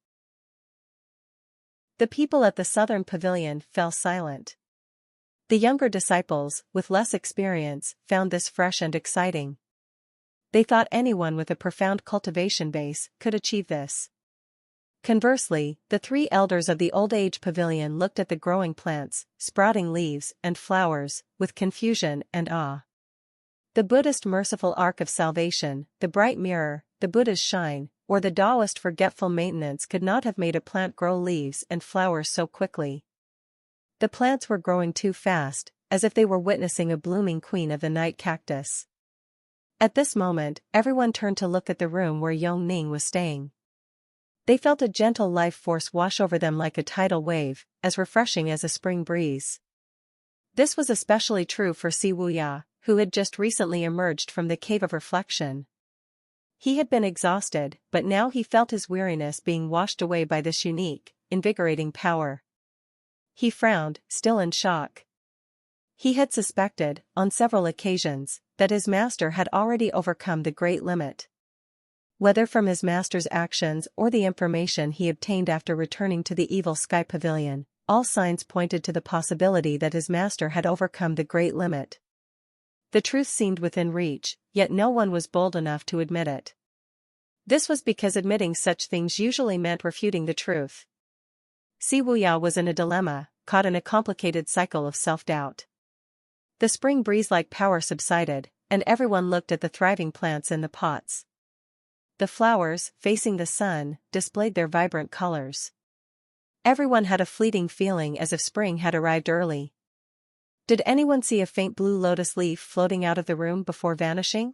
The people at the southern pavilion fell silent. The younger disciples, with less experience, found this fresh and exciting. They thought anyone with a profound cultivation base could achieve this. Conversely, the 3 elders of the old age pavilion looked at the growing plants, sprouting leaves and flowers, with confusion and awe. The Buddhist merciful arc of salvation, the bright mirror, the Buddha's shine, or the Taoist forgetful maintenance could not have made a plant grow leaves and flowers so quickly. The plants were growing too fast, as if they were witnessing a blooming queen of the night cactus. At this moment, everyone turned to look at the room where Ning was staying. They felt a gentle life force wash over them like a tidal wave, as refreshing as a spring breeze. This was especially true for Si Wuya, who had just recently emerged from the cave of reflection. He had been exhausted, but now he felt his weariness being washed away by this unique, invigorating power. He frowned, still in shock. He had suspected, on several occasions, that his master had already overcome the great limit. Whether from his master's actions or the information he obtained after returning to the Evil Sky Pavilion, all signs pointed to the possibility that his master had overcome the great limit. The truth seemed within reach, yet no one was bold enough to admit it. This was because admitting such things usually meant refuting the truth. Si Wuya was in a dilemma, caught in a complicated cycle of self-doubt. The spring breeze-like power subsided, and everyone looked at the thriving plants in the pots. The flowers, facing the sun, displayed their vibrant colors. Everyone had a fleeting feeling as if spring had arrived early. Did anyone see a faint blue lotus leaf floating out of the room before vanishing?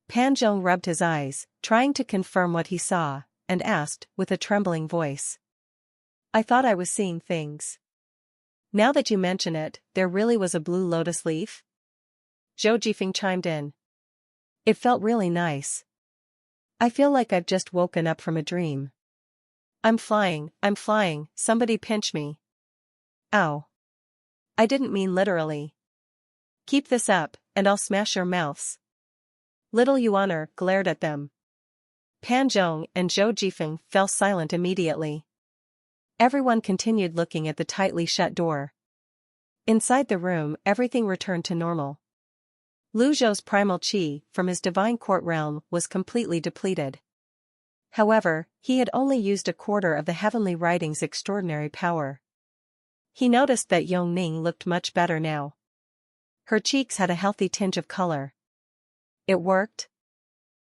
Pan Zhong rubbed his eyes, trying to confirm what he saw, and asked, with a trembling voice. I thought I was seeing things. Now that you mention it, there really was a blue lotus leaf? Zhou Jifeng chimed in. It felt really nice. I feel like I've just woken up from a dream. I'm flying, somebody pinch me. Ow. I didn't mean literally. Keep this up, and I'll smash your mouths. Little Yuan glared at them. Pan Zhong and Zhou Jifeng fell silent immediately. Everyone continued looking at the tightly shut door. Inside the room, everything returned to normal. Lu Zhou's primal qi from his divine court realm was completely depleted. However, he had only used a quarter of the heavenly writing's extraordinary power. He noticed that Ning looked much better now. Her cheeks had a healthy tinge of color. It worked?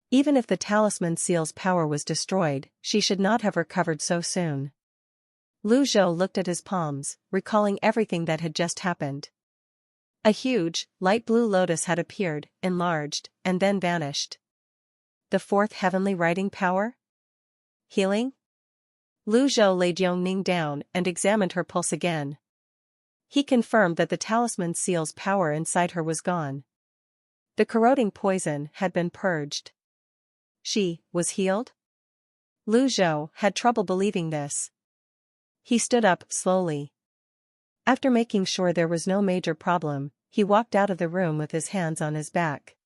Even if the talisman seal's power was destroyed, she should not have recovered so soon. Lu Zhou looked at his palms, recalling everything that had just happened. A huge, light blue lotus had appeared, enlarged, and then vanished. The fourth heavenly writing power? Healing? Lu Zhou laid Ning down and examined her pulse again. He confirmed that the talisman seal's power inside her was gone. The corroding poison had been purged. She was healed? Lu Zhou had trouble believing this. He stood up slowly. After making sure there was no major problem, he walked out of the room with his hands on his back.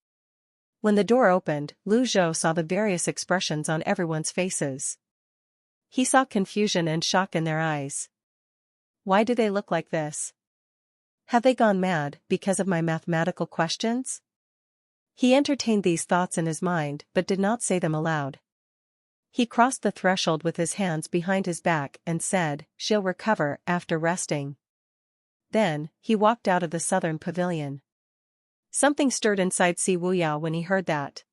When the door opened, Lu Zhou saw the various expressions on everyone's faces. He saw confusion and shock in their eyes. Why do they look like this? Have they gone mad because of my mathematical questions? He entertained these thoughts in his mind but did not say them aloud. He crossed the threshold with his hands behind his back and said, "She'll recover after resting." Then, he walked out of the southern pavilion. Something stirred inside Si Wuya when he heard that.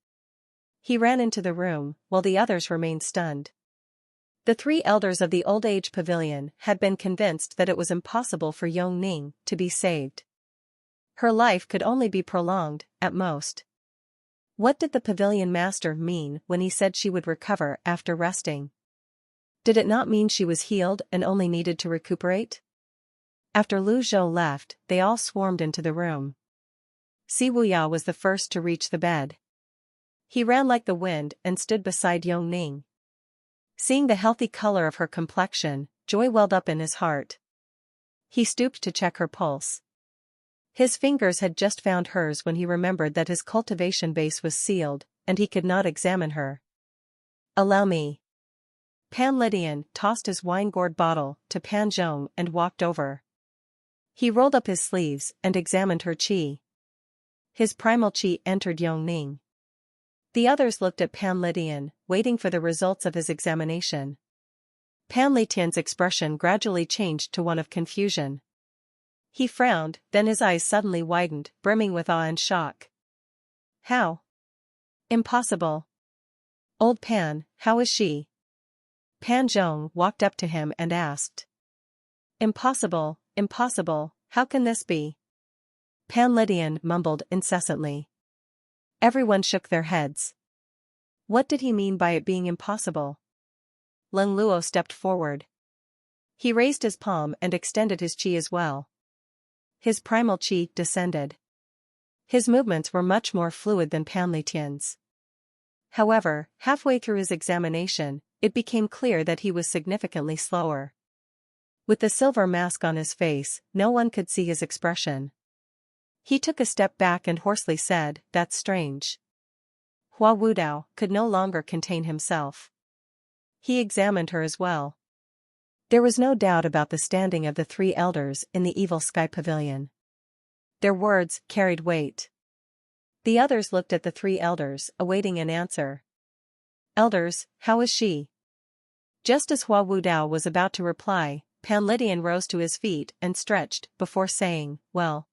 He ran into the room, while the others remained stunned. The three elders of the old age pavilion had been convinced that it was impossible for Ning to be saved. Her life could only be prolonged, at most. What did the pavilion master mean when he said she would recover after resting? Did it not mean she was healed and only needed to recuperate? After Lu Zhou left, they all swarmed into the room. Si Wuya was the first to reach the bed. He ran like the wind and stood beside Ning. Seeing the healthy color of her complexion, joy welled up in his heart. He stooped to check her pulse. His fingers had just found hers when he remembered that his cultivation base was sealed, and he could not examine her. "Allow me." Pan Lydian tossed his wine-gourd bottle to Pan Zhong and walked over. He rolled up his sleeves and examined her qi. His primal qi entered Ning. The others looked at Pan Lydian, waiting for the results of his examination. Pan Lydian's expression gradually changed to one of confusion. He frowned, then his eyes suddenly widened, brimming with awe and shock. "How? Impossible. Old Pan, how is she?" Pan Zhong walked up to him and asked. "Impossible, impossible, how can this be?" Pan Lydian mumbled incessantly. Everyone shook their heads. What did he mean by it being impossible? Leng Luo stepped forward. He raised his palm and extended his qi as well. His primal qi descended. His movements were much more fluid than Pan Lydian's. However, halfway through his examination, it became clear that he was significantly slower. With the silver mask on his face, no one could see his expression. He took a step back and hoarsely said, "That's strange." Hua Wudao could no longer contain himself. He examined her as well. There was no doubt about the standing of the three elders in the Evil Sky Pavilion. Their words carried weight. The others looked at the three elders, awaiting an answer. "Elders, how is she?" Just as Hua Wudao was about to reply, Pan Lydian rose to his feet and stretched, before saying, "Well."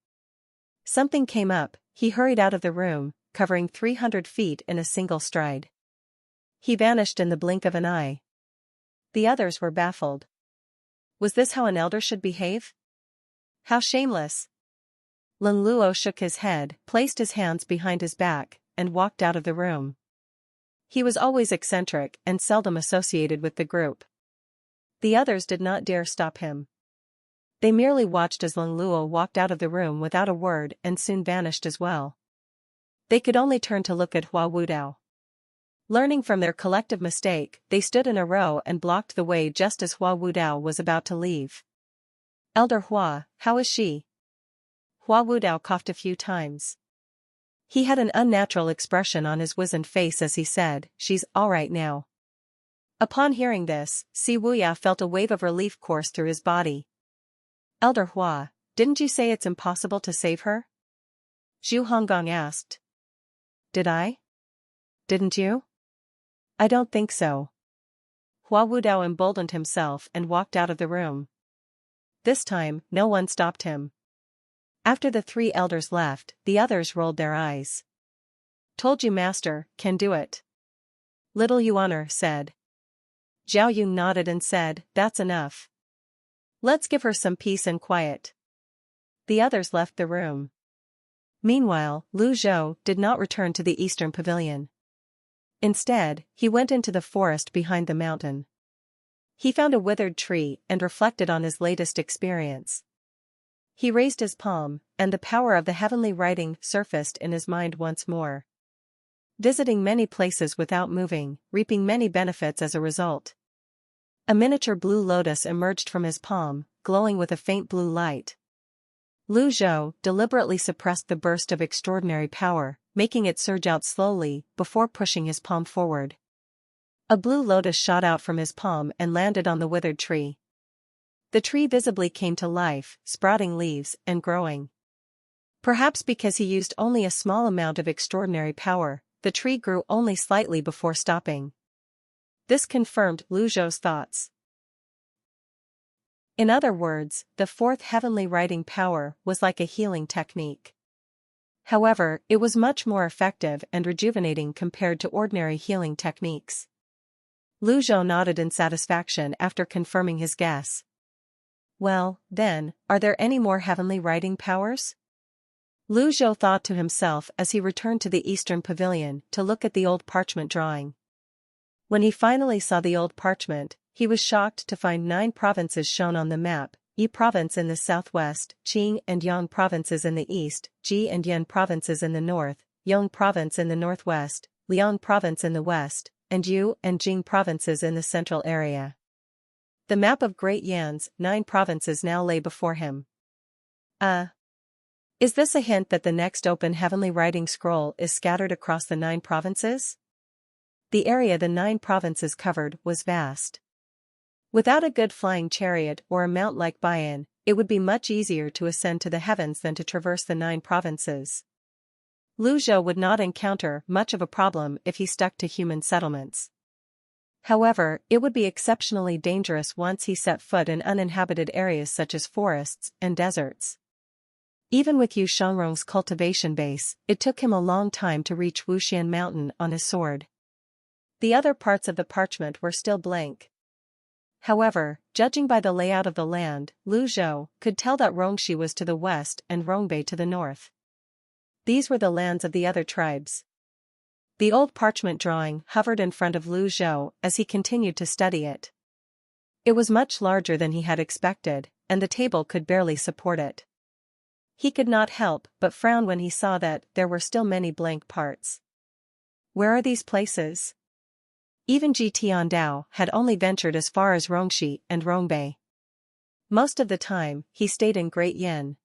Something came up, he hurried out of the room, covering 300 feet in a single stride. He vanished in the blink of an eye. The others were baffled. Was this how an elder should behave? How shameless! Leng Luo shook his head, placed his hands behind his back, and walked out of the room. He was always eccentric and seldom associated with the group. The others did not dare stop him. They merely watched as Leng Luo walked out of the room without a word and soon vanished as well. They could only turn to look at Hua Wudao. Learning from their collective mistake, they stood in a row and blocked the way just as Hua Wudao was about to leave. Elder Hua, how is she? Hua Wudao coughed a few times. He had an unnatural expression on his wizened face as he said, she's alright now. Upon hearing this, Si Wuya felt a wave of relief course through his body. Elder Hua, didn't you say it's impossible to save her? Zhu Honggong asked. Did I? Didn't you? I don't think so. Hua Wudao emboldened himself and walked out of the room. This time, no one stopped him. After the three elders left, the others rolled their eyes. Told you master, can do it. Little Yuaner said. Zhao Yun nodded and said, that's enough. Let's give her some peace and quiet. The others left the room. Meanwhile, Lu Zhou did not return to the eastern pavilion. Instead, he went into the forest behind the mountain. He found a withered tree and reflected on his latest experience. He raised his palm, and the power of the heavenly writing surfaced in his mind once more. Visiting many places without moving, reaping many benefits as a result. A miniature blue lotus emerged from his palm, glowing with a faint blue light. Lu Zhou deliberately suppressed the burst of extraordinary power, making it surge out slowly before pushing his palm forward. A blue lotus shot out from his palm and landed on the withered tree. The tree visibly came to life, sprouting leaves and growing. Perhaps because he used only a small amount of extraordinary power, the tree grew only slightly before stopping. This confirmed Lu Zhou's thoughts. In other words, the fourth heavenly writing power was like a healing technique. However, it was much more effective and rejuvenating compared to ordinary healing techniques. Lu Zhou nodded in satisfaction after confirming his guess. Well, then, are there any more heavenly writing powers? Lu Zhou thought to himself as he returned to the eastern pavilion to look at the old parchment drawing. When he finally saw the old parchment, he was shocked to find 9 provinces shown on the map: Yi province in the southwest, Qing and Yong provinces in the east, Ji and Yan provinces in the north, Yong province in the northwest, Liang province in the west, and Yu and Jing provinces in the central area. The map of Great Yan's 9 provinces now lay before him. Is this a hint that the next open heavenly writing scroll is scattered across the 9 provinces? The area the 9 provinces covered was vast. Without a good flying chariot or a mount like Bayan, it would be much easier to ascend to the heavens than to traverse the 9 provinces. Lu Zhou would not encounter much of a problem if he stuck to human settlements. However, it would be exceptionally dangerous once he set foot in uninhabited areas such as forests and deserts. Even with Yu Shangrong's cultivation base, it took him a long time to reach Wuxian Mountain on his sword. The other parts of the parchment were still blank. However, judging by the layout of the land, Lu Zhou could tell that Rongxi was to the west and Rongbei to the north. These were the lands of the other tribes. The old parchment drawing hovered in front of Lu Zhou as he continued to study it. It was much larger than he had expected, and the table could barely support it. He could not help but frown when he saw that there were still many blank parts. Where are these places? Even Ji Tiandao had only ventured as far as Rongxi and Rongbei. Most of the time, he stayed in Great Yan.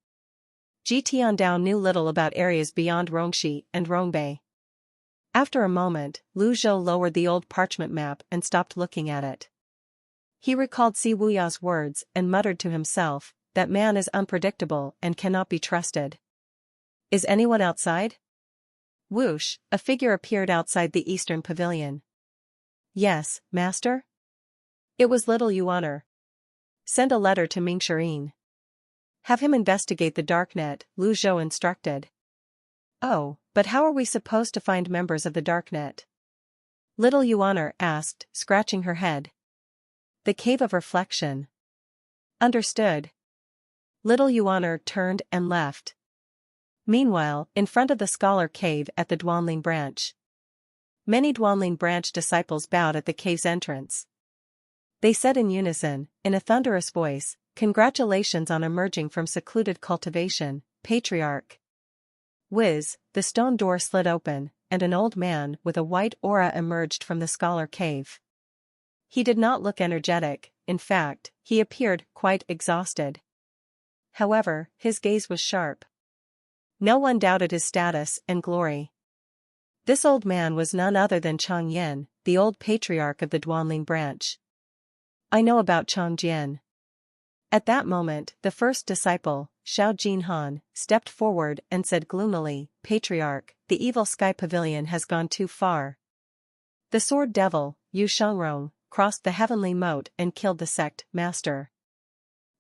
Ji Tiandao knew little about areas beyond Rongxi and Rongbei. After a moment, Lu Zhou lowered the old parchment map and stopped looking at it. He recalled Si Wuya's words and muttered to himself, that man is unpredictable and cannot be trusted. Is anyone outside? Whoosh, a figure appeared outside the eastern pavilion. Yes, master? It was little Yuaner. Send a letter to Ming Shirin. Have him investigate the darknet, Lu Zhou instructed. Oh, but how are we supposed to find members of the darknet? Little Yuaner asked, scratching her head. The Cave of Reflection. Understood. Little Yuaner turned and left. Meanwhile, in front of the Scholar Cave at the Duanling branch. Many Duanling branch disciples bowed at the cave's entrance. They said in unison, in a thunderous voice, "Congratulations on emerging from secluded cultivation, Patriarch." Whiz, the stone door slid open, and an old man with a white aura emerged from the scholar cave. He did not look energetic, in fact, he appeared quite exhausted. However, his gaze was sharp. No one doubted his status and glory. This old man was none other than Changyan, the old patriarch of the Duanling branch. I know about Changyan. At that moment, the first disciple, Xiao Jinhan, stepped forward and said gloomily, Patriarch, the evil sky pavilion has gone too far. The sword devil, Yu Shangrong, crossed the heavenly moat and killed the sect master.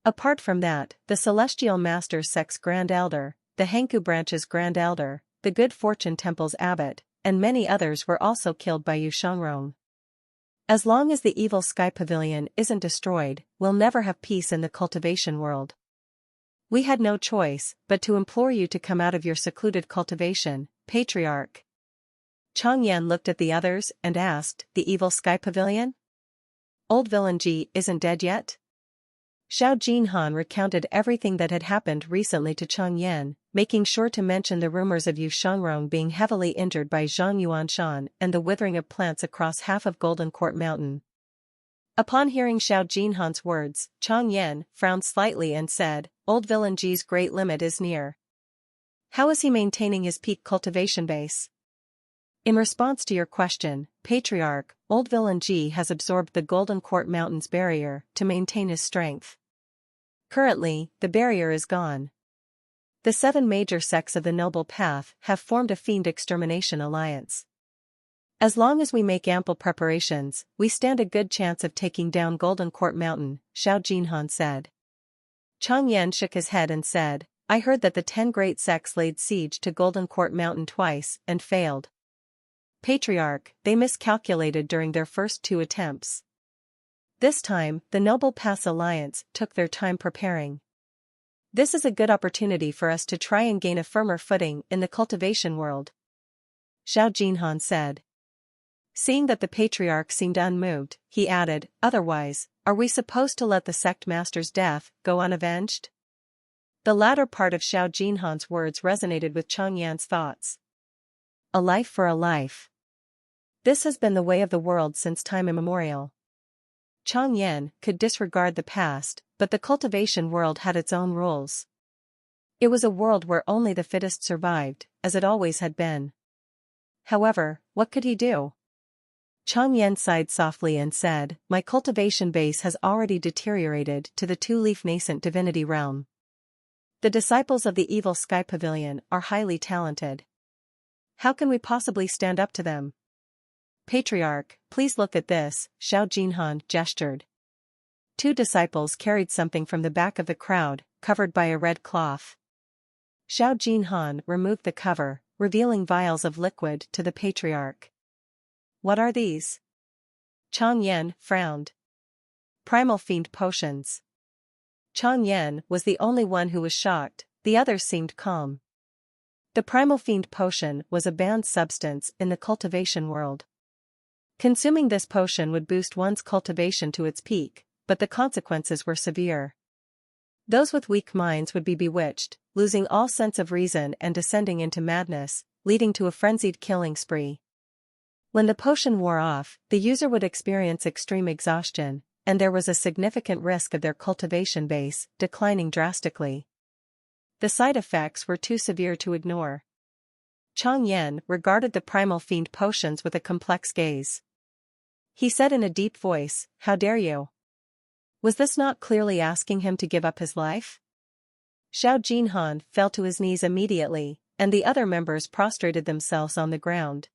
Apart from that, the Celestial Master's sect's Grand Elder, the Hanku branch's Grand Elder, the Good Fortune Temple's Abbot, and many others were also killed by Yu Shangrong. As long as the evil sky pavilion isn't destroyed, we'll never have peace in the cultivation world. We had no choice but to implore you to come out of your secluded cultivation, Patriarch. Changyan looked at the others and asked, the evil sky pavilion? Old villain Ji isn't dead yet? Xiao Jinhan recounted everything that had happened recently to Changyan, making sure to mention the rumors of Yu Shangrong being heavily injured by Zhang Yuanshan and the withering of plants across half of Golden Court Mountain. Upon hearing Xiao Jinhan's words, Changyan frowned slightly and said, Old villain Ji's great limit is near. How is he maintaining his peak cultivation base? In response to your question, Patriarch, Old villain Ji has absorbed the Golden Court Mountain's barrier to maintain his strength. Currently, the barrier is gone. The 7 major sects of the Noble Path have formed a Fiend Extermination alliance. As long as we make ample preparations, we stand a good chance of taking down Golden Court Mountain, Xiao Jinhan said. Changyan shook his head and said, I heard that the 10 great sects laid siege to Golden Court Mountain twice and failed. Patriarch, they miscalculated during their first 2 attempts. This time, the Noble Pass Alliance took their time preparing. This is a good opportunity for us to try and gain a firmer footing in the cultivation world. Xiao Jinhan said. Seeing that the Patriarch seemed unmoved, he added, otherwise, are we supposed to let the sect master's death go unavenged? The latter part of Xiao Jinhan's words resonated with Changyan's thoughts. A life for a life. This has been the way of the world since time immemorial. Changyan could disregard the past, but the cultivation world had its own rules. It was a world where only the fittest survived, as it always had been. However, what could he do? Changyan sighed softly and said, my cultivation base has already deteriorated to the 2-leaf nascent divinity realm. The disciples of the evil sky pavilion are highly talented. How can we possibly stand up to them? Patriarch, please look at this, Xiao Jinhan gestured. 2 disciples carried something from the back of the crowd, covered by a red cloth. Xiao Jinhan removed the cover, revealing vials of liquid to the Patriarch. What are these? Changyan frowned. Primal Fiend potions. Changyan was the only one who was shocked, the others seemed calm. The Primal Fiend potion was a banned substance in the cultivation world. Consuming this potion would boost one's cultivation to its peak, but the consequences were severe. Those with weak minds would be bewitched, losing all sense of reason and descending into madness, leading to a frenzied killing spree. When the potion wore off, the user would experience extreme exhaustion, and there was a significant risk of their cultivation base declining drastically. The side effects were too severe to ignore. Changyan regarded the Primal Fiend potions with a complex gaze. He said in a deep voice, how dare you? Was this not clearly asking him to give up his life? Xiao Jinhan fell to his knees immediately, and the other members prostrated themselves on the ground.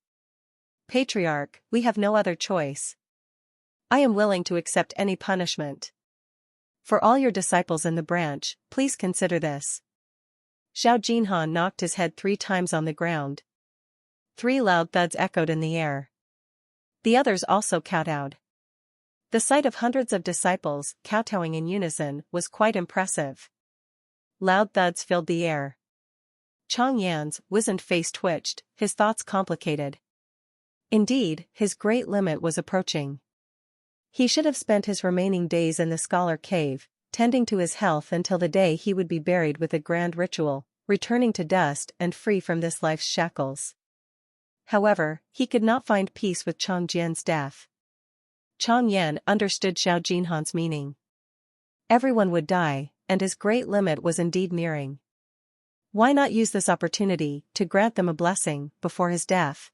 Patriarch, we have no other choice. I am willing to accept any punishment. For all your disciples in the branch, please consider this. Xiao Jinhan knocked his head 3 times on the ground. 3 loud thuds echoed in the air. The others also kowtowed. The sight of hundreds of disciples kowtowing in unison was quite impressive. Loud thuds filled the air. Changyan's wizened face twitched, his thoughts complicated. Indeed, his great limit was approaching. He should have spent his remaining days in the Scholar Cave, tending to his health until the day he would be buried with a grand ritual, returning to dust and free from this life's shackles. However, he could not find peace with Chang Jian's death. Chang Yan understood Xiao Jinhan's meaning. Everyone would die, and his great limit was indeed nearing. Why not use this opportunity to grant them a blessing before his death?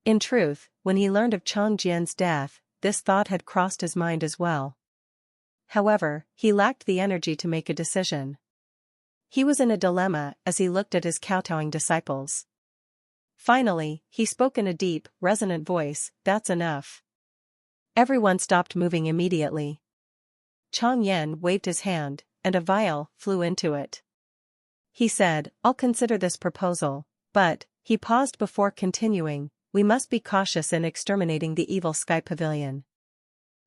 In truth, when he learned of Chang Jian's death, this thought had crossed his mind as well. However, he lacked the energy to make a decision. He was in a dilemma as he looked at his kowtowing disciples. Finally, he spoke in a deep, resonant voice, "That's enough." Everyone stopped moving immediately. Chang Yan waved his hand, and a vial flew into it. He said, "I'll consider this proposal, but," he paused before continuing, "we must be cautious in exterminating the evil Sky Pavilion.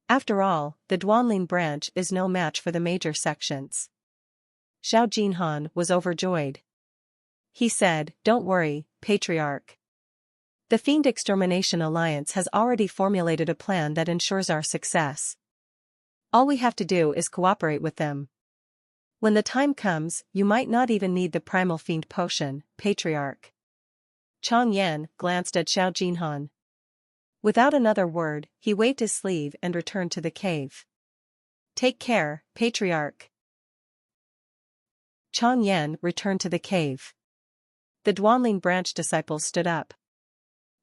After all, the Duanling branch is no match for the major sections." Xiao Jinhan was overjoyed. He said, "Don't worry, Patriarch. The Fiend Extermination Alliance has already formulated a plan that ensures our success. All we have to do is cooperate with them. When the time comes, you might not even need the Primal Fiend Potion, Patriarch." Chang Yan glanced at Xiao Jinhan. Without another word, he waved his sleeve and returned to the cave. "Take care, Patriarch." Chang Yan returned to the cave. The Duanling branch disciples stood up.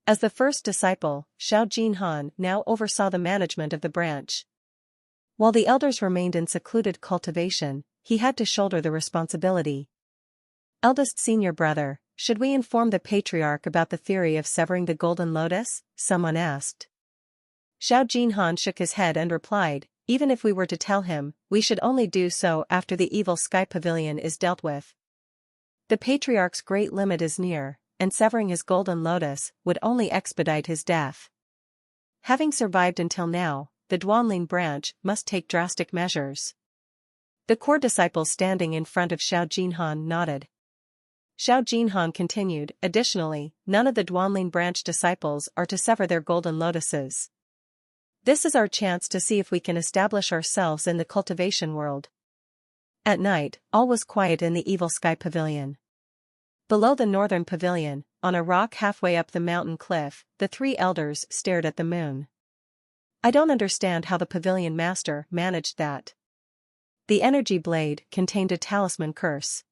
As the first disciple, Xiao Jinhan now oversaw the management of the branch. While the elders remained in secluded cultivation, he had to shoulder the responsibility. "Eldest senior brother, should we inform the Patriarch about the theory of severing the Golden Lotus?" someone asked. Xiao Jinhan shook his head and replied, "Even if we were to tell him, we should only do so after the evil Sky Pavilion is dealt with. The Patriarch's great limit is near, and severing his Golden Lotus would only expedite his death. Having survived until now, the Duanling branch must take drastic measures." The core disciples standing in front of Xiao Jinhan nodded. Xiao Jinhan continued, "Additionally, none of the Duanling branch disciples are to sever their Golden Lotuses. This is our chance to see if we can establish ourselves in the cultivation world." At night, all was quiet in the evil Sky Pavilion. Below the northern pavilion, on a rock halfway up the mountain cliff, the three elders stared at the moon. "I don't understand how the Pavilion Master managed that." The energy blade contained a talisman curse.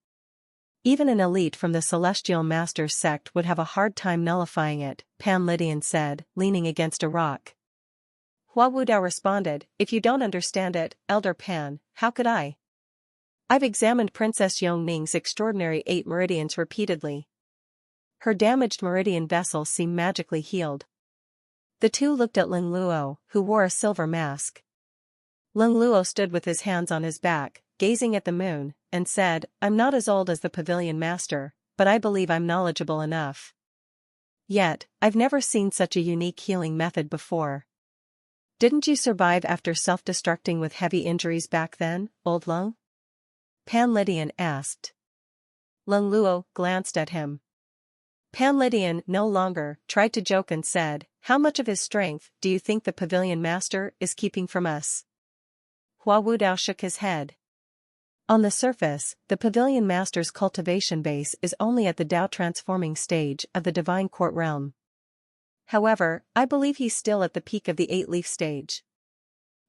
Even an elite from the Celestial Master's sect would have a hard time nullifying it, Pan Lydian said, leaning against a rock. Hua Wudao responded, "If you don't understand it, Elder Pan, how could I? I've examined Princess Yong Ning's extraordinary 8 meridians repeatedly. Her damaged meridian vessels seem magically healed." The two looked at Ling Luo, who wore a silver mask. Ling Luo stood with his hands on his back, gazing at the moon, and said, "I'm not as old as the Pavilion Master, but I believe I'm knowledgeable enough. Yet, I've never seen such a unique healing method before." "Didn't you survive after self-destructing with heavy injuries back then, Old Lung?" Pan Lydian asked. Ling Luo glanced at him. Pan Lydian no longer tried to joke and said, "How much of his strength do you think the Pavilion Master is keeping from us?" Hua Wudao shook his head. "On the surface, the Pavilion Master's cultivation base is only at the Dao transforming stage of the Divine Court realm. However, I believe he's still at the peak of the 8-leaf stage.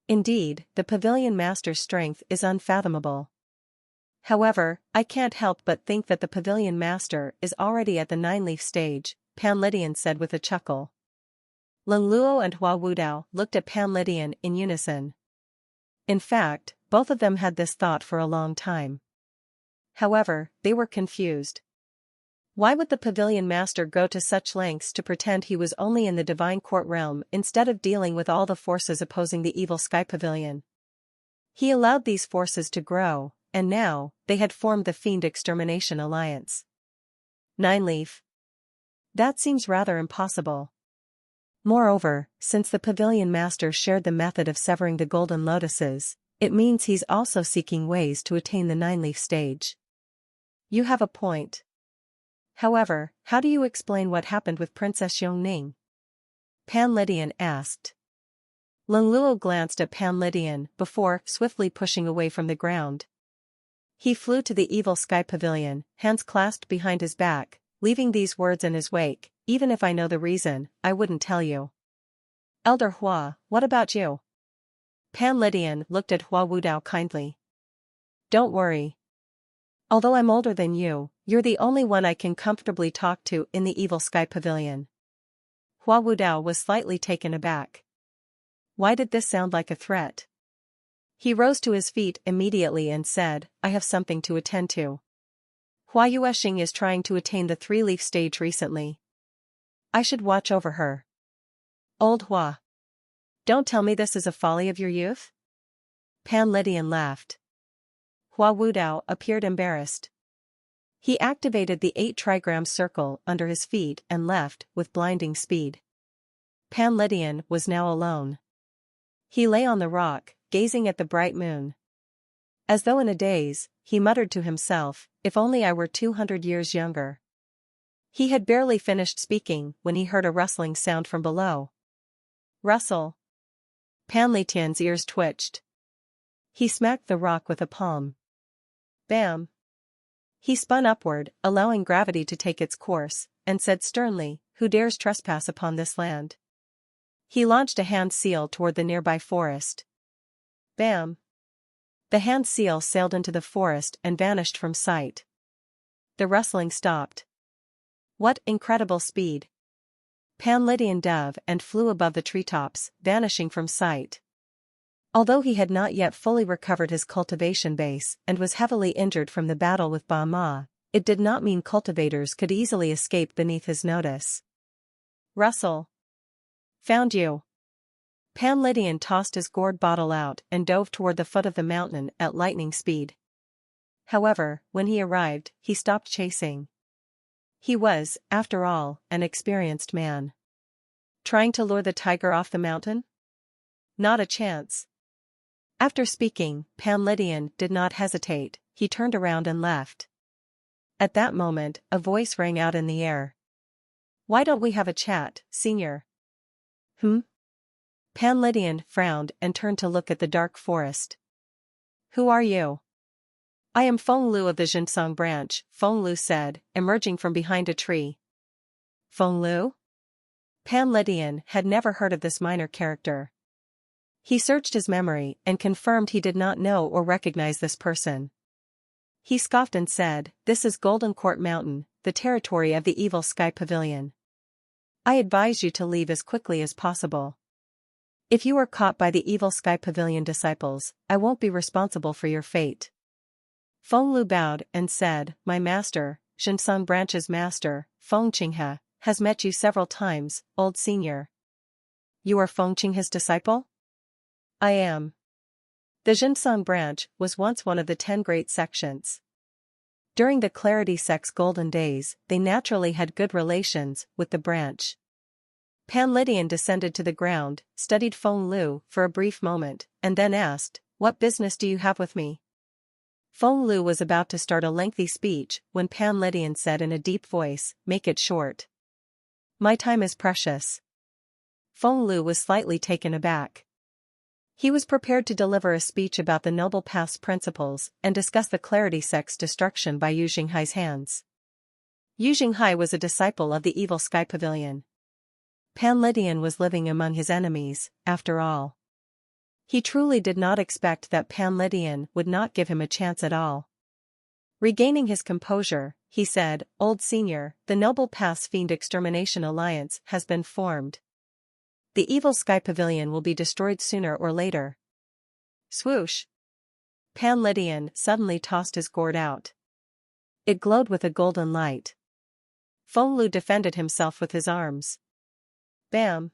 Indeed, the Pavilion Master's strength is unfathomable. However, I can't help but think that the Pavilion Master is already at the 9-leaf stage," Pan Lydian said with a chuckle. Ling Luo and Hua Wudao looked at Pan Lydian in unison. In fact, both of them had this thought for a long time. However, they were confused. Why would the Pavilion Master go to such lengths to pretend he was only in the Divine Court realm instead of dealing with all the forces opposing the evil Sky Pavilion? He allowed these forces to grow, and now, they had formed the Fiend Extermination Alliance. 9-leaf. That seems rather impossible. Moreover, since the Pavilion Master shared the method of severing the Golden Lotuses, it means he's also seeking ways to attain the 9-leaf stage. You have a point. However, how do you explain what happened with Princess Yong Ning? Pan Lydian asked. Ling Luo glanced at Pan Lydian before swiftly pushing away from the ground. He flew to the evil Sky Pavilion, hands clasped behind his back, leaving these words in his wake, even if I know the reason, I wouldn't tell you. Elder Hua, what about you? Pan Lydian looked at Hua Wudao kindly. Don't worry. Although I'm older than you, you're the only one I can comfortably talk to in the Evil Sky Pavilion. Hua Wudao was slightly taken aback. Why did this sound like a threat? He rose to his feet immediately and said, I have something to attend to. Hua Yuexing is trying to attain the three-leaf stage recently. I should watch over her. Old Hua. Don't tell me this is a folly of your youth? Pan Lydian laughed. Hua Wudao appeared embarrassed. He activated the 8 trigram circle under his feet and left with blinding speed. Pan Lydian was now alone. He lay on the rock, gazing at the bright moon. As though in a daze, he muttered to himself, if only I were 200 years younger. He had barely finished speaking when he heard a rustling sound from below. Rustle. Pan Lydian's ears twitched. He smacked the rock with a palm. Bam. He spun upward, allowing gravity to take its course, and said sternly, who dares trespass upon this land? He launched a hand seal toward the nearby forest. Bam. The hand seal sailed into the forest and vanished from sight. The rustling stopped. What incredible speed! Pan Lydian dove and flew above the treetops, vanishing from sight. Although he had not yet fully recovered his cultivation base and was heavily injured from the battle with Ba Ma, it did not mean cultivators could easily escape beneath his notice. Rustle. Found you. Pan Lydian tossed his gourd bottle out and dove toward the foot of the mountain at lightning speed. However, when he arrived, he stopped chasing. He was, after all, an experienced man. Trying to lure the tiger off the mountain? Not a chance. After speaking, Pan Lydian did not hesitate, he turned around and left. At that moment, a voice rang out in the air. Why don't we have a chat, senior? Pan Lydian frowned and turned to look at the dark forest. Who are you? I am Feng Lu of the Zhenghai branch, Feng Lu said, emerging from behind a tree. Feng Lu? Pan Lydian had never heard of this minor character. He searched his memory and confirmed he did not know or recognize this person. He scoffed and said, This is Golden Court Mountain, the territory of the Evil Sky Pavilion. I advise you to leave as quickly as possible. If you are caught by the Evil Sky Pavilion disciples, I won't be responsible for your fate. Feng Lu bowed and said, My master, Zhenghai branch's master, Feng Qinghe, has met you several times, old senior. You are Feng Qinghe's disciple? I am. The Zhenghai branch was once one of the 10 great sections. During the Clarity sect's golden days, they naturally had good relations with the branch. Pan Lydian descended to the ground, studied Feng Lu for a brief moment, and then asked, What business do you have with me? Feng Lu was about to start a lengthy speech when Pan Lydian said in a deep voice, Make it short. My time is precious. Feng Lu was slightly taken aback. He was prepared to deliver a speech about the Noble Path's principles and discuss the Clarity sect's destruction by Yu Zhenghai's hands. Yu Zhenghai was a disciple of the Evil Sky Pavilion. Pan Lydian was living among his enemies, after all. He truly did not expect that Pan Lydian would not give him a chance at all. Regaining his composure, he said, Old senior, the Noble Path's Fiend Extermination Alliance has been formed. The Evil Sky Pavilion will be destroyed sooner or later. Swoosh! Pan Lydian suddenly tossed his gourd out. It glowed with a golden light. Feng Lu defended himself with his arms. Bam!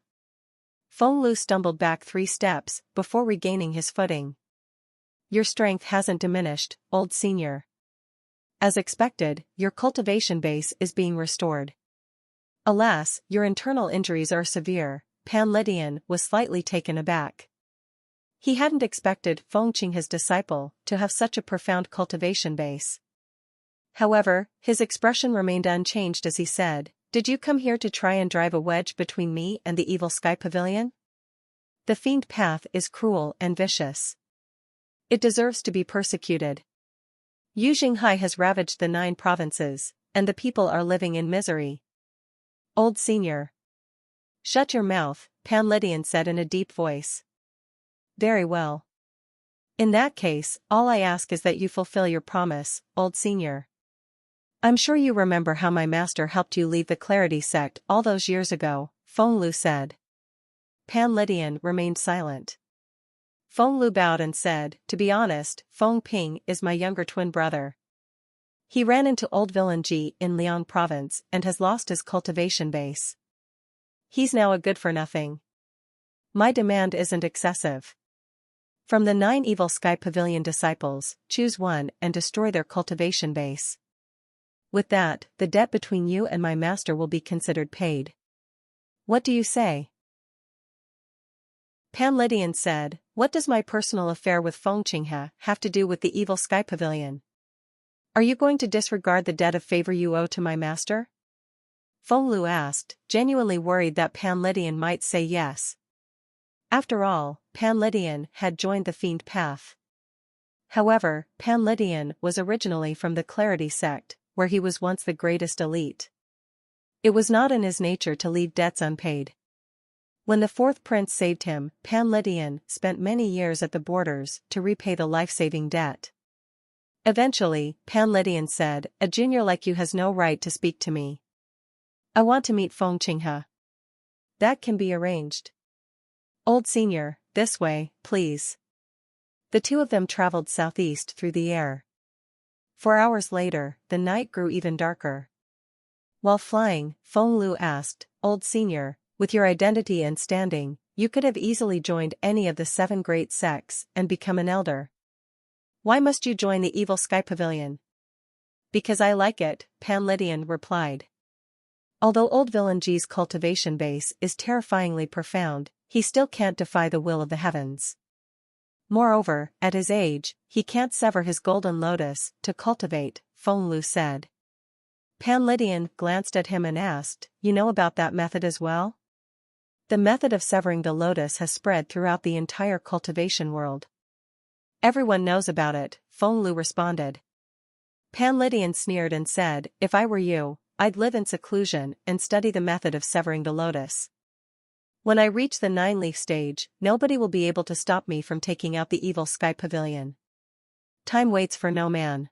Feng Lu stumbled back 3 steps before regaining his footing. Your strength hasn't diminished, old senior. As expected, your cultivation base is being restored. Alas, your internal injuries are severe. Pan Lydian was slightly taken aback. He hadn't expected Feng Qinghe's disciple to have such a profound cultivation base. However, his expression remained unchanged as he said, Did you come here to try and drive a wedge between me and the Evil Sky Pavilion? The Fiend path is cruel and vicious. It deserves to be persecuted. Yu Zhenghai has ravaged the 9 provinces, and the people are living in misery. Old Senior. Shut your mouth, Pavilion said in a deep voice. Very well. In that case, all I ask is that you fulfill your promise, Old Senior. I'm sure you remember how my master helped you leave the Clarity sect all those years ago, Lu said. Pavilion remained silent. Lu bowed and said, to be honest, Ping is my younger twin brother. He ran into old villain Ji in Liang province and has lost his cultivation base. He's now a good-for-nothing. My demand isn't excessive. From the 9 evil Sky Pavilion disciples, choose one and destroy their cultivation base. With that, the debt between you and my master will be considered paid. What do you say? Pavilion said, what does my personal affair with Zhenghai have to do with the evil Sky Pavilion? Are you going to disregard the debt of favor you owe to my master? Lu asked, genuinely worried that Pavilion might say yes. After all, Pavilion had joined the Fiend path. However, Pavilion was originally from the Clarity sect, where he was once the greatest elite. It was not in his nature to leave debts unpaid. When the 4th prince saved him, Pavilion spent many years at the borders to repay the life-saving debt. Eventually, Pavilion said, a junior like you has no right to speak to me. I want to meet Zhenghai. That can be arranged. Old Senior, this way, please. The two of them traveled southeast through the air. 4 hours later, the night grew even darker. While flying, Lu asked, Old Senior, with your identity and standing, you could have easily joined any of the 7 great sects and become an elder. Why must you join the evil Sky Pavilion? Because I like it, Pavilion replied. Although old villain Ji's cultivation base is terrifyingly profound, he still can't defy the will of the heavens. Moreover, at his age, he can't sever his golden lotus to cultivate, Lu said. Pavilion glanced at him and asked, you know about that method as well? The method of severing the lotus has spread throughout the entire cultivation world. Everyone knows about it, Lu responded. Pavilion sneered and said, if I were you, I'd live in seclusion and study the method of severing the lotus. When I reach the 9-leaf stage, nobody will be able to stop me from taking out the evil Sky Pavilion. Time waits for no man.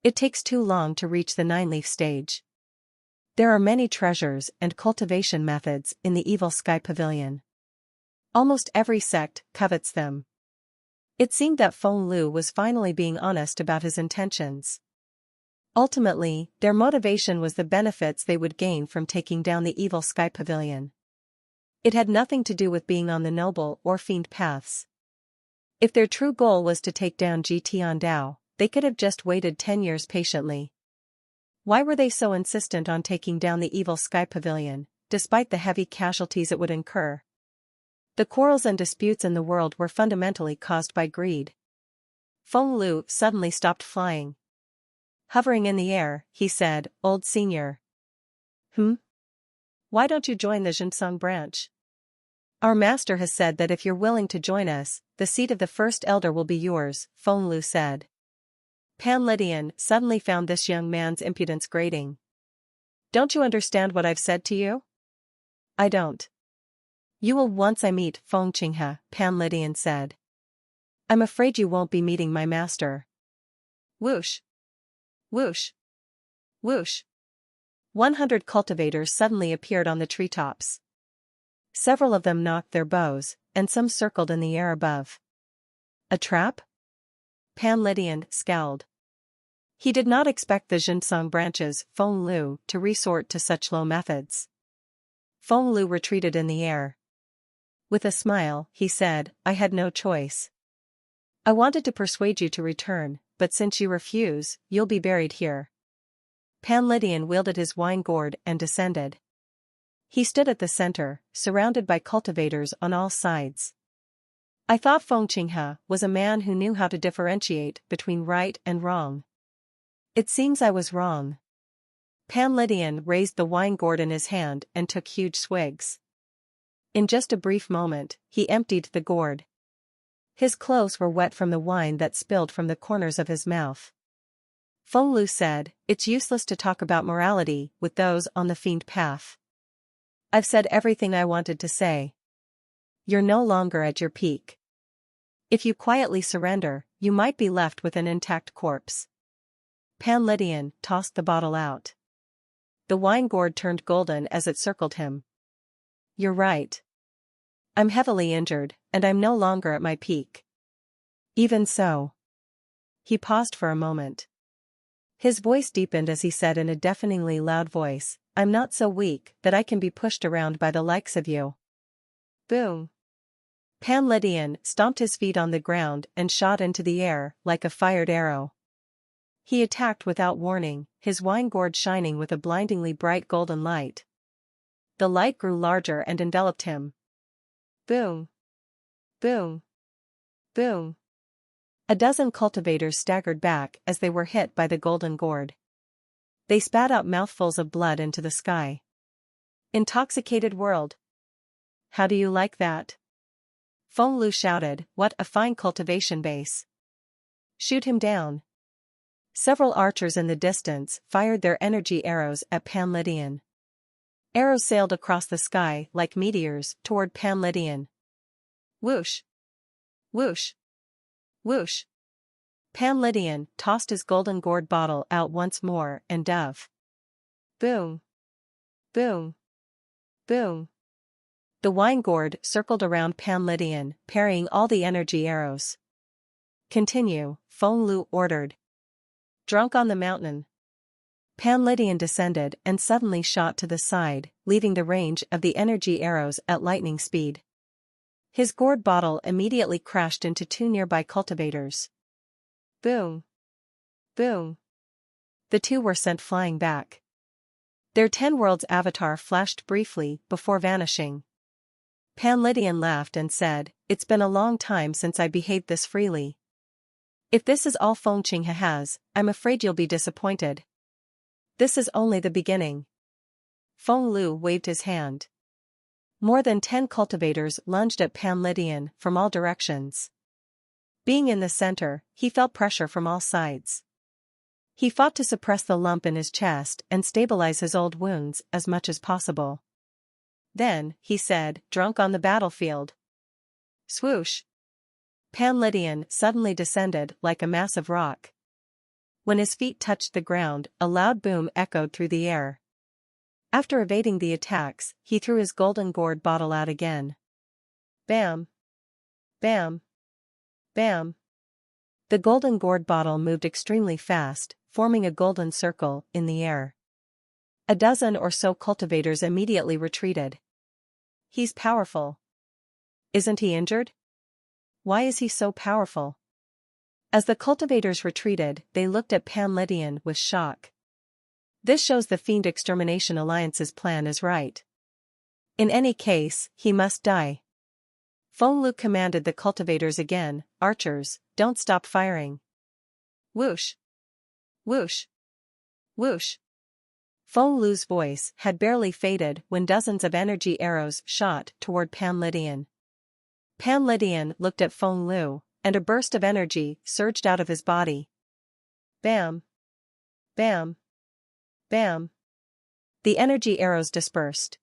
It takes too long to reach the 9-leaf stage. There are many treasures and cultivation methods in the evil Sky Pavilion. Almost every sect covets them. It seemed that Lu was finally being honest about his intentions. Ultimately, their motivation was the benefits they would gain from taking down the evil Sky Pavilion. It had nothing to do with being on the noble or fiend paths. If their true goal was to take down Dao, they could have just waited 10 years patiently. Why were they so insistent on taking down the evil Sky Pavilion, despite the heavy casualties it would incur? The quarrels and disputes in the world were fundamentally caused by greed. Lu suddenly stopped flying. Hovering in the air, he said, Old Senior. Why don't you join the Zhenghai branch? Our master has said that if you're willing to join us, the seat of the first elder will be yours, Lu said. Pavilion suddenly found this young man's impudence grating. Don't you understand what I've said to you? I don't. You will once I meet Zhenghai, Pavilion said. I'm afraid you won't be meeting my master. Whoosh. Whoosh. Whoosh. 100 cultivators suddenly appeared on the treetops. Several of them knocked their bows, and some circled in the air above. A trap? Pavilion scowled. He did not expect the Zhenghai branches, Lu, to resort to such low methods. Lu retreated in the air. With a smile, he said, I had no choice. I wanted to persuade you to return, but since you refuse, you'll be buried here. Pavilion wielded his wine gourd and descended. He stood at the center, surrounded by cultivators on all sides. I thought Zhenghai was a man who knew how to differentiate between right and wrong. It seems I was wrong. Pavilion raised the wine gourd in his hand and took huge swigs. In just a brief moment, he emptied the gourd. His clothes were wet from the wine that spilled from the corners of his mouth. Lu said, it's useless to talk about morality with those on the fiend path. I've said everything I wanted to say. You're no longer at your peak. If you quietly surrender, you might be left with an intact corpse. Pavilion tossed the bottle out. The wine gourd turned golden as it circled him. You're right. I'm heavily injured, and I'm no longer at my peak. Even so. He paused for a moment. His voice deepened as he said in a deafeningly loud voice, I'm not so weak that I can be pushed around by the likes of you. Boom. Pavilion stomped his feet on the ground and shot into the air like a fired arrow. He attacked without warning, his wine gourd shining with a blindingly bright golden light. The light grew larger and enveloped him. Boom. Boom. Boom. A dozen cultivators staggered back as they were hit by the golden gourd. They spat out mouthfuls of blood into the sky. Intoxicated world. How do you like that? Lu shouted, what a fine cultivation base. Shoot him down. Several archers in the distance fired their energy arrows at Pavilion. Arrows sailed across the sky like meteors toward Pavilion. Whoosh. Whoosh. Whoosh. Pavilion tossed his golden gourd bottle out once more and dove. Boom. Boom. Boom. The wine gourd circled around Pavilion, parrying all the energy arrows. Continue, Lu ordered. Drunk on the mountain. Pavilion descended and suddenly shot to the side, leaving the range of the energy arrows at lightning speed. His gourd bottle immediately crashed into two nearby cultivators. Boom. Boom. The two were sent flying back. Their 10 worlds avatar flashed briefly before vanishing. Pavilion laughed and said, it's been a long time since I behaved this freely. If this is all Fengqing has, I'm afraid you'll be disappointed. This is only the beginning. Lu waved his hand. More than 10 cultivators lunged at Pavilion from all directions. Being in the center, he felt pressure from all sides. He fought to suppress the lump in his chest and stabilize his old wounds as much as possible. Then, he said, drunk on the battlefield. Swoosh. Pavilion suddenly descended like a massive rock. When his feet touched the ground, a loud boom echoed through the air. After evading the attacks, he threw his golden gourd bottle out again. Bam. Bam. Bam. The golden gourd bottle moved extremely fast, forming a golden circle in the air. A dozen or so cultivators immediately retreated. He's powerful. Isn't he injured? Why is he so powerful? As the cultivators retreated, they looked at Pavilion with shock. This shows the Fiend Extermination Alliance's plan is right. In any case, he must die. Lu commanded the cultivators again, archers, don't stop firing. Whoosh. Whoosh. Whoosh. Lu's voice had barely faded when dozens of energy arrows shot toward Pavilion. Pavilion looked at Lu, and a burst of energy surged out of his body. Bam. Bam. Bam. The energy arrows dispersed.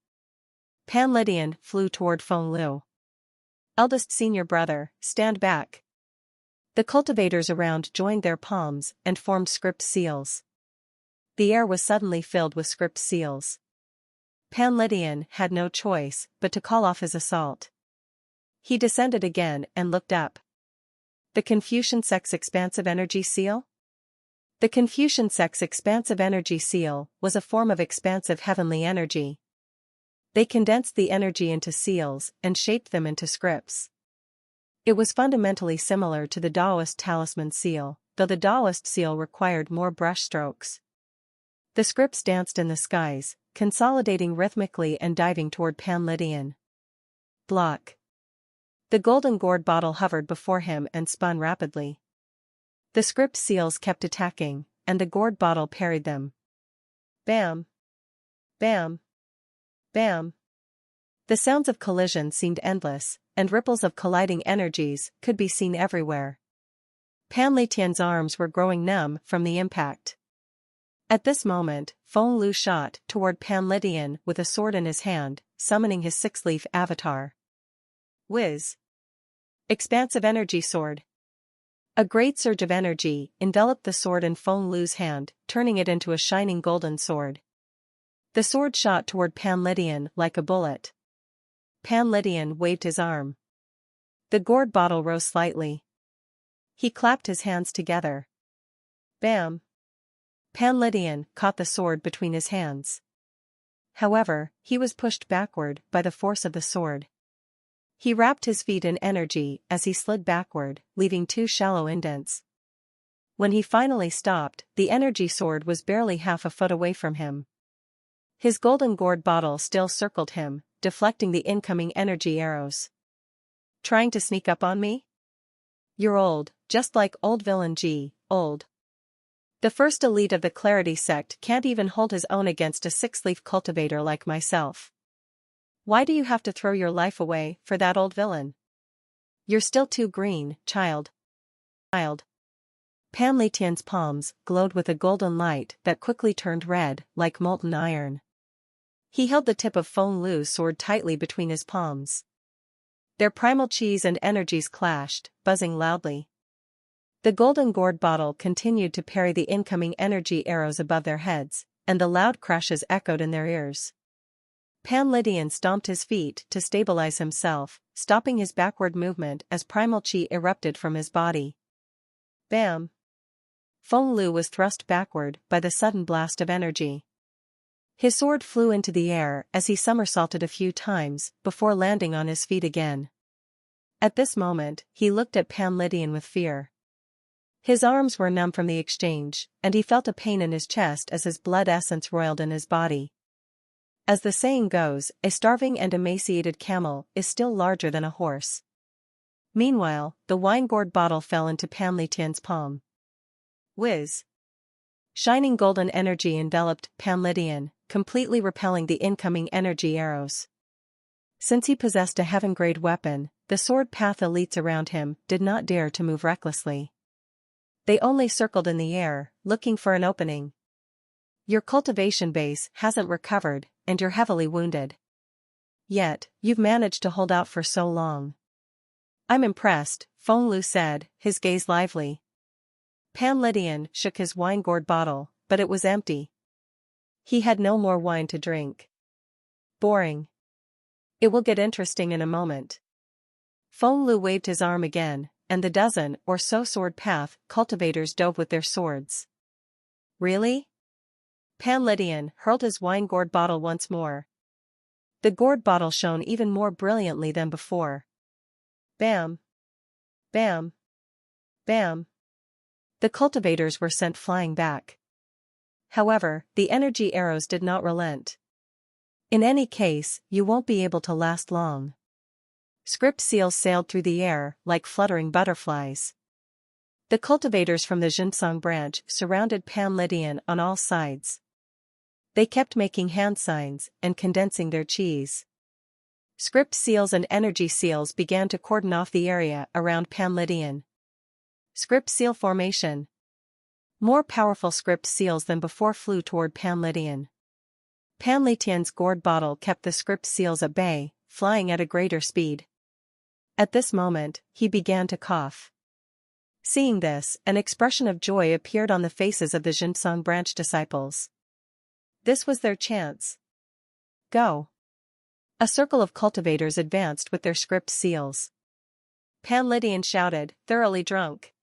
Pavilion flew toward Lu. Eldest senior brother, stand back. The cultivators around joined their palms and formed script seals. The air was suddenly filled with script seals. Pavilion had no choice but to call off his assault. He descended again and looked up. The Confucian Sect's expansive energy seal? The Confucian Sect's expansive energy seal was a form of expansive heavenly energy. They condensed the energy into seals and shaped them into scripts. It was fundamentally similar to the Taoist talisman seal, though the Taoist seal required more brushstrokes. The scripts danced in the skies, consolidating rhythmically and diving toward Pavilion. Block. The golden gourd bottle hovered before him and spun rapidly. The script seals kept attacking, and the gourd bottle parried them. Bam. Bam. Bam. The sounds of collision seemed endless, and ripples of colliding energies could be seen everywhere. Pavillion's arms were growing numb from the impact. At this moment, Feng Lu shot toward Pavilion with a sword in his hand, summoning his six-leaf avatar. Whiz! Expansive energy sword. A great surge of energy enveloped the sword in Feng Lu's hand, turning it into a shining golden sword. The sword shot toward Pavilion like a bullet. Pavilion waved his arm. The gourd bottle rose slightly. He clapped his hands together. Bam! Pavilion caught the sword between his hands. However, he was pushed backward by the force of the sword. He wrapped his feet in energy as he slid backward, leaving two shallow indents. When he finally stopped, the energy sword was barely half a foot away from him. His golden gourd bottle still circled him, deflecting the incoming energy arrows. Trying to sneak up on me? You're old, just like old villain G, old. The first elite of the Clarity sect can't even hold his own against a six-leaf cultivator like myself. Why do you have to throw your life away for that old villain? You're still too green, child. Pavilions palms glowed with a golden light that quickly turned red, like molten iron. He held the tip of Feng Lu's sword tightly between his palms. Their primal chis and energies clashed, buzzing loudly. The golden gourd bottle continued to parry the incoming energy arrows above their heads, and the loud crashes echoed in their ears. Pavilion stomped his feet to stabilize himself, stopping his backward movement as primal chi erupted from his body. Bam! Feng Lu was thrust backward by the sudden blast of energy. His sword flew into the air as he somersaulted a few times before landing on his feet again. At this moment, he looked at Pavilion with fear. His arms were numb from the exchange, and he felt a pain in his chest as his blood essence roiled in his body. As the saying goes, a starving and emaciated camel is still larger than a horse. Meanwhile, the wine gourd bottle fell into Pavillion's palm. Whiz! Shining golden energy enveloped Pavilion, completely repelling the incoming energy arrows. Since he possessed a heaven-grade weapon, the sword path elites around him did not dare to move recklessly. They only circled in the air, looking for an opening. Your cultivation base hasn't recovered, and you're heavily wounded. Yet, you've managed to hold out for so long. I'm impressed, Feng Lu said, his gaze lively. Pavilion shook his wine gourd bottle, but it was empty. He had no more wine to drink. Boring. It will get interesting in a moment. Feng Lu waved his arm again, and the dozen or so sword path cultivators dove with their swords. Really? Pavilion hurled his wine gourd bottle once more. The gourd bottle shone even more brilliantly than before. Bam! Bam! Bam! The cultivators were sent flying back. However, the energy arrows did not relent. In any case, you won't be able to last long. Script seals sailed through the air like fluttering butterflies. The cultivators from the Zhenghai branch surrounded Pavilion on all sides. They kept making hand signs and condensing their chis. Script seals and energy seals began to cordon off the area around Pavilion. Script seal formation. More powerful script seals than before flew toward Pavilion. Pavillion's gourd bottle kept the script seals at bay, flying at a greater speed. At this moment, he began to cough. Seeing this, an expression of joy appeared on the faces of the Zhenghai branch disciples. This was their chance. Go! A circle of cultivators advanced with their script seals. Pavilion shouted, thoroughly drunk.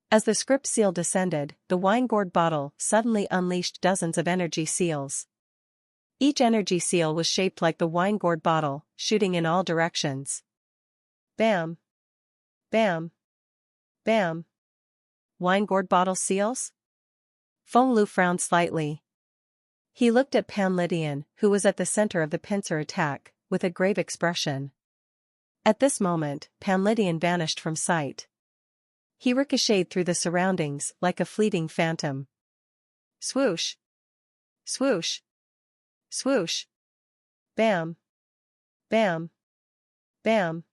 As the script seal descended, the wine gourd bottle suddenly unleashed dozens of energy seals. Each energy seal was shaped like the wine gourd bottle, shooting in all directions. Bam! Bam! Bam! Wine gourd bottle seals? Feng Lu frowned slightly. He looked at Pavilion, who was at the center of the Pincere attack, with a grave expression. At this moment, Pavilion vanished from sight. He ricocheted through the surroundings like a fleeting phantom. Swoosh! Swoosh! Swoosh! Bam! Bam! Bam!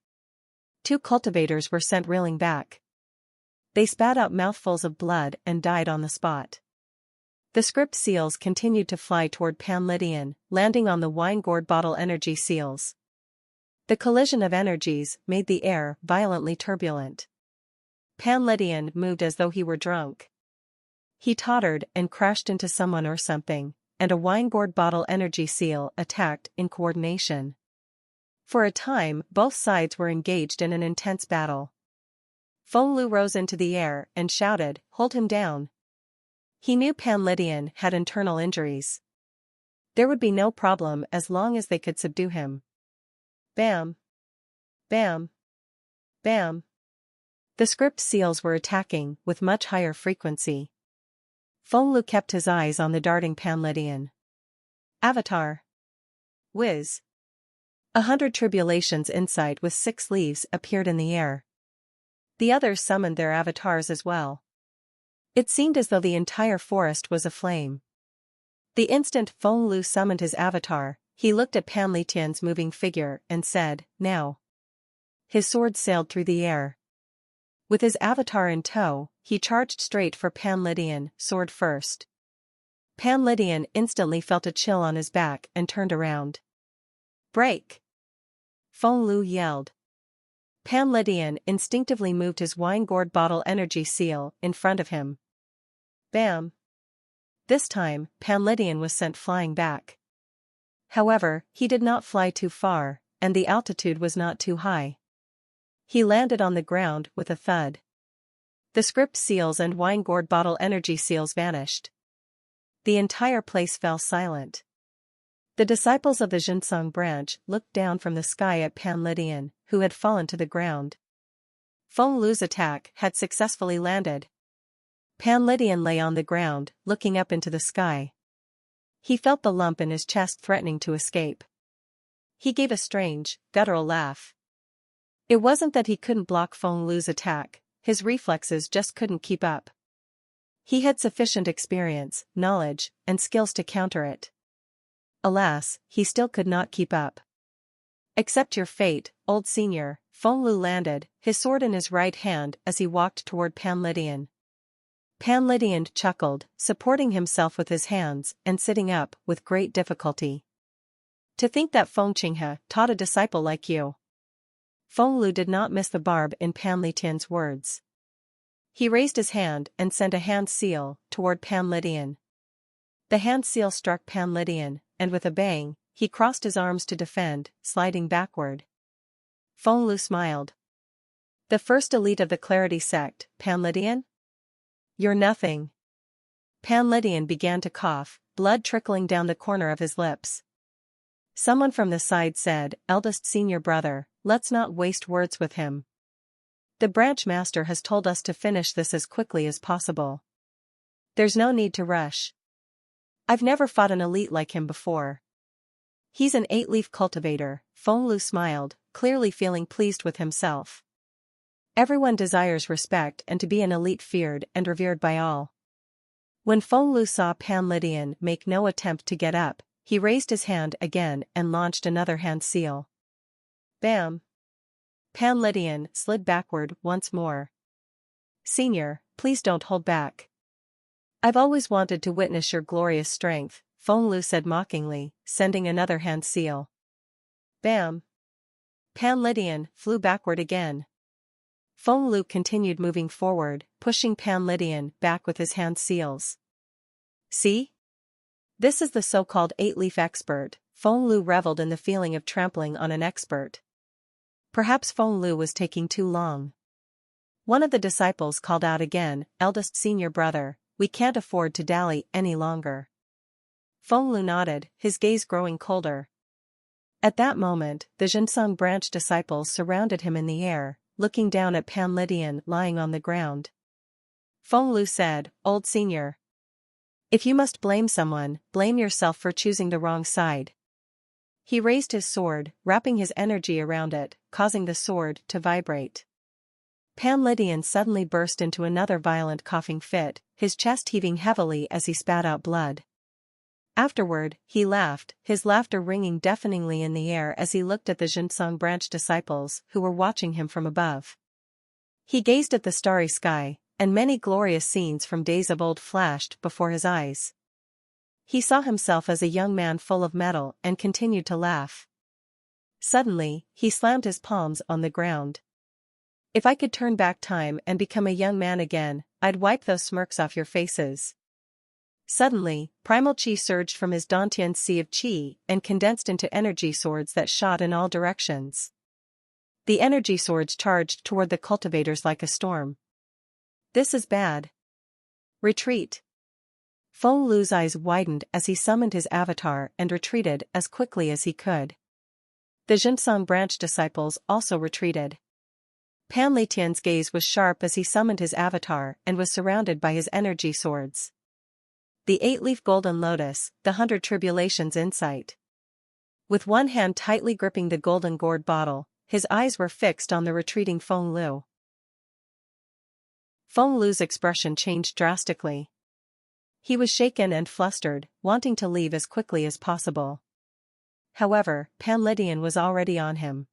Two cultivators were sent reeling back. They spat out mouthfuls of blood and died on the spot. The script seals continued to fly toward Pavilion, landing on the wine-gourd bottle energy seals. The collision of energies made the air violently turbulent. Pavilion moved as though he were drunk. He tottered and crashed into someone or something, and a wine-gourd bottle energy seal attacked in coordination. For a time, both sides were engaged in an intense battle. Lu rose into the air and shouted, "Hold him down." He knew Pavilion had internal injuries. There would be no problem as long as they could subdue him. Bam! Bam! Bam! The script seals were attacking with much higher frequency. Lu kept his eyes on the darting Pavilion. Avatar. Whiz. 100 tribulations insight with 6 leaves appeared in the air. The others summoned their avatars as well. It seemed as though the entire forest was aflame. The instant Lu summoned his avatar, he looked at Pavillion's moving figure and said, "Now." His sword sailed through the air. With his avatar in tow, he charged straight for Pavilion, sword first. Pavilion instantly felt a chill on his back and turned around. "Break!" Lu yelled. Pavilion instinctively moved his wine-gourd bottle energy seal in front of him. Bam! This time, Pavilion was sent flying back. However, he did not fly too far, and the altitude was not too high. He landed on the ground with a thud. The script seals and wine-gourd bottle energy seals vanished. The entire place fell silent. The disciples of the Zhenghai branch looked down from the sky at Pavilion, who had fallen to the ground. Lu's attack had successfully landed. Pavilion lay on the ground, looking up into the sky. He felt the lump in his chest threatening to escape. He gave a strange, guttural laugh. It wasn't that he couldn't block Lu's attack, his reflexes just couldn't keep up. He had sufficient experience, knowledge, and skills to counter it. Alas, he still could not keep up. "Accept your fate, old senior," Lu landed, his sword in his right hand as he walked toward Pavilion. Pavilion chuckled, supporting himself with his hands and sitting up with great difficulty. "To think that Zhenghai taught a disciple like you." Lu did not miss the barb in Pavillion's words. He raised his hand and sent a hand seal toward Pavilion. The hand seal struck Pavilion, and with a bang, he crossed his arms to defend, sliding backward. Lu smiled. "The first elite of the Clarity sect, Pavilion? You're nothing." Pavilion began to cough, blood trickling down the corner of his lips. Someone from the side said, "Eldest senior brother, let's not waste words with him. The branch master has told us to finish this as quickly as possible. There's no need to rush. I've never fought an elite like him before. He's an 8-leaf cultivator." Lu smiled, clearly feeling pleased with himself. Everyone desires respect and to be an elite feared and revered by all. When Lu saw Pavilion make no attempt to get up, he raised his hand again and launched another hand seal. Bam! Pavilion slid backward once more. "Senior, please don't hold back. I've always wanted to witness your glorious strength," Lu said mockingly, sending another hand seal. Bam! Pavilion flew backward again. Lu continued moving forward, pushing Pavilion back with his hand seals. "See? This is the so-called 8-leaf expert." Lu reveled in the feeling of trampling on an expert. Perhaps Lu was taking too long. One of the disciples called out again, "Eldest senior brother, we can't afford to dally any longer." Lu nodded, his gaze growing colder. At that moment, the Zhenghai branch disciples surrounded him in the air, looking down at Pavilion lying on the ground. Lu said, "Old senior. If you must blame someone, blame yourself for choosing the wrong side." He raised his sword, wrapping his energy around it, causing the sword to vibrate. Pavilion suddenly burst into another violent coughing fit, his chest heaving heavily as he spat out blood. Afterward, he laughed, his laughter ringing deafeningly in the air as he looked at the Zhenghai branch disciples who were watching him from above. He gazed at the starry sky, and many glorious scenes from days of old flashed before his eyes. He saw himself as a young man full of mettle and continued to laugh. Suddenly, he slammed his palms on the ground. If I could turn back time and become a young man again, I'd wipe those smirks off your faces. Suddenly, primal chi surged from his Dantian sea of chi and condensed into energy swords that shot in all directions. The energy swords charged toward the cultivators like a storm. This is bad. Retreat. Feng Lu's eyes widened as he summoned his avatar and retreated as quickly as he could. The Zhenghai branch disciples also retreated. Pan Letian's gaze was sharp as he summoned his avatar and was surrounded by his energy swords. The 8-leaf golden lotus, the 100 tribulations insight. With one hand tightly gripping the golden gourd bottle, his eyes were fixed on the retreating Feng Lu. Feng Lu's expression changed drastically. He was shaken and flustered, wanting to leave as quickly as possible. However, Pan Letian was already on him.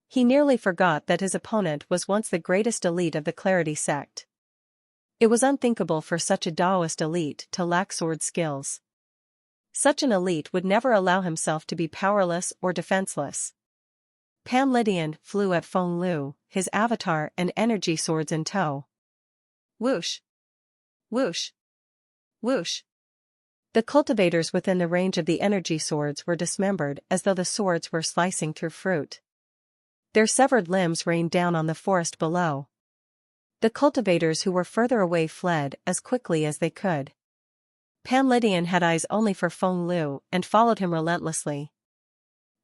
He nearly forgot that his opponent was once the greatest elite of the Clarity sect. It was unthinkable for such a Taoist elite to lack sword skills. Such an elite would never allow himself to be powerless or defenseless. Pan Letian flew at Feng Lu, his avatar and energy swords in tow. Whoosh! Whoosh! Whoosh! The cultivators within the range of the energy swords were dismembered as though the swords were slicing through fruit. Their severed limbs rained down on the forest below. The cultivators who were further away fled as quickly as they could. Pan Letian had eyes only for Feng Lu and followed him relentlessly.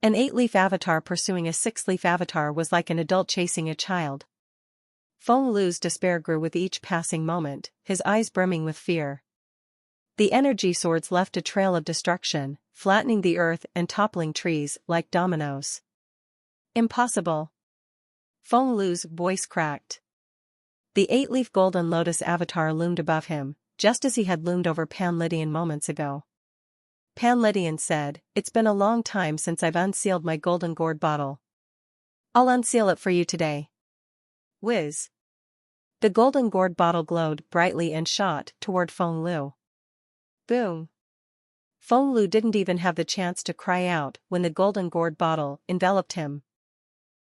An 8-leaf avatar pursuing a 6-leaf avatar was like an adult chasing a child. Feng Lu's despair grew with each passing moment, his eyes brimming with fear. The energy swords left a trail of destruction, flattening the earth and toppling trees like dominoes. Impossible. Feng Lu's voice cracked. The 8-leaf golden lotus avatar loomed above him, just as he had loomed over Pan Letian moments ago. Pan Letian said, "It's been a long time since I've unsealed my golden gourd bottle. I'll unseal it for you today." Whiz. The golden gourd bottle glowed brightly and shot toward Feng Lu. Boom. Feng Lu didn't even have the chance to cry out when the golden gourd bottle enveloped him.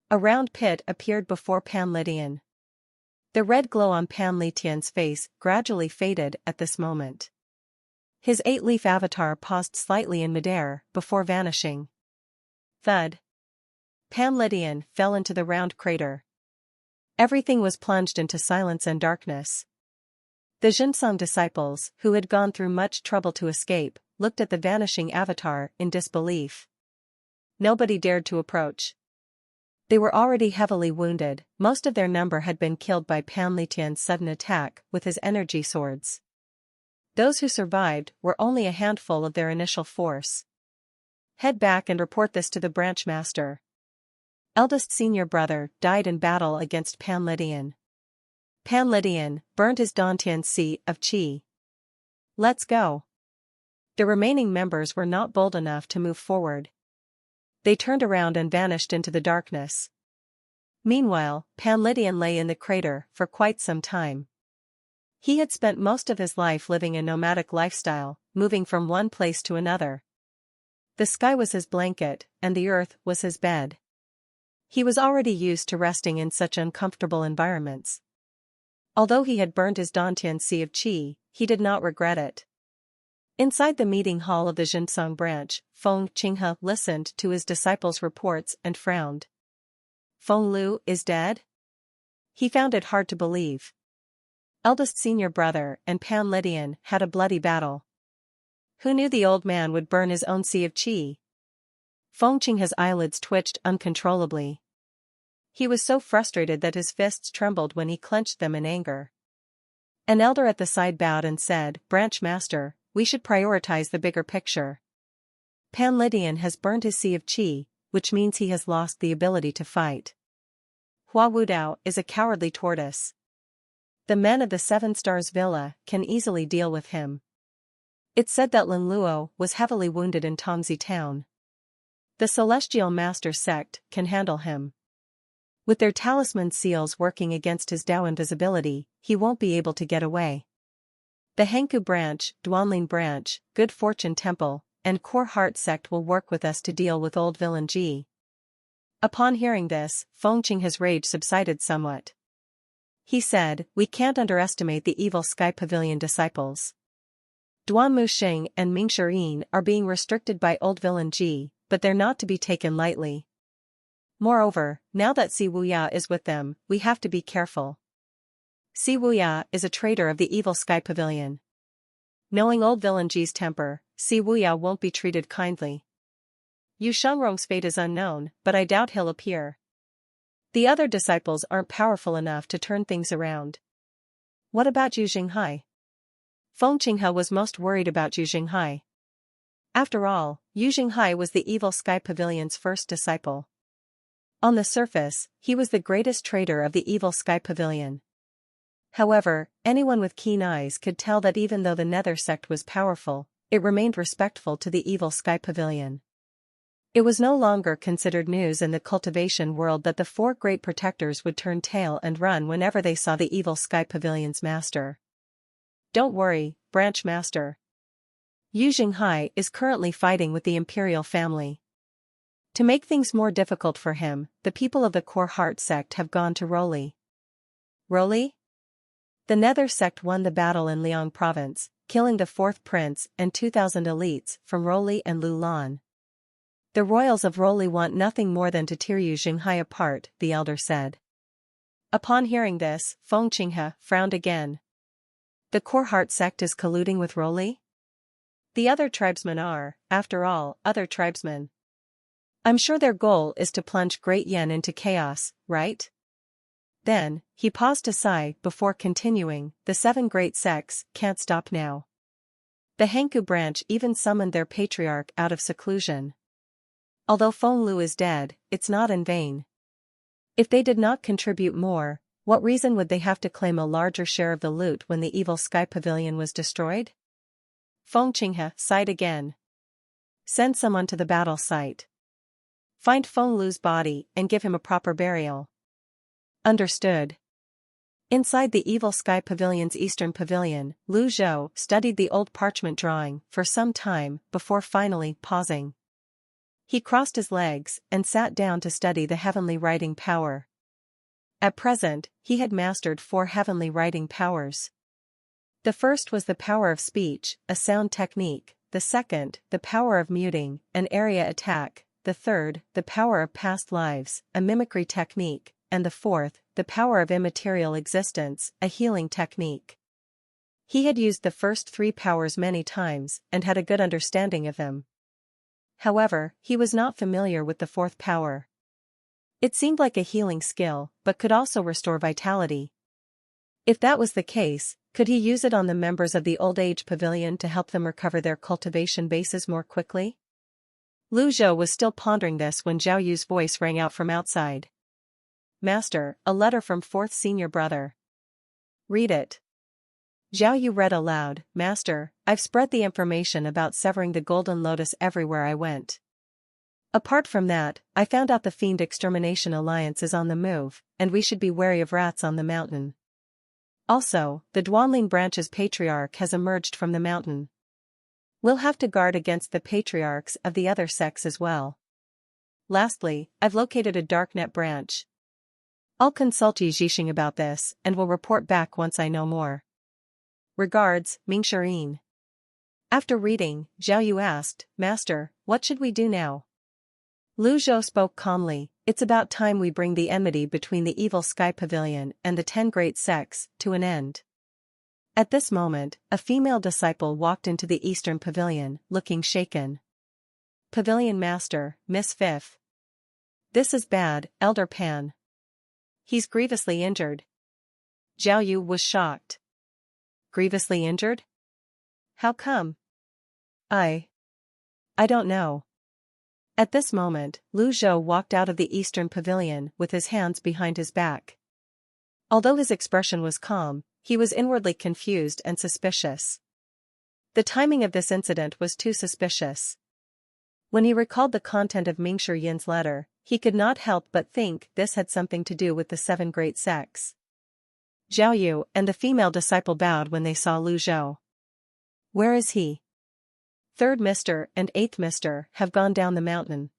A round pit appeared before Pan Letian. The red glow on Pan Letian's face gradually faded at this moment. His 8-leaf avatar paused slightly in midair before vanishing. Thud. Pan Letian fell into the round crater. Everything was plunged into silence and darkness. The Zhenghai disciples, who had gone through much trouble to escape, looked at the vanishing avatar in disbelief. Nobody dared to approach. They were already heavily wounded, most of their number had been killed by Pan Letian's sudden attack with his energy swords. Those who survived were only a handful of their initial force. Head back and report this to the branch master. Eldest senior brother died in battle against Pan Letian. Pan Letian burned his Dantian sea of chi. Let's go. The remaining members were not bold enough to move forward. They turned around and vanished into the darkness. Meanwhile, Pan Letian lay in the crater for quite some time. He had spent most of his life living a nomadic lifestyle, moving from one place to another. The sky was his blanket, and the earth was his bed. He was already used to resting in such uncomfortable environments. Although he had burned his Dantian sea of chi, he did not regret it. Inside the meeting hall of the Zhenghai branch, Feng Qinghe listened to his disciples' reports and frowned. Feng Lu is dead? He found it hard to believe. Eldest senior brother and Pan Letian had a bloody battle. Who knew the old man would burn his own sea of chi? Feng Qinghe's eyelids twitched uncontrollably. He was so frustrated that his fists trembled when he clenched them in anger. An elder at the side bowed and said, "Branch master, we should prioritize the bigger picture. Pan Letian has burned his sea of chi, which means he has lost the ability to fight. Hua Wudao is a cowardly tortoise. The men of the Seven Stars Villa can easily deal with him. It's said that Lin Luo was heavily wounded in Tongzi town. The Celestial Master sect can handle him. With their talisman seals working against his Dao invisibility, he won't be able to get away. The Hanku branch, Duanling branch, Good Fortune Temple, and Core Heart sect will work with us to deal with old villain G. Upon hearing this, Fengqing's rage subsided somewhat. He said, we can't underestimate the evil Sky Pavilion disciples. Duan Muxing and Pincere Yin are being restricted by old villain G, but they're not to be taken lightly. Moreover, now that Si Wuya is with them, we have to be careful. Si Wuya is a traitor of the evil Sky Pavilion. Knowing old villain G's temper, Si Wuya won't be treated kindly. Yu Shengrong's fate is unknown, but I doubt he'll appear. The other disciples aren't powerful enough to turn things around. What about Yu Zhenghai? Fengqing was most worried about Yu Zhenghai. After all, Yu Zhenghai was the evil Sky Pavilion's first disciple. On the surface, he was the greatest traitor of the evil Sky Pavilion. However, anyone with keen eyes could tell that even though the Nether sect was powerful, it remained respectful to the evil Sky Pavilion. It was no longer considered news in the cultivation world that the four great protectors would turn tail and run whenever they saw the evil Sky Pavilion's master. Don't worry, Branch Master. Yu Zhenghai is currently fighting with the imperial family. To make things more difficult for him, the people of the Core Heart sect have gone to Roli. Roli? The Nether sect won the battle in Liang province, killing the 4th prince and 2,000 elites from Roli and Lulan. The royals of Roli want nothing more than to tear Yu Zhenghai apart, the elder said. Upon hearing this, Fengqing frowned again. The Core Heart sect is colluding with Roli? The other tribesmen are, after all, other tribesmen. I'm sure their goal is to plunge Great Yen into chaos, right? Then, he paused to sigh before continuing, the 7 great sects can't stop now. The Hanku branch even summoned their patriarch out of seclusion. Although Feng Lu is dead, it's not in vain. If they did not contribute more, what reason would they have to claim a larger share of the loot when the evil Sky Pavilion was destroyed? Fengqing sighed again. Send someone to the battle site. Find Feng Lu's body and give him a proper burial. Understood. Inside the evil Sky Pavilion's eastern pavilion, Lu Zhou studied the old parchment drawing for some time before finally pausing. He crossed his legs and sat down to study the heavenly writing power. At present, he had mastered 4 heavenly writing powers. The first was the power of speech, a sound technique, the second, the power of muting, an area attack, the third, the power of past lives, a mimicry technique, and the fourth, the power of immaterial existence, a healing technique. He had used the first 3 powers many times and had a good understanding of them. However, he was not familiar with the 4th power. It seemed like a healing skill, but could also restore vitality. If that was the case, could he use it on the members of the Old Age Pavilion to help them recover their cultivation bases more quickly? Lu Zhou was still pondering this when Zhao Yu's voice rang out from outside. Master, a letter from 4th senior brother. Read it. Zhao Yu read aloud, Master, I've spread the information about severing the Golden Lotus everywhere I went. Apart from that, I found out the Fiend Extermination Alliance is on the move, and we should be wary of rats on the mountain. Also, the Duanling branch's Patriarch has emerged from the mountain. We'll have to guard against the patriarchs of the other sects as well. Lastly, I've located a Darknet branch. I'll consult Yi Zhixing about this and will report back once I know more. Regards, Pincere Yin. After reading, Zhao Yu asked, Master, what should we do now? Lu Zhou spoke calmly, it's about time we bring the enmity between the evil Sky Pavilion and the 10 great sects to an end. At this moment, a female disciple walked into the eastern pavilion, looking shaken. Pavilion Master, Miss Fifth. This is bad, Elder Pan. He's grievously injured. Zhao Yu was shocked. Grievously injured? How come? I don't know. At this moment, Lu Zhou walked out of the eastern pavilion with his hands behind his back. Although his expression was calm, he was inwardly confused and suspicious. The timing of this incident was too suspicious. When he recalled the content of Pincere Yin's letter, he could not help but think this had something to do with the 7 great sects. Zhao Yu and the female disciple bowed when they saw Lu Zhou. Where is he? Third Mr. and Eighth Mr. have gone down the mountain.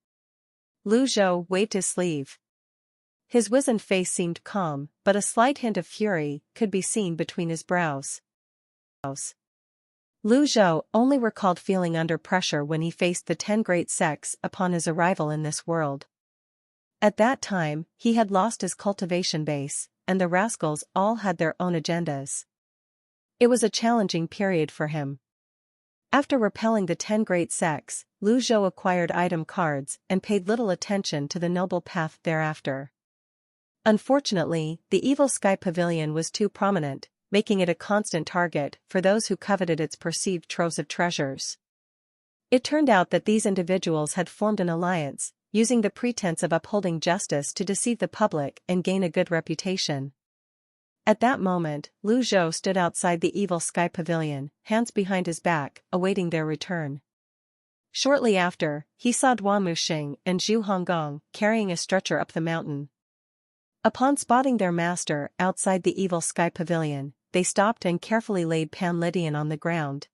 Lu Zhou waved his sleeve. His wizened face seemed calm, but a slight hint of fury could be seen between his brows. Lu Zhou only recalled feeling under pressure when he faced the 10 great sects upon his arrival in this world. At that time, he had lost his cultivation base, and the rascals all had their own agendas. It was a challenging period for him. After repelling the 10 great sects, Lu Zhou acquired item cards and paid little attention to the noble path thereafter. Unfortunately, the evil sky pavilion was too prominent, making it a constant target for those who coveted its perceived troves of treasures. It turned out that these individuals had formed an alliance, using the pretense of upholding justice to deceive the public and gain a good reputation. At that moment, Lu Zhou stood outside the evil sky pavilion, hands behind his back, awaiting their return. Shortly after, he saw Duan Muxing and Zhu Honggong carrying a stretcher up the mountain. Upon spotting their master outside the evil sky pavilion, they stopped and carefully laid Pan Lydian on the ground.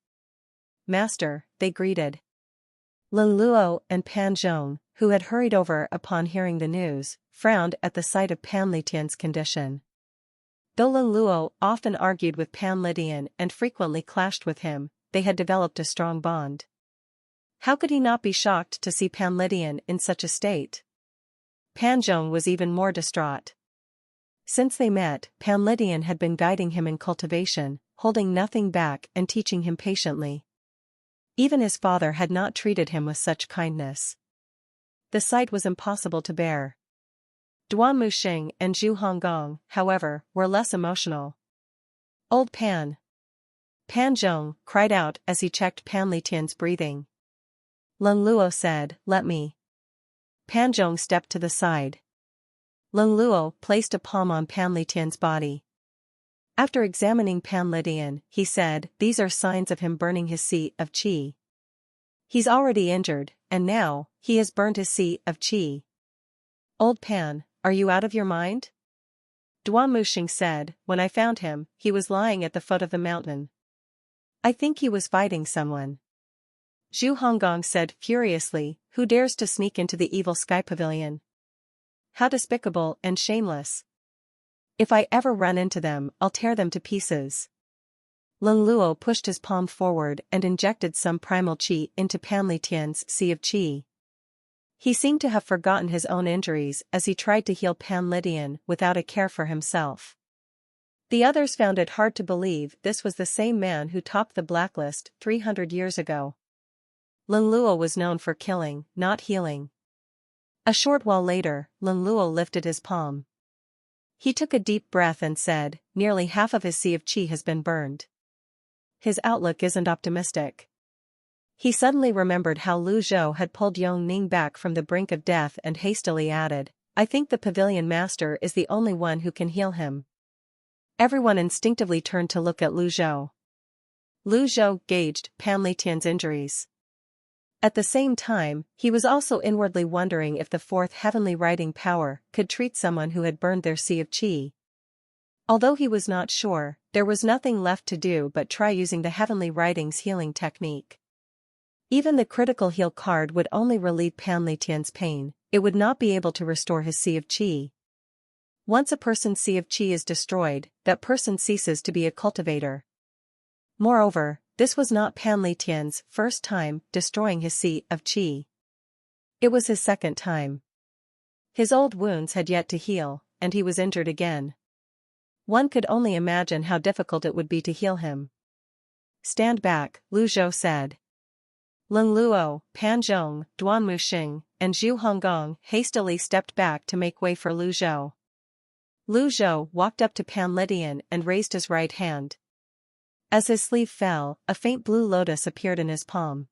"Master," they greeted. Lin Luo and Pan Zhong, who had hurried over upon hearing the news, frowned at the sight of Pan Lydian's condition. Though Lin Luo often argued with Pan Lydian and frequently clashed with him, they had developed a strong bond. How could he not be shocked to see Pan Lydian in such a state? Pan Zhong was even more distraught. Since they met, Pan Lydian had been guiding him in cultivation, holding nothing back and teaching him patiently. Even his father had not treated him with such kindness. The sight was impossible to bear. Duan Muxing and Zhu Honggong, however, were less emotional. "Old Pan!" Pan Zhong cried out as he checked Pan Lydian's breathing. Lin Luo said, "Let me." Pan Zhong stepped to the side. Lin Luo placed a palm on Pan Lydian's body. After examining Pan Lydian, he said, "These are signs of him burning his seat of qi. He's already injured, and now, he has burned his seat of qi. Old Pan, are you out of your mind?" Duan Muxing said, "When I found him, he was lying at the foot of the mountain. I think he was fighting someone." Zhu Honggong said furiously, "Who dares to sneak into the evil sky pavilion? How despicable and shameless! If I ever run into them, I'll tear them to pieces." Lin Luo pushed his palm forward and injected some primal qi into Pan Lydian's sea of qi. He seemed to have forgotten his own injuries as he tried to heal Pan Lydian without a care for himself. The others found it hard to believe this was the same man who topped the blacklist 300 years ago. Lin Luo was known for killing, not healing. A short while later, Lin Luo lifted his palm. He took a deep breath and said, "Nearly half of his sea of qi has been burned." His outlook isn't optimistic. He suddenly remembered how Lu Zhou had pulled Ning back from the brink of death and hastily added, "I think the pavilion master is the only one who can heal him." Everyone instinctively turned to look at Lu Zhou. Lu Zhou gauged Pan Lydian's injuries. At the same time, he was also inwardly wondering if the fourth heavenly writing power could treat someone who had burned their sea of qi. Although he was not sure, there was nothing left to do but try using the heavenly writing's healing technique. Even the critical heal card would only relieve Pan Lydian's pain, it would not be able to restore his sea of qi. Once a person's sea of qi is destroyed, that person ceases to be a cultivator. Moreover, this was not Pan Lydian's first time destroying his sea of qi. It was his second time. His old wounds had yet to heal, and he was injured again. One could only imagine how difficult it would be to heal him. "Stand back," Lu Zhou said. Lin Luo, Pan Zhong, Duan Muxing, and Zhu Honggong hastily stepped back to make way for Lu Zhou. Lu Zhou walked up to Pan Lydian and raised his right hand. As his sleeve fell, a faint blue lotus appeared in his palm.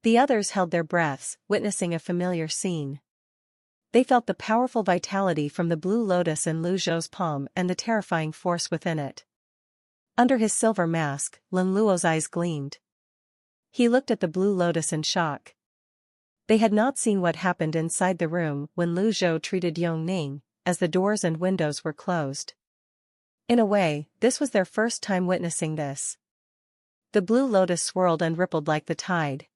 The others held their breaths, witnessing a familiar scene. They felt the powerful vitality from the blue lotus in Lu Zhou's palm and the terrifying force within it. Under his silver mask, Lin Luo's eyes gleamed. He looked at the blue lotus in shock. They had not seen what happened inside the room when Lu Zhou treated Ning, as the doors and windows were closed. In a way, this was their first time witnessing this. The blue lotus swirled and rippled like the tide.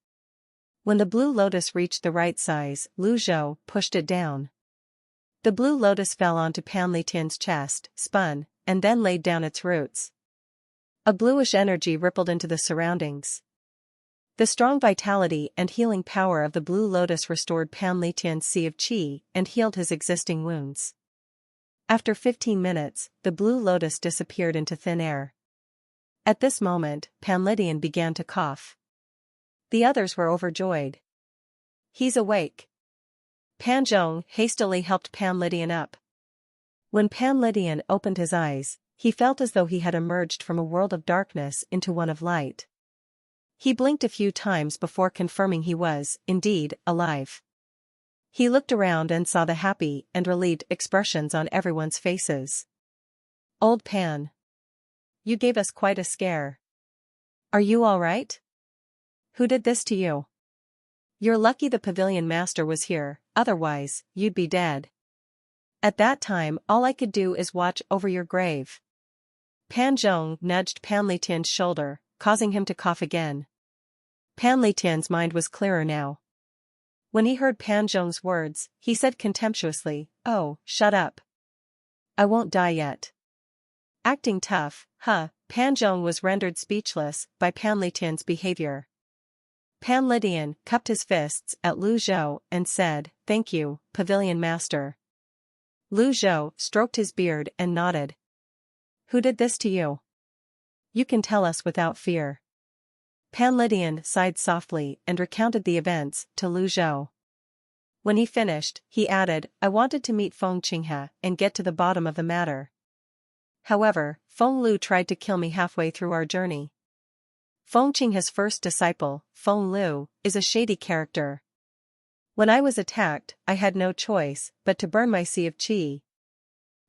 When the blue lotus reached the right size, Lu Zhou pushed it down. The blue lotus fell onto Pan Litian's chest, spun, and then laid down its roots. A bluish energy rippled into the surroundings. The strong vitality and healing power of the blue lotus restored Pan Litian's sea of qi and healed his existing wounds. After 15 minutes, the blue lotus disappeared into thin air. At this moment, Pan Litian began to cough. The others were overjoyed. He's awake. Pan Zhong hastily helped Pan Litian up. When Pan Litian opened his eyes, he felt as though he had emerged from a world of darkness into one of light. He blinked a few times before confirming he was, indeed, alive. He looked around and saw the happy and relieved expressions on everyone's faces. Old Pan. You gave us quite a scare. Are you all right? Who did this to you? You're lucky the Pavilion Master was here, otherwise, you'd be dead. At that time all I could do is watch over your grave. Pan Zhong nudged Pan Litian's shoulder, causing him to cough again. Pan Litian's mind was clearer now. When he heard Pan Zhong's words, he said contemptuously, "Oh, shut up. I won't die yet." Acting tough, Pan Zhong was rendered speechless by Pan Litian's behavior. Pan Litian cupped his fists at Lu Zhou and said, "Thank you, Pavilion Master." Lu Zhou stroked his beard and nodded. Who did this to you? You can tell us without fear. Pan Litian sighed softly and recounted the events to Lu Zhou. When he finished, he added, I wanted to meet Feng Qinghe and get to the bottom of the matter. However, Feng Lu tried to kill me halfway through our journey. Feng Qinghe's first disciple, Feng Lu, is a shady character. When I was attacked, I had no choice but to burn my sea of qi.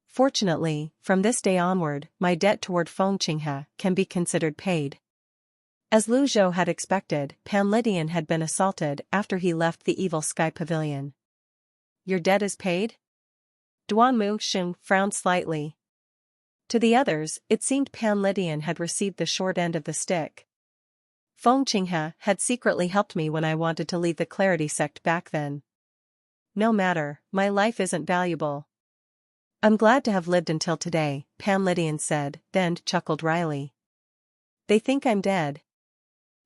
Fortunately, from this day onward, my debt toward Feng Qinghe can be considered paid. As Lu Zhou had expected, Pan Litian had been assaulted after he left the Evil Sky Pavilion. Your debt is paid? Duan Muxing frowned slightly. To the others, it seemed Pan Litian had received the short end of the stick. Feng Qinghe had secretly helped me when I wanted to leave the Clarity sect back then. No matter, my life isn't valuable. I'm glad to have lived until today, Pan Litian said, then chuckled wryly. They think I'm dead.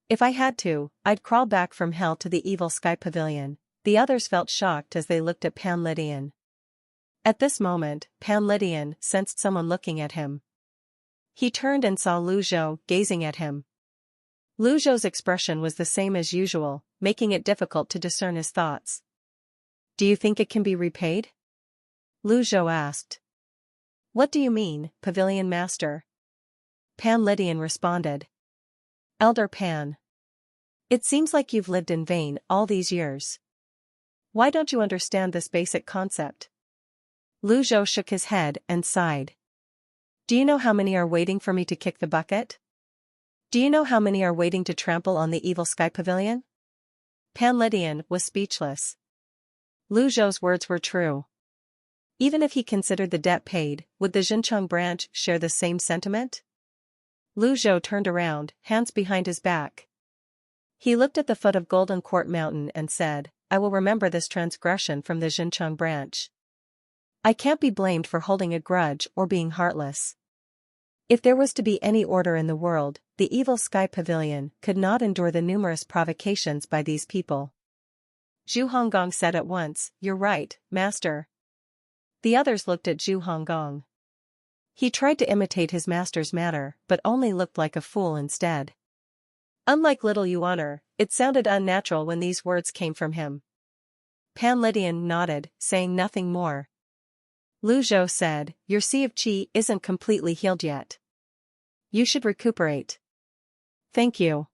If I had to, I'd crawl back from hell to the Evil Sky Pavilion. The others felt shocked as they looked at Pan Litian. At this moment, Pan Litian sensed someone looking at him. He turned and saw Lu Zhou gazing at him. Lu Zhou's expression was the same as usual, making it difficult to discern his thoughts. Do you think it can be repaid? Lu Zhou asked. What do you mean, Pavilion Master? Pan Litian responded. Elder Pan. It seems like you've lived in vain all these years. Why don't you understand this basic concept? Lu Zhou shook his head and sighed. Do you know how many are waiting for me to kick the bucket? Do you know how many are waiting to trample on the Evil Sky Pavilion? Pan Litian was speechless. Lu Zhou's words were true. Even if he considered the debt paid, would the Xincheng branch share the same sentiment? Lu Zhou turned around, hands behind his back. He looked at the foot of Golden Court Mountain and said, I will remember this transgression from the Xincheng branch. I can't be blamed for holding a grudge or being heartless. If there was to be any order in the world, the Evil Sky Pavilion could not endure the numerous provocations by these people. Zhu Honggong said at once, You're right, Master. The others looked at Zhu Honggong. He tried to imitate his master's manner, but only looked like a fool instead. Unlike Little Yuaner, it sounded unnatural when these words came from him. Pan Litian nodded, saying nothing more. Lu Zhou said, Your sea of qi isn't completely healed yet. You should recuperate. Thank you.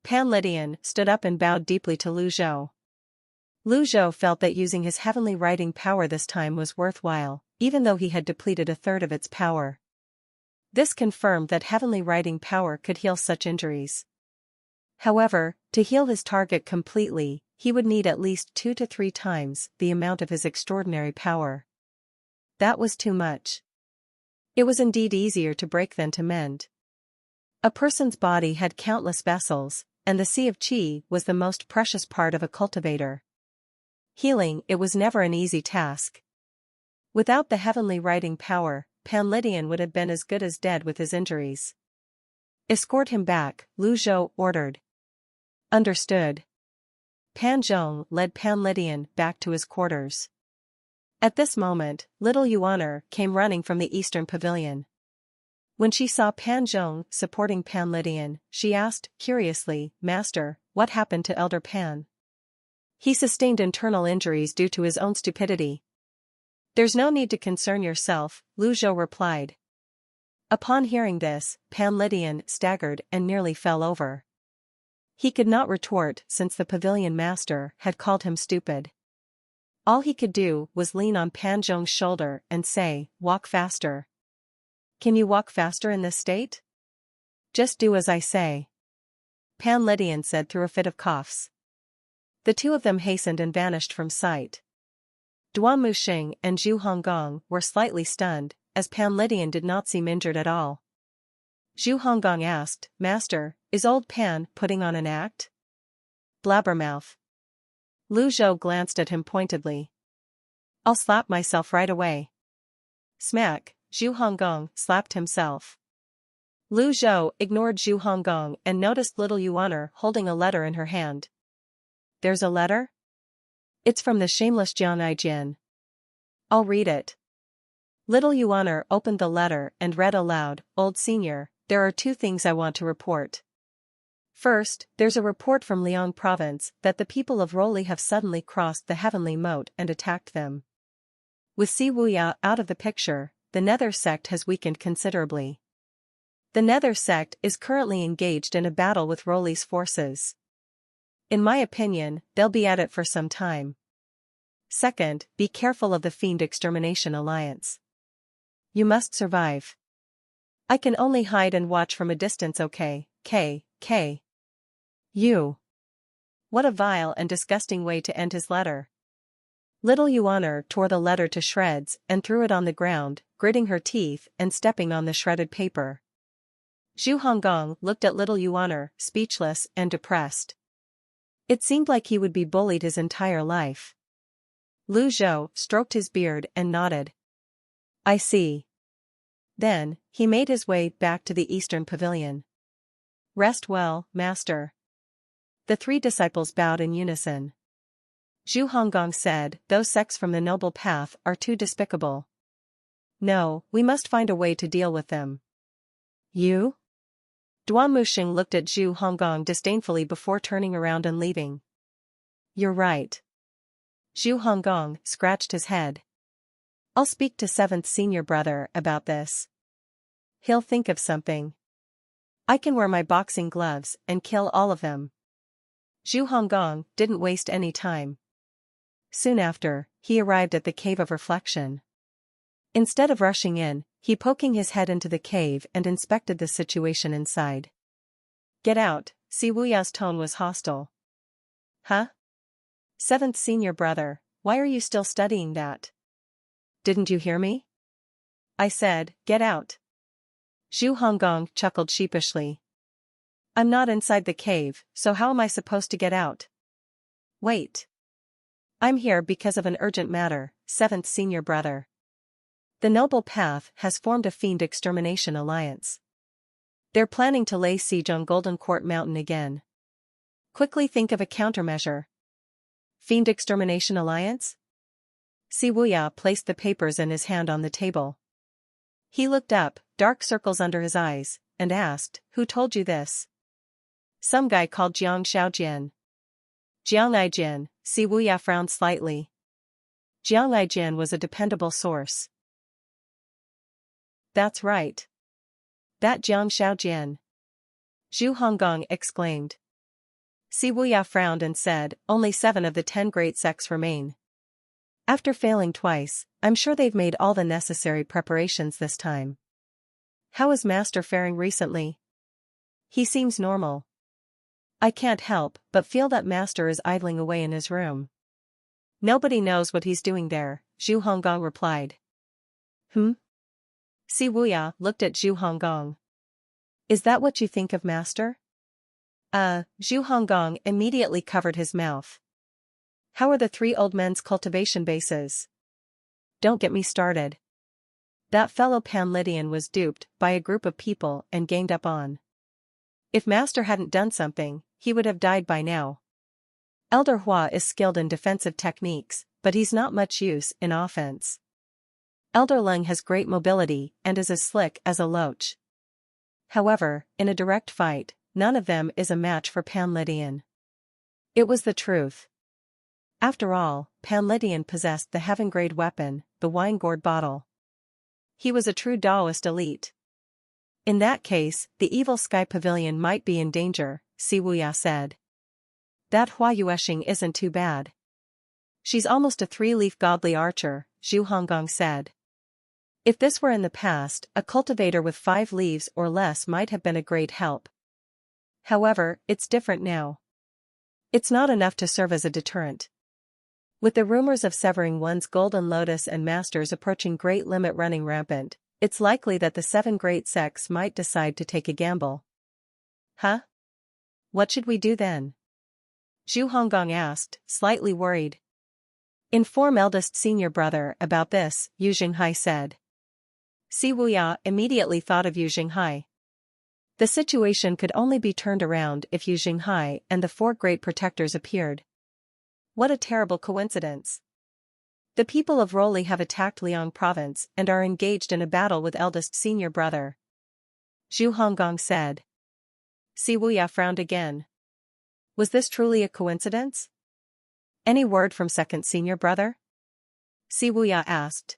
Pan Litian stood up and bowed deeply to Lu Zhou. Lu Zhou felt that using his heavenly writing power this time was worthwhile, even though he had depleted a third of its power. This confirmed that heavenly writing power could heal such injuries. However, to heal his target completely, he would need at least 2 to 3 times the amount of his extraordinary power. That was too much. It was indeed easier to break than to mend. A person's body had countless vessels, and the sea of qi was the most precious part of a cultivator. Healing it was never an easy task. Without the heavenly writing power, Pavilion would have been as good as dead with his injuries. Escort him back, Lu Zhou ordered. Understood. Pan Zhong led Pavilion back to his quarters. At this moment, little Yuan came running from the eastern pavilion. When she saw Pan Zhong supporting Pavilion, she asked, curiously, "Master, what happened to Elder Pan?" "He sustained internal injuries due to his own stupidity." "There's no need to concern yourself," Lu Zhou replied. Upon hearing this, Pavilion staggered and nearly fell over. He could not retort since the pavilion master had called him stupid. All he could do was lean on Pan Zhong's shoulder and say, "Walk faster." "Can you walk faster in this state?" "Just do as I say," Pavilion said through a fit of coughs. The two of them hastened and vanished from sight. Duan Muxing and Zhu Honggong were slightly stunned, as Pavilion did not seem injured at all. Zhu Honggong asked, "Master, is old Pan putting on an act?" "Blabbermouth." Lu Zhou glanced at him pointedly. "I'll slap myself right away." Smack, Zhu Honggong slapped himself. Lu Zhou ignored Zhu Honggong and noticed little Yuan holding a letter in her hand. "There's a letter?" "It's from the shameless Zhenghai. I'll read it." Little Yuan opened the letter and read aloud, "Old Senior, there are two things I want to report. First, there's a report from Liang province that the people of Roli have suddenly crossed the heavenly moat and attacked them. With Si Wuya out of the picture, the Nether sect has weakened considerably. The Nether sect is currently engaged in a battle with Roli's forces. In my opinion, they'll be at it for some time. Second, be careful of the Fiend Extermination Alliance. You must survive. I can only hide and watch from a distance, okay, K. You. What a vile and disgusting way to end his letter. Little Yuan tore the letter to shreds and threw it on the ground, gritting her teeth and stepping on the shredded paper. Zhu Honggong looked at little Yuan, speechless and depressed. It seemed like he would be bullied his entire life. Lu Zhou stroked his beard and nodded. "I see." Then, he made his way back to the eastern pavilion. "Rest well, master." The three disciples bowed in unison. Zhu Honggong said, "Those sects from the noble path are too despicable. No, we must find a way to deal with them." "You?" Duan Muxing looked at Zhu Honggong disdainfully before turning around and leaving. "You're right." Zhu Honggong scratched his head. "I'll speak to 7th senior brother about this. He'll think of something. I can wear my boxing gloves and kill all of them." Zhu Honggong didn't waste any time. Soon after, he arrived at the Cave of Reflection. Instead of rushing in, he poking his head into the cave and inspected the situation inside. "Get out," Si Wuya's tone was hostile. "Huh? 7th senior brother, why are you still studying that? Didn't you hear me? I said, get out." Zhu Honggong chuckled sheepishly. "I'm not inside the cave, so how am I supposed to get out?" "Wait. I'm here because of an urgent matter, 7th senior brother. The Noble Path has formed a Fiend Extermination Alliance. They're planning to lay siege on Golden Court Mountain again. Quickly think of a countermeasure." "Fiend Extermination Alliance?" Si Wuya placed the papers in his hand on the table. He looked up, dark circles under his eyes, and asked, "Who told you this?" "Some guy called Jiang Xiaojian." "Jiang, Si Wuya frowned slightly. Jiang was a dependable source. "That's right. That Jiang Xiaojian." Zhu Honggong exclaimed. Si Wuya frowned and said, "Only 7 of the 10 great sects remain. After failing twice, I'm sure they've made all the necessary preparations this time. How is Master faring recently?" "He seems normal. I can't help but feel that Master is idling away in his room." "Nobody knows what he's doing there," Zhu Honggong replied. Si Wuya looked at Zhu Honggong. Is that what you think of, Master? Zhu Honggong immediately covered his mouth. How are the three old men's cultivation bases? Don't get me started. That fellow Panlydian was duped by a group of people and ganged up on. If Master hadn't done something, he would have died by now. Elder Hua is skilled in defensive techniques, but he's not much use in offense. Elder Leng has great mobility and is as slick as a loach. However, in a direct fight, none of them is a match for Panlydian. It was the truth. After all, Panlydian possessed the heaven-grade weapon, the wine-gourd bottle. He was a true Daoist elite. In that case, the evil Sky Pavilion might be in danger, Si Wuya said. That Hua Yueshing isn't too bad. She's almost a three-leaf godly archer, Zhu Honggong said. If this were in the past, a cultivator with 5 leaves or less might have been a great help. However, it's different now. It's not enough to serve as a deterrent. With the rumors of severing one's golden lotus and masters approaching great limit running rampant, it's likely that the 7 great sects might decide to take a gamble. Huh? What should we do then? Zhu Honggong asked, slightly worried. Inform eldest senior brother about this, Zhenghai said. Si Wuya immediately thought of Zhenghai. The situation could only be turned around if Zhenghai and the 4 great protectors appeared. What a terrible coincidence. The people of Roli have attacked Liang province and are engaged in a battle with eldest senior brother. Zhu Honggong said. Si Wuya frowned again. Was this truly a coincidence? Any word from second senior brother? Si Wuya asked.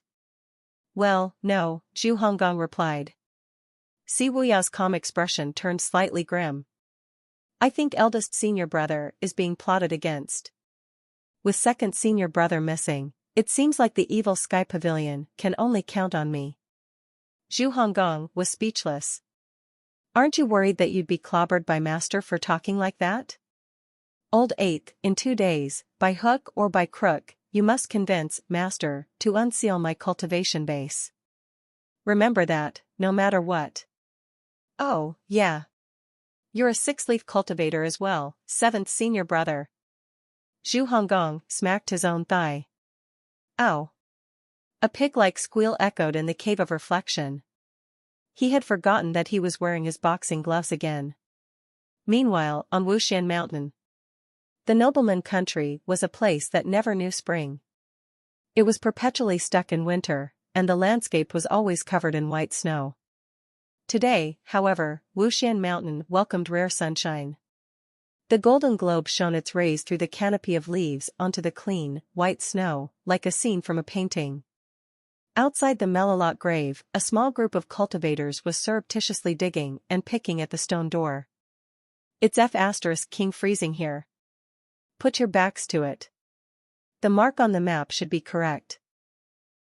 Well, no, Zhu Honggong replied. Si Wuya's calm expression turned slightly grim. I think eldest senior brother is being plotted against. With second senior brother missing, it seems like the evil Sky Pavilion can only count on me. Zhu Honggong was speechless. Aren't you worried that you'd be clobbered by Master for talking like that? Old 8th, in 2 days, by hook or by crook, you must convince Master to unseal my cultivation base. Remember that, no matter what. Oh, yeah. You're a 6-leaf cultivator as well, 7th senior brother. Zhu Honggong smacked his own thigh. Ow. A pig-like squeal echoed in the cave of reflection. He had forgotten that he was wearing his boxing gloves again. Meanwhile, on Wuxian Mountain, the nobleman country was a place that never knew spring. It was perpetually stuck in winter, and the landscape was always covered in white snow. Today, however, Wuxian Mountain welcomed rare sunshine. The golden globe shone its rays through the canopy of leaves onto the clean, white snow, like a scene from a painting. Outside the Melilot grave, a small group of cultivators was surreptitiously digging and picking at the stone door. It's King freezing here. Put your backs to it. The mark on the map should be correct.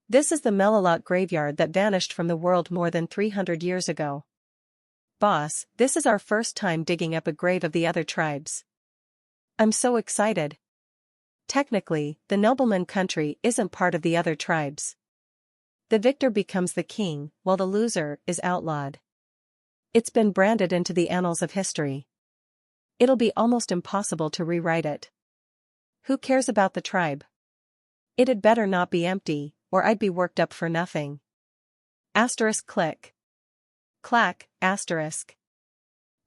This is the Melilot graveyard that vanished from the world more than 300 years ago. Boss, this is our first time digging up a grave of the other tribes. I'm so excited. Technically, the nobleman country isn't part of the other tribes. The victor becomes the king, while the loser is outlawed. It's been branded into the annals of history. It'll be almost impossible to rewrite it. Who cares about the tribe? It'd better not be empty, or I'd be worked up for nothing. Asterisk click. Clack, asterisk.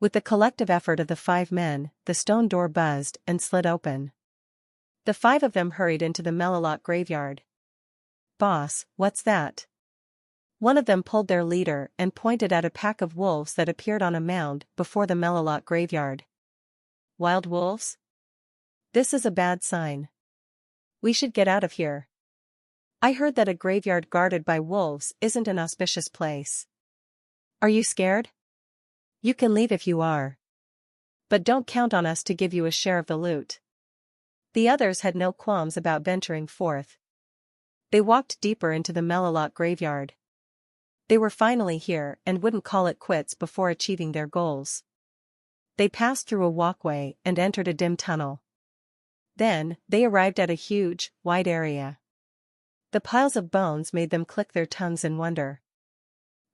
With the collective effort of the 5 men, the stone door buzzed and slid open. The 5 of them hurried into the Melilot graveyard. Boss, what's that? One of them pulled their leader and pointed at a pack of wolves that appeared on a mound before the Melilot graveyard. Wild wolves? This is a bad sign. We should get out of here. I heard that a graveyard guarded by wolves isn't an auspicious place. Are you scared? You can leave if you are. But don't count on us to give you a share of the loot. The others had no qualms about venturing forth. They walked deeper into the Melilot graveyard. They were finally here and wouldn't call it quits before achieving their goals. They passed through a walkway and entered a dim tunnel. Then, they arrived at a huge, wide area. The piles of bones made them click their tongues in wonder.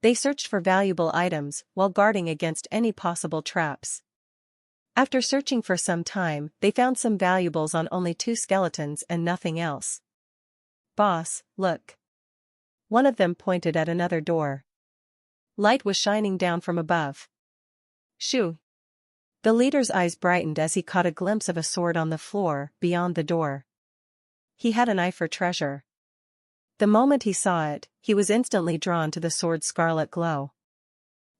They searched for valuable items while guarding against any possible traps. After searching for some time, they found some valuables on only 2 skeletons and nothing else. "Boss, look." One of them pointed at another door. Light was shining down from above. "Shoo." The leader's eyes brightened as he caught a glimpse of a sword on the floor beyond the door. He had an eye for treasure. The moment he saw it, he was instantly drawn to the sword's scarlet glow.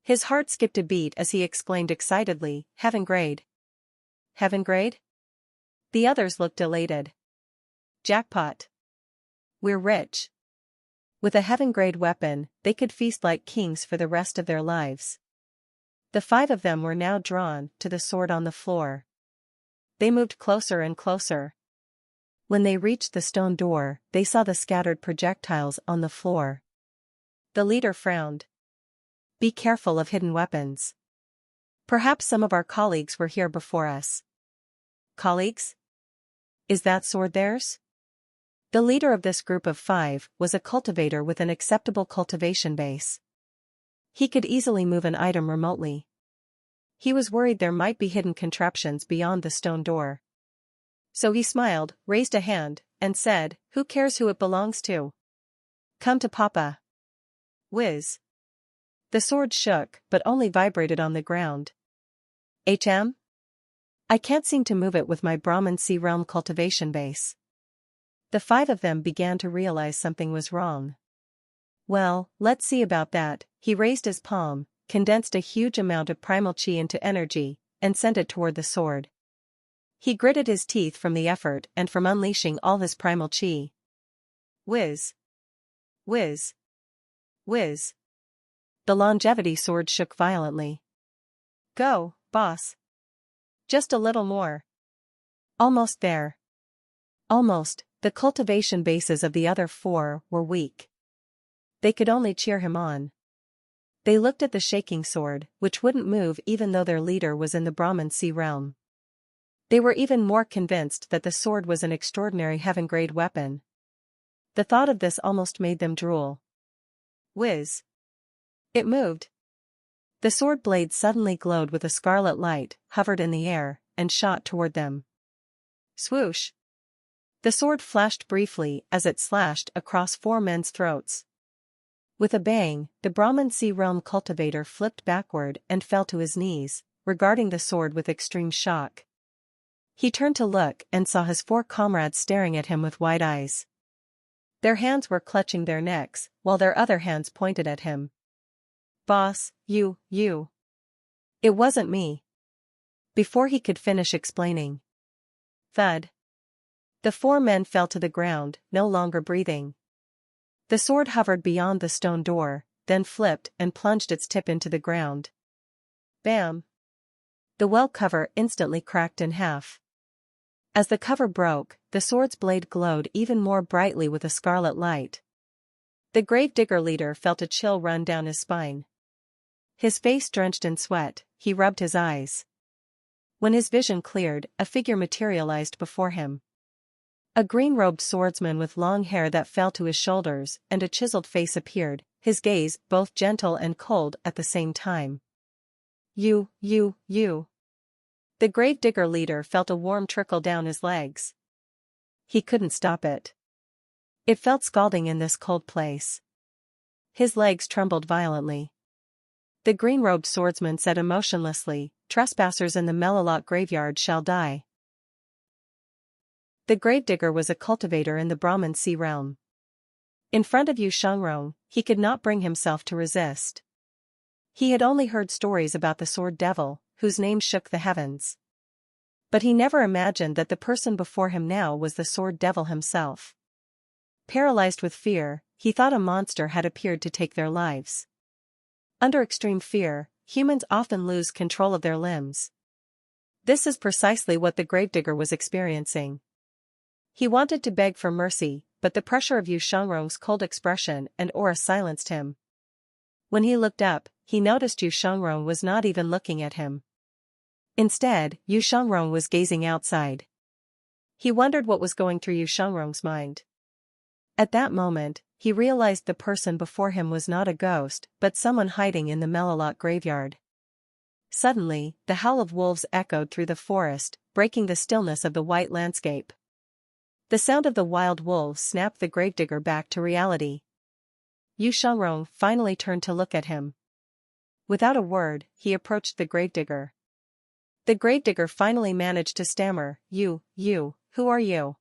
His heart skipped a beat as he exclaimed excitedly, "Heaven grade." "Heaven grade?" The others looked elated. "Jackpot. We're rich." With a heaven grade weapon, they could feast like kings for the rest of their lives. The 5 of them were now drawn to the sword on the floor. They moved closer and closer. When they reached the stone door, they saw the scattered projectiles on the floor. The leader frowned. "Be careful of hidden weapons. Perhaps some of our colleagues were here before us." "Colleagues? Is that sword theirs?" The leader of this group of 5 was a cultivator with an acceptable cultivation base. He could easily move an item remotely. He was worried there might be hidden contraptions beyond the stone door. So he smiled, raised a hand, and said, "Who cares who it belongs to? Come to Papa." Whiz. The sword shook, but only vibrated on the ground. "HM? I can't seem to move it with my Brahman Sea Realm cultivation base." The 5 of them began to realize something was wrong. "Well, let's see about that." He raised his palm, condensed a huge amount of primal chi into energy, and sent it toward the sword. He gritted his teeth from the effort and from unleashing all his primal chi. Whiz. Whiz. Whiz. The longevity sword shook violently. "Go, boss. Just a little more." "Almost there." Almost. The cultivation bases of the other 4 were weak. They could only cheer him on. They looked at the shaking sword, which wouldn't move even though their leader was in the Brahman Sea Realm. They were even more convinced that the sword was an extraordinary heaven-grade weapon. The thought of this almost made them drool. Whiz. It moved. The sword blade suddenly glowed with a scarlet light, hovered in the air, and shot toward them. Swoosh. The sword flashed briefly as it slashed across 4 men's throats. With a bang, the Brahman Sea Realm cultivator flipped backward and fell to his knees, regarding the sword with extreme shock. He turned to look and saw his 4 comrades staring at him with wide eyes. Their hands were clutching their necks, while their other hands pointed at him. "Boss, you. It wasn't me." Before he could finish explaining. Thud. The 4 men fell to the ground, no longer breathing. The sword hovered beyond the stone door, then flipped and plunged its tip into the ground. Bam! The well cover instantly cracked in half. As the cover broke, the sword's blade glowed even more brightly with a scarlet light. The gravedigger leader felt a chill run down his spine. His face drenched in sweat, he rubbed his eyes. When his vision cleared, a figure materialized before him. A green-robed swordsman with long hair that fell to his shoulders and a chiseled face appeared, his gaze both gentle and cold at the same time. You. The gravedigger leader felt a warm trickle down his legs. He couldn't stop it. It felt scalding in this cold place. His legs trembled violently. The green-robed swordsman said emotionlessly, "Trespassers in the Melilot graveyard shall die." The gravedigger was a cultivator in the Brahman Sea Realm. In front of Yu Shangrong, he could not bring himself to resist. He had only heard stories about the sword devil, whose name shook the heavens. But he never imagined that the person before him now was the sword devil himself. Paralyzed with fear, he thought a monster had appeared to take their lives. Under extreme fear, humans often lose control of their limbs. This is precisely what the gravedigger was experiencing. He wanted to beg for mercy, but the pressure of Yu Shangrong's cold expression and aura silenced him. When he looked up, he noticed Yu Shangrong was not even looking at him. Instead, Yu Shangrong was gazing outside. He wondered what was going through Yu Shangrong's mind. At that moment, he realized the person before him was not a ghost but someone hiding in the Melilot graveyard. Suddenly, the howl of wolves echoed through the forest, breaking the stillness of the white landscape. The sound of the wild wolves snapped the gravedigger back to reality. Yu Shangrong finally turned to look at him. Without a word, he approached the gravedigger. The gravedigger finally managed to stammer, You, who are you?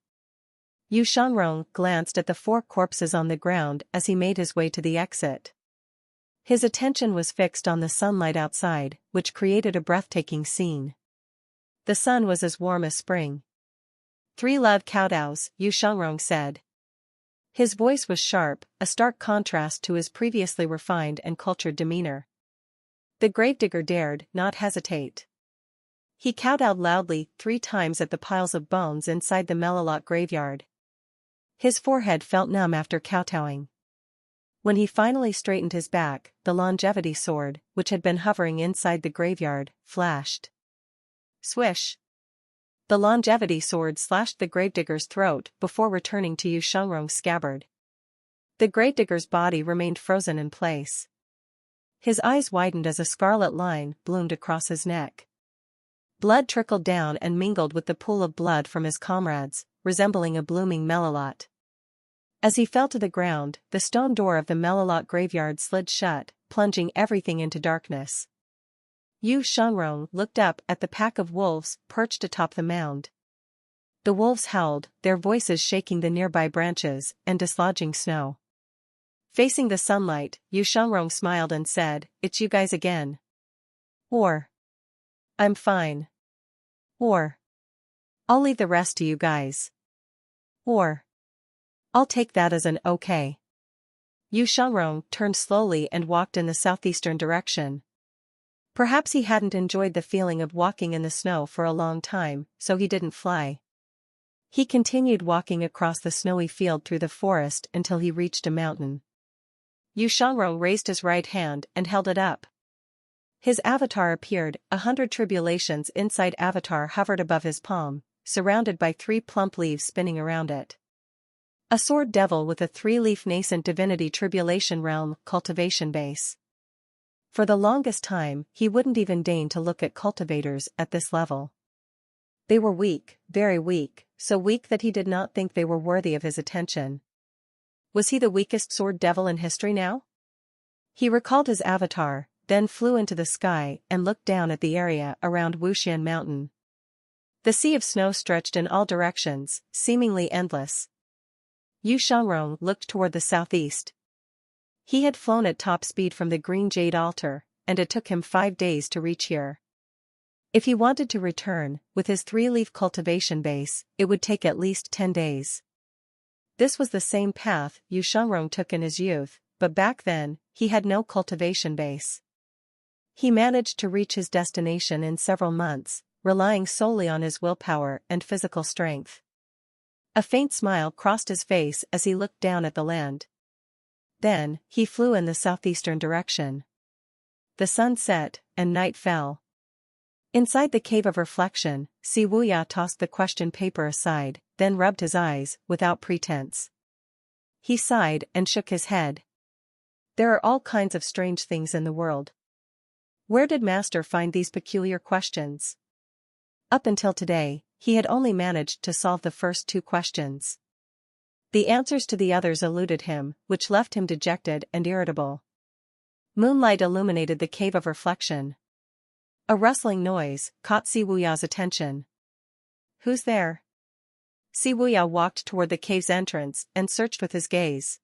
Yu Shangrong glanced at the 4 corpses on the ground as he made his way to the exit. His attention was fixed on the sunlight outside, which created a breathtaking scene. The sun was as warm as spring. 3 loud kowtows, Yu Shangrong said. His voice was sharp, a stark contrast to his previously refined and cultured demeanor. The gravedigger dared not hesitate. He kowtowed loudly 3 times at the piles of bones inside the Melilot graveyard. His forehead felt numb after kowtowing. When he finally straightened his back, the longevity sword, which had been hovering inside the graveyard, flashed. Swish! The longevity sword slashed the gravedigger's throat before returning to Yu Shangrong's scabbard. The gravedigger's body remained frozen in place. His eyes widened as a scarlet line bloomed across his neck. Blood trickled down and mingled with the pool of blood from his comrades, resembling a blooming Melilot. As he fell to the ground, the stone door of the Melilot graveyard slid shut, plunging everything into darkness. Yu Shangrong looked up at the pack of wolves perched atop the mound. The wolves howled, their voices shaking the nearby branches and dislodging snow. Facing the sunlight, Yu Shangrong smiled and said, It's you guys again. Or, I'm fine. Or, I'll leave the rest to you guys. Or, I'll take that as an okay. Yu Shangrong turned slowly and walked in the southeastern direction. Perhaps he hadn't enjoyed the feeling of walking in the snow for a long time, so he didn't fly. He continued walking across the snowy field through the forest until he reached a mountain. Yu Shangrong raised his right hand and held it up. His avatar appeared, 100 tribulations inside avatar hovered above his palm, surrounded by 3 plump leaves spinning around it. A sword devil with a 3-leaf nascent divinity tribulation realm cultivation base. For the longest time, he wouldn't even deign to look at cultivators at this level. They were weak, very weak, so weak that he did not think they were worthy of his attention. Was he the weakest sword devil in history now? He recalled his avatar, then flew into the sky and looked down at the area around Wuxian Mountain. The sea of snow stretched in all directions, seemingly endless. Yu Shangrong looked toward the southeast. He had flown at top speed from the Green Jade Altar, and it took him 5 days to reach here. If he wanted to return, with his 3-leaf cultivation base, it would take at least 10 days. This was the same path Yu Shangrong took in his youth, but back then, he had no cultivation base. He managed to reach his destination in several months, relying solely on his willpower and physical strength. A faint smile crossed his face as he looked down at the land. Then, he flew in the southeastern direction. The sun set, and night fell. Inside the cave of reflection, Si Wuya tossed the question paper aside, then rubbed his eyes, without pretense. He sighed and shook his head. There are all kinds of strange things in the world. Where did Master find these peculiar questions? Up until today, he had only managed to solve the first 2 questions. The answers to the others eluded him, which left him dejected and irritable. Moonlight illuminated the cave of reflection. A rustling noise caught Si Wuya's attention. Who's there? Si Wuya walked toward the cave's entrance and searched with his gaze.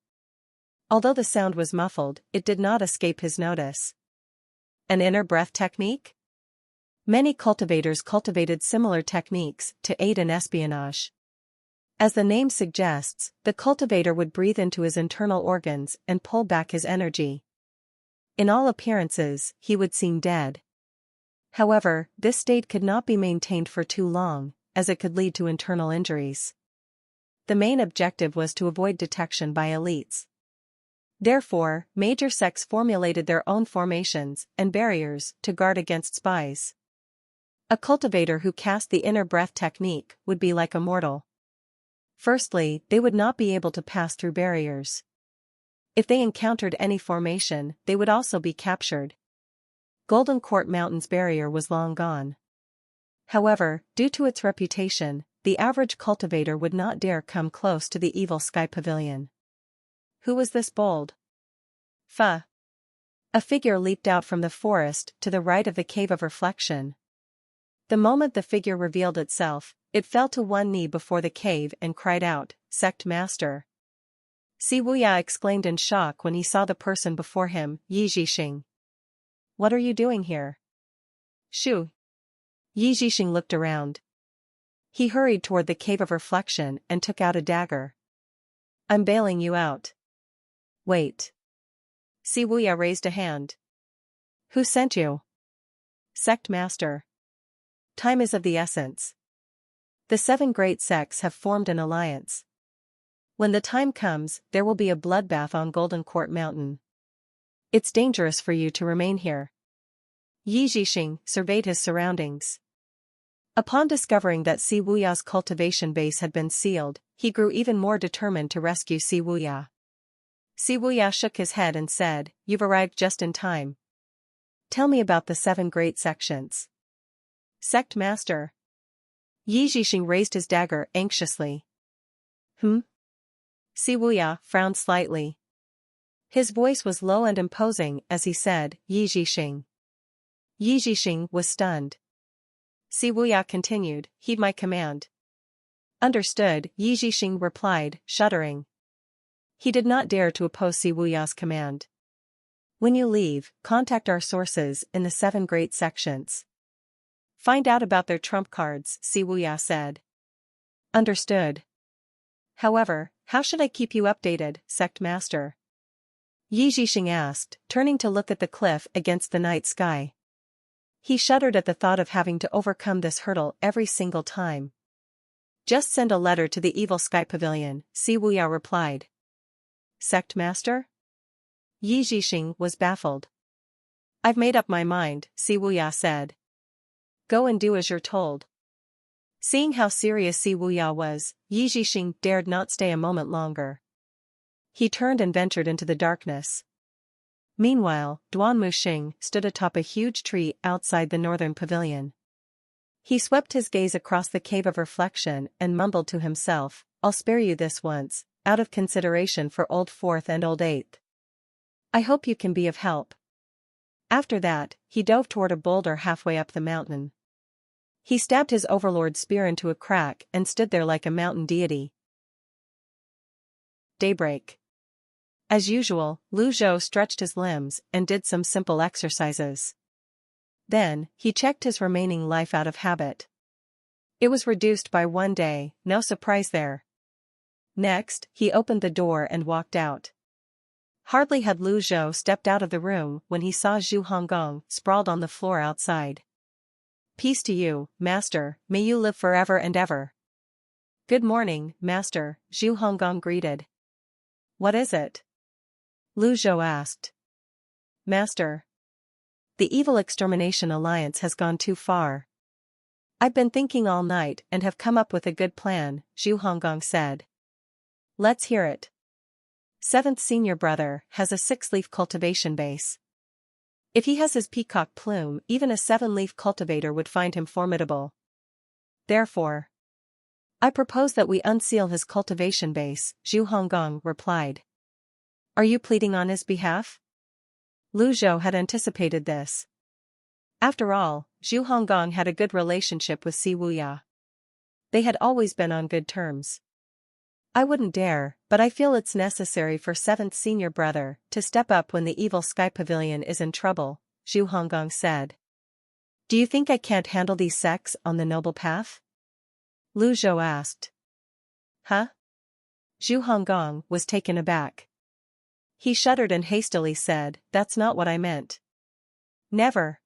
Although the sound was muffled, it did not escape his notice. An inner breath technique? Many cultivators cultivated similar techniques to aid in espionage. As the name suggests, the cultivator would breathe into his internal organs and pull back his energy. In all appearances, he would seem dead. However, this state could not be maintained for too long, as it could lead to internal injuries. The main objective was to avoid detection by elites. Therefore, major sects formulated their own formations and barriers to guard against spies. A cultivator who cast the inner breath technique would be like a mortal. Firstly, they would not be able to pass through barriers. If they encountered any formation, they would also be captured. Golden Court Mountain's barrier was long gone. However, due to its reputation, the average cultivator would not dare come close to the evil Sky Pavilion. Who was this bold? Fuh! A figure leaped out from the forest to the right of the Cave of Reflection. The moment the figure revealed itself, it fell to one knee before the cave and cried out, "Sect Master." Si Wuya exclaimed in shock when he saw the person before him, Yi Zhixing. "What are you doing here?" "Shoo." Yi Zhixing looked around. He hurried toward the Cave of Reflection and took out a dagger. "I'm bailing you out." "Wait." Si Wuya raised a hand. "Who sent you?" "Sect Master. Time is of the essence. The 7 great sects have formed an alliance. When the time comes, there will be a bloodbath on Golden Court Mountain. It's dangerous for you to remain here." Yi Zhixing surveyed his surroundings. Upon discovering that Si Wuya's cultivation base had been sealed, he grew even more determined to rescue Si Wuya. Si Wuya shook his head and said, "You've arrived just in time. Tell me about the 7 great sections." "Sect Master." Yi Zhixing raised his dagger anxiously. Si Wuya frowned slightly. His voice was low and imposing as he said, "Yi Zhixing." Yi Zhixing was stunned. Si Wuya continued, "Heed my command." "Understood," Yi Zhixing replied, shuddering. He did not dare to oppose Si Wuya's command. "When you leave, contact our sources in the 7 great sections. Find out about their trump cards," Si Wuya said. "Understood. However, how should I keep you updated, Sect Master?" Yi Zhixing asked, turning to look at the cliff against the night sky. He shuddered at the thought of having to overcome this hurdle every single time. "Just send a letter to the evil Sky Pavilion," Si Wuya replied. "Sect Master?" Yi Zhixing was baffled. "I've made up my mind," Si Wuya said. "Go and do as you're told." Seeing how serious Si Wuya was, Yi Zhixing dared not stay a moment longer. He turned and ventured into the darkness. Meanwhile, Duan Muxing stood atop a huge tree outside the northern pavilion. He swept his gaze across the Cave of Reflection and mumbled to himself, "I'll spare you this once, out of consideration for Old Fourth and Old Eighth. I hope you can be of help." After that, he dove toward a boulder halfway up the mountain. He stabbed his overlord's spear into a crack and stood there like a mountain deity. Daybreak. As usual, Lu Zhou stretched his limbs and did some simple exercises. Then, he checked his remaining life out of habit. It was reduced by 1 day, no surprise there. Next, he opened the door and walked out. Hardly had Lu Zhou stepped out of the room when he saw Zhu Honggong sprawled on the floor outside. "Peace to you, Master, may you live forever and ever." "Good morning, Master," Zhu Honggong greeted. "What is it?" Lu Zhou asked. "Master. The evil Extermination Alliance has gone too far. I've been thinking all night and have come up with a good plan," Zhu Honggong said. "Let's hear it." 7th senior brother has a 6-leaf cultivation base. If he has his Peacock plume, even a 7-leaf cultivator would find him formidable. Therefore, I propose that we unseal his cultivation base, Zhu Honggong replied. "Are you pleading on his behalf?" Lu Zhou had anticipated this. After all, Zhu Honggong had a good relationship with Si Wuya. They had always been on good terms. "I wouldn't dare, but I feel it's necessary for 7th senior brother to step up when the evil Sky Pavilion is in trouble," Zhu Honggong said. "Do you think I can't handle these sects on the noble path?" Lu Zhou asked. "Huh?" Zhu Honggong was taken aback. He shuddered and hastily said, "That's not what I meant." "Never."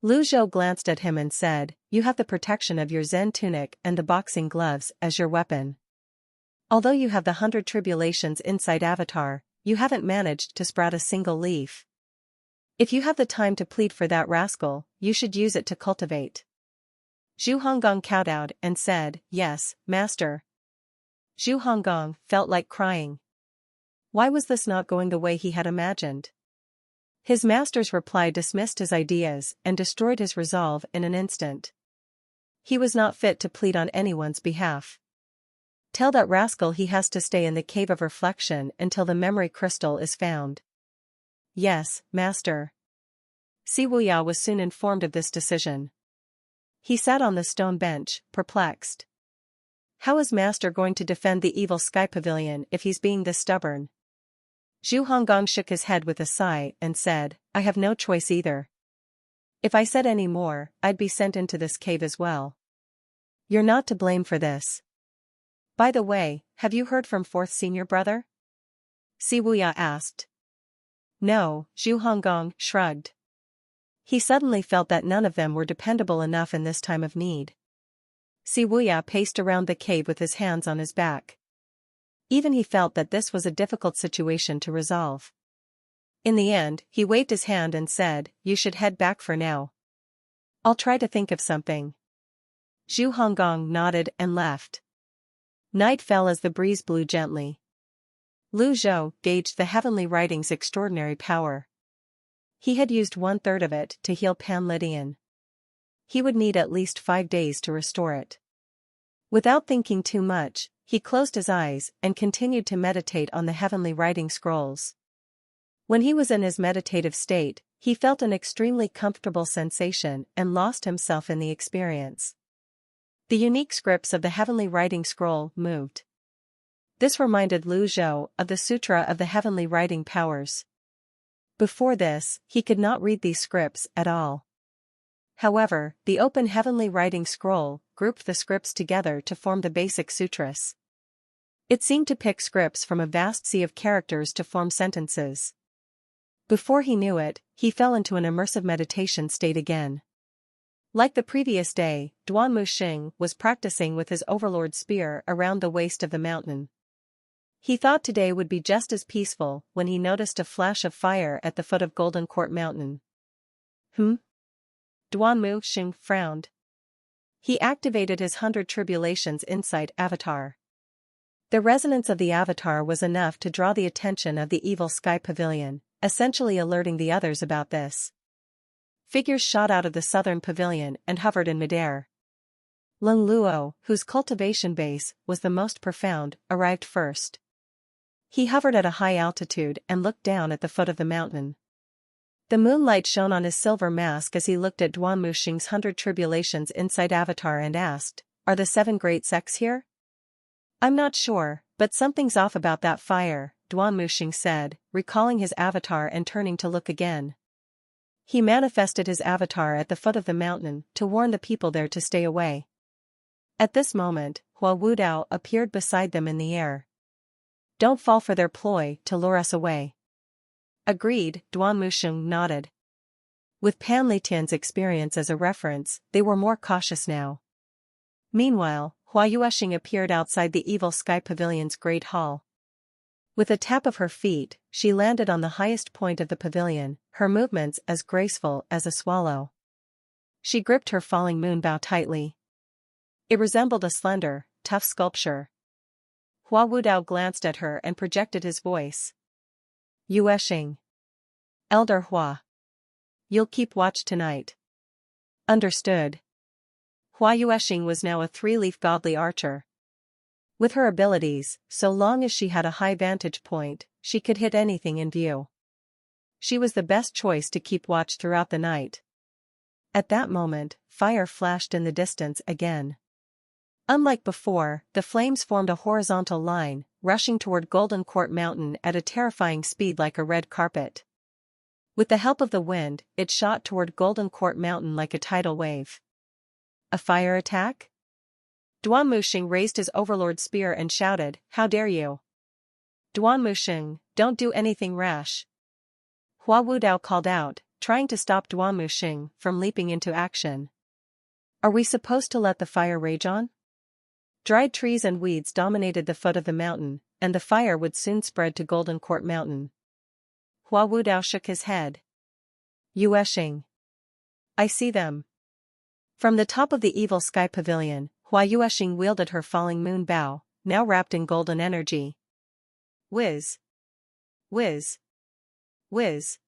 Lu Zhou glanced at him and said, "You have the protection of your Zen tunic and the boxing gloves as your weapon. Although you have the 100 tribulations inside Avatar, you haven't managed to sprout a single leaf. If you have the time to plead for that rascal, you should use it to cultivate." Zhu Honggong kowtowed and said, "Yes, Master." Zhu Honggong felt like crying. Why was this not going the way he had imagined? His master's reply dismissed his ideas and destroyed his resolve in an instant. He was not fit to plead on anyone's behalf. Tell that rascal he has to stay in the cave of reflection until the memory crystal is found. Yes, master. Si Wuya was soon informed of this decision. He sat on the stone bench, perplexed. How is master going to defend the evil sky pavilion if he's being this stubborn? Zhu Honggong shook his head with a sigh and said, I have no choice either. If I said any more, I'd be sent into this cave as well. You're not to blame for this. By the way, have you heard from fourth senior brother? Si Wuya asked. No, Zhu Honggong shrugged. He suddenly felt that none of them were dependable enough in this time of need. Si Wuya paced around the cave with his hands on his back. Even he felt that this was a difficult situation to resolve. In the end, he waved his hand and said, You should head back for now. I'll try to think of something. Zhu Honggong nodded and left. Night fell as the breeze blew gently. Lu Zhou gauged the heavenly writing's extraordinary power. He had used 1/3 of it to heal Pan Lydian. He would need at least 5 days to restore it. Without thinking too much, he closed his eyes and continued to meditate on the heavenly writing scrolls. When he was in his meditative state, he felt an extremely comfortable sensation and lost himself in the experience. The unique scripts of the heavenly writing scroll moved. This reminded Lu Zhou of the Sutra of the Heavenly Writing Powers. Before this, he could not read these scripts at all. However, the open heavenly writing scroll grouped the scripts together to form the basic sutras. It seemed to pick scripts from a vast sea of characters to form sentences. Before he knew it, he fell into an immersive meditation state again. Like the previous day, Duan Muxing was practicing with his overlord spear around the waist of the mountain. He thought today would be just as peaceful when he noticed a flash of fire at the foot of Golden Court Mountain. Duan Muxing frowned. He activated his 100 Tribulations Insight avatar. The resonance of the avatar was enough to draw the attention of the evil sky pavilion, essentially alerting the others about this. Figures shot out of the southern pavilion and hovered in midair. Lung Luo, whose cultivation base was the most profound, arrived first. He hovered at a high altitude and looked down at the foot of the mountain. The moonlight shone on his silver mask as he looked at Duan Muxing's 100 Tribulations Insight avatar and asked, Are the 7 great sects here? I'm not sure, but something's off about that fire, Duan Muxing said, recalling his avatar and turning to look again. He manifested his avatar at the foot of the mountain to warn the people there to stay away. At this moment, Hua Wudao appeared beside them in the air. Don't fall for their ploy to lure us away. Agreed, Duan Muxing nodded. With Pan Lydian's experience as a reference, they were more cautious now. Meanwhile, Hua Yuexing appeared outside the evil sky pavilion's great hall. With a tap of her feet, she landed on the highest point of the pavilion, her movements as graceful as a swallow. She gripped her falling moon bow tightly. It resembled a slender, tough sculpture. Hua Wudao glanced at her and projected his voice. Yuexing. Elder Hua. You'll keep watch tonight. Understood. Hua Yuexing was now a 3-leaf godly archer. With her abilities, so long as she had a high vantage point, she could hit anything in view. She was the best choice to keep watch throughout the night. At that moment, fire flashed in the distance again. Unlike before, the flames formed a horizontal line, rushing toward Golden Court Mountain at a terrifying speed like a red carpet. With the help of the wind, it shot toward Golden Court Mountain like a tidal wave. A fire attack? Duan Muxing raised his overlord spear and shouted, How dare you? Duan Muxing, don't do anything rash. Hua Wudao called out, trying to stop Duan Muxing from leaping into action. Are we supposed to let the fire rage on? Dried trees and weeds dominated the foot of the mountain, and the fire would soon spread to Golden Court Mountain. Hua Wudao shook his head. Yuexing. I see them. From the top of the evil sky pavilion, Hua Yuexing wielded her falling moon bow, now wrapped in golden energy. Whiz. Whiz. Whiz.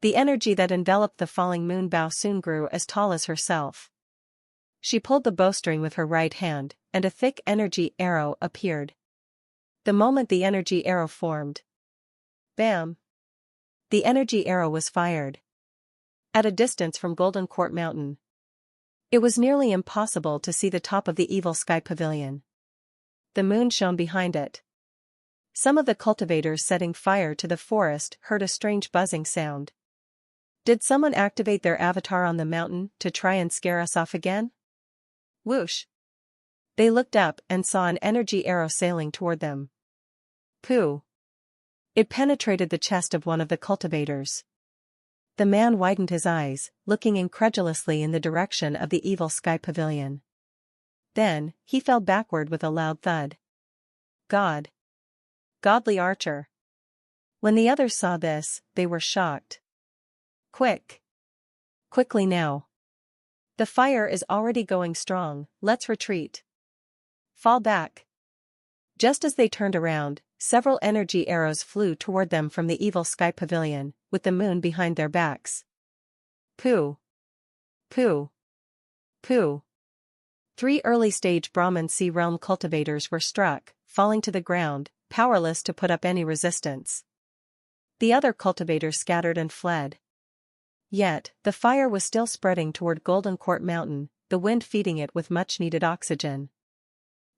The energy that enveloped the falling moon bow soon grew as tall as herself. She pulled the bowstring with her right hand, and a thick energy arrow appeared. The moment the energy arrow formed, bam! The energy arrow was fired. At a distance from Golden Court Mountain. It was nearly impossible to see the top of the evil sky pavilion. The moon shone behind it. Some of the cultivators setting fire to the forest heard a strange buzzing sound. Did someone activate their avatar on the mountain to try and scare us off again? Whoosh! They looked up and saw an energy arrow sailing toward them. Pooh! It penetrated the chest of one of the cultivators. The man widened his eyes, looking incredulously in the direction of the evil sky pavilion. Then, he fell backward with a loud thud. God! Godly archer! When the others saw this, they were shocked. Quick! Quickly now! The fire is already going strong, let's retreat. Fall back! Just as they turned around, several energy arrows flew toward them from the evil sky pavilion, with the moon behind their backs. Pooh! Pooh! Pooh! 3 early-stage Brahman Sea Realm cultivators were struck, falling to the ground, powerless to put up any resistance. The other cultivators scattered and fled. Yet, the fire was still spreading toward Golden Court Mountain, the wind feeding it with much-needed oxygen.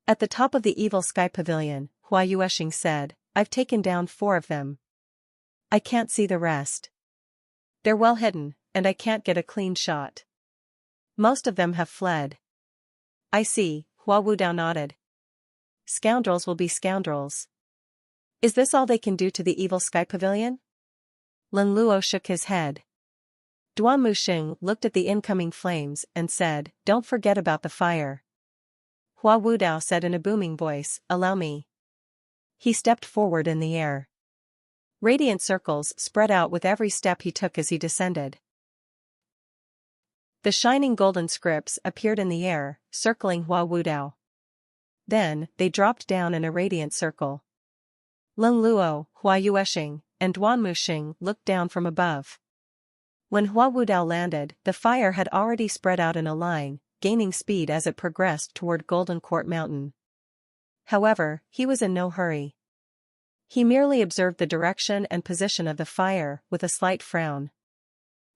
At the top of the evil sky pavilion, Hua Yueshing said, I've taken down 4 of them. I can't see the rest. They're well hidden, and I can't get a clean shot. Most of them have fled. I see, Hua Wudao nodded. Scoundrels will be scoundrels. Is this all they can do to the evil sky pavilion? Lin Luo shook his head. Duan Muxing looked at the incoming flames and said, Don't forget about the fire. Hua Wudao said in a booming voice, Allow me. He stepped forward in the air. Radiant circles spread out with every step he took as he descended. The shining golden scripts appeared in the air, circling Hua Wudao. Then, they dropped down in a radiant circle. Lin Luo, Hua Yueshing, and Duan Muxing looked down from above. When Hua Wudao landed, the fire had already spread out in a line, gaining speed as it progressed toward Golden Court Mountain. However, he was in no hurry. He merely observed the direction and position of the fire with a slight frown.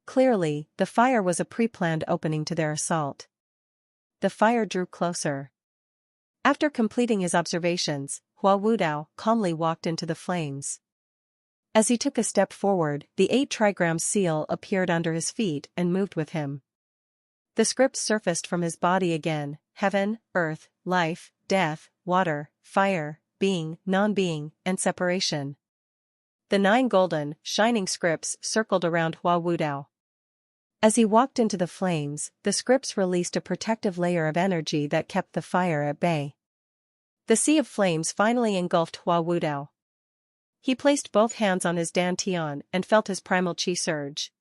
Clearly, the fire was a pre-planned opening to their assault. The fire drew closer. After completing his observations, Hua Wudao calmly walked into the flames. As he took a step forward, the 8 trigram seal appeared under his feet and moved with him. The scripts surfaced from his body again: heaven, earth, life, death, water, fire, being, non-being, and separation. The 9 golden, shining scripts circled around Hua Wudao. As he walked into the flames, the scripts released a protective layer of energy that kept the fire at bay. The sea of flames finally engulfed Hua Wudao. He placed both hands on his dantian and felt his primal chi surge.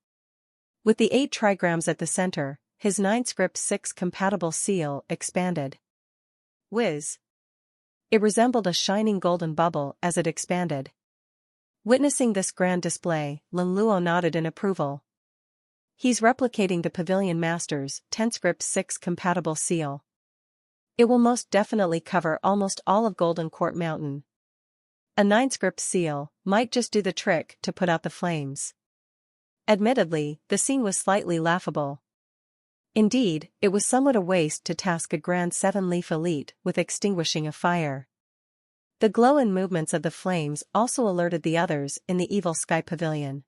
With the 8 trigrams at the center, his 9 script 6 compatible seal expanded. Whiz! It resembled a shining golden bubble as it expanded. Witnessing this grand display, Lin Luo nodded in approval. He's replicating the Pavilion Master's 10 script 6 compatible seal. It will most definitely cover almost all of Golden Court Mountain. A 9 script seal might just do the trick to put out the flames. Admittedly, the scene was slightly laughable. Indeed, it was somewhat a waste to task a grand 7-leaf elite with extinguishing a fire. The glow and movements of the flames also alerted the others in the evil sky pavilion.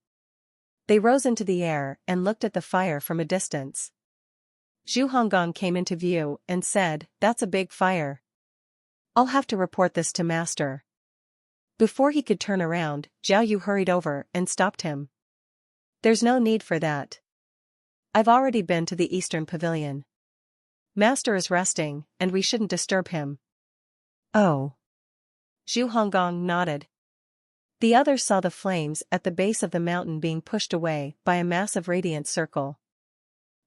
They rose into the air and looked at the fire from a distance. Zhu Honggang came into view and said, That's a big fire. I'll have to report this to Master. Before he could turn around, Zhao Yu hurried over and stopped him. There's no need for that. I've already been to the Eastern Pavilion. Master is resting, and we shouldn't disturb him. Oh. Zhu Honggang nodded. The others saw the flames at the base of the mountain being pushed away by a massive radiant circle.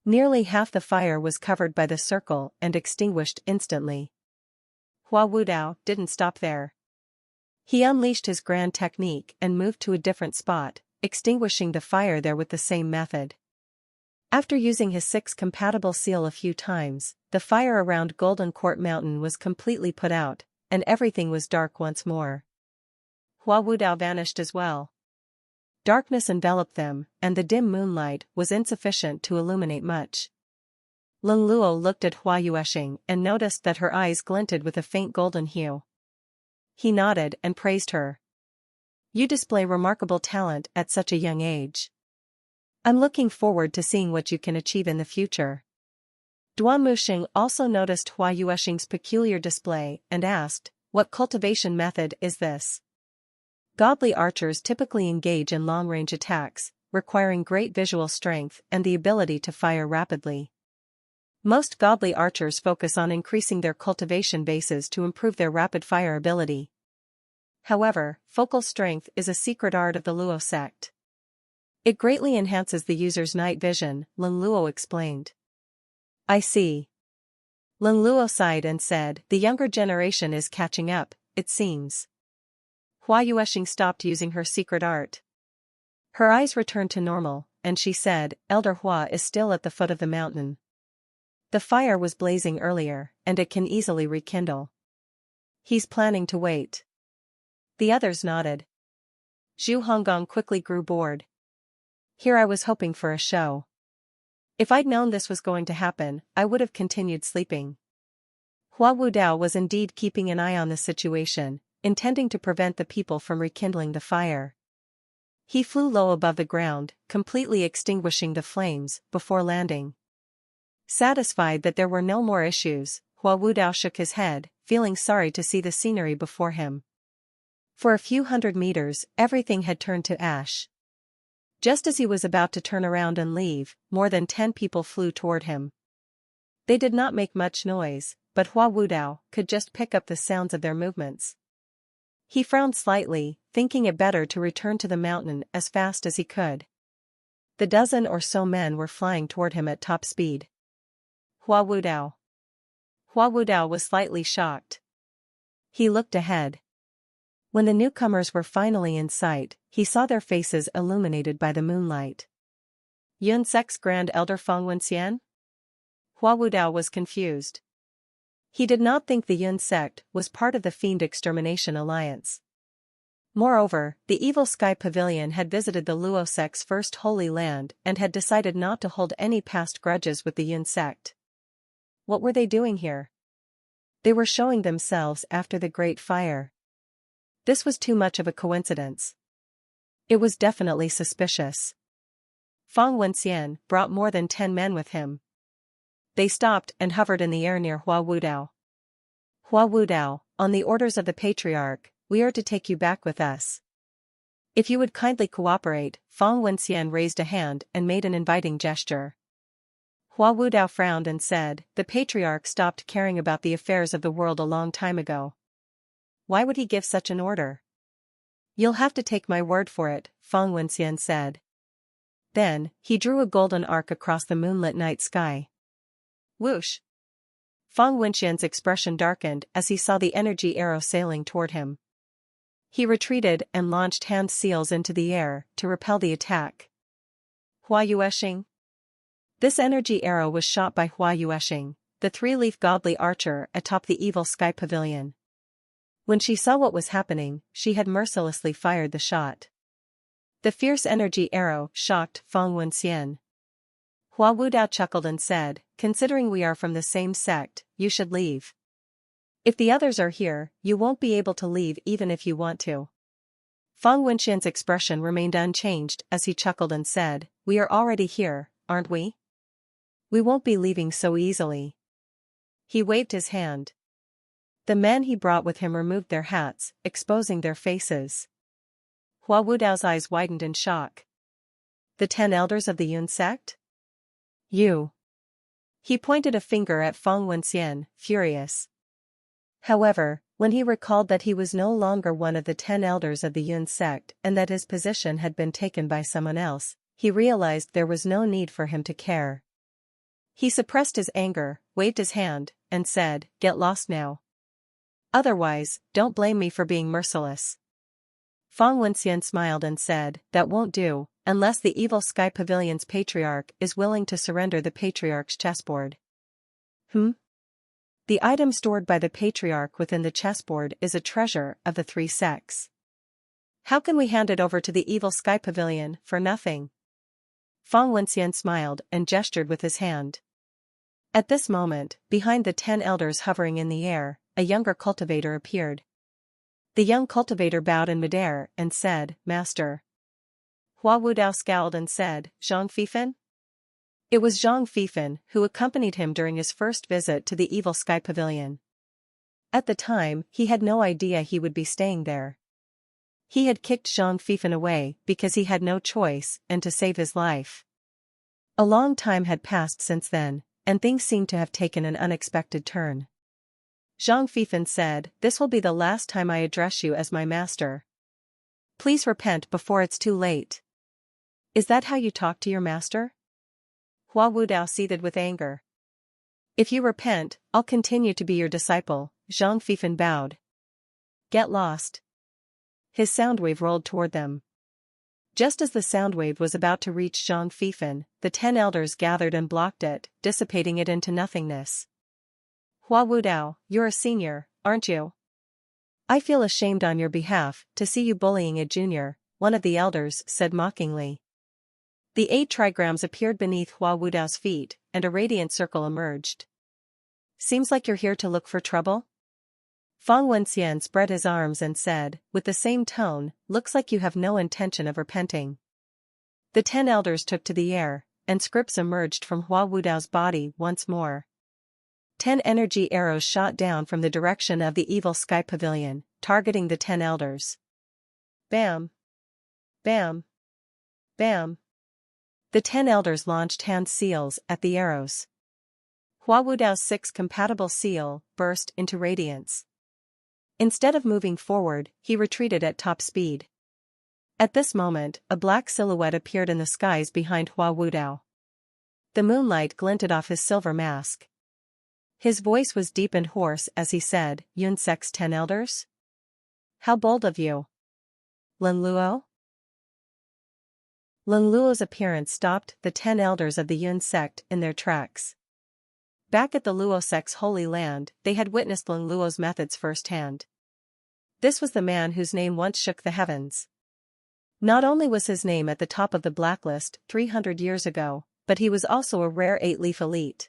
Nearly half the fire was covered by the circle and extinguished instantly. Hua Wudao didn't stop there. He unleashed his grand technique and moved to a different spot, extinguishing the fire there with the same method. After using his 6 compatible seal a few times, the fire around Golden Court Mountain was completely put out, and everything was dark once more. Hua Wudao vanished as well. Darkness enveloped them, and the dim moonlight was insufficient to illuminate much. Lin Luo looked at Hua Yueshing and noticed that her eyes glinted with a faint golden hue. He nodded and praised her. "You display remarkable talent at such a young age. I'm looking forward to seeing what you can achieve in the future." Duan Muxing also noticed Hua Yueshing's peculiar display and asked, "What cultivation method is this?" Godly archers typically engage in long-range attacks, requiring great visual strength and the ability to fire rapidly. Most godly archers focus on increasing their cultivation bases to improve their rapid-fire ability. However, focal strength is a secret art of the Luo sect. It greatly enhances the user's night vision, Lin Luo explained. "I see." Lin Luo sighed and said, "The younger generation is catching up, it seems." Hua Yueshing stopped using her secret art. Her eyes returned to normal, and she said, "Elder Hua is still at the foot of the mountain. The fire was blazing earlier, and it can easily rekindle. He's planning to wait." The others nodded. Zhu Honggong quickly grew bored. "Here I was hoping for a show. If I'd known this was going to happen, I would have continued sleeping." Hua Wudao was indeed keeping an eye on the situation, intending to prevent the people from rekindling the fire. He flew low above the ground, completely extinguishing the flames, before landing. Satisfied that there were no more issues, Hua Wudao shook his head, feeling sorry to see the scenery before him. For a few hundred meters, everything had turned to ash. Just as he was about to turn around and leave, more than 10 people flew toward him. They did not make much noise, but Hua Wudao could just pick up the sounds of their movements. He frowned slightly, thinking it better to return to the mountain as fast as he could. The dozen or so men were flying toward him at top speed. Hua Wudao. Hua Wudao was slightly shocked. He looked ahead. When the newcomers were finally in sight, he saw their faces illuminated by the moonlight. Yun Sect's Grand Elder Feng Wenxian? Hua Wudao was confused. He did not think the Yun sect was part of the Fiend Extermination Alliance. Moreover, the Evil Sky Pavilion had visited the Luo sect's first holy land and had decided not to hold any past grudges with the Yun sect. What were they doing here? They were showing themselves after the Great Fire. This was too much of a coincidence. It was definitely suspicious. Feng Wenxian brought more than 10 men with him. They stopped and hovered in the air near Hua Wudao. "Hua Wudao, on the orders of the Patriarch, we are to take you back with us. If you would kindly cooperate." Feng Wenxian raised a hand and made an inviting gesture. Hua Wudao frowned and said, "The Patriarch stopped caring about the affairs of the world a long time ago. Why would he give such an order?" "You'll have to take my word for it," Feng Wenxian said. Then, he drew a golden arc across the moonlit night sky. Whoosh! Feng Wenxian's expression darkened as he saw the energy arrow sailing toward him. He retreated and launched hand seals into the air to repel the attack. Hua Yueshing? This energy arrow was shot by Hua Yueshing, the 3-leaf godly archer atop the Evil Sky Pavilion. When she saw what was happening, she had mercilessly fired the shot. The fierce energy arrow shocked Feng Wenxian. Hua Wudao chuckled and said, "Considering we are from the same sect, you should leave. If the others are here, you won't be able to leave even if you want to." Feng Wenxian's expression remained unchanged as he chuckled and said, "We are already here, aren't we? We won't be leaving so easily." He waved his hand. The men he brought with him removed their hats, exposing their faces. Hua Wudao's eyes widened in shock. "The 10 elders of the Yun sect? You." He pointed a finger at Feng Wenxian, furious. However, when he recalled that he was no longer one of the 10 elders of the Yun sect and that his position had been taken by someone else, he realized there was no need for him to care. He suppressed his anger, waved his hand, and said, "Get lost now." Otherwise, don't blame me for being merciless. Fang Wenxian smiled and said, that won't do, unless the evil Sky Pavilion's Patriarch is willing to surrender the Patriarch's chessboard. The item stored by the Patriarch within the chessboard is a treasure of the three sects. How can we hand it over to the evil Sky Pavilion for nothing? Fang Wenxian smiled and gestured with his hand. At this moment, behind the 10 elders hovering in the air, a younger cultivator appeared. The young cultivator bowed in midair and said, Master. Hua Wudao scowled and said, Zhang Fifan? It was Zhang Fifan who accompanied him during his first visit to the evil Sky Pavilion. At the time, he had no idea he would be staying there. He had kicked Zhang Fifan away because he had no choice and to save his life. A long time had passed since then, and things seemed to have taken an unexpected turn. Zhang Fifan said, This will be the last time I address you as my master. Please repent before it's too late. Is that how you talk to your master? Hua Wudao seethed with anger. If you repent, I'll continue to be your disciple, Zhang Fifan bowed. Get lost. His sound wave rolled toward them. Just as the sound wave was about to reach Zhang Fifan, the 10 elders gathered and blocked it, dissipating it into nothingness. Hua Wudao, you're a senior, aren't you? I feel ashamed on your behalf to see you bullying a junior, one of the elders said mockingly. The 8 trigrams appeared beneath Hua Wudao's feet, and a radiant circle emerged. Seems like you're here to look for trouble? Fang Wenxian spread his arms and said, with the same tone, looks like you have no intention of repenting. The 10 elders took to the air, and scripts emerged from Hua Wudao's body once more. 10 energy arrows shot down from the direction of the evil Sky Pavilion, targeting the 10 elders. Bam! Bam! Bam! The 10 elders launched hand seals at the arrows. Hua Wudao's 6 compatible seal burst into radiance. Instead of moving forward, he retreated at top speed. At this moment, a black silhouette appeared in the skies behind Hua Wudao. The moonlight glinted off his silver mask. His voice was deep and hoarse as he said, Yun Sect's 10 elders? How bold of you. Lin Luo? Lin Luo's appearance stopped the 10 elders of the Yun sect in their tracks. Back at the Luo sect's holy land, they had witnessed Lin Luo's methods firsthand. This was the man whose name once shook the heavens. Not only was his name at the top of the blacklist 300 years ago, but he was also a rare 8-leaf elite.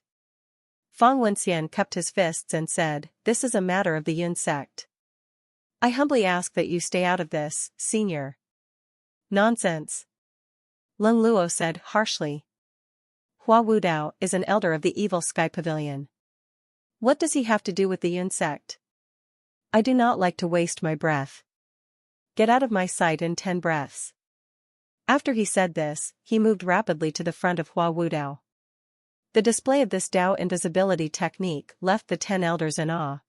Fang Wenxian cupped his fists and said, This is a matter of the Yun sect. I humbly ask that you stay out of this, senior. Nonsense. Lin Luo said harshly. Hua Wudao is an elder of the evil Sky Pavilion. What does he have to do with the Yun sect? I do not like to waste my breath. Get out of my sight in 10 breaths. After he said this, he moved rapidly to the front of Hua Wudao. The display of this Dao invisibility technique left the 10 elders in awe.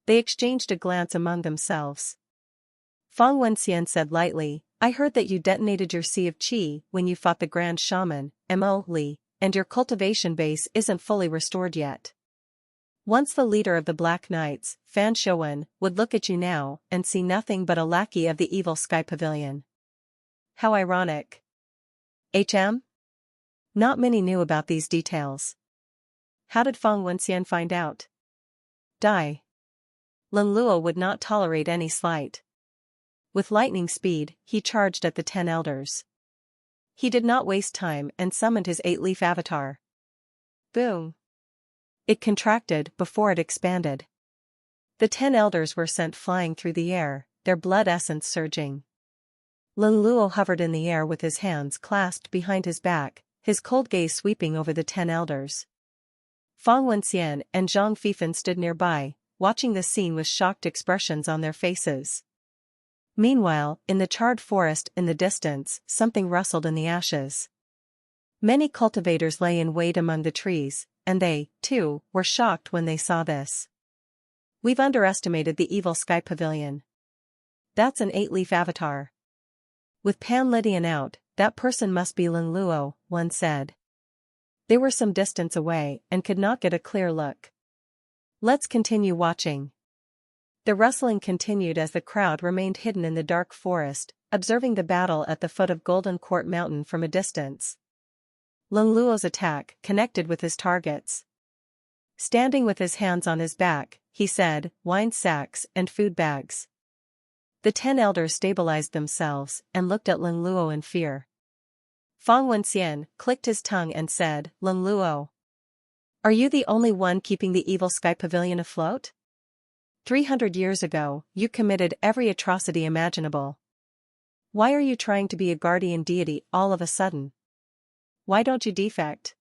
They exchanged a glance among themselves. Fang Wenxian said lightly, I heard that you detonated your Sea of Qi when you fought the Grand Shaman, Mo Li, and your cultivation base isn't fully restored yet. Once the leader of the Black Knights, Fan Shouwen, would look at you now and see nothing but a lackey of the evil Sky Pavilion. How ironic. HM? Not many knew about these details. How did Fang Wenxian find out? Die. Lin Luo would not tolerate any slight. With lightning speed, he charged at the 10 elders. He did not waste time and summoned his 8-leaf avatar. Boom. It contracted before it expanded. The 10 elders were sent flying through the air, their blood essence surging. Lin Luo hovered in the air with his hands clasped behind his back, his cold gaze sweeping over the 10 elders. Fang Wenxian and Zhang Fifan stood nearby, watching the scene with shocked expressions on their faces. Meanwhile, in the charred forest in the distance, something rustled in the ashes. Many cultivators lay in wait among the trees, and they, too, were shocked when they saw this. We've underestimated the evil Sky Pavilion. That's an 8-leaf avatar. With Pan Lydian out, that person must be Lin Luo, one said. They were some distance away and could not get a clear look. Let's continue watching. The rustling continued as the crowd remained hidden in the dark forest, observing the battle at the foot of Golden Court Mountain from a distance. Lung Luo's attack connected with his targets. Standing with his hands on his back, he said, "Wine sacks and food bags." The 10 elders stabilized themselves and looked at Lung Luo in fear. Fang Wenxian clicked his tongue and said, "Lung Luo, are you the only one keeping the evil sky pavilion afloat? 300 years ago, you committed every atrocity imaginable. Why are you trying to be a guardian deity all of a sudden? Why don't you defect?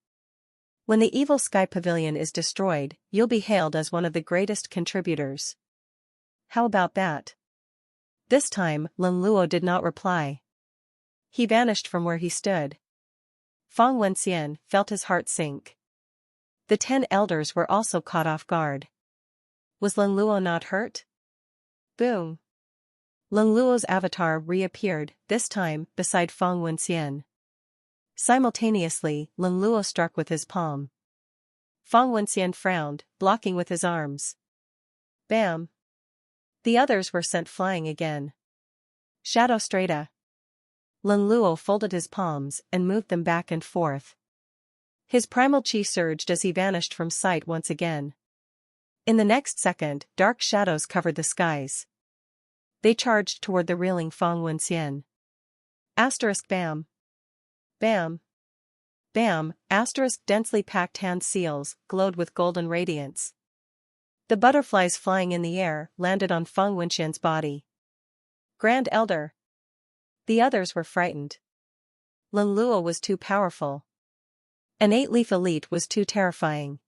When the evil sky pavilion is destroyed, you'll be hailed as one of the greatest contributors. How about that?" This time, Lung Luo did not reply. He vanished from where he stood. Fang Wenxian felt his heart sink. The 10 elders were also caught off guard. Was Lung Luo not hurt? Boom! Lung Luo's avatar reappeared, this time beside Fang Wenxian. Simultaneously, Lung Luo struck with his palm. Fang Wenxian frowned, blocking with his arms. Bam! The others were sent flying again. Shadow Strata. Lung Luo folded his palms and moved them back and forth. His primal chi surged as he vanished from sight once again. In the next second, dark shadows covered the skies. They charged toward the reeling Fang Wenxian. Asterisk bam. Bam. Bam, asterisk densely packed hand seals glowed with golden radiance. The butterflies flying in the air landed on Fang Wenxian's body. Grand Elder. The others were frightened. Lung Luo was too powerful. An 8-leaf elite was too terrifying.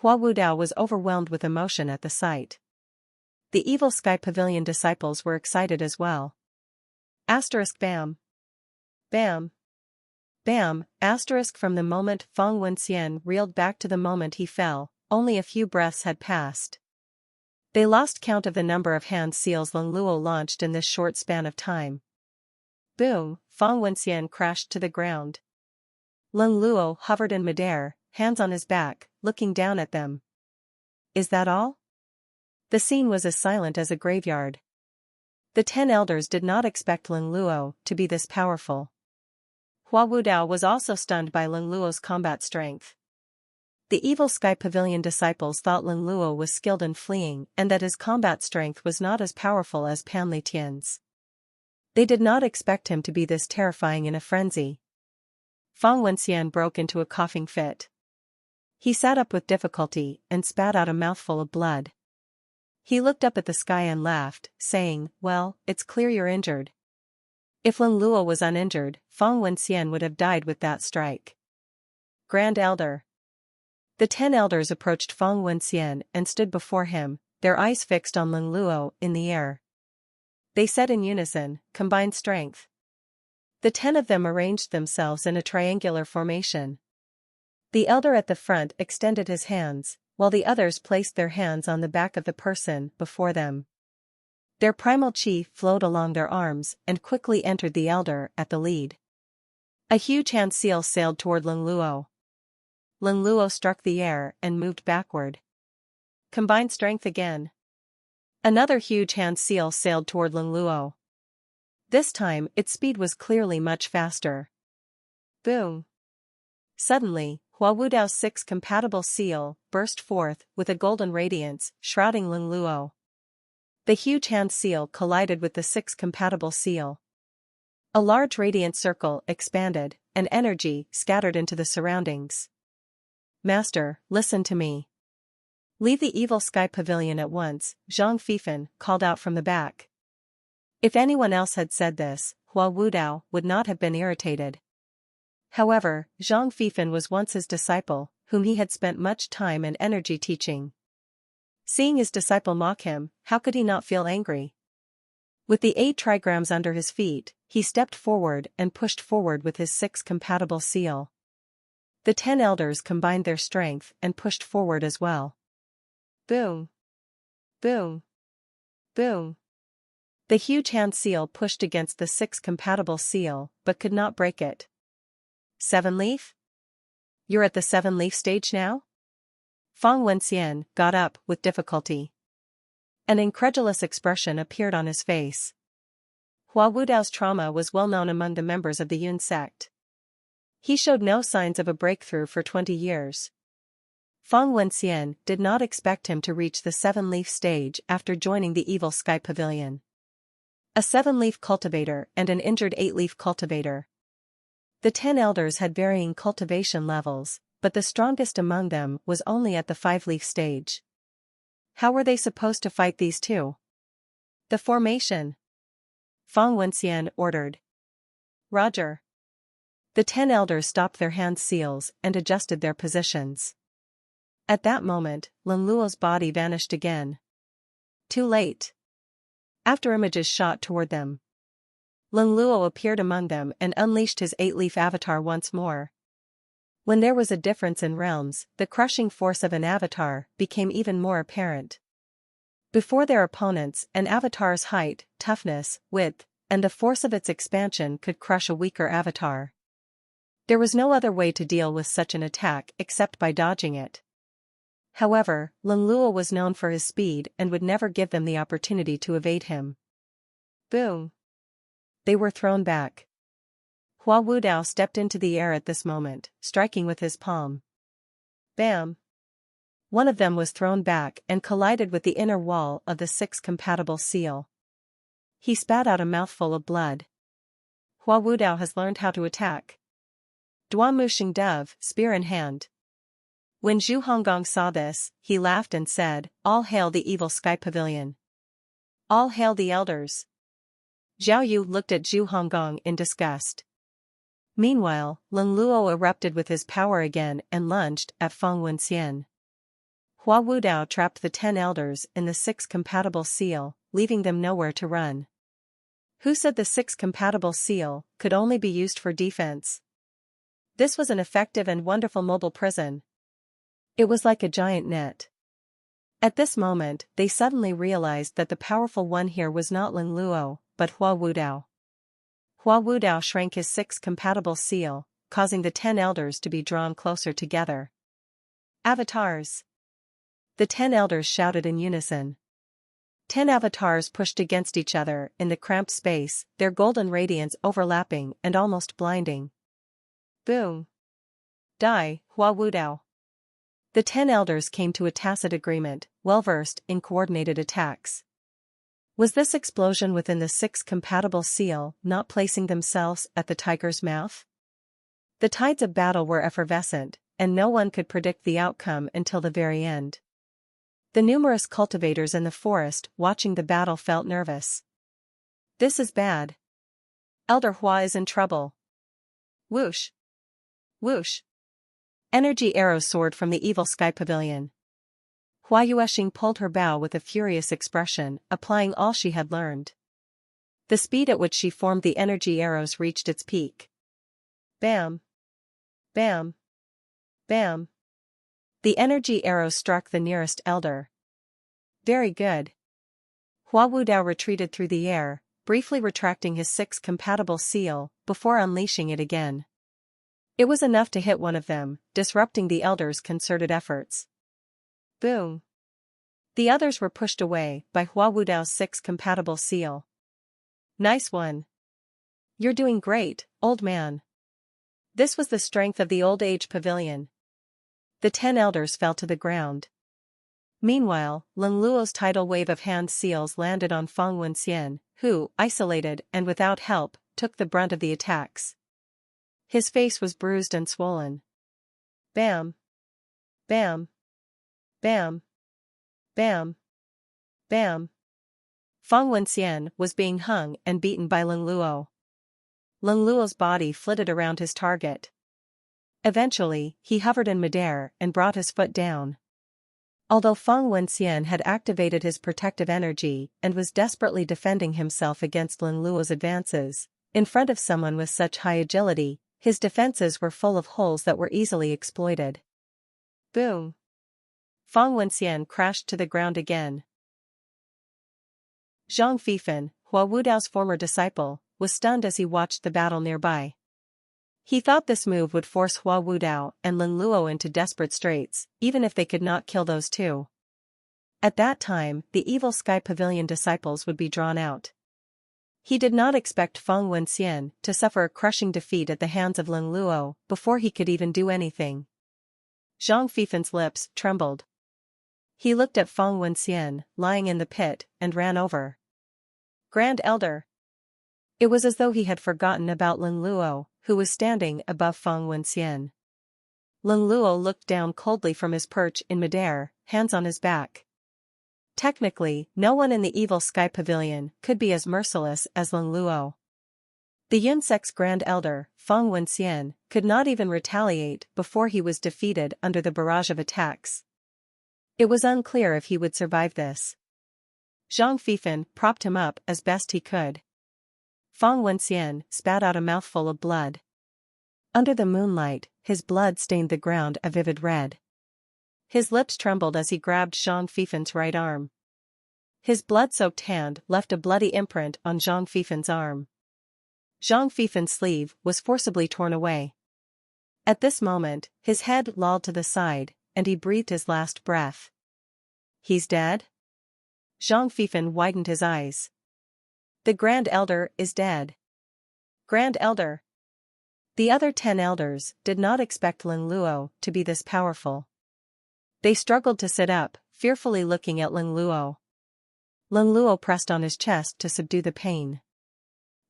Hua Wudao was overwhelmed with emotion at the sight. The evil sky pavilion disciples were excited as well. Asterisk bam. Bam. Bam, asterisk from the moment Fang Wenxian reeled back to the moment he fell, only a few breaths had passed. They lost count of the number of hand seals Lung Luo launched in this short span of time. Boom, Fang Wenxian crashed to the ground. Lung Luo hovered in midair, hands on his back, looking down at them. Is that all? The scene was as silent as a graveyard. The 10 elders did not expect Lung Luo to be this powerful. Hua Wudao was also stunned by Lung Luo's combat strength. The evil sky pavilion disciples thought Lung Luo was skilled in fleeing and that his combat strength was not as powerful as Pan Li Tian's. They did not expect him to be this terrifying in a frenzy. Fang Wenxian broke into a coughing fit. He sat up with difficulty and spat out a mouthful of blood. He looked up at the sky and laughed, saying, "Well, it's clear you're injured." If Lung Luo was uninjured, Fang Wenxian would have died with that strike. Grand Elder. The 10 elders approached Fang Wenxian and stood before him, their eyes fixed on Lung Luo in the air. They said in unison, "Combined strength." The 10 of them arranged themselves in a triangular formation. The elder at the front extended his hands, while the others placed their hands on the back of the person before them. Their primal chi flowed along their arms and quickly entered the elder at the lead. A huge hand seal sailed toward Lung Luo. Lung Luo struck the air and moved backward. Combined strength again. Another huge hand seal sailed toward Lung Luo. This time, its speed was clearly much faster. Boom. Suddenly, Hua Wudao's 6 compatible seal burst forth with a golden radiance, shrouding Lung Luo. The huge hand seal collided with the 6 compatible seal. A large radiant circle expanded, and energy scattered into the surroundings. "Master, listen to me. Leave the evil sky pavilion at once," Zhang Fifan called out from the back. If anyone else had said this, Hua Wudao would not have been irritated. However, Zhang Fifan was once his disciple, whom he had spent much time and energy teaching. Seeing his disciple mock him, how could he not feel angry? With the 8 trigrams under his feet, he stepped forward and pushed forward with his 6 compatible seal. The 10 elders combined their strength and pushed forward as well. Boom! Boom! Boom! The huge hand seal pushed against the 6 compatible seal, but could not break it. 7-leaf? You're at the 7-leaf stage now? Fang Wenxian got up with difficulty. An incredulous expression appeared on his face. Hua Wudao's trauma was well known among the members of the Yun sect. He showed no signs of a breakthrough for 20 years. Feng Wenxian did not expect him to reach the 7-leaf stage after joining the evil Sky Pavilion. A 7-leaf cultivator and an injured 8-leaf cultivator. The 10 elders had varying cultivation levels, but the strongest among them was only at the 5-leaf stage. How were they supposed to fight these two? The formation. Feng Wenxian ordered. Roger. The 10 elders stopped their hand seals and adjusted their positions. At that moment, Lin Luo's body vanished again. Too late. After images shot toward them, Lin Luo appeared among them and unleashed his 8-leaf avatar once more. When there was a difference in realms, the crushing force of an avatar became even more apparent. Before their opponents, an avatar's height, toughness, width, and the force of its expansion could crush a weaker avatar. There was no other way to deal with such an attack except by dodging it. However, Lin Luo was known for his speed and would never give them the opportunity to evade him. Boom! They were thrown back. Hua Wudao stepped into the air at this moment, striking with his palm. Bam! One of them was thrown back and collided with the inner wall of the 6 compatible seal. He spat out a mouthful of blood. Hua Wudao has learned how to attack. Duamu Xingdove, spear in hand. When Zhu Honggong saw this, he laughed and said, "All hail the evil Sky Pavilion. All hail the elders." Zhao Yu looked at Zhu Honggong in disgust. Meanwhile, Lin Luo erupted with his power again and lunged at Feng Wenxian. Hua Wudao trapped the 10 elders in the 6 compatible seal, leaving them nowhere to run. Who said the 6 compatible seal could only be used for defense? This was an effective and wonderful mobile prison. It was like a giant net. At this moment, they suddenly realized that the powerful one here was not Lin Luo, but Hua Wudao. Hua Wudao shrank his 6 compatible seal, causing the 10 elders to be drawn closer together. Avatars! The 10 elders shouted in unison. 10 avatars pushed against each other in the cramped space, their golden radiance overlapping and almost blinding. Boom! Die, Hua Wudao! The 10 elders came to a tacit agreement, well-versed in coordinated attacks. Was this explosion within the 6 compatible seal not placing themselves at the tiger's mouth? The tides of battle were effervescent, and no one could predict the outcome until the very end. The numerous cultivators in the forest watching the battle felt nervous. This is bad. Elder Hua is in trouble. Whoosh! Whoosh! Energy arrows soared from the evil Sky Pavilion. Hua Yuexing pulled her bow with a furious expression, applying all she had learned. The speed at which she formed the energy arrows reached its peak. Bam! Bam! Bam! The energy arrows struck the nearest elder. Very good. Hua Wudao retreated through the air, briefly retracting his 6 compatible seal, before unleashing it again. It was enough to hit one of them, disrupting the elders' concerted efforts. Boom! The others were pushed away by Hua Wudao's 6 compatible seal. Nice one. You're doing great, old man. This was the strength of the old age pavilion. The 10 elders fell to the ground. Meanwhile, Lin Luo's tidal wave of hand seals landed on Feng Wenxian, who, isolated and without help, took the brunt of the attacks. His face was bruised and swollen. Bam! Bam! Bam! Bam! Bam! Feng Wenxian was being hung and beaten by Lin Luo. Lin Luo's body flitted around his target. Eventually, he hovered in midair and brought his foot down. Although Feng Wenxian had activated his protective energy and was desperately defending himself against Lin Luo's advances, in front of someone with such high agility, his defenses were full of holes that were easily exploited. Boom! Feng Wenxian crashed to the ground again. Zhang Fifan, Hua Wudao's former disciple, was stunned as he watched the battle nearby. He thought this move would force Hua Wudao and Lin Luo into desperate straits, even if they could not kill those two. At that time, the evil Sky Pavilion disciples would be drawn out. He did not expect Feng Wenxian to suffer a crushing defeat at the hands of Ling Luo before he could even do anything. Zhang Fifen's lips trembled. He looked at Feng Wenxian, lying in the pit, and ran over. Grand Elder. It was as though he had forgotten about Ling Luo, who was standing above Feng Wenxian. Ling Luo looked down coldly from his perch in midair, hands on his back. Technically, no one in the evil Sky Pavilion could be as merciless as Ling Luo. The Yun sect's Grand Elder, Feng Wenxian, could not even retaliate before he was defeated under the barrage of attacks. It was unclear if he would survive this. Zhang Fifen propped him up as best he could. Feng Wenxian spat out a mouthful of blood. Under the moonlight, his blood stained the ground a vivid red. His lips trembled as he grabbed Zhang Fifen's right arm. His blood-soaked hand left a bloody imprint on Zhang Fifen's arm. Zhang Fifen's sleeve was forcibly torn away. At this moment, his head lolled to the side, and he breathed his last breath. He's dead? Zhang Fifen widened his eyes. The Grand Elder is dead. Grand Elder. The other 10 elders did not expect Ling Luo to be this powerful. They struggled to sit up, fearfully looking at Ling Luo. Ling Luo pressed on his chest to subdue the pain.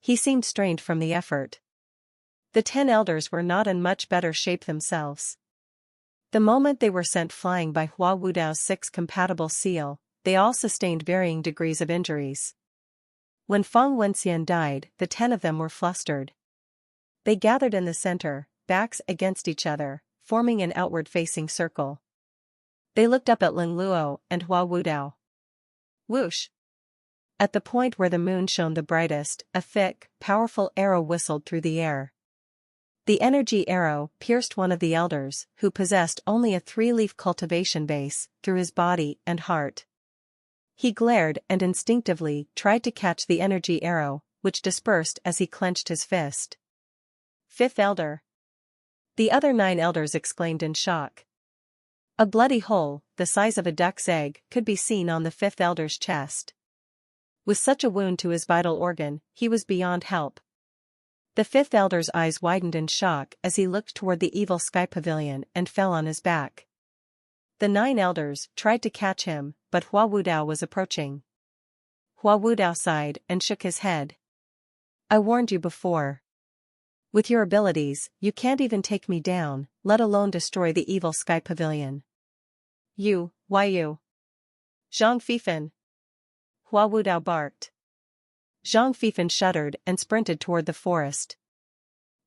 He seemed strained from the effort. The 10 elders were not in much better shape themselves. The moment they were sent flying by Hua Wudao's 6 compatible seal, they all sustained varying degrees of injuries. When Feng Wenxian died, the 10 of them were flustered. They gathered in the center, backs against each other, forming an outward-facing circle. They looked up at Ling Luo and Hua Wudao. Whoosh! At the point where the moon shone the brightest, a thick, powerful arrow whistled through the air. The energy arrow pierced one of the elders, who possessed only a 3-leaf cultivation base, through his body and heart. He glared and instinctively tried to catch the energy arrow, which dispersed as he clenched his fist. 5th Elder. The other 9 elders exclaimed in shock. A bloody hole, the size of a duck's egg, could be seen on the 5th elder's chest. With such a wound to his vital organ, he was beyond help. The 5th elder's eyes widened in shock as he looked toward the evil Sky Pavilion and fell on his back. The 9 elders tried to catch him, but Hua Wudao was approaching. Hua Wudao sighed and shook his head. I warned you before. With your abilities, you can't even take me down, let alone destroy the evil Sky Pavilion. Why you? Zhang Fifen. Hua Wudao barked. Zhang Fifen shuddered and sprinted toward the forest.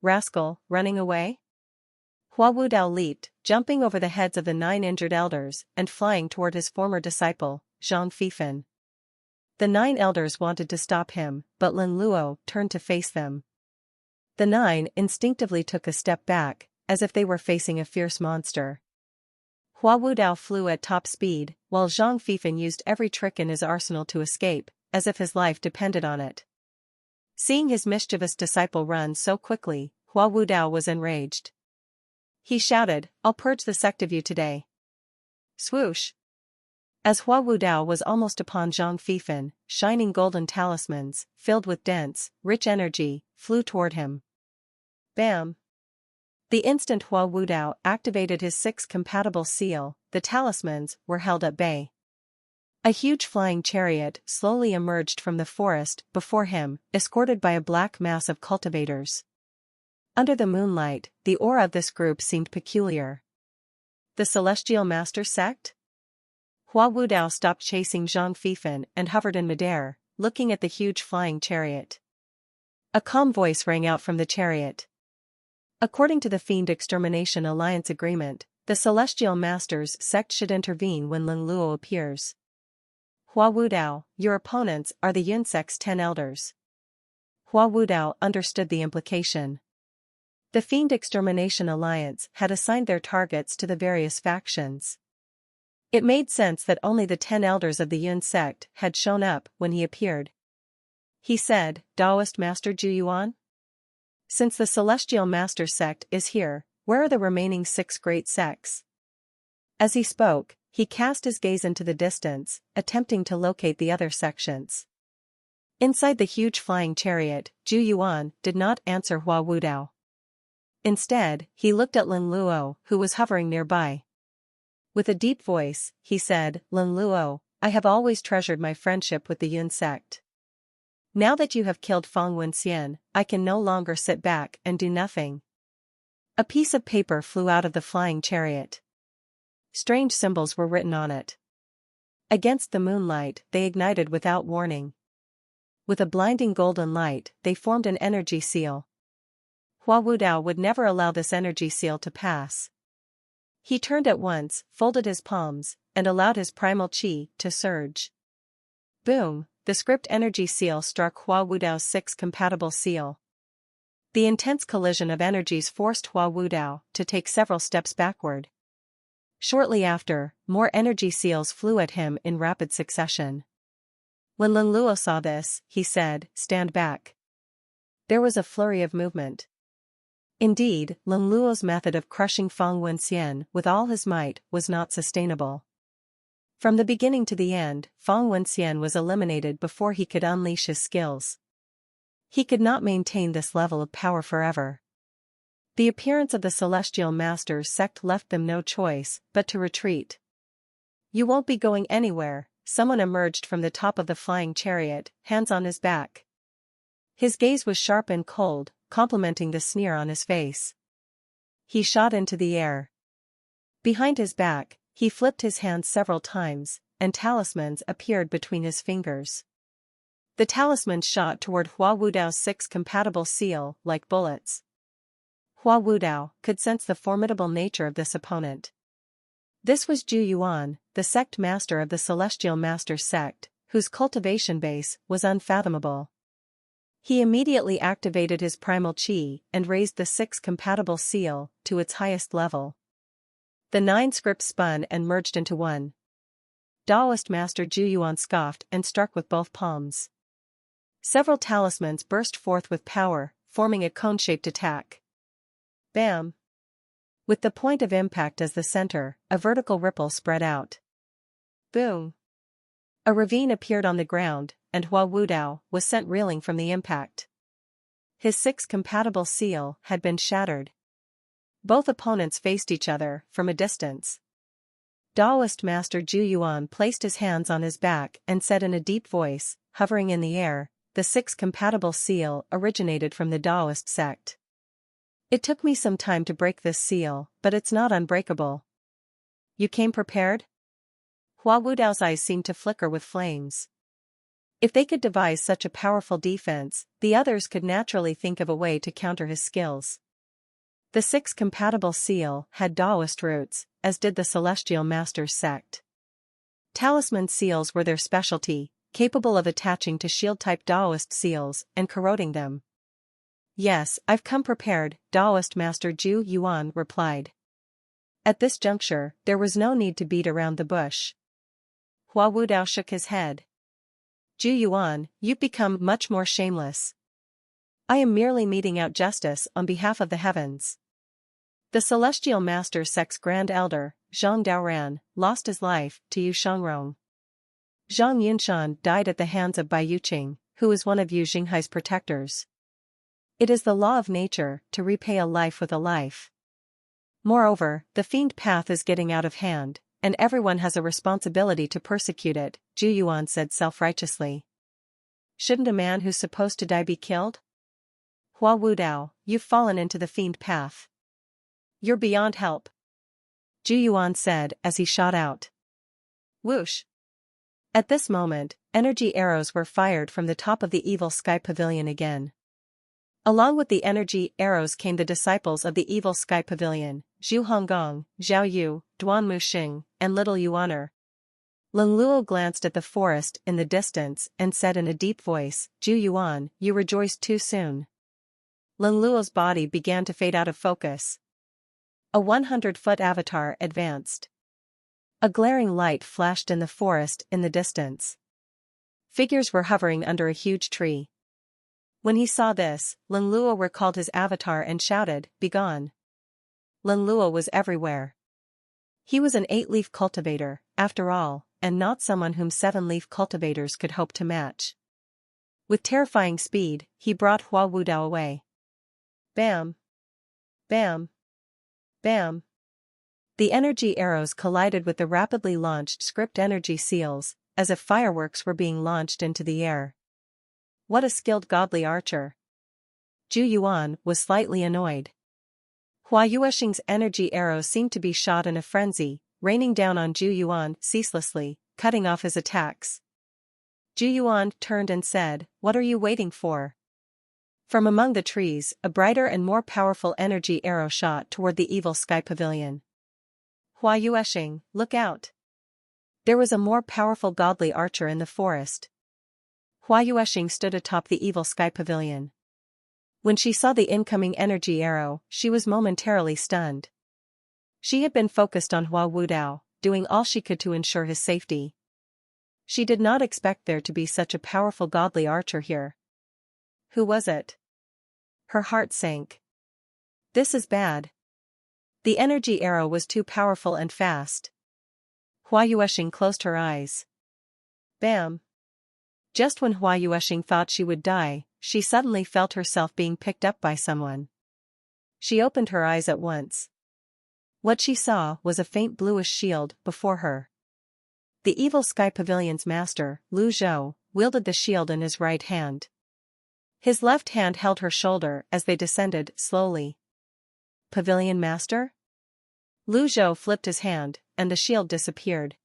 Rascal, running away? Hua Wudao leaped, jumping over the heads of the 9 injured elders and flying toward his former disciple, Zhang Fifen. The 9 elders wanted to stop him, but Ling Luo turned to face them. The 9 instinctively took a step back, as if they were facing a fierce monster. Hua Wudao flew at top speed, while Zhang Fifen used every trick in his arsenal to escape, as if his life depended on it. Seeing his mischievous disciple run so quickly, Hua Wudao was enraged. He shouted, I'll purge the sect of you today. Swoosh! As Hua Wudao was almost upon Zhang Fifen, shining golden talismans, filled with dense, rich energy, flew toward him. Bam! The instant Hua Wudao activated his 6 compatible seal, the talismans were held at bay. A huge flying chariot slowly emerged from the forest before him, escorted by a black mass of cultivators. Under the moonlight, the aura of this group seemed peculiar. The Celestial Master Sect? Hua Wudao stopped chasing Zhang Fifen and hovered in midair, looking at the huge flying chariot. A calm voice rang out from the chariot. According to the Fiend Extermination Alliance Agreement, the Celestial Masters Sect should intervene when Ling Luo appears. Hua Wudao, your opponents are the Yun sect's 10 elders. Hua Wudao understood the implication. The Fiend Extermination Alliance had assigned their targets to the various factions. It made sense that only the 10 elders of the Yun sect had shown up when he appeared. He said, Taoist Master Zhu Yuan? Since the Celestial Master Sect is here, where are the remaining 6 great sects? As he spoke, he cast his gaze into the distance, attempting to locate the other sections. Inside the huge flying chariot, Zhu Yuan did not answer Hua Wudao. Instead, he looked at Lin Luo, who was hovering nearby. With a deep voice, he said, "Lin Luo, I have always treasured my friendship with the Yun sect. Now that you have killed Feng Wenxian, I can no longer sit back and do nothing." A piece of paper flew out of the flying chariot. Strange symbols were written on it. Against the moonlight, they ignited without warning. With a blinding golden light, they formed an energy seal. Hua Wudao would never allow this energy seal to pass. He turned at once, folded his palms, and allowed his primal chi to surge. Boom! The script energy seal struck Hua Wudao's 6 compatible seal. The intense collision of energies forced Hua Wudao to take several steps backward. Shortly after, more energy seals flew at him in rapid succession. When Lin Luo saw this, he said, "Stand back." There was a flurry of movement. Indeed, Lin Luo's method of crushing Feng Wenxian with all his might was not sustainable. From the beginning to the end, Feng Wenxian was eliminated before he could unleash his skills. He could not maintain this level of power forever. The appearance of the Celestial Master's sect left them no choice but to retreat. "You won't be going anywhere," someone emerged from the top of the flying chariot, hands on his back. His gaze was sharp and cold, complementing the sneer on his face. He shot into the air. Behind his back, he flipped his hands several times, and talismans appeared between his fingers. The talismans shot toward Hua Wudao's 6 compatible seal like bullets. Hua Wudao could sense the formidable nature of this opponent. This was Zhu Yuan, the sect master of the Celestial Master's sect, whose cultivation base was unfathomable. He immediately activated his primal chi and raised the 6 compatible seal to its highest level. The 9 scripts spun and merged into one. Daoist Master Zhu Yuan scoffed and struck with both palms. Several talismans burst forth with power, forming a cone-shaped attack. Bam! With the point of impact as the center, a vertical ripple spread out. Boom! A ravine appeared on the ground, and Hua Wudao was sent reeling from the impact. His 6 compatible seal had been shattered. Both opponents faced each other from a distance. Daoist Master Zhu Yuan placed his hands on his back and said in a deep voice, hovering in the air, "The 6 compatible seal originated from the Daoist sect. It took me some time to break this seal, but it's not unbreakable." "You came prepared?" Hua Wudao's eyes seemed to flicker with flames. If they could devise such a powerful defense, the others could naturally think of a way to counter his skills. The 6 compatible seal had Daoist roots, as did the Celestial Master's sect. Talisman seals were their specialty, capable of attaching to shield-type Daoist seals and corroding them. "Yes, I've come prepared," Daoist Master Zhu Yuan replied. At this juncture, there was no need to beat around the bush. Hua Wudao shook his head. "Zhu Yuan, you've become much more shameless. I am merely meting out justice on behalf of the heavens." The Celestial Master's sect's Grand Elder, Zhang Daoran, lost his life to Yu Shangrong. Zhang Yunshan died at the hands of Bai Yuqing, who is one of Yu Zhenghai's protectors. It is the law of nature to repay a life with a life. Moreover, the Fiend path is getting out of hand, and everyone has a responsibility to persecute it, Zhu Yuan said self-righteously. "Shouldn't a man who's supposed to die be killed?" "Hua Wudao, you've fallen into the Fiend path. You're beyond help," Zhu Yuan said as he shot out. Whoosh! At this moment, energy arrows were fired from the top of the Evil Sky Pavilion again. Along with the energy arrows came the disciples of the Evil Sky Pavilion, Zhu Honggong, Zhao Yu, Duan Muxing, and Little Yuaner. Lin Luo glanced at the forest in the distance and said in a deep voice, "Zhu Yuan, you rejoiced too soon." Lin Luo's body began to fade out of focus. A 100-foot avatar advanced. A glaring light flashed in the forest in the distance. Figures were hovering under a huge tree. When he saw this, Lin Luo recalled his avatar and shouted, "Begone!" Lin Luo was everywhere. He was an 8-leaf cultivator, after all, and not someone whom 7-leaf cultivators could hope to match. With terrifying speed, he brought Hua Wudao away. Bam! Bam! Bam! The energy arrows collided with the rapidly launched script energy seals, as if fireworks were being launched into the air. What a skilled godly archer! Zhu Yuan was slightly annoyed. Hua Yuesheng's energy arrows seemed to be shot in a frenzy, raining down on Zhu Yuan ceaselessly, cutting off his attacks. Zhu Yuan turned and said, "What are you waiting for?" From among the trees, a brighter and more powerful energy arrow shot toward the evil sky pavilion. Hua Yuesheng, look out! There was a more powerful godly archer in the forest. Hua Yuesheng stood atop the evil sky pavilion. When she saw the incoming energy arrow, she was momentarily stunned. She had been focused on Hua Wudao, doing all she could to ensure his safety. She did not expect there to be such a powerful godly archer here. Who was it? Her heart sank. This is bad. The energy arrow was too powerful and fast. Hua Yuesheng closed her eyes. Bam! Just when Hua Yuesheng thought she would die, she suddenly felt herself being picked up by someone. She opened her eyes at once. What she saw was a faint bluish shield before her. The evil sky pavilion's master, Lu Zhou, wielded the shield in his right hand. His left hand held her shoulder as they descended slowly. Pavilion master? Lu Zhou flipped his hand, and the shield disappeared.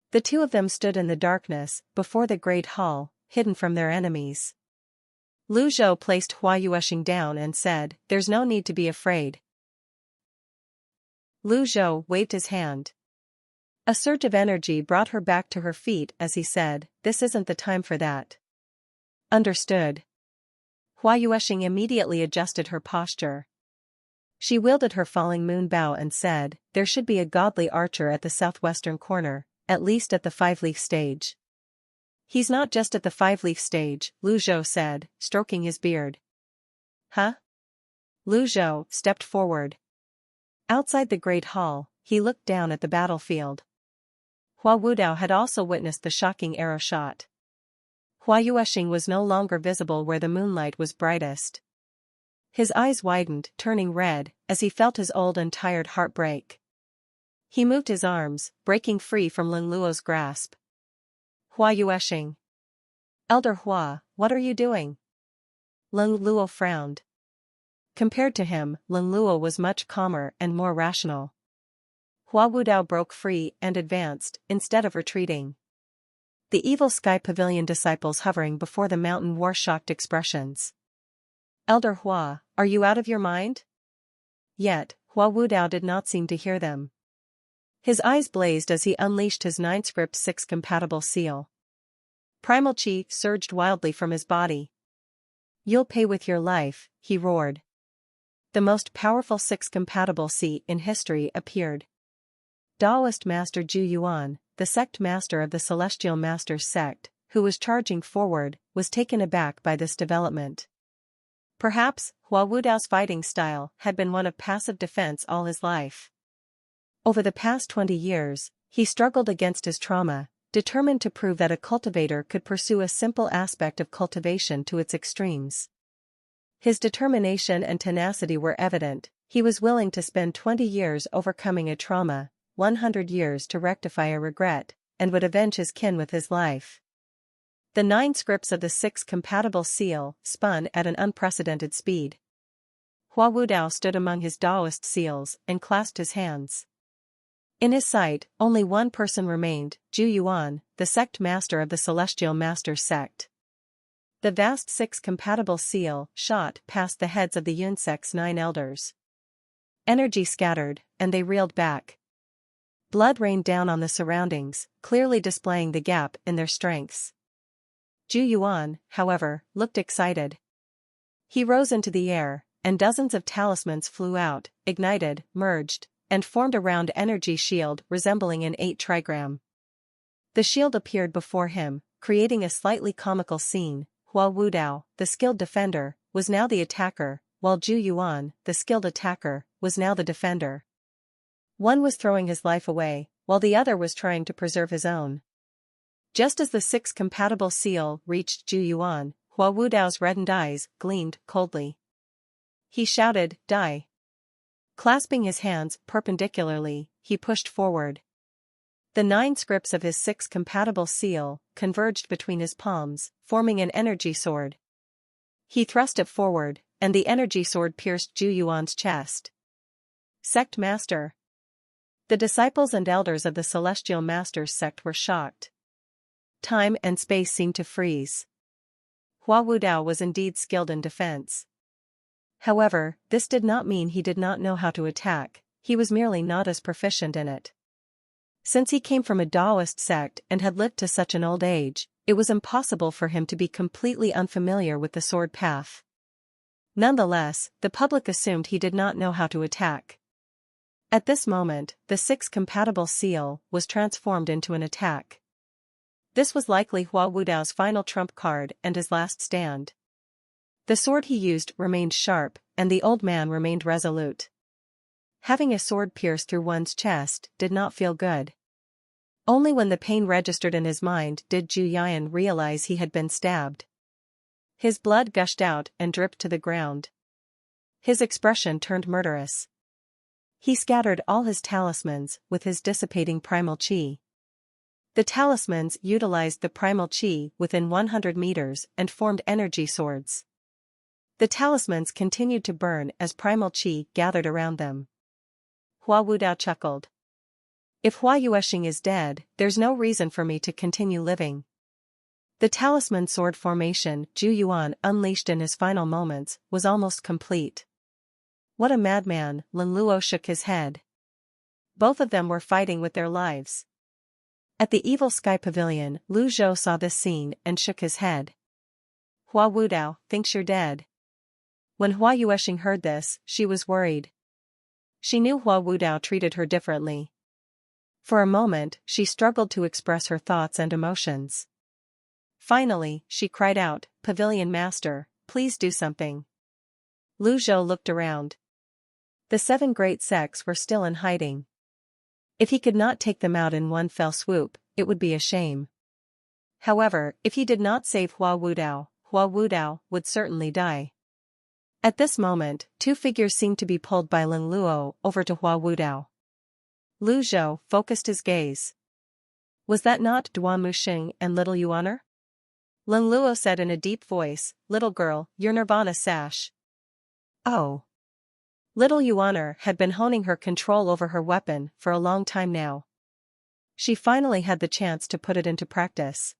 The two of them stood in the darkness, before the great hall, hidden from their enemies. Lu Zhou placed Hua Yuesheng down and said, "There's no need to be afraid." Lu Zhou waved his hand. A surge of energy brought her back to her feet as he said, "This isn't the time for that." Understood. Hua Yuesheng immediately adjusted her posture. She wielded her falling moon bow and said, "There should be a godly archer at the southwestern corner, at least at the 5-leaf stage." "He's not just at the 5-leaf stage," Lu Zhou said, stroking his beard. "Huh?" Lu Zhou stepped forward. Outside the great hall, he looked down at the battlefield. Hua Wudao had also witnessed the shocking arrow shot. Hua Yuesheng was no longer visible where the moonlight was brightest. His eyes widened, turning red, as he felt his old and tired heart break. He moved his arms, breaking free from Lin Luo's grasp. "Hua Yuesheng. Elder Hua, what are you doing?" Lin Luo frowned. Compared to him, Lin Luo was much calmer and more rational. Hua Wudao broke free and advanced, instead of retreating. The evil sky pavilion disciples hovering before the mountain wore shocked expressions. "Elder Hua, are you out of your mind?" Yet, Hua Wudao did not seem to hear them. His eyes blazed as he unleashed his 9-6 compatible seal. Primal chi surged wildly from his body. "You'll pay with your life," he roared. The most powerful 6-compatible Si in history appeared. Taoist Master Zhu Yuan, the sect master of the Celestial Masters sect, who was charging forward, was taken aback by this development. Perhaps, Hua Wudao's fighting style had been one of passive defense all his life. Over the past 20 years, he struggled against his trauma, determined to prove that a cultivator could pursue a simple aspect of cultivation to its extremes. His determination and tenacity were evident. He was willing to spend 20 years overcoming a trauma, 100 years to rectify a regret, and would avenge his kin with his life. The 9 scripts of the 6-compatible seal spun at an unprecedented speed. Hua Wudao stood among his Taoist seals and clasped his hands. In his sight, only one person remained, Zhu Yuan, the sect master of the Celestial Masters sect. The vast 6-compatible seal shot past the heads of the Yun sect's 9 elders. Energy scattered, and they reeled back. Blood rained down on the surroundings, clearly displaying the gap in their strengths. Zhu Yuan, however, looked excited. He rose into the air, and dozens of talismans flew out, ignited, merged, and formed a round energy shield resembling an 8-trigram. The shield appeared before him, creating a slightly comical scene. Hua Wudao, the skilled defender, was now the attacker, while Zhu Yuan, the skilled attacker, was now the defender. One was throwing his life away, while the other was trying to preserve his own. Just as the sixth compatible seal reached Zhu Yuan, Hua Wudao's reddened eyes gleamed coldly. He shouted, "Die!" Clasping his hands perpendicularly, he pushed forward. The 9 scripts of his sixth compatible seal converged between his palms, forming an energy sword. He thrust it forward, and the energy sword pierced Zhu Yuan's chest. Sect Master. The disciples and elders of the Celestial Masters sect were shocked. Time and space seemed to freeze. Hua Wudao was indeed skilled in defense. However, this did not mean he did not know how to attack, he was merely not as proficient in it. Since he came from a Taoist sect and had lived to such an old age, it was impossible for him to be completely unfamiliar with the sword path. Nonetheless, the public assumed he did not know how to attack. At this moment, the sixth compatible seal was transformed into an attack. This was likely Hua Wudao's final trump card and his last stand. The sword he used remained sharp, and the old man remained resolute. Having a sword pierce through one's chest did not feel good. Only when the pain registered in his mind did Zhu Yan realize he had been stabbed. His blood gushed out and dripped to the ground. His expression turned murderous. He scattered all his talismans with his dissipating primal chi. The talismans utilized the primal chi within 100 meters and formed energy swords. The talismans continued to burn as primal chi gathered around them. Hua Wudao chuckled. If Hua Yueshing is dead, there's no reason for me to continue living. The talisman sword formation Zhu Yuan unleashed in his final moments was almost complete. What a madman, Lin Luo shook his head. Both of them were fighting with their lives. At the Evil Sky Pavilion, Lu Zhou saw this scene and shook his head. Hua Wudao thinks you're dead. When Hua Yueshing heard this, she was worried. She knew Hua Wudao treated her differently. For a moment, she struggled to express her thoughts and emotions. Finally, she cried out, "Pavilion Master, please do something." Lu Zhou looked around. The 7 great sects were still in hiding. If he could not take them out in one fell swoop, it would be a shame. However, if he did not save Hua Wudao would certainly die. At this moment, 2 figures seemed to be pulled by Lin Luo over to Hua Wudao. Lu Zhou focused his gaze. Was that not Duan Muxing and Little Yuaner? Lin Luo said in a deep voice, "Little girl, your Nirvana sash." Oh. Little Yuaner had been honing her control over her weapon for a long time now. She finally had the chance to put it into practice.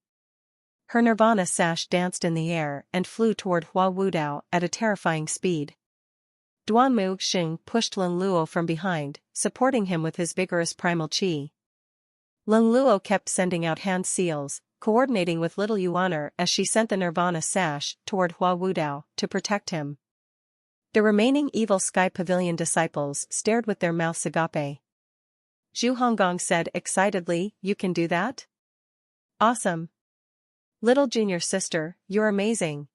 Her Nirvana sash danced in the air and flew toward Hua Wudao at a terrifying speed. Duan Muxing pushed Lin Luo from behind, supporting him with his vigorous primal chi. Lin Luo kept sending out hand seals, coordinating with Little Yuaner as she sent the Nirvana sash toward Hua Wudao to protect him. The remaining Evil Sky Pavilion disciples stared with their mouths agape. Zhu Honggong said excitedly, "You can do that? Awesome. Little junior sister, you're amazing."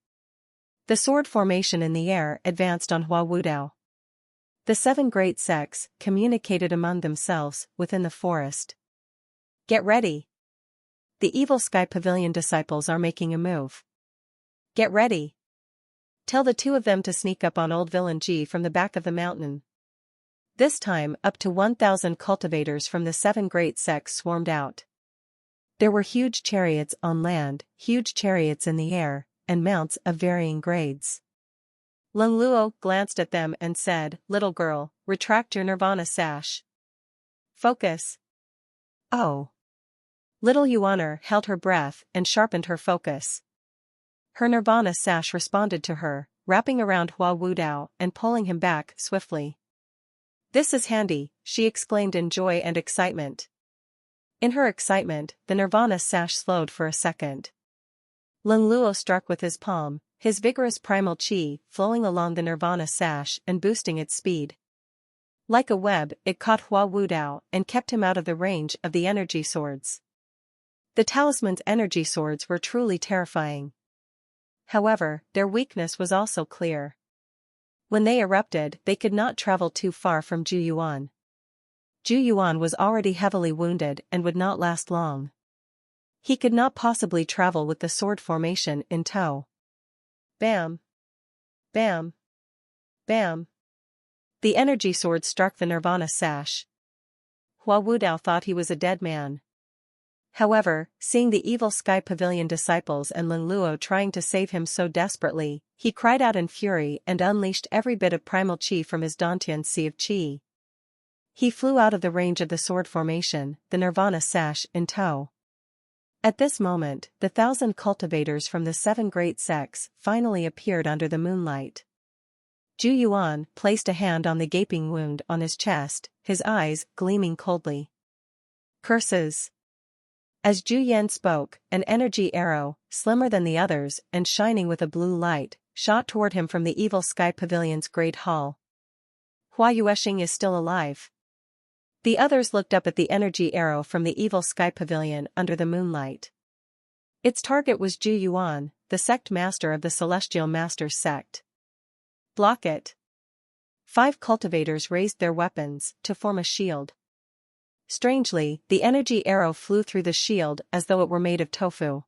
The sword formation in the air advanced on Hua Wudao. The 7 great sects communicated among themselves within the forest. Get ready. The Evil Sky Pavilion disciples are making a move. Get ready. Tell the 2 of them to sneak up on old villain Ji from the back of the mountain. This time, up to 1,000 cultivators from the 7 great sects swarmed out. There were huge chariots on land, huge chariots in the air, and mounts of varying grades. Lin Luo glanced at them and said, "Little girl, retract your Nirvana sash. Focus." Oh. Little Yuaner held her breath and sharpened her focus. Her Nirvana sash responded to her, wrapping around Hua Wudao and pulling him back swiftly. "This is handy," she exclaimed in joy and excitement. In her excitement, the Nirvana sash slowed for a second. Lin Luo struck with his palm, his vigorous primal chi flowing along the Nirvana sash and boosting its speed. Like a web, it caught Hua Wudao and kept him out of the range of the energy swords. The talisman's energy swords were truly terrifying. However, their weakness was also clear. When they erupted, they could not travel too far from Zhu Yuan. Zhu Yuan was already heavily wounded and would not last long. He could not possibly travel with the sword formation in tow. Bam! Bam! Bam! The energy sword struck the Nirvana sash. Hua Wudao thought he was a dead man. However, seeing the evil Sky Pavilion disciples and Lin Luo trying to save him so desperately, he cried out in fury and unleashed every bit of primal chi from his Dantian Sea of Chi. He flew out of the range of the sword formation, the Nirvana sash in tow. At this moment, the 1,000 cultivators from the 7 great sects finally appeared under the moonlight. Zhu Yuan placed a hand on the gaping wound on his chest, his eyes gleaming coldly. Curses! As Zhu Yan spoke, an energy arrow, slimmer than the others and shining with a blue light, shot toward him from the evil Sky Pavilion's great hall. Hua Yueshing is still alive. The others looked up at the energy arrow from the evil Sky Pavilion under the moonlight. Its target was Zhu Yuan, the sect master of the Celestial Masters sect. Block it! 5 cultivators raised their weapons to form a shield. Strangely, the energy arrow flew through the shield as though it were made of tofu.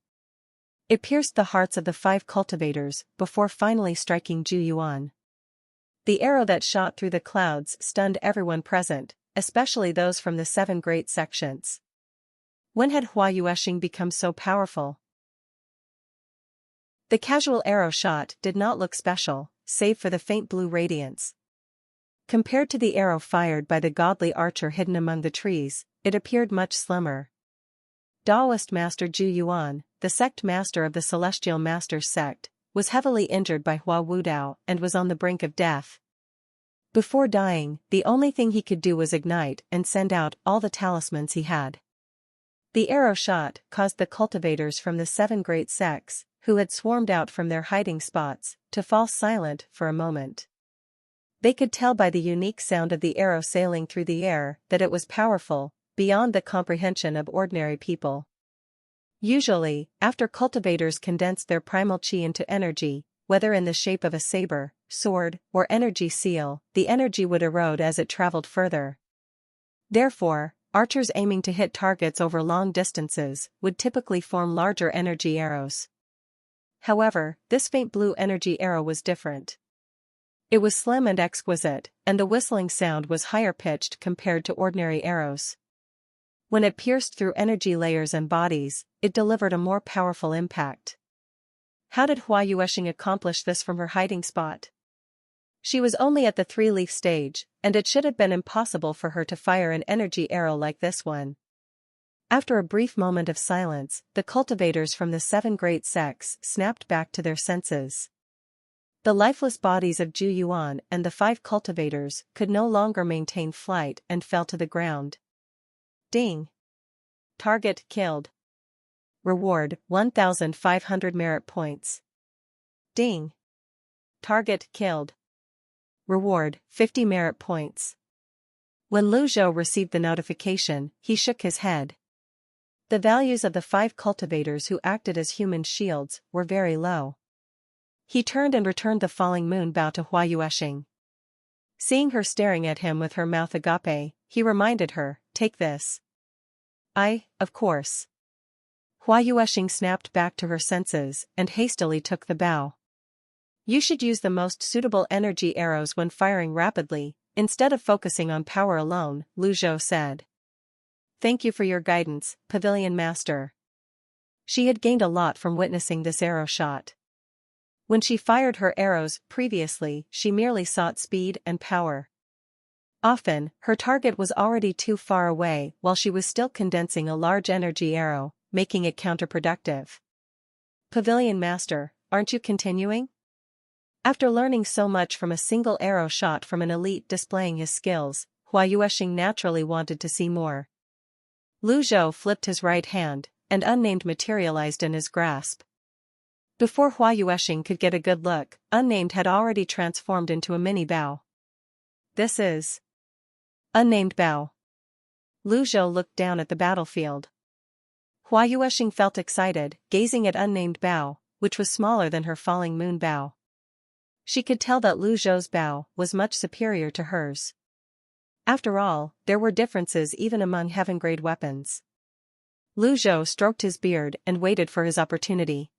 It pierced the hearts of the 5 cultivators before finally striking Zhu Yuan. The arrow that shot through the clouds stunned everyone present, especially those from the 7 great sections. When had Hua Yueshing become so powerful? The casual arrow shot did not look special, save for the faint blue radiance. Compared to the arrow fired by the godly archer hidden among the trees, it appeared much slimmer. Taoist Master Zhu Yuan, the sect master of the Celestial Masters sect, was heavily injured by Hua Wudao and was on the brink of death. Before dying, the only thing he could do was ignite and send out all the talismans he had. The arrow shot caused the cultivators from the 7 great sects, who had swarmed out from their hiding spots, to fall silent for a moment. They could tell by the unique sound of the arrow sailing through the air that it was powerful, beyond the comprehension of ordinary people. Usually, after cultivators condensed their primal chi into energy, whether in the shape of a saber, sword, or energy seal, the energy would erode as it traveled further. Therefore, archers aiming to hit targets over long distances would typically form larger energy arrows. However, this faint blue energy arrow was different. It was slim and exquisite, and the whistling sound was higher pitched compared to ordinary arrows. When it pierced through energy layers and bodies, it delivered a more powerful impact. How did Hua Yueshing accomplish this from her hiding spot? She was only at the 3-leaf stage, and it should have been impossible for her to fire an energy arrow like this one. After a brief moment of silence, the cultivators from the 7 great sects snapped back to their senses. The lifeless bodies of Zhu Yuan and the 5 cultivators could no longer maintain flight and fell to the ground. Ding! Target killed. Reward, 1,500 merit points. Ding! Target killed. Reward, 50 merit points. When Lu Zhou received the notification, he shook his head. The values of the 5 cultivators who acted as human shields were very low. He turned and returned the falling moon bow to Hua Yueshing. Seeing her staring at him with her mouth agape, he reminded her, "Take this." Of course." Hua Yueshing snapped back to her senses and hastily took the bow. "You should use the most suitable energy arrows when firing rapidly, instead of focusing on power alone," Lu Zhou said. "Thank you for your guidance, Pavilion Master." She had gained a lot from witnessing this arrow shot. When she fired her arrows previously, she merely sought speed and power. Often, her target was already too far away while she was still condensing a large energy arrow, making it counterproductive. "Pavilion Master, aren't you continuing?" After learning so much from a single arrow shot from an elite displaying his skills, Hua Yueshing naturally wanted to see more. Lu Zhou flipped his right hand, and Unnamed materialized in his grasp. Before Hua Yueshing could get a good look, Unnamed had already transformed into a mini bow. "This is Unnamed bow." Lu Zhou looked down at the battlefield. Hua Yueshing felt excited, gazing at Unnamed bow, which was smaller than her falling moon bow. She could tell that Lu Zhou's bow was much superior to hers. After all, there were differences even among heaven-grade weapons. Lu Zhou stroked his beard and waited for his opportunity.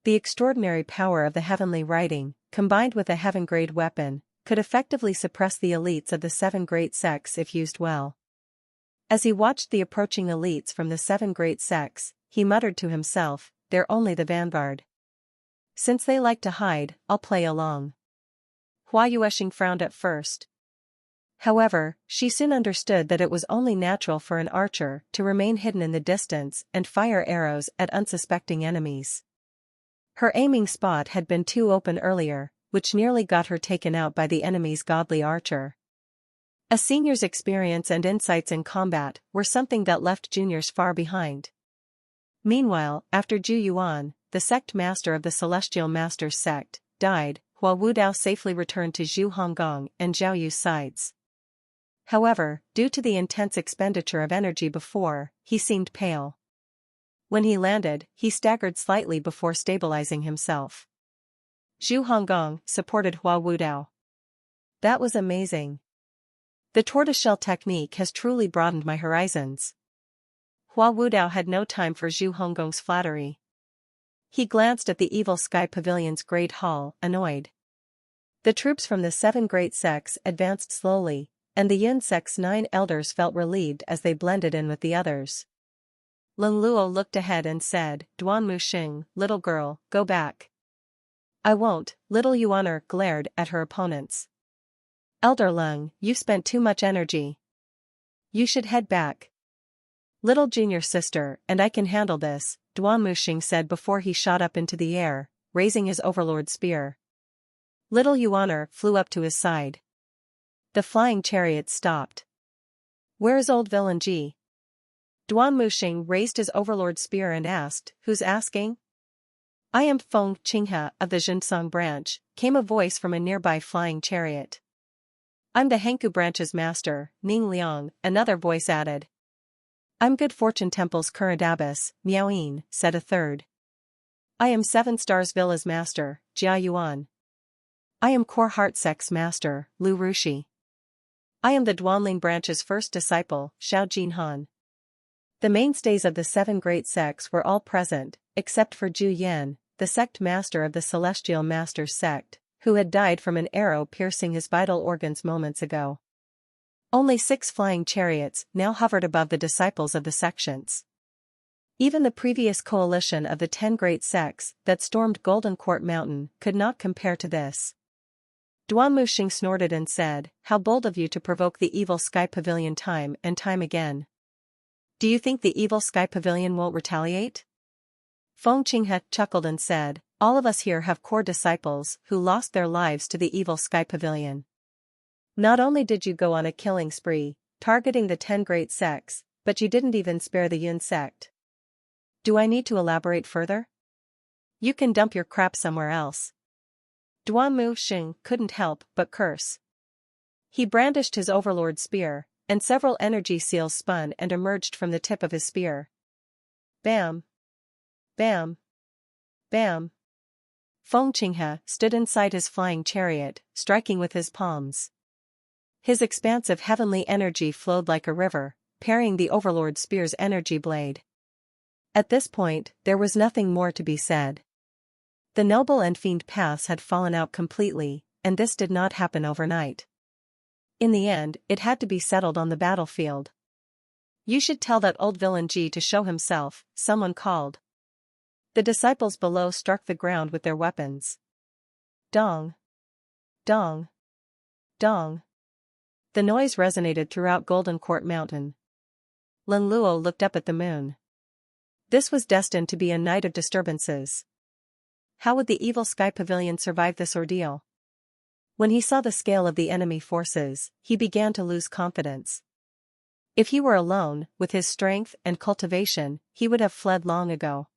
The extraordinary power of the heavenly writing, combined with a heaven-grade weapon, could effectively suppress the elites of the 7 great sects if used well. As he watched the approaching elites from the 7 great sects, he muttered to himself, "They're only the vanguard. Since they like to hide, I'll play along." Hua Yuesheng frowned at first. However, she soon understood that it was only natural for an archer to remain hidden in the distance and fire arrows at unsuspecting enemies. Her aiming spot had been too open earlier, which nearly got her taken out by the enemy's godly archer. A senior's experience and insights in combat were something that left juniors far behind. Meanwhile, after Zhu Yuan, the sect master of the Celestial Masters sect, died, Hua Wudao safely returned to Zhu Honggong and Zhao Yu's sides. However, due to the intense expenditure of energy before, he seemed pale. When he landed, he staggered slightly before stabilizing himself. Zhu Honggong supported Hua Wudao. "That was amazing. The tortoiseshell technique has truly broadened my horizons." Hua Wudao had no time for Zhu Honggong's flattery. He glanced at the evil sky pavilion's great hall, annoyed. The troops from the 7 great sects advanced slowly, and the Yun sect's 9 elders felt relieved as they blended in with the others. Leng Luo looked ahead and said, "Duan Muxing, little girl, go back." "I won't," little Yuaner glared at her opponents. "Elder Leng, you've spent too much energy. You should head back." "Little junior sister, and I can handle this," Duan Muxing said before he shot up into the air, raising his overlord spear. Little Yuaner flew up to his side. The flying chariot stopped. "Where is old villain Ji?" Duan Muxing raised his overlord spear and asked, "Who's asking?" "I am Feng Qinghe of the Zhensong branch," came a voice from a nearby flying chariot. "I'm the Hanku branch's master, Ning Liang," another voice added. "I'm Good Fortune Temple's current abbess, Miaoyin," said a third. "I am 7 Stars Villa's master, Jia Yuan. I am Core Heart Sect's master, Lu Rushi. I am the Duanling branch's first disciple, Xiao Jinhan." The mainstays of the 7 great sects were all present, except for Zhu Yan, the sect master of the Celestial Masters sect, who had died from an arrow piercing his vital organs moments ago. Only 6 flying chariots now hovered above the disciples of the sections. Even the previous coalition of the 10 great sects that stormed Golden Court Mountain could not compare to this. Duan Muxing snorted and said, "How bold of you to provoke the evil Sky Pavilion time and time again. Do you think the evil Sky Pavilion won't retaliate?" Feng Qinghe chuckled and said, "All of us here have core disciples who lost their lives to the evil Sky Pavilion. Not only did you go on a killing spree, targeting the 10 great sects, but you didn't even spare the Yun sect. Do I need to elaborate further? You can dump your crap somewhere else." Duan Muxing couldn't help but curse. He brandished his overlord spear, and several energy seals spun and emerged from the tip of his spear. Bam! Bam! Bam! Feng Qinghe stood inside his flying chariot, striking with his palms. His expansive heavenly energy flowed like a river, parrying the overlord spear's energy blade. At this point, there was nothing more to be said. The noble and fiend paths had fallen out completely, and this did not happen overnight. In the end, it had to be settled on the battlefield. "You should tell that old villain Ji to show himself," someone called. The disciples below struck the ground with their weapons. Dong! Dong! Dong! The noise resonated throughout Golden Court Mountain. Leng Luo looked up at the moon. This was destined to be a night of disturbances. How would the evil Sky Pavilion survive this ordeal? When he saw the scale of the enemy forces, he began to lose confidence. If he were alone, with his strength and cultivation, he would have fled long ago.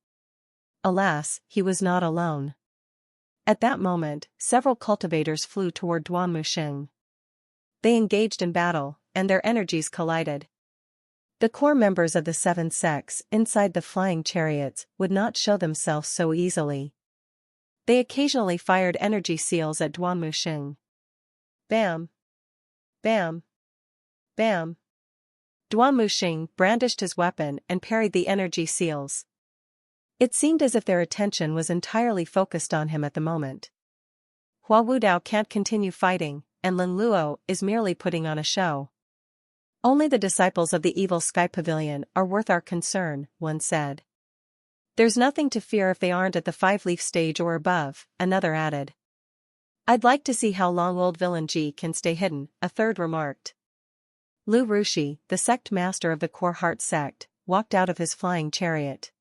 Alas, he was not alone. At that moment, several cultivators flew toward Duan Muxing. They engaged in battle, and their energies collided. The core members of the 7 sects inside the flying chariots would not show themselves so easily. They occasionally fired energy seals at Duan Muxing. Bam! Bam! Bam! Duan Muxing brandished his weapon and parried the energy seals. It seemed as if their attention was entirely focused on him at the moment. Hua Wudao can't continue fighting, and Lin Luo is merely putting on a show. Only the disciples of the evil Sky Pavilion are worth our concern, one said. There's nothing to fear if they aren't at the 5-leaf stage or above, another added. I'd like to see how long old villain Ji can stay hidden, a third remarked. Lu Rushi, the sect master of the Core Heart sect, walked out of his flying chariot.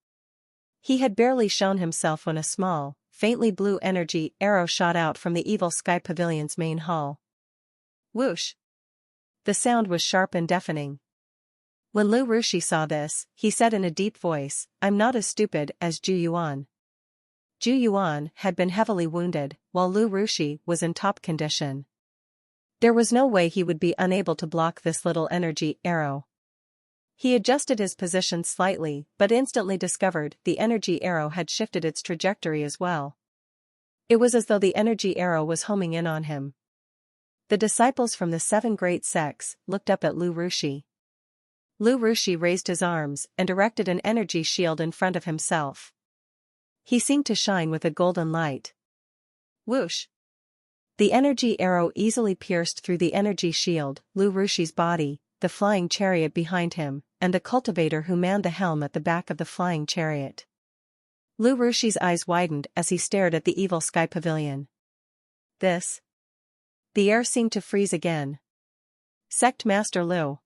He had barely shown himself when a small, faintly blue energy arrow shot out from the evil Sky Pavilion's main hall. Whoosh! The sound was sharp and deafening. When Lu Rushi saw this, he said in a deep voice, I'm not as stupid as Zhu Yuan. Zhu Yuan had been heavily wounded, while Lu Rushi was in top condition. There was no way he would be unable to block this little energy arrow. He adjusted his position slightly but instantly discovered the energy arrow had shifted its trajectory as well. It was as though the energy arrow was homing in on him. The disciples from the 7 great sects looked up at Lu Rushi. Lu Rushi raised his arms and erected an energy shield in front of himself. He seemed to shine with a golden light. Whoosh! The energy arrow easily pierced through the energy shield, Lu Rushi's body, the flying chariot behind him, and the cultivator who manned the helm at the back of the flying chariot. Lu Rushi's eyes widened as he stared at the evil Sky Pavilion. This? The air seemed to freeze again. Sect Master Lu.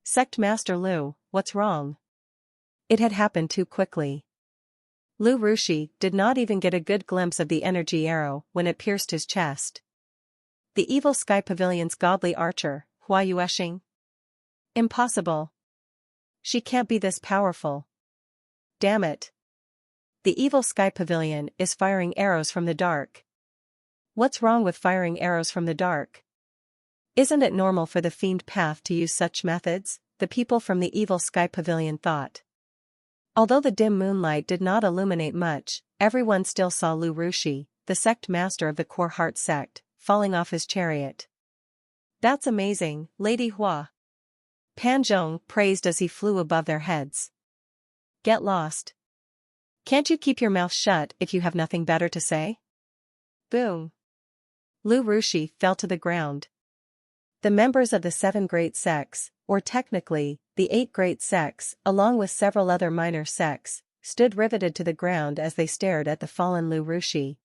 Sect Master Lu, what's wrong? It had happened too quickly. Lu Rushi did not even get a good glimpse of the energy arrow when it pierced his chest. The evil Sky Pavilion's godly archer, Hua Yuexing? Impossible. She can't be this powerful. Damn it. The evil Sky Pavilion is firing arrows from the dark. What's wrong with firing arrows from the dark? Isn't it normal for the Fiend path to use such methods? The people from the evil Sky Pavilion thought. Although the dim moonlight did not illuminate much, everyone still saw Lu Rushi, the sect master of the Core Heart sect, falling off his chariot. That's amazing, Lady Hua. Pan Zhong praised as he flew above their heads. Get lost. Can't you keep your mouth shut if you have nothing better to say? Boom. Lu Rushi fell to the ground. The members of the 7 great sects, or technically, the 8 great sects, along with several other minor sects, stood riveted to the ground as they stared at the fallen Lu Rushi.